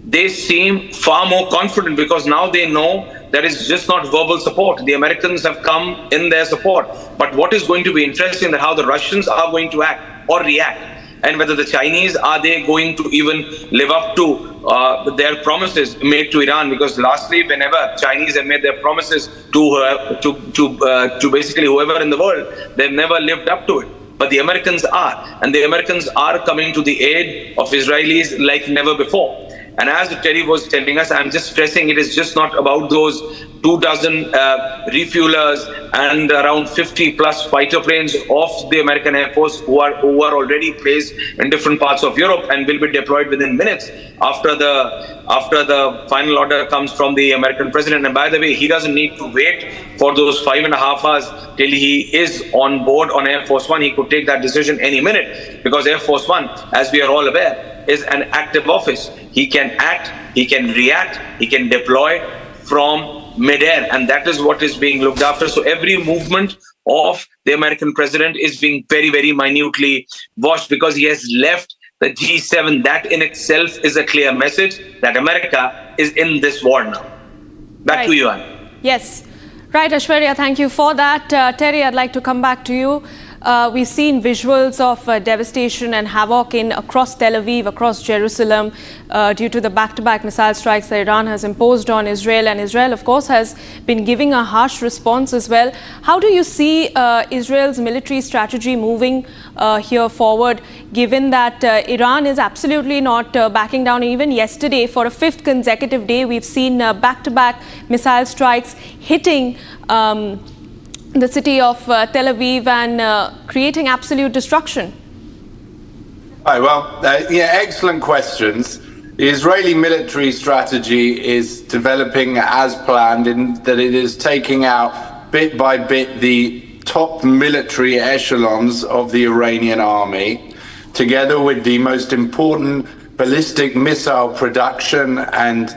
they seem far more confident, because now they know that it's just not verbal support. The Americans have come in their support. But what is going to be interesting is how the Russians are going to act or react, and whether the Chinese, are they going to even live up to their promises made to Iran? Because lastly, whenever Chinese have made their promises to basically whoever in the world, they've never lived up to it. But the Americans are, and the Americans are coming to the aid of Israelis like never before. And as Terry was telling us, I'm just stressing, it is just not about those 24 refuelers and around 50 plus fighter planes of the American Air Force who are already placed in different parts of Europe and will be deployed within minutes after the final order comes from the American president. And by the way, he doesn't need to wait for those 5.5 hours till he is on board on Air Force One. He could take that decision any minute, because Air Force One, as we are all aware, is an active office. He can act, he can react, he can deploy from midair, and that is what is being looked after. So every movement of the American president is being very, very minutely watched, because he has left the G7. That in itself is a clear message that America is in this war now. Back to you, Anne. Yes. Right, Aishwarya, thank you for that. Terry, I'd like to come back to you. We've seen visuals of devastation and havoc across Tel Aviv, across Jerusalem, due to the back-to-back missile strikes that Iran has imposed on Israel. And Israel, of course, has been giving a harsh response as well. How do you see Israel's military strategy moving here forward, given that Iran is absolutely not backing down? Even yesterday, for a 5th consecutive day, we've seen back-to-back missile strikes hitting the city of Tel Aviv and creating absolute destruction? Right, well, excellent questions. The Israeli military strategy is developing as planned, in that it is taking out bit by bit the top military echelons of the Iranian army, together with the most important ballistic missile production and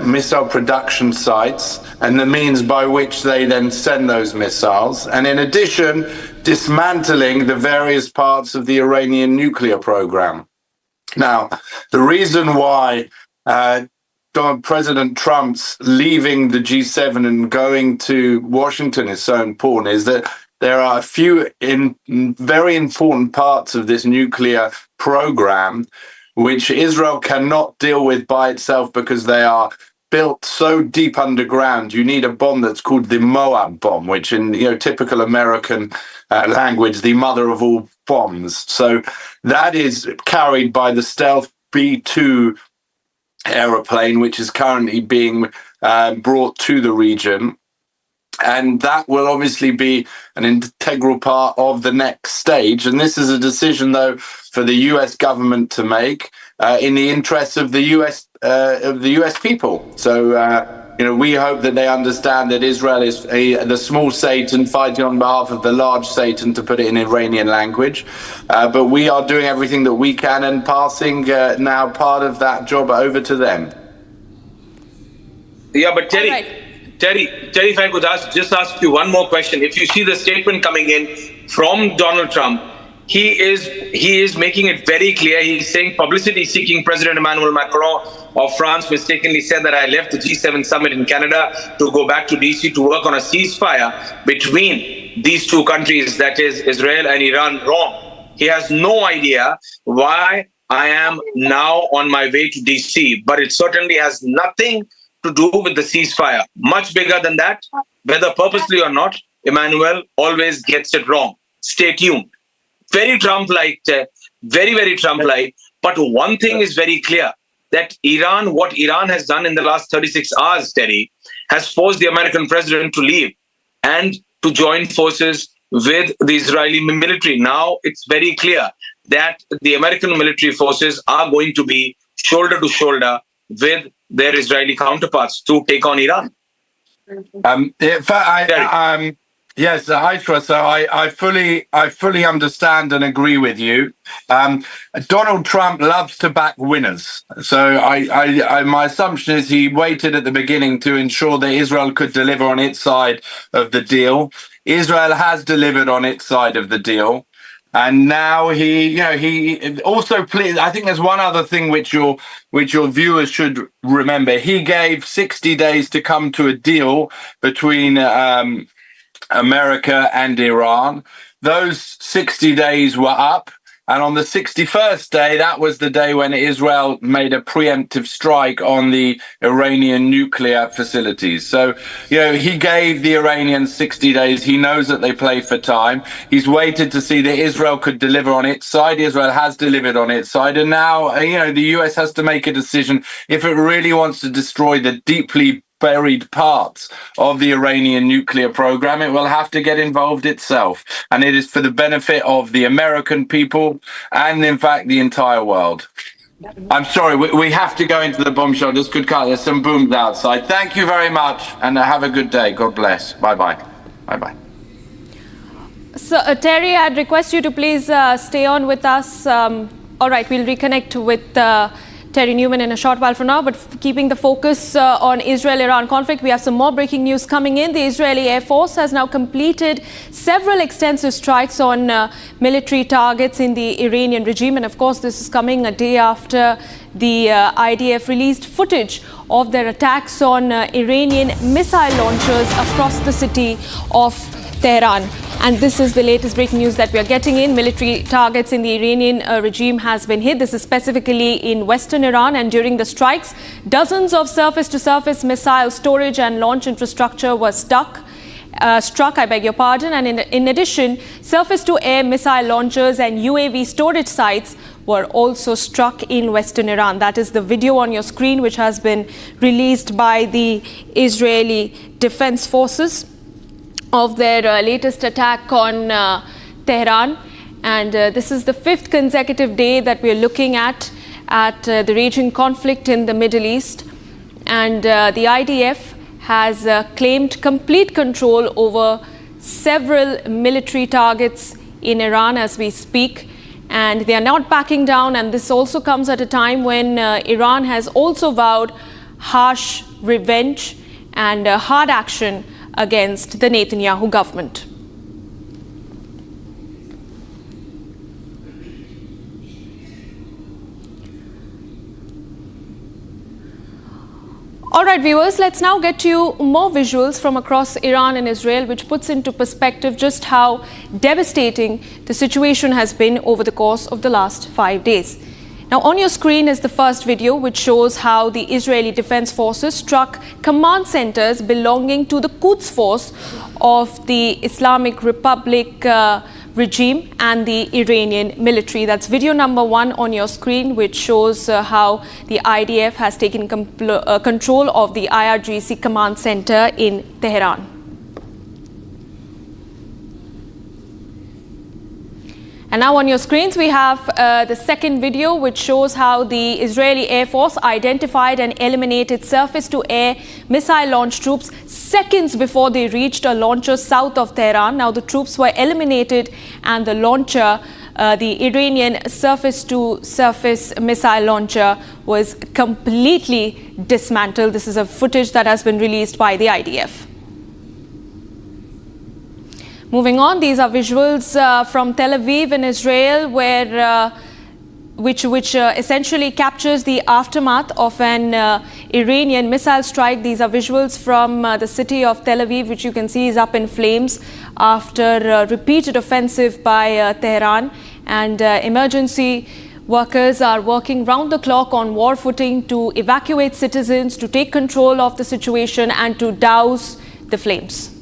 missile production sites, and the means by which they then send those missiles. And in addition, dismantling the various parts of the Iranian nuclear program. Now, the reason why President Trump's leaving the G7 and going to Washington is so important is that there are a few very important parts of this nuclear program which Israel cannot deal with by itself, because they are built so deep underground. You need a bomb that's called the Moab bomb, which in typical American language, the mother of all bombs. So that is carried by the stealth B-2 aeroplane, which is currently being brought to the region. And that will obviously be an integral part of the next stage. And this is a decision, though, for the U.S. government to make in the interests of the U.S. people. So, we hope that they understand that Israel is the small Satan fighting on behalf of the large Satan, to put it in Iranian language. But we are doing everything that we can and passing now part of that job over to them. Yeah, but Terry, if I could just ask you one more question. If you see the statement coming in from Donald Trump, he is making it very clear. He's saying publicity-seeking President Emmanuel Macron of France mistakenly said that I left the G7 summit in Canada to go back to DC to work on a ceasefire between these two countries, that is Israel and Iran, wrong. He has no idea why I am now on my way to DC, but it certainly has nothing to do with the ceasefire. Much bigger than that, whether purposely or not, Emmanuel always gets it wrong. Stay tuned. Very Trump-like, very, very Trump-like. But one thing is very clear, that what Iran has done in the last 36 hours, Terry, has forced the American president to leave and to join forces with the Israeli military. Now it's very clear that the American military forces are going to be shoulder to shoulder with their Israeli counterparts to take on Iran. Yes, Aishra, so I fully understand and agree with you. Donald Trump loves to back winners. So my assumption is he waited at the beginning to ensure that Israel could deliver on its side of the deal. Israel has delivered on its side of the deal. And now he also, I think there's one other thing which your viewers should remember. He gave 60 days to come to a deal between America and Iran. Those 60 days were up. And on the 61st day, that was the day when Israel made a preemptive strike on the Iranian nuclear facilities. So, he gave the Iranians 60 days. He knows that they play for time. He's waited to see that Israel could deliver on its side. Israel has delivered on its side. And now, the US has to make a decision if it really wants to destroy the deeply buried parts of the Iranian nuclear program, it will have to get involved itself. And it is for the benefit of the American people and, in fact, the entire world. I'm sorry, we have to go into the bomb shelter. There's some booms outside. Thank you very much, and have a good day. God bless. Bye-bye. Bye-bye. So, Terry, I'd request you to please stay on with us. All right, we'll reconnect with Terry Newman in a short while from now, but keeping the focus on Israel-Iran conflict, we have some more breaking news coming in. The Israeli Air Force has now completed several extensive strikes on military targets in the Iranian regime. And of course, this is coming a day after the IDF released footage of their attacks on Iranian missile launchers across the city of Tehran. And this is the latest breaking news that we are getting in. Military targets in the Iranian regime has been hit. This is specifically in western Iran. And during the strikes, dozens of surface-to-surface missile storage and launch infrastructure was struck, And in addition, surface-to-air missile launchers and UAV storage sites were also struck in western Iran. That is the video on your screen, which has been released by the Israeli Defense Forces of their latest attack on Tehran. And this is the 5th consecutive day that we are looking at the raging conflict in the Middle East. And the IDF has claimed complete control over several military targets in Iran as we speak. And they are not backing down. And this also comes at a time when Iran has also vowed harsh revenge and hard action against the Netanyahu government. All right, viewers, let's now get to you more visuals from across Iran and Israel, which puts into perspective just how devastating the situation has been over the course of the last 5 days. Now, on your screen is the first video, which shows how the Israeli Defense Forces struck command centers belonging to the Quds Force of the Islamic Republic regime and the Iranian military. That's video number 1 on your screen, which shows how the IDF has taken control of the IRGC command center in Tehran. And now on your screens, we have the second video, which shows how the Israeli Air Force identified and eliminated surface-to-air missile launch troops seconds before they reached a launcher south of Tehran. Now, the troops were eliminated and the launcher, the Iranian surface-to-surface missile launcher, was completely dismantled. This is a footage that has been released by the IDF. Moving on, these are visuals from Tel Aviv in Israel, which essentially captures the aftermath of an Iranian missile strike. These are visuals from the city of Tel Aviv, which you can see is up in flames after repeated offensive by Tehran. And emergency workers are working round the clock on war footing to evacuate citizens, to take control of the situation and to douse the flames.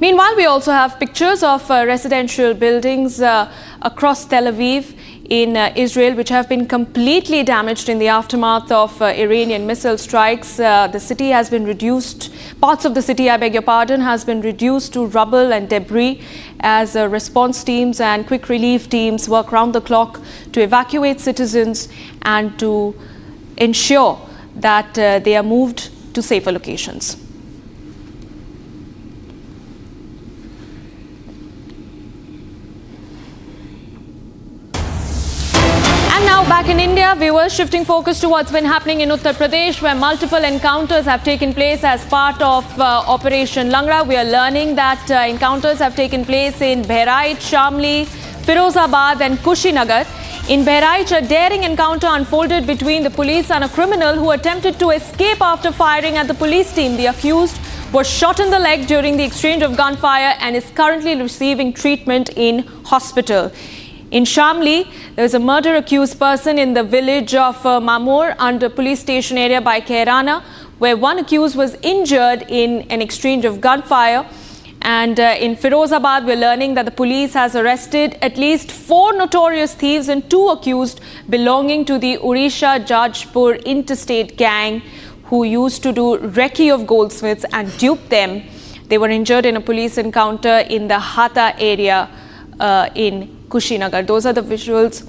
Meanwhile, we also have pictures of residential buildings across Tel Aviv in Israel, which have been completely damaged in the aftermath of Iranian missile strikes. The city has been reduced, parts of the city, I beg your pardon, has been reduced to rubble and debris as response teams and quick relief teams work round the clock to evacuate citizens and to ensure that they are moved to safer locations. Now back in India, viewers, shifting focus to what's been happening in Uttar Pradesh, where multiple encounters have taken place as part of Operation Langra. We are learning that encounters have taken place in Bahraich, Shamli, Firozabad and Kushinagar. In Bahraich, a daring encounter unfolded between the police and a criminal who attempted to escape after firing at the police team. The accused was shot in the leg during the exchange of gunfire and is currently receiving treatment in hospital. In Shamli, there is a murder-accused person in the village of Mamur under police station area by Kairana, where one accused was injured in an exchange of gunfire. And in Firozabad, we're learning that the police has arrested at least 4 notorious thieves and 2 accused belonging to the Odisha Jajpur interstate gang who used to do recce of goldsmiths and dupe them. They were injured in a police encounter in the Hata area in Kushinagar. Those are the visuals.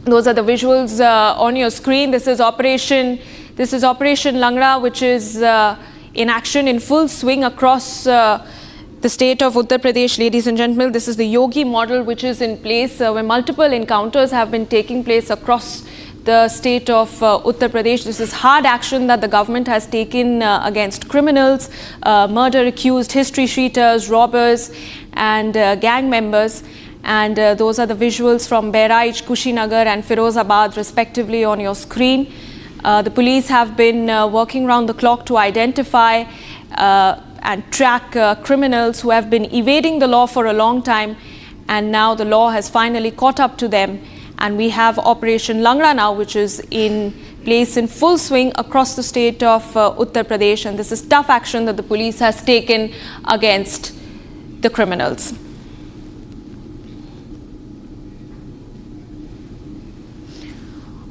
Those are the visuals on your screen. This is Operation Langra, which is in action in full swing across the state of Uttar Pradesh. Ladies and gentlemen, this is the Yogi model which is in place where multiple encounters have been taking place across the state of Uttar Pradesh. This is hard action that the government has taken against criminals, murder accused, history sheeters, robbers and gang members. And those are the visuals from Bahraich, Kushinagar and Firozabad respectively on your screen. The police have been working round the clock to identify and track criminals who have been evading the law for a long time, and now the law has finally caught up to them. And we have Operation Langra now, which is in place in full swing across the state of Uttar Pradesh, and this is tough action that the police has taken against the criminals.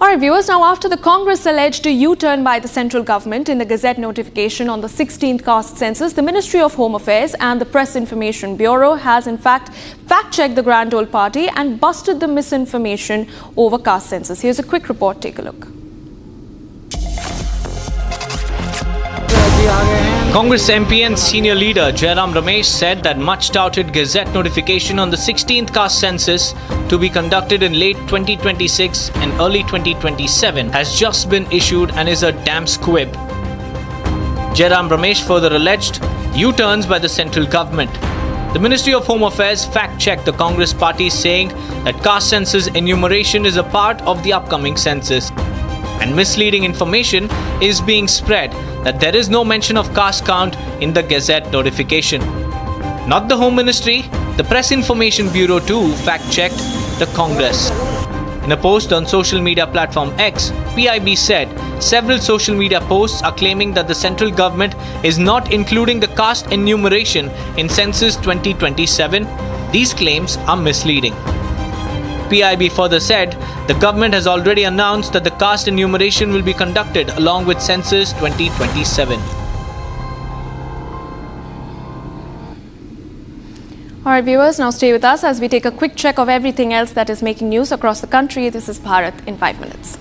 All right, viewers, now after the Congress alleged a U-turn by the central government in the Gazette notification on the 16th caste census, the Ministry of Home Affairs and the Press Information Bureau has in fact fact-checked the Grand Old Party and busted the misinformation over caste census. Here's a quick report. Take a look. Congress MP and senior leader Jairam Ramesh said that much-touted Gazette notification on the 16th caste census to be conducted in late 2026 and early 2027 has just been issued and is a damn squib. Jairam Ramesh further alleged U-turns by the central government. The Ministry of Home Affairs fact-checked the Congress party, saying that caste census enumeration is a part of the upcoming census. And misleading information is being spread that there is no mention of caste count in the Gazette notification. Not the Home Ministry, the Press Information Bureau too fact-checked the Congress. In a post on social media platform X, PIB said several social media posts are claiming that the central government is not including the caste enumeration in Census 2027. These claims are misleading. PIB further said the government has already announced that the caste enumeration will be conducted along with Census 2027. All right, viewers, now stay with us as we take a quick check of everything else that is making news across the country. This is Bharat in 5 minutes.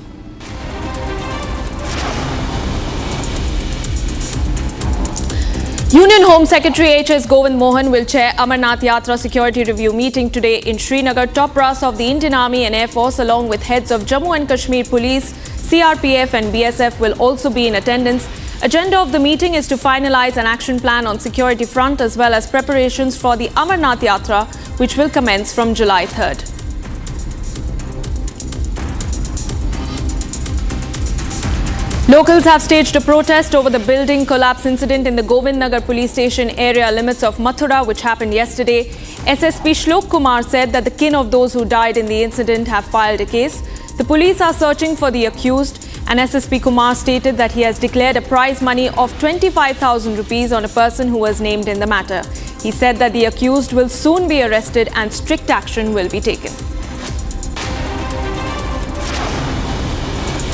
Union Home Secretary H.S. Govind Mohan will chair Amarnath Yatra security review meeting today in Srinagar. Top brass of the Indian Army and Air Force along with heads of Jammu and Kashmir Police, CRPF and BSF will also be in attendance. Agenda of the meeting is to finalize an action plan on security front as well as preparations for the Amarnath Yatra, which will commence from July 3rd. Locals have staged a protest over the building collapse incident in the Govindnagar police station area limits of Mathura, which happened yesterday. SSP Shlok Kumar said that the kin of those who died in the incident have filed a case. The police are searching for the accused, and SSP Kumar stated that he has declared a prize money of 25,000 rupees on a person who was named in the matter. He said that the accused will soon be arrested and strict action will be taken.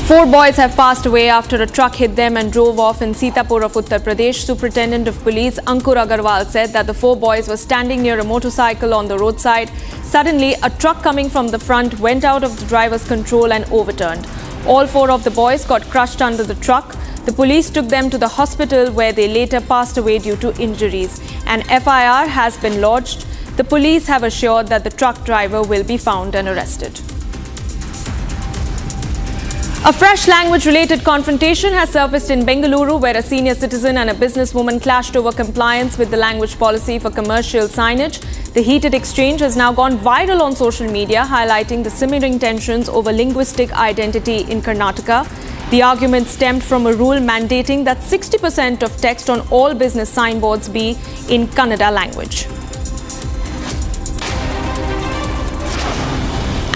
4 boys have passed away after a truck hit them and drove off in Sitapur of Uttar Pradesh. Superintendent of Police Ankur Agarwal said that the 4 boys were standing near a motorcycle on the roadside. Suddenly, a truck coming from the front went out of the driver's control and overturned. All 4 of the boys got crushed under the truck. The police took them to the hospital where they later passed away due to injuries. An FIR has been lodged. The police have assured that the truck driver will be found and arrested. A fresh language-related confrontation has surfaced in Bengaluru, where a senior citizen and a businesswoman clashed over compliance with the language policy for commercial signage. The heated exchange has now gone viral on social media, highlighting the simmering tensions over linguistic identity in Karnataka. The argument stemmed from a rule mandating that 60% of text on all business signboards be in Kannada language.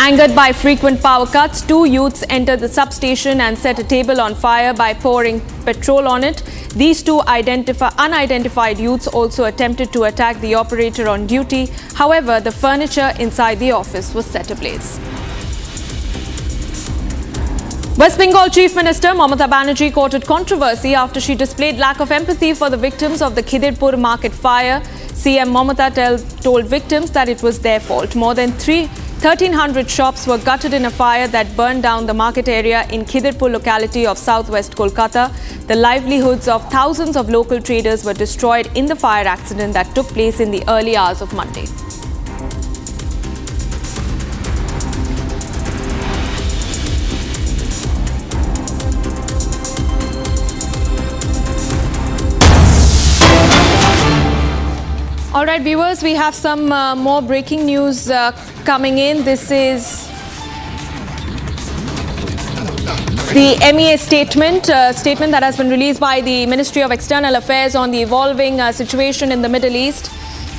Angered by frequent power cuts, two youths entered the substation and set a table on fire by pouring petrol on it. These two unidentified youths also attempted to attack the operator on duty. However, the furniture inside the office was set ablaze. West Bengal Chief Minister Mamata Banerjee courted controversy after she displayed lack of empathy for the victims of the Khidirpur market fire. CM Mamata told victims that it was their fault. More than 1,300 shops were gutted in a fire that burned down the market area in Khidirpur locality of southwest Kolkata. The livelihoods of thousands of local traders were destroyed in the fire accident that took place in the early hours of Monday. All right, viewers, we have some more breaking news coming in. This is the MEA statement that has been released by the Ministry of External Affairs on the evolving situation in the Middle East.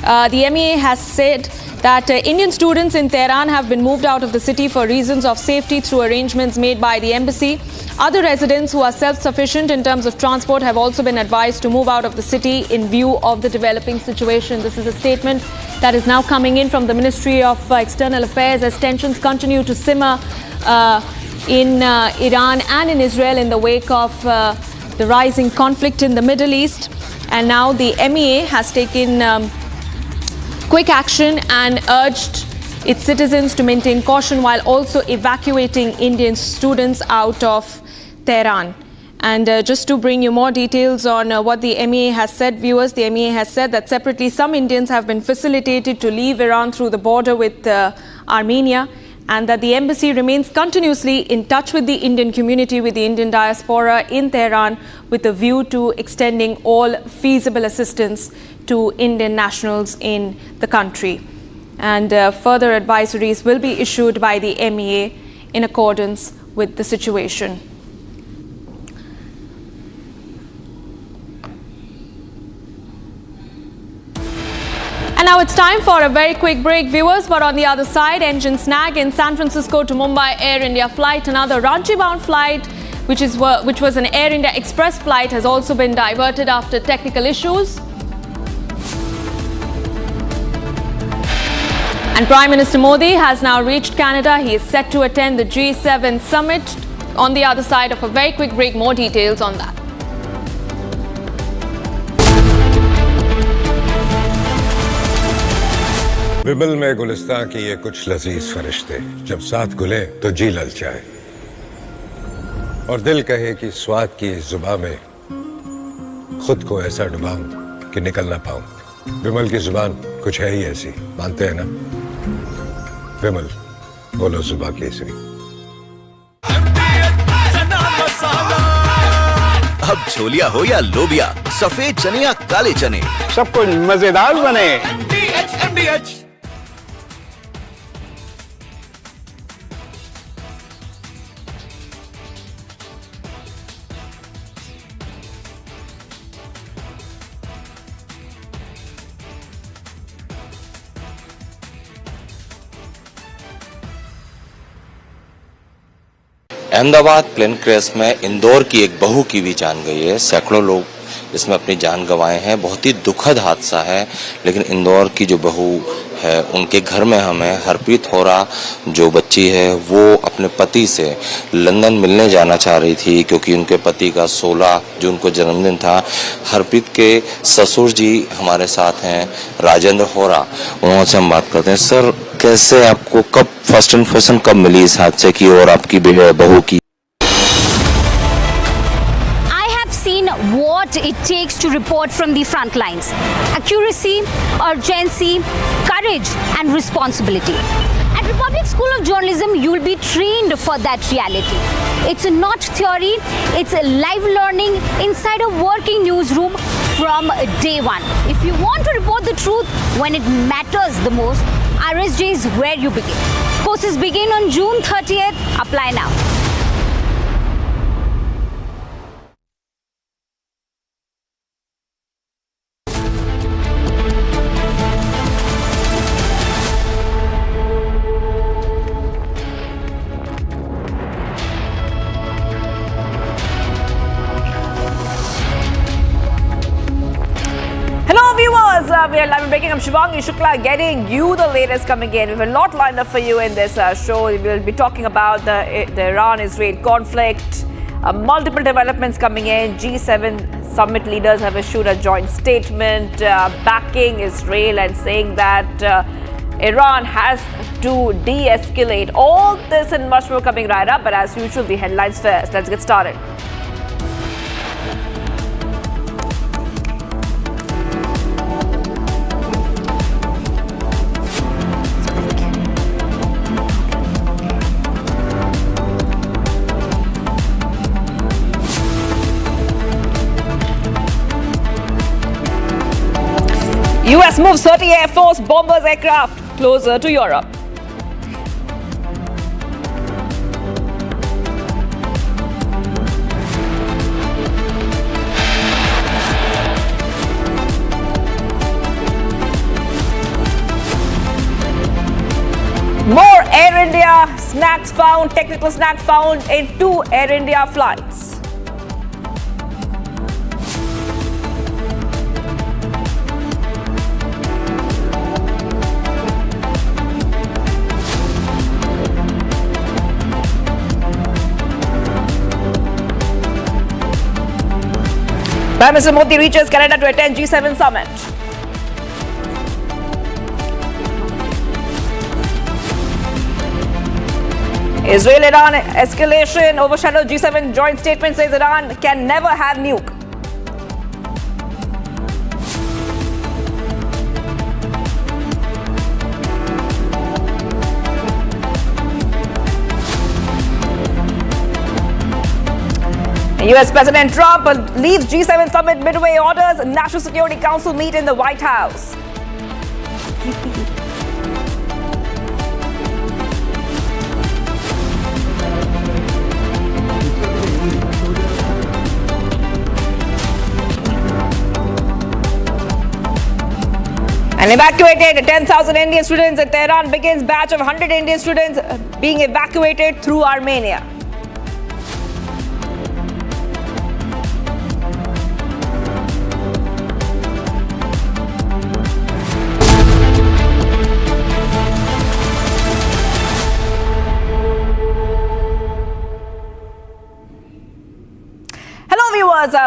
The MEA has said that Indian students in Tehran have been moved out of the city for reasons of safety through arrangements made by the embassy. Other residents who are self-sufficient in terms of transport have also been advised to move out of the city in view of the developing situation. This is a statement that is now coming in from the Ministry of External Affairs as tensions continue to simmer in Iran and in Israel in the wake of the rising conflict in the Middle East. And now the MEA has taken quick action and urged its citizens to maintain caution while also evacuating Indian students out of Tehran. And just to bring you more details on what the MEA has said, viewers, the MEA has said that separately some Indians have been facilitated to leave Iran through the border with Armenia, and that the embassy remains continuously in touch with the Indian community, with the Indian diaspora in Tehran, with a view to extending all feasible assistance to Indian nationals in the country. And further advisories will be issued by the MEA in accordance with the situation. And now it's time for a very quick break, viewers. But on the other side, engine snag in San Francisco to Mumbai Air India flight. Another Ranchi-bound flight, which was an Air India Express flight, has also been diverted after technical issues. And Prime Minister Modi has now reached Canada. He is set to attend the G7 summit. On the other side of a very quick break, more details on that. विमल में गुलिस्तां की ये कुछ लजीज फरिश्ते जब साथ घुले तो जी ललचाए और दिल कहे कि स्वाद की इस जुबान में खुद को ऐसा डुबाऊं कि निकल ना पाऊं। विमल की जुबान कुछ है ही ऐसी, मानते हैं ना? विमल, बोलो जुबान केसरी। अब छोलिया हो या लोबिया, सफेद चने या काले चने, सब कुछ मजेदार बने। अहमदाबाद प्लेन क्रैश में इंदौर की एक बहू की भी जान गई है। सैकड़ों लोग इसमें अपनी जान गंवाए हैं। बहुत ही दुखद हादसा है, लेकिन इंदौर की जो बहू है उनके घर में हमें हरप्रीत होरा जो बच्ची है वो अपने पति से लंदन मिलने जाना चाह रही थी, क्योंकि उनके पति का 16 जून को जन्मदिन था। हरप्रीत के ससुर जी हमारे साथ हैं, राजेंद्र होरा, उनसे हम बात करते हैं। सर, कैसे आपको कब फर्स्ट इन्फॉर्मेशन कब मिली इस हादसे की और आपकी बहू की? What it takes to report from the front lines. Accuracy, urgency, courage and responsibility. At Republic School of Journalism, you will be trained for that reality. It's not theory, it's a live learning inside a working newsroom from day one. If you want to report the truth when it matters the most, RSJ is where you begin. Courses begin on June 30th. Apply now. We are live and breaking. I'm Shivangi Shukla, getting you the latest coming in. We have a lot lined up for you in this show. We will be talking about the Iran-Israel conflict, multiple developments coming in. G7 summit leaders have issued a joint statement backing Israel and saying that Iran has to de-escalate. All this and much more coming right up. But as usual, the headlines first. Let's get started. US moves 30 Air Force bombers aircraft closer to Europe. More Air India snacks found, technical snacks found in 2 Air India flights. Prime Minister Modi reaches Canada to attend G7 summit. Israel-Iran escalation overshadowed G7 joint statement, says Iran can never have nuke. US President Trump leaves G7 summit midway, orders National Security Council meet in the White House. And evacuated 10,000 Indian students in Tehran begins batch of 100 Indian students being evacuated through Armenia.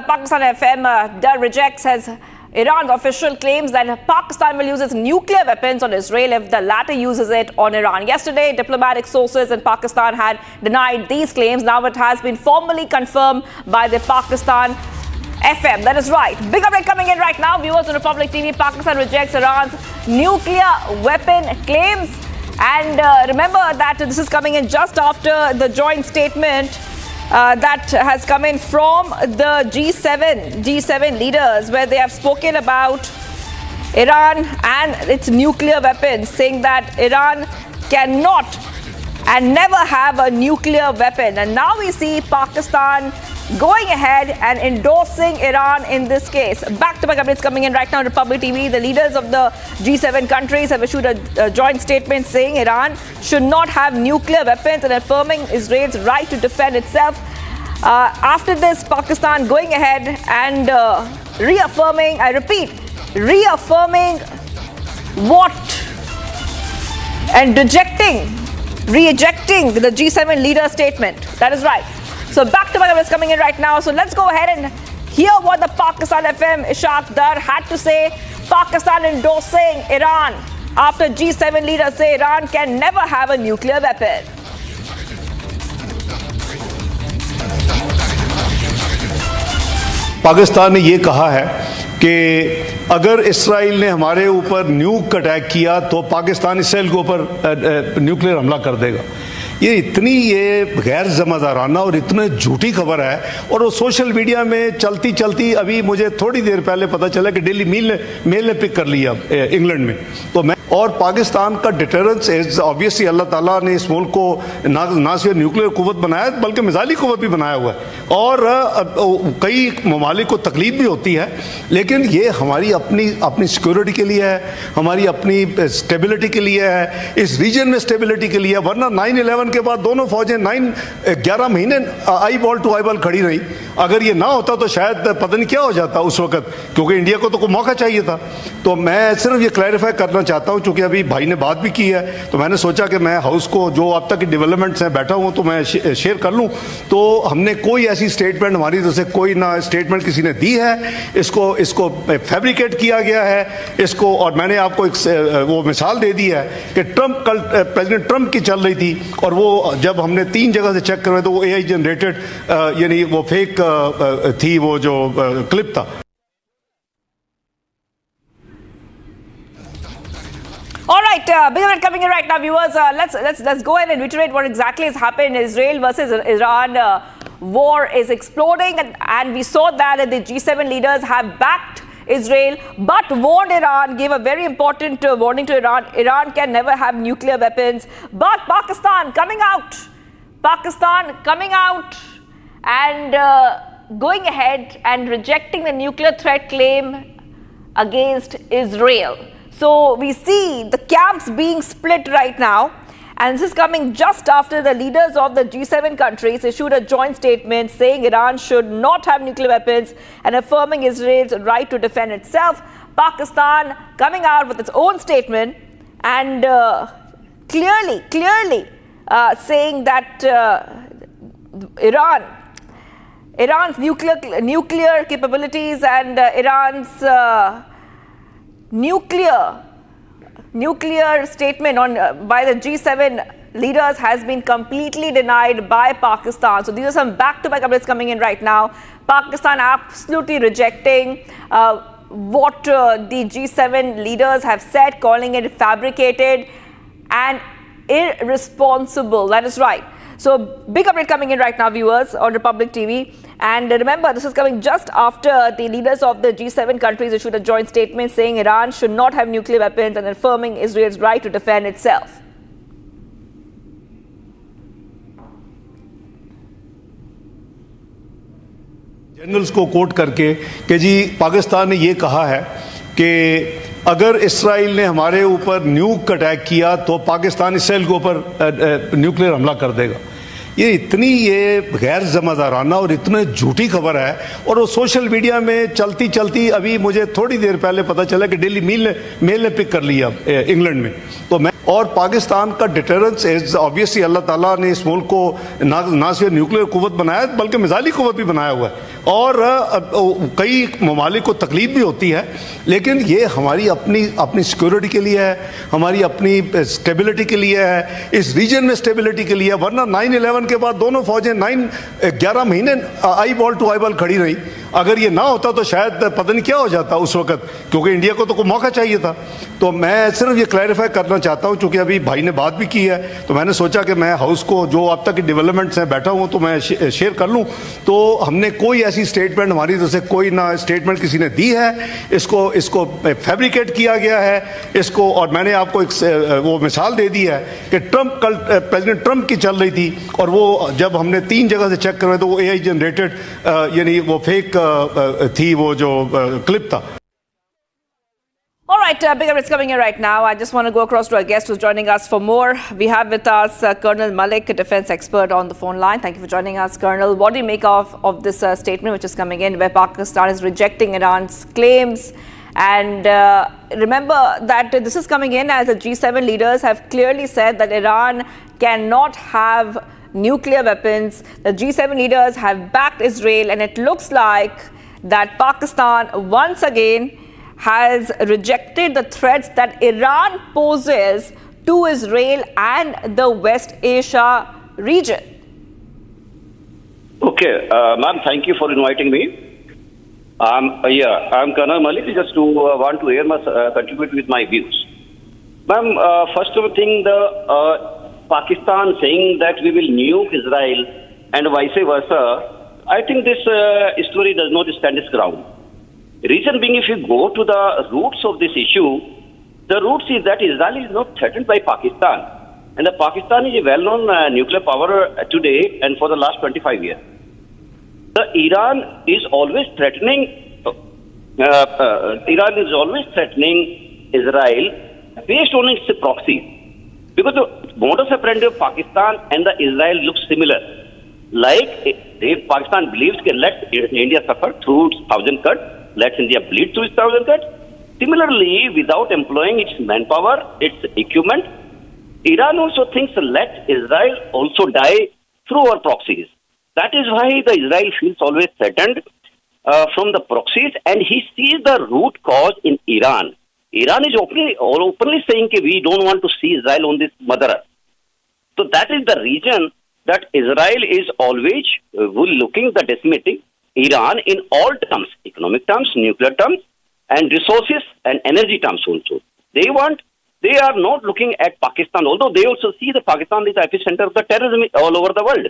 Pakistan FM rejects Iran's official claims that Pakistan will use its nuclear weapons on Israel if the latter uses it on Iran. Yesterday, diplomatic sources in Pakistan had denied these claims. Now it has been formally confirmed by the Pakistan FM. That is right. Big update coming in right now. Viewers on Republic TV, Pakistan rejects Iran's nuclear weapon claims. And remember that this is coming in just after the joint statement that has come in from the G7 leaders, where they have spoken about Iran and its nuclear weapons, saying that Iran cannot and never have a nuclear weapon. And now we see Pakistan going ahead and endorsing Iran in this case. Back-to-back updates coming in right now on Republic TV. The leaders of the G7 countries have issued a joint statement saying Iran should not have nuclear weapons and affirming Israel's right to defend itself. After this, Pakistan going ahead and reaffirming, I repeat, reaffirming what and rejecting the G7 leader statement. That is right. So back-to-back updates coming in right now. So let's go ahead and hear what the Pakistan FM Ishaq Dar had to say. Pakistan endorsing Iran after G7 leaders say Iran can never have a nuclear weapon. Pakistan ने ये कहा है कि अगर Israel ने हमारे ऊपर न्यूक attack किया तो पाकिस्तान इसराइल के ऊपर न्यूक्लियर हमला कर देगा। ये गैर ज़िम्मेदाराना और इतनी झूठी खबर है, और वो सोशल मीडिया में चलती चलती अभी मुझे थोड़ी देर पहले पता चला कि डेली मेल ने पिक कर लिया इंग्लैंड में। तो मैं और पाकिस्तान का डिटरेंस इज ऑब्वियसली अल्लाह ताला ने इस मुल्क को ना सिर्फ न्यूक्लियर कुव्वत बनाया बल्कि मिसाइली कुव्वत भी बनाया हुआ है, और कई ममालिक को तकलीफ भी होती है, लेकिन ये हमारी अपनी सिक्योरिटी के लिए है, हमारी अपनी स्टेबिलिटी के लिए है, इस रीजन में स्टेबिलिटी के लिए। वरना 9/11 के बाद दोनों फौजें 11 महीने eyeball to eyeball खड़ी रही, अगर ये ना होता तो शायद पता नहीं क्या हो जाता उस वक्त, क्योंकि इंडिया को तो कोई मौका चाहिए था। तो मैं सिर्फ ये क्लैरिफाई करना चाहता हूँ, क्योंकि अभी भाई ने बात भी की है, तो मैंने सोचा कि मैं हाउस को जो अब तक की डेवलपमेंट्स हैं बैठा हूँ तो मैं शेयर कर लूँ। तो हमने कोई ऐसी स्टेटमेंट, हमारी तरफ से कोई ना स्टेटमेंट किसी ने दी है, इसको फैब्रिकेट किया गया है इसको। और मैंने आपको एक वो मिसाल दे दी है कि ट्रंप, कल प्रेसिडेंट ट्रंप की चल रही थी, और वो जब हमने 3 जगह से चेक करवाए तो वो AI जनरेटेड यानी वो फेक थी, वो जो क्लिप था। All right, big event coming in right now, viewers. Let's go ahead and reiterate what exactly has happened. Israel versus Iran war is exploding, and we saw that the G7 leaders have backed Israel, but warned Iran, gave a very important warning to Iran. Iran can never have nuclear weapons. But Pakistan coming out and going ahead and rejecting the nuclear threat claim against Israel. So we see the camps being split right now, and this is coming just after the leaders of the G7 countries issued a joint statement saying Iran should not have nuclear weapons and affirming Israel's right to defend itself. Pakistan coming out with its own statement and clearly saying that Iran's nuclear capabilities and Iran's nuclear statement by the G7 leaders has been completely denied by Pakistan. So these are some back-to-back updates coming in right now. Pakistan absolutely rejecting what the G7 leaders have said, calling it fabricated and irresponsible. That is right. So big update coming in right now, viewers, on Republic TV. And remember, this is coming just after the leaders of the G7 countries issued a joint statement saying Iran should not have nuclear weapons and affirming Israel's right to defend itself. Generals को coat करके कि जी पाकिस्तान ने ये कहा है कि अगर Israel ने हमारे ऊपर न्यूक अटैक किया तो पाकिस्तान इसराइल के ऊपर न्यूक्लियर हमला कर देगा। ये इतनी गैर ज़िम्मेदाराना और इतनी झूठी खबर है, और वो सोशल मीडिया में चलती चलती अभी मुझे थोड़ी देर पहले पता चला कि डेली मेल ने पिक कर लिया इंग्लैंड में। तो मैं और पाकिस्तान का डिटरेंस इज ऑब्वियसली, अल्लाह ताला ने इस मुल्क को ना सिर्फ न्यूक्लियर कुव्वत बनाया बल्कि मिसाइली कुव्वत भी बनाया हुआ है, और कई ममालिक को तकलीफ भी होती है, लेकिन ये हमारी अपनी सिक्योरिटी के लिए है, हमारी अपनी स्टेबिलिटी के लिए है, इस रीजन में स्टेबिलिटी के लिए। वरना 9/11 के बाद दोनों फौजें 11 महीने eyeball to eyeball खड़ी रही। अगर ये ना होता तो शायद पता नहीं क्या हो जाता उस वक्त, क्योंकि इंडिया को तो कोई मौका चाहिए था। तो मैं सिर्फ ये क्लैरिफाई करना चाहता हूँ, क्योंकि अभी भाई ने बात भी की है, तो मैंने सोचा कि मैं हाउस को जो अब तक की डेवलपमेंट्स हैं बैठा हूँ तो मैं शेयर कर लूँ। तो हमने कोई ऐसी स्टेटमेंट, हमारी तरफ से कोई ना स्टेटमेंट किसी ने दी है, इसको फैब्रिकेट किया गया है इसको। और मैंने आपको एक वो मिसाल दे दी है कि ट्रंप, कल प्रेसिडेंट ट्रंप की चल रही थी, और वो जब हमने 3 जगह से चेक करवाए तो वो AI जनरेटेड यानी वो फेक थी, वो जो क्लिप था। All right, big updates coming in right now. I just want to go across to our guest who's joining us for more. We have with us Colonel Malik, a defense expert, on the phone line. Thank you for joining us, Colonel. What do you make of this statement which is coming in, where Pakistan is rejecting Iran's claims? And remember that this is coming in as the G7 leaders have clearly said that Iran cannot have nuclear weapons. The G7 leaders have backed Israel, and it looks like that Pakistan once again has rejected the threats that Iran poses to Israel and the West Asia region. Okay, ma'am, thank you for inviting me. I'm Colonel Malik, just to want to contribute with my views. Ma'am, first of thing, Pakistan saying that we will nuke Israel and vice versa, I think this story does not stand its ground. Reason being, if you go to the roots of this issue, the roots is that Israel is not threatened by Pakistan. And Pakistan is a well-known nuclear power today and for the last 25 years. Iran is always threatening Israel based on its proxies. Because the modus operandi of Pakistan and the Israel looks similar. Like, if Pakistan believes that let India suffer through its 1,000 cuts, let India bleed through its 1,000 cuts. Similarly, without employing its manpower, its equipment, Iran also thinks let Israel also die through our proxies. That is why the Israel feels always threatened from the proxies, and he sees the root cause in Iran. Iran is openly saying that we don't want to see Israel on this mother earth. So that is the reason that Israel is always looking at decimating Iran in all terms, economic terms, nuclear terms, and resources and energy terms also. They are not looking at Pakistan, although they also see that Pakistan is the epicenter of the terrorism all over the world.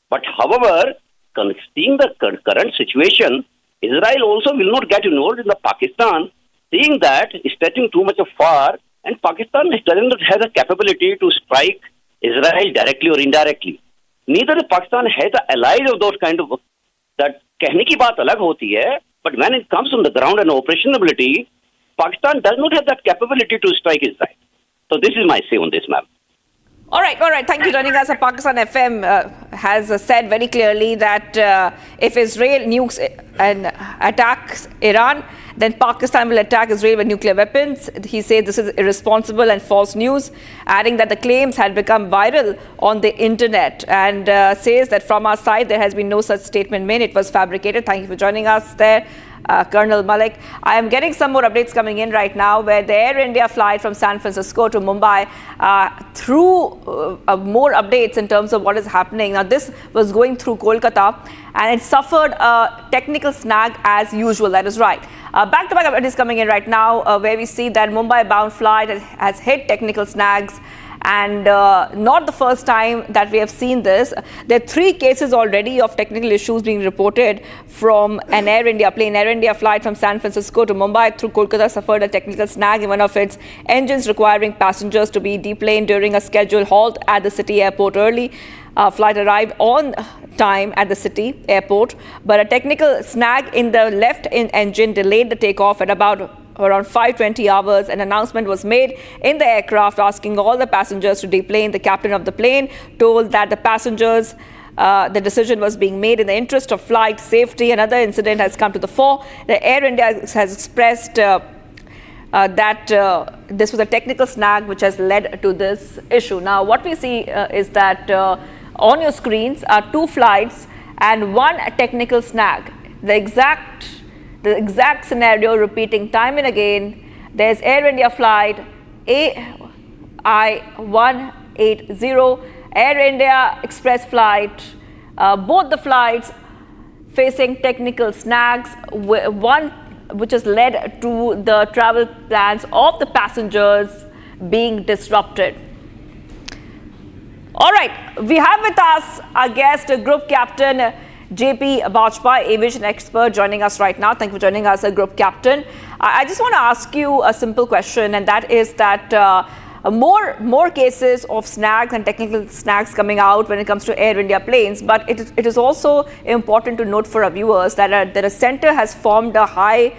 But however, seeing the current situation, Israel also will not get involved in the Pakistan, seeing that it's stretching too much of far, and Pakistan doesn't have the capability to strike Israel directly or indirectly. Neither Pakistan has the allies of those kind of, that कहने की बात अलग होती है, but when it comes on the ground and operationability, Pakistan does not have that capability to strike Israel. So this is my say on this, ma'am. All right. Thank you for joining us. Pakistan FM has said very clearly that if Israel nukes and attacks Iran, then Pakistan will attack Israel with nuclear weapons. He said this is irresponsible and false news, adding that the claims had become viral on the internet, and says that from our side there has been no such statement made. It was fabricated. Thank you for joining us there, Colonel Malik. I am getting some more updates coming in right now, where the Air India flight from San Francisco to Mumbai through more updates in terms of what is happening. Now, this was going through Kolkata, and it suffered a technical snag as usual. That is right. Back-to-back updates coming in right now, where we see that Mumbai-bound flight has hit technical snags. And not the first time that we have seen this. There are 3 cases already of technical issues being reported from an Air India plane. Air India flight from San Francisco to Mumbai through Kolkata suffered a technical snag in one of its engines, requiring passengers to be deplaned during a scheduled halt at the city airport early. Flight arrived on time at the city airport, but a technical snag in the left engine delayed the takeoff at around 5:20 hours. An announcement was made in the aircraft asking all the passengers to deplane. The captain of the plane told that the passengers, the decision was being made in the interest of flight safety. Another incident has come to the fore. The Air India has expressed that this was a technical snag which has led to this issue. Now, what we see is that on your screens are 2 flights and 1 technical snag. The exact scenario repeating time and again. There's Air India flight AI-180, Air India Express flight, both the flights facing technical snags, one which has led to the travel plans of the passengers being disrupted. All right, we have with us our guest, Group Captain JP Bajpai, aviation expert, joining us right now. Thank you for joining us, Group Captain. I just want to ask you a simple question, and that is that more cases of snags and technical snags coming out when it comes to Air India planes. But it is also important to note for our viewers that a center has formed a high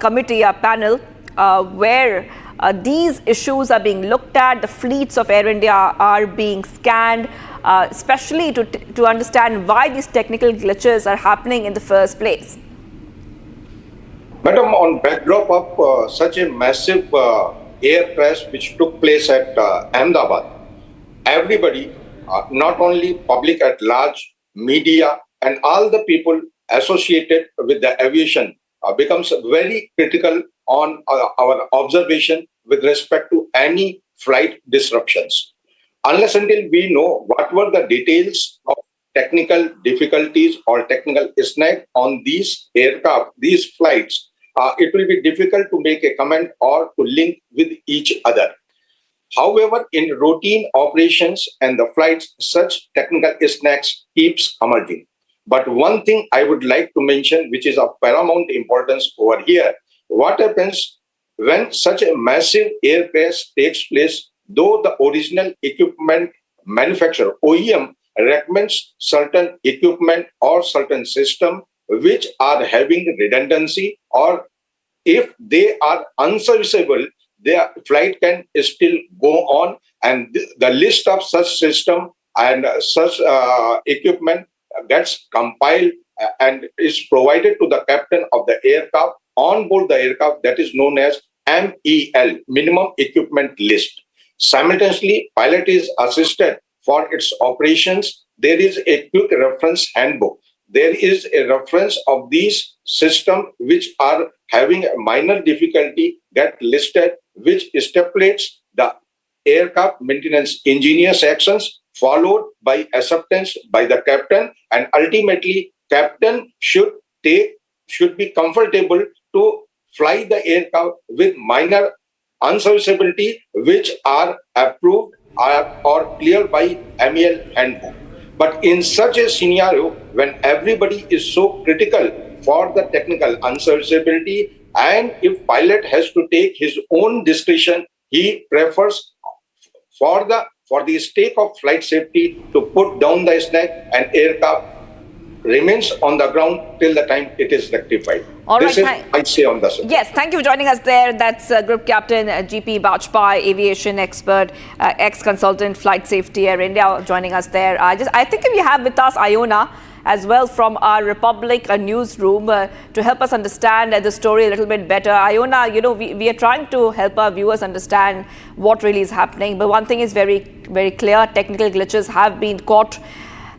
committee, a panel, where these issues are being looked at. The fleets of Air India are being scanned, especially to understand why these technical glitches are happening in the first place. Madam, on backdrop of such a massive air crash which took place at Ahmedabad, everybody, not only public at large, media, and all the people associated with the aviation becomes very critical on our observation with respect to any flight disruptions. Unless until we know what were the details of technical difficulties or technical snag on these aircraft, these flights, it will be difficult to make a comment or to link with each other. However, in routine operations and the flights, such technical snags keeps emerging. But one thing I would like to mention, which is of paramount importance over here, what happens when such a massive air crash takes place, though the original equipment manufacturer, OEM, recommends certain equipment or certain system which are having redundancy, or if they are unserviceable, their flight can still go on, and the list of such system and such equipment gets compiled and is provided to the captain of the aircraft on board the aircraft, that is known as MEL, Minimum Equipment List. Simultaneously, pilot is assisted for its operations. There is a quick reference handbook. There is a reference of these systems which are having a minor difficulty get listed, which stipulates the aircraft maintenance engineer's actions, followed by acceptance by the captain, and ultimately captain should be comfortable to fly the aircraft with minor unserviceability, which are approved or cleared by MEL handbook. But in such a scenario, when everybody is so critical for the technical unserviceability, and if pilot has to take his own discretion, he prefers for the sake of flight safety to put down the snag and aircraft remains on the ground till the time it is rectified. All this right, is I say on the subject. Yes, thank you for joining us there. That's Group Captain GP Bajpai, aviation expert, ex-consultant, flight safety, Air India, joining us there. I think we have with us Iona as well from our Republic newsroom to help us understand the story a little bit better. Iona, we are trying to help our viewers understand what really is happening. But one thing is very, very clear. Technical glitches have been caught,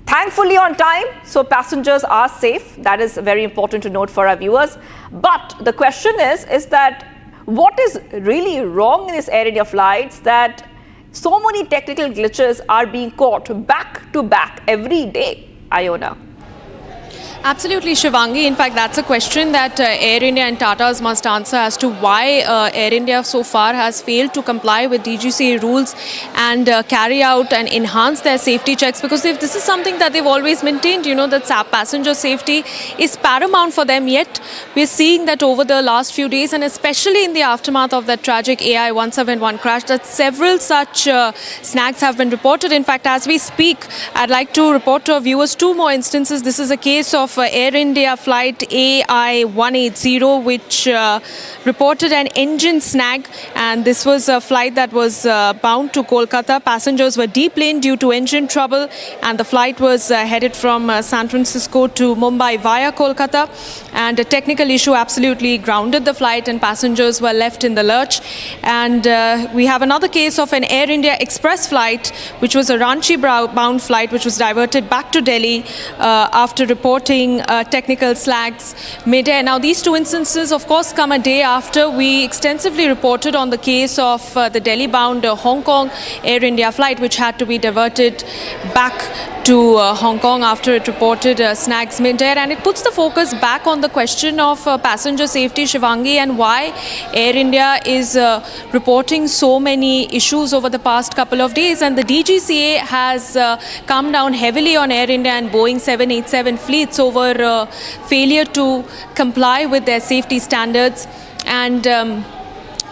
thankfully on time, so passengers are safe. That is very important to note for our viewers. But the question is that what is really wrong in this Air India flights that so many technical glitches are being caught back to back every day, Iona? Absolutely, Shivangi. In fact, that's a question that Air India and Tatas must answer as to why Air India so far has failed to comply with DGCA rules and carry out and enhance their safety checks, because this is something that they've always maintained, that passenger safety is paramount for them. Yet we're seeing that over the last few days, and especially in the aftermath of that tragic AI-171 crash, that several such snags have been reported. In fact, as we speak, I'd like to report to our viewers two more instances. This is a case of Air India flight AI-180, which reported an engine snag, and this was a flight that was bound to Kolkata. Passengers were deplaned due to engine trouble, and the flight was headed from San Francisco to Mumbai via Kolkata, and a technical issue absolutely grounded the flight and passengers were left in the lurch. And we have another case of an Air India Express flight, which was a Ranchi bound flight, which was diverted back to Delhi after reporting technical snags mid-air. Now, these two instances, of course, come a day after we extensively reported on the case of the Delhi-bound Hong Kong Air India flight, which had to be diverted back to Hong Kong after it reported snags mid-air. And it puts the focus back on the question of passenger safety, Shivangi, and why Air India is reporting so many issues over the past couple of days. And the DGCA has come down heavily on Air India and Boeing 787 fleets over failure to comply with their safety standards. And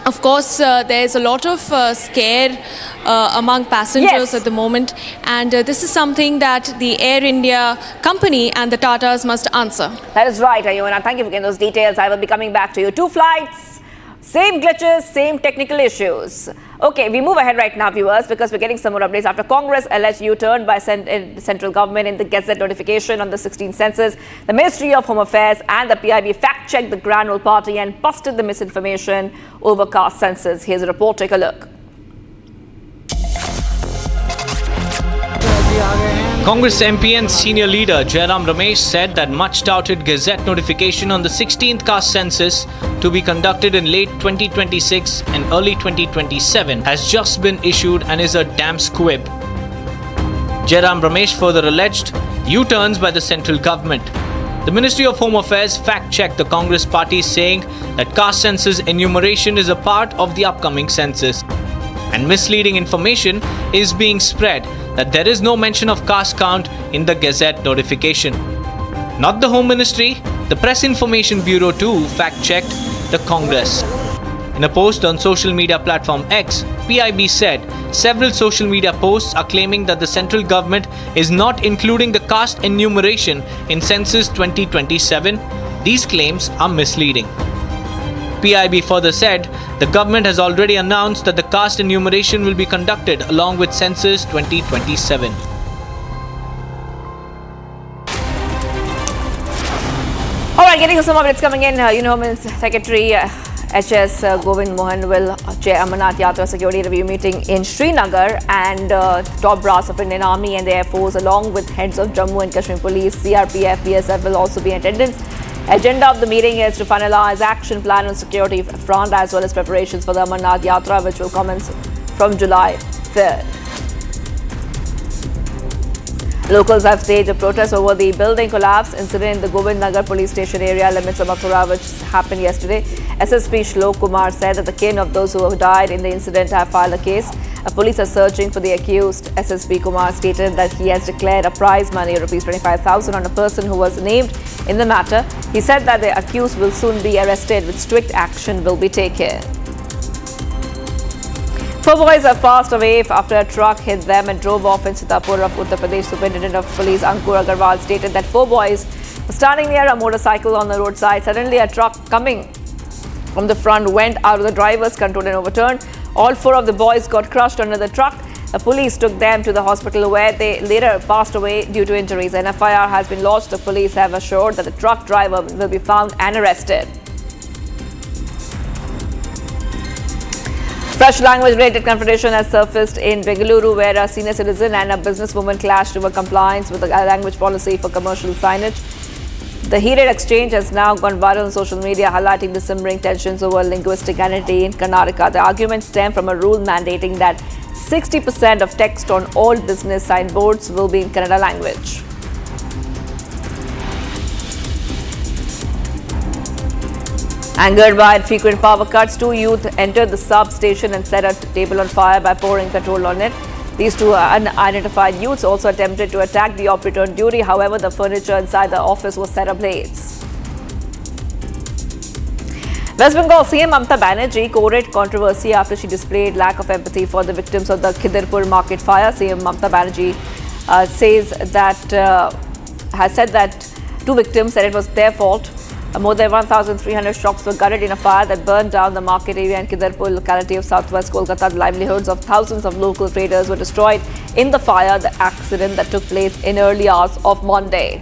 of course, there's a lot of scare among passengers at the moment, and this is something that the Air India company and the Tatas must answer. That is right, Iona. Thank you for getting those details. I will be coming back to you. Two flights, same glitches, same technical issues. Okay, we move ahead right now, viewers, because we're getting some more updates after Congress alleged U-turn by central government in the Gazette notification on the 16th census. The Ministry of Home Affairs and the PIB fact-checked the Grand Old Party and busted the misinformation over caste census. Here's a report. Take a look. Congress MP and senior leader Jairam Ramesh said that much-touted Gazette notification on the 16th caste census to be conducted in late 2026 and early 2027 has just been issued and is a damn squib. Jairam Ramesh further alleged U-turns by the central government. The Ministry of Home Affairs fact-checked the Congress party, saying that caste census enumeration is a part of the upcoming census, and misleading information is being spread that there is no mention of caste count in the Gazette notification. Not the Home Ministry, the Press Information Bureau too fact-checked the Congress. In a post on social media platform X, PIB said several social media posts are claiming that the central government is not including the caste enumeration in Census 2027. These claims are misleading. PIB further said the government has already announced that the caste enumeration will be conducted along with Census 2027. right, getting some more minutes coming in. Home Secretary HS Govind Mohan will chair Amarnath Yatra security review meeting in Srinagar, and top brass of Indian Army and the Air Force along with heads of Jammu and Kashmir Police, CRPF, BSF will also be in attendance. Agenda of the meeting is to finalize action plan on security front as well as preparations for the Amarnath Yatra, which will commence from July 3rd. Locals have staged a protest over the building collapse incident in the Govind Nagar police station area limits of Mathura, which happened yesterday. SSP Shlok Kumar said that the kin of those who have died in the incident have filed a case. Police are searching for the accused. SSP Kumar stated that he has declared a prize money of ₹25,000 on a person who was named in the matter. He said that the accused will soon be arrested with strict action will be taken. 4 boys have passed away after a truck hit them and drove off in Sitapur of Uttar Pradesh. Superintendent of Police Ankur Agarwal stated that 4 boys were standing near a motorcycle on the roadside. Suddenly, a truck coming from the front went out of the driver's control and overturned. All 4 of the boys got crushed under the truck. The police took them to the hospital where they later passed away due to injuries. An FIR has been lodged. The police have assured that the truck driver will be found and arrested. Fresh language-related confrontation has surfaced in Bengaluru, where a senior citizen and a businesswoman clashed over compliance with the language policy for commercial signage. The heated exchange has now gone viral on social media, highlighting the simmering tensions over linguistic identity in Karnataka. The argument stemmed from a rule mandating that 60% of text on all business signboards will be in Kannada language. Angered by frequent power cuts, 2 youth entered the substation and set a table on fire by pouring petrol on it. These 2 unidentified youths also attempted to attack the operator on duty. However, the furniture inside the office was set ablaze. West Bengal CM Mamata Banerjee courted controversy after she displayed lack of empathy for the victims of the Khidirpur market fire. CM Mamata Banerjee has said that 2 victims said it was their fault. More than 1,300 shops were gutted in a fire that burned down the market area in Khidirpur locality of southwest Kolkata. The livelihoods of thousands of local traders were destroyed in the fire, the accident that took place in early hours of Monday.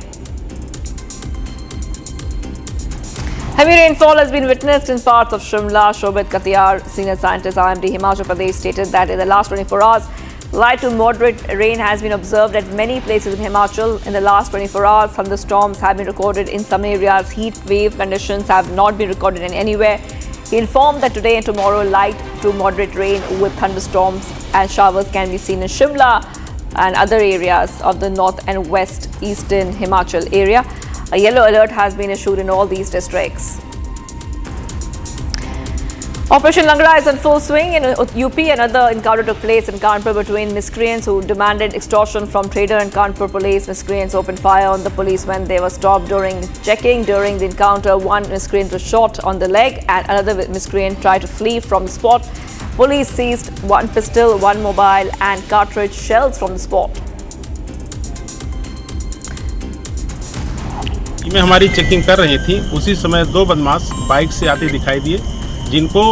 Heavy rainfall has been witnessed in parts of Shimla. Shobit Katiyar, senior scientist IMD Himachal Pradesh, stated that in the last 24 hours, light to moderate rain has been observed at many places in Himachal. In the last 24 hours, thunderstorms have been recorded in some areas. Heat wave conditions have not been recorded in anywhere. He informed that today and tomorrow, light to moderate rain with thunderstorms and showers can be seen in Shimla and other areas of the north and west eastern Himachal area. A yellow alert has been issued in all these districts. Operation Langra is in full swing in UP. Another encounter took place in Kanpur between miscreants who demanded extortion from trader and Kanpur police. Miscreants opened fire on the police when they were stopped during checking. During the encounter, 1 miscreant was shot on the leg and another miscreant tried to flee from the spot. Police seized 1 pistol, 1 mobile and cartridge shells from the spot. में हमारी checking कर रही थी, उसी समय 2 बदमाश bike से आते दिखाई दिए, जिनको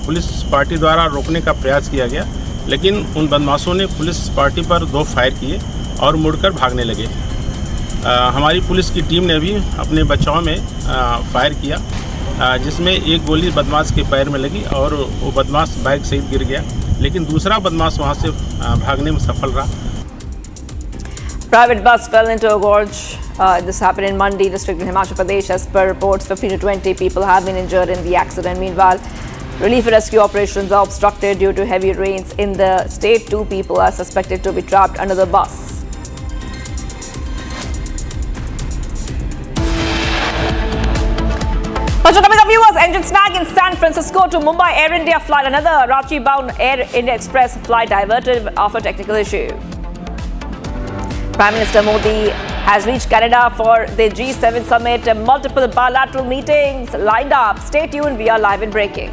पुलिस पार्टी द्वारा रोकने का प्रयास किया गया, लेकिन उन बदमाशों ने पुलिस पार्टी पर 2 फायर किए और मुड़कर भागने लगे। हमारी पुलिस की टीम ने भी अपने बचाव में फायर किया, जिसमें एक गोली बदमाश के पैर में लगी और वो बदमाश बाइक सहित गिर गया, लेकिन दूसरा बदमाश वहां से भागने में सफल रहा। Private bus fell into a gorge. This happened in Mandi district in Himachal Pradesh. As per reports, 15 to 20 people have been injured in the accident. Meanwhile, relief and rescue operations are obstructed due to heavy rains in the state. 2 people are suspected to be trapped under the bus. Viewers, engine snag in San Francisco to Mumbai Air India flight. Another Ranchi-bound Air India Express flight diverted after technical issue. Prime Minister Modi has reached Canada for the G7 summit. Multiple bilateral meetings lined up. Stay tuned. We are live and breaking.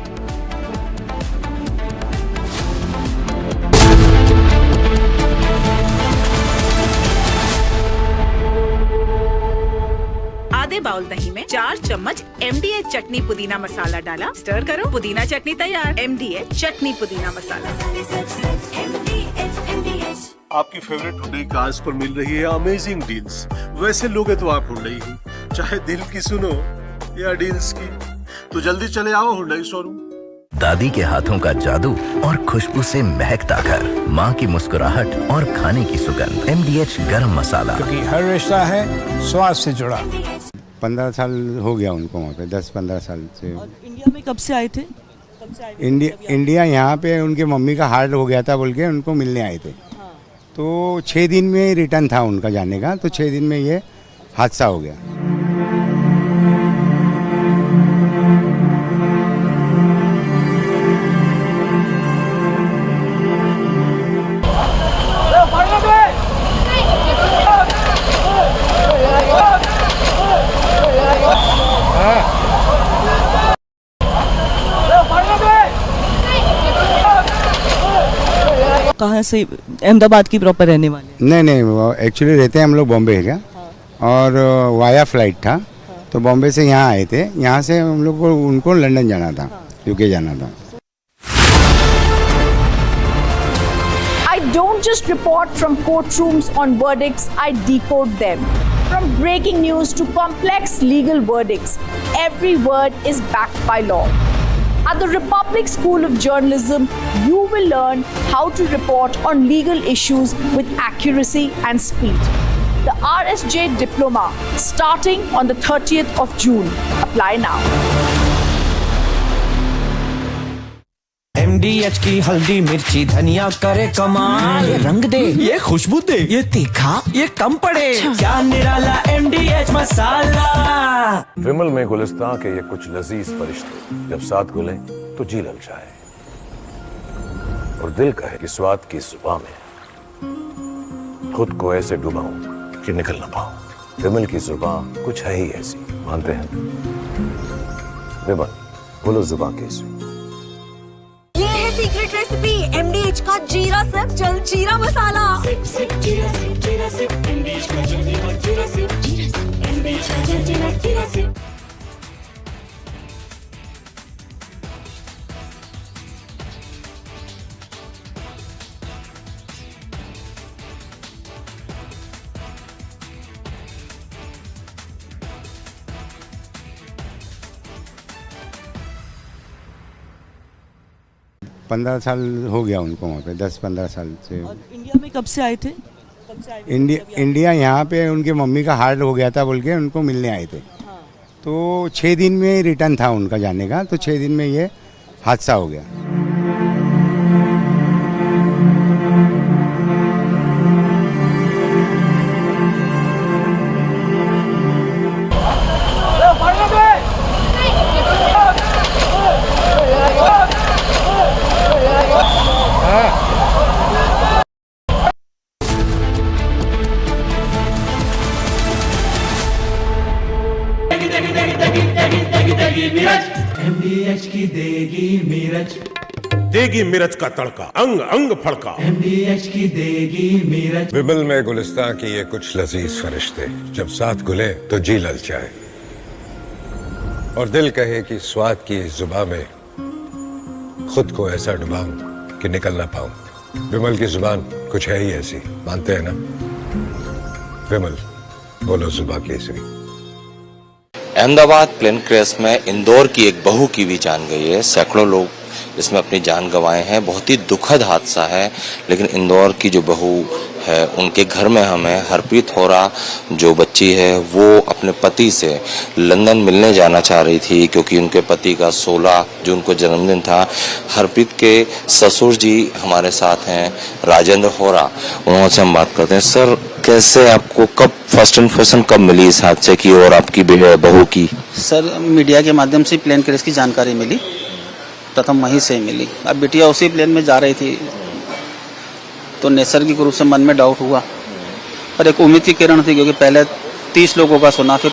आधे bowl दही में 4 चम्मच MDH चटनी पुदीना मसाला डाला, stir करो, पुदीना चटनी तैयार। MDH चटनी पुदीना मसाला। आपकी फेवरेट टुडे कार्स पर मिल रही है अमेजिंग डील्स। वैसे लोगे तो आप ढूंढ रही हैं, चाहे दिल की सुनो या डील्स की, तो जल्दी चले आओ हुंडई शोरूम। दादी के हाथों का जादू और खुशबू से महकता घर, माँ की मुस्कुराहट और खाने की सुगंध। MDH गरम मसाला, क्योंकि हर रिश्ता है स्वाद से जुड़ा। 15 साल हो गया उनको वहाँ पे, 10-15 साल से। और इंडिया में कब से आए थे? इंडिया यहाँ पे उनके मम्मी का हार्ट हो गया था बोल के उनको मिलने आए थे। तो 6 दिन में रिटर्न था उनका जाने का, तो 6 दिन में ये हादसा हो गया। कहाँ से? अहमदाबाद की प्रॉपर रहने वाले? नहीं, वो एक्चुअली रहते हैं हम लोग बॉम्बे है क्या। और वाया फ्लाइट था, तो बॉम्बे से यहाँ आए थे। यहाँ से हम लोग को उनको लंदन जाना था, UK जाना था। I don't just report from courtrooms on verdicts, I decode them. From breaking news to complex legal verdicts, every word is backed by law. At the Republic School of Journalism, you will learn how to report on legal issues with accuracy and speed. The RSJ Diploma, starting on the 30th of June. Apply now. MDH की हल्दी मिर्ची धनिया करे कमाल, ये रंग दे, ये खुशबू दे, ये तीखा, ये कम पड़े, क्या निराला MDH मसाला। विमल में गुलिस्तां के ये कुछ लजीज फरिश्ते जब साथ घुले तो जी ललचाए, और दिल कहे कि स्वाद की जुबान में खुद को ऐसे डुबाऊं कि निकल ना पाऊं। विमल की जुबान कुछ है ही ऐसी, मानते हैं? विमल, बोलो जुबान कैसी? ये है सीक्रेट रेसिपी MDH का जीरा सिप जलजीरा मसाला। जीरा सिप MDH का जलजीरा सिप, MDH का जलजीरा सिप। पंद्रह साल हो गया उनको वहाँ पे, 10-15 साल से। और इंडिया में कब से आए थे? इंडिया यहाँ पे उनके मम्मी का हार्ट हो गया था बोल के उनको मिलने आए थे। तो 6 दिन में रिटर्न था उनका जाने का, तो 6 दिन में ये हादसा हो गया। MDH की देगी मिर्च, देगी मिर्च का तड़का, अंग अंग फड़का। MDH की देगी मिर्च। विमल में गुलिस्तां की ये कुछ लजीज फरिश्ते जब साथ घुले तो जी ललचाए, और दिल कहे कि स्वाद की जुबान में खुद को ऐसा डुबाऊं कि निकल ना पाऊं। विमल की जुबान कुछ है ही ऐसी, मानते हैं ना? विमल, बोलो जुबान कैसी? अहमदाबाद प्लेन क्रैश में इंदौर की एक बहू की भी जान गई है। सैकड़ों लोग इसमें अपनी जान गंवाए हैं। बहुत ही दुखद हादसा है, लेकिन इंदौर की जो बहू है उनके घर में हमें हरप्रीत होरा जो बच्ची है वो अपने पति से लंदन मिलने जाना चाह रही थी, क्योंकि उनके पति का 16 जून को जन्मदिन था। हरप्रीत के ससुर जी हमारे साथ हैं, राजेंद्र होरा, उनसे हम बात करते हैं। सर, कैसे आपको कब फर्स्ट इन्फॉर्मेशन कब मिली इस हादसे की और आपकी बहू की? सर, मीडिया के माध्यम से प्लेन क्रैश की जानकारी मिली, प्रथम वहीं से मिली। अब बिटिया उसी प्लेन में जा रही थी, तो नैसर्गिक रूप से मन में डाउट हुआ, पर एक उम्मीद की किरण थी, क्योंकि पहले 30 लोगों का सुना, फिर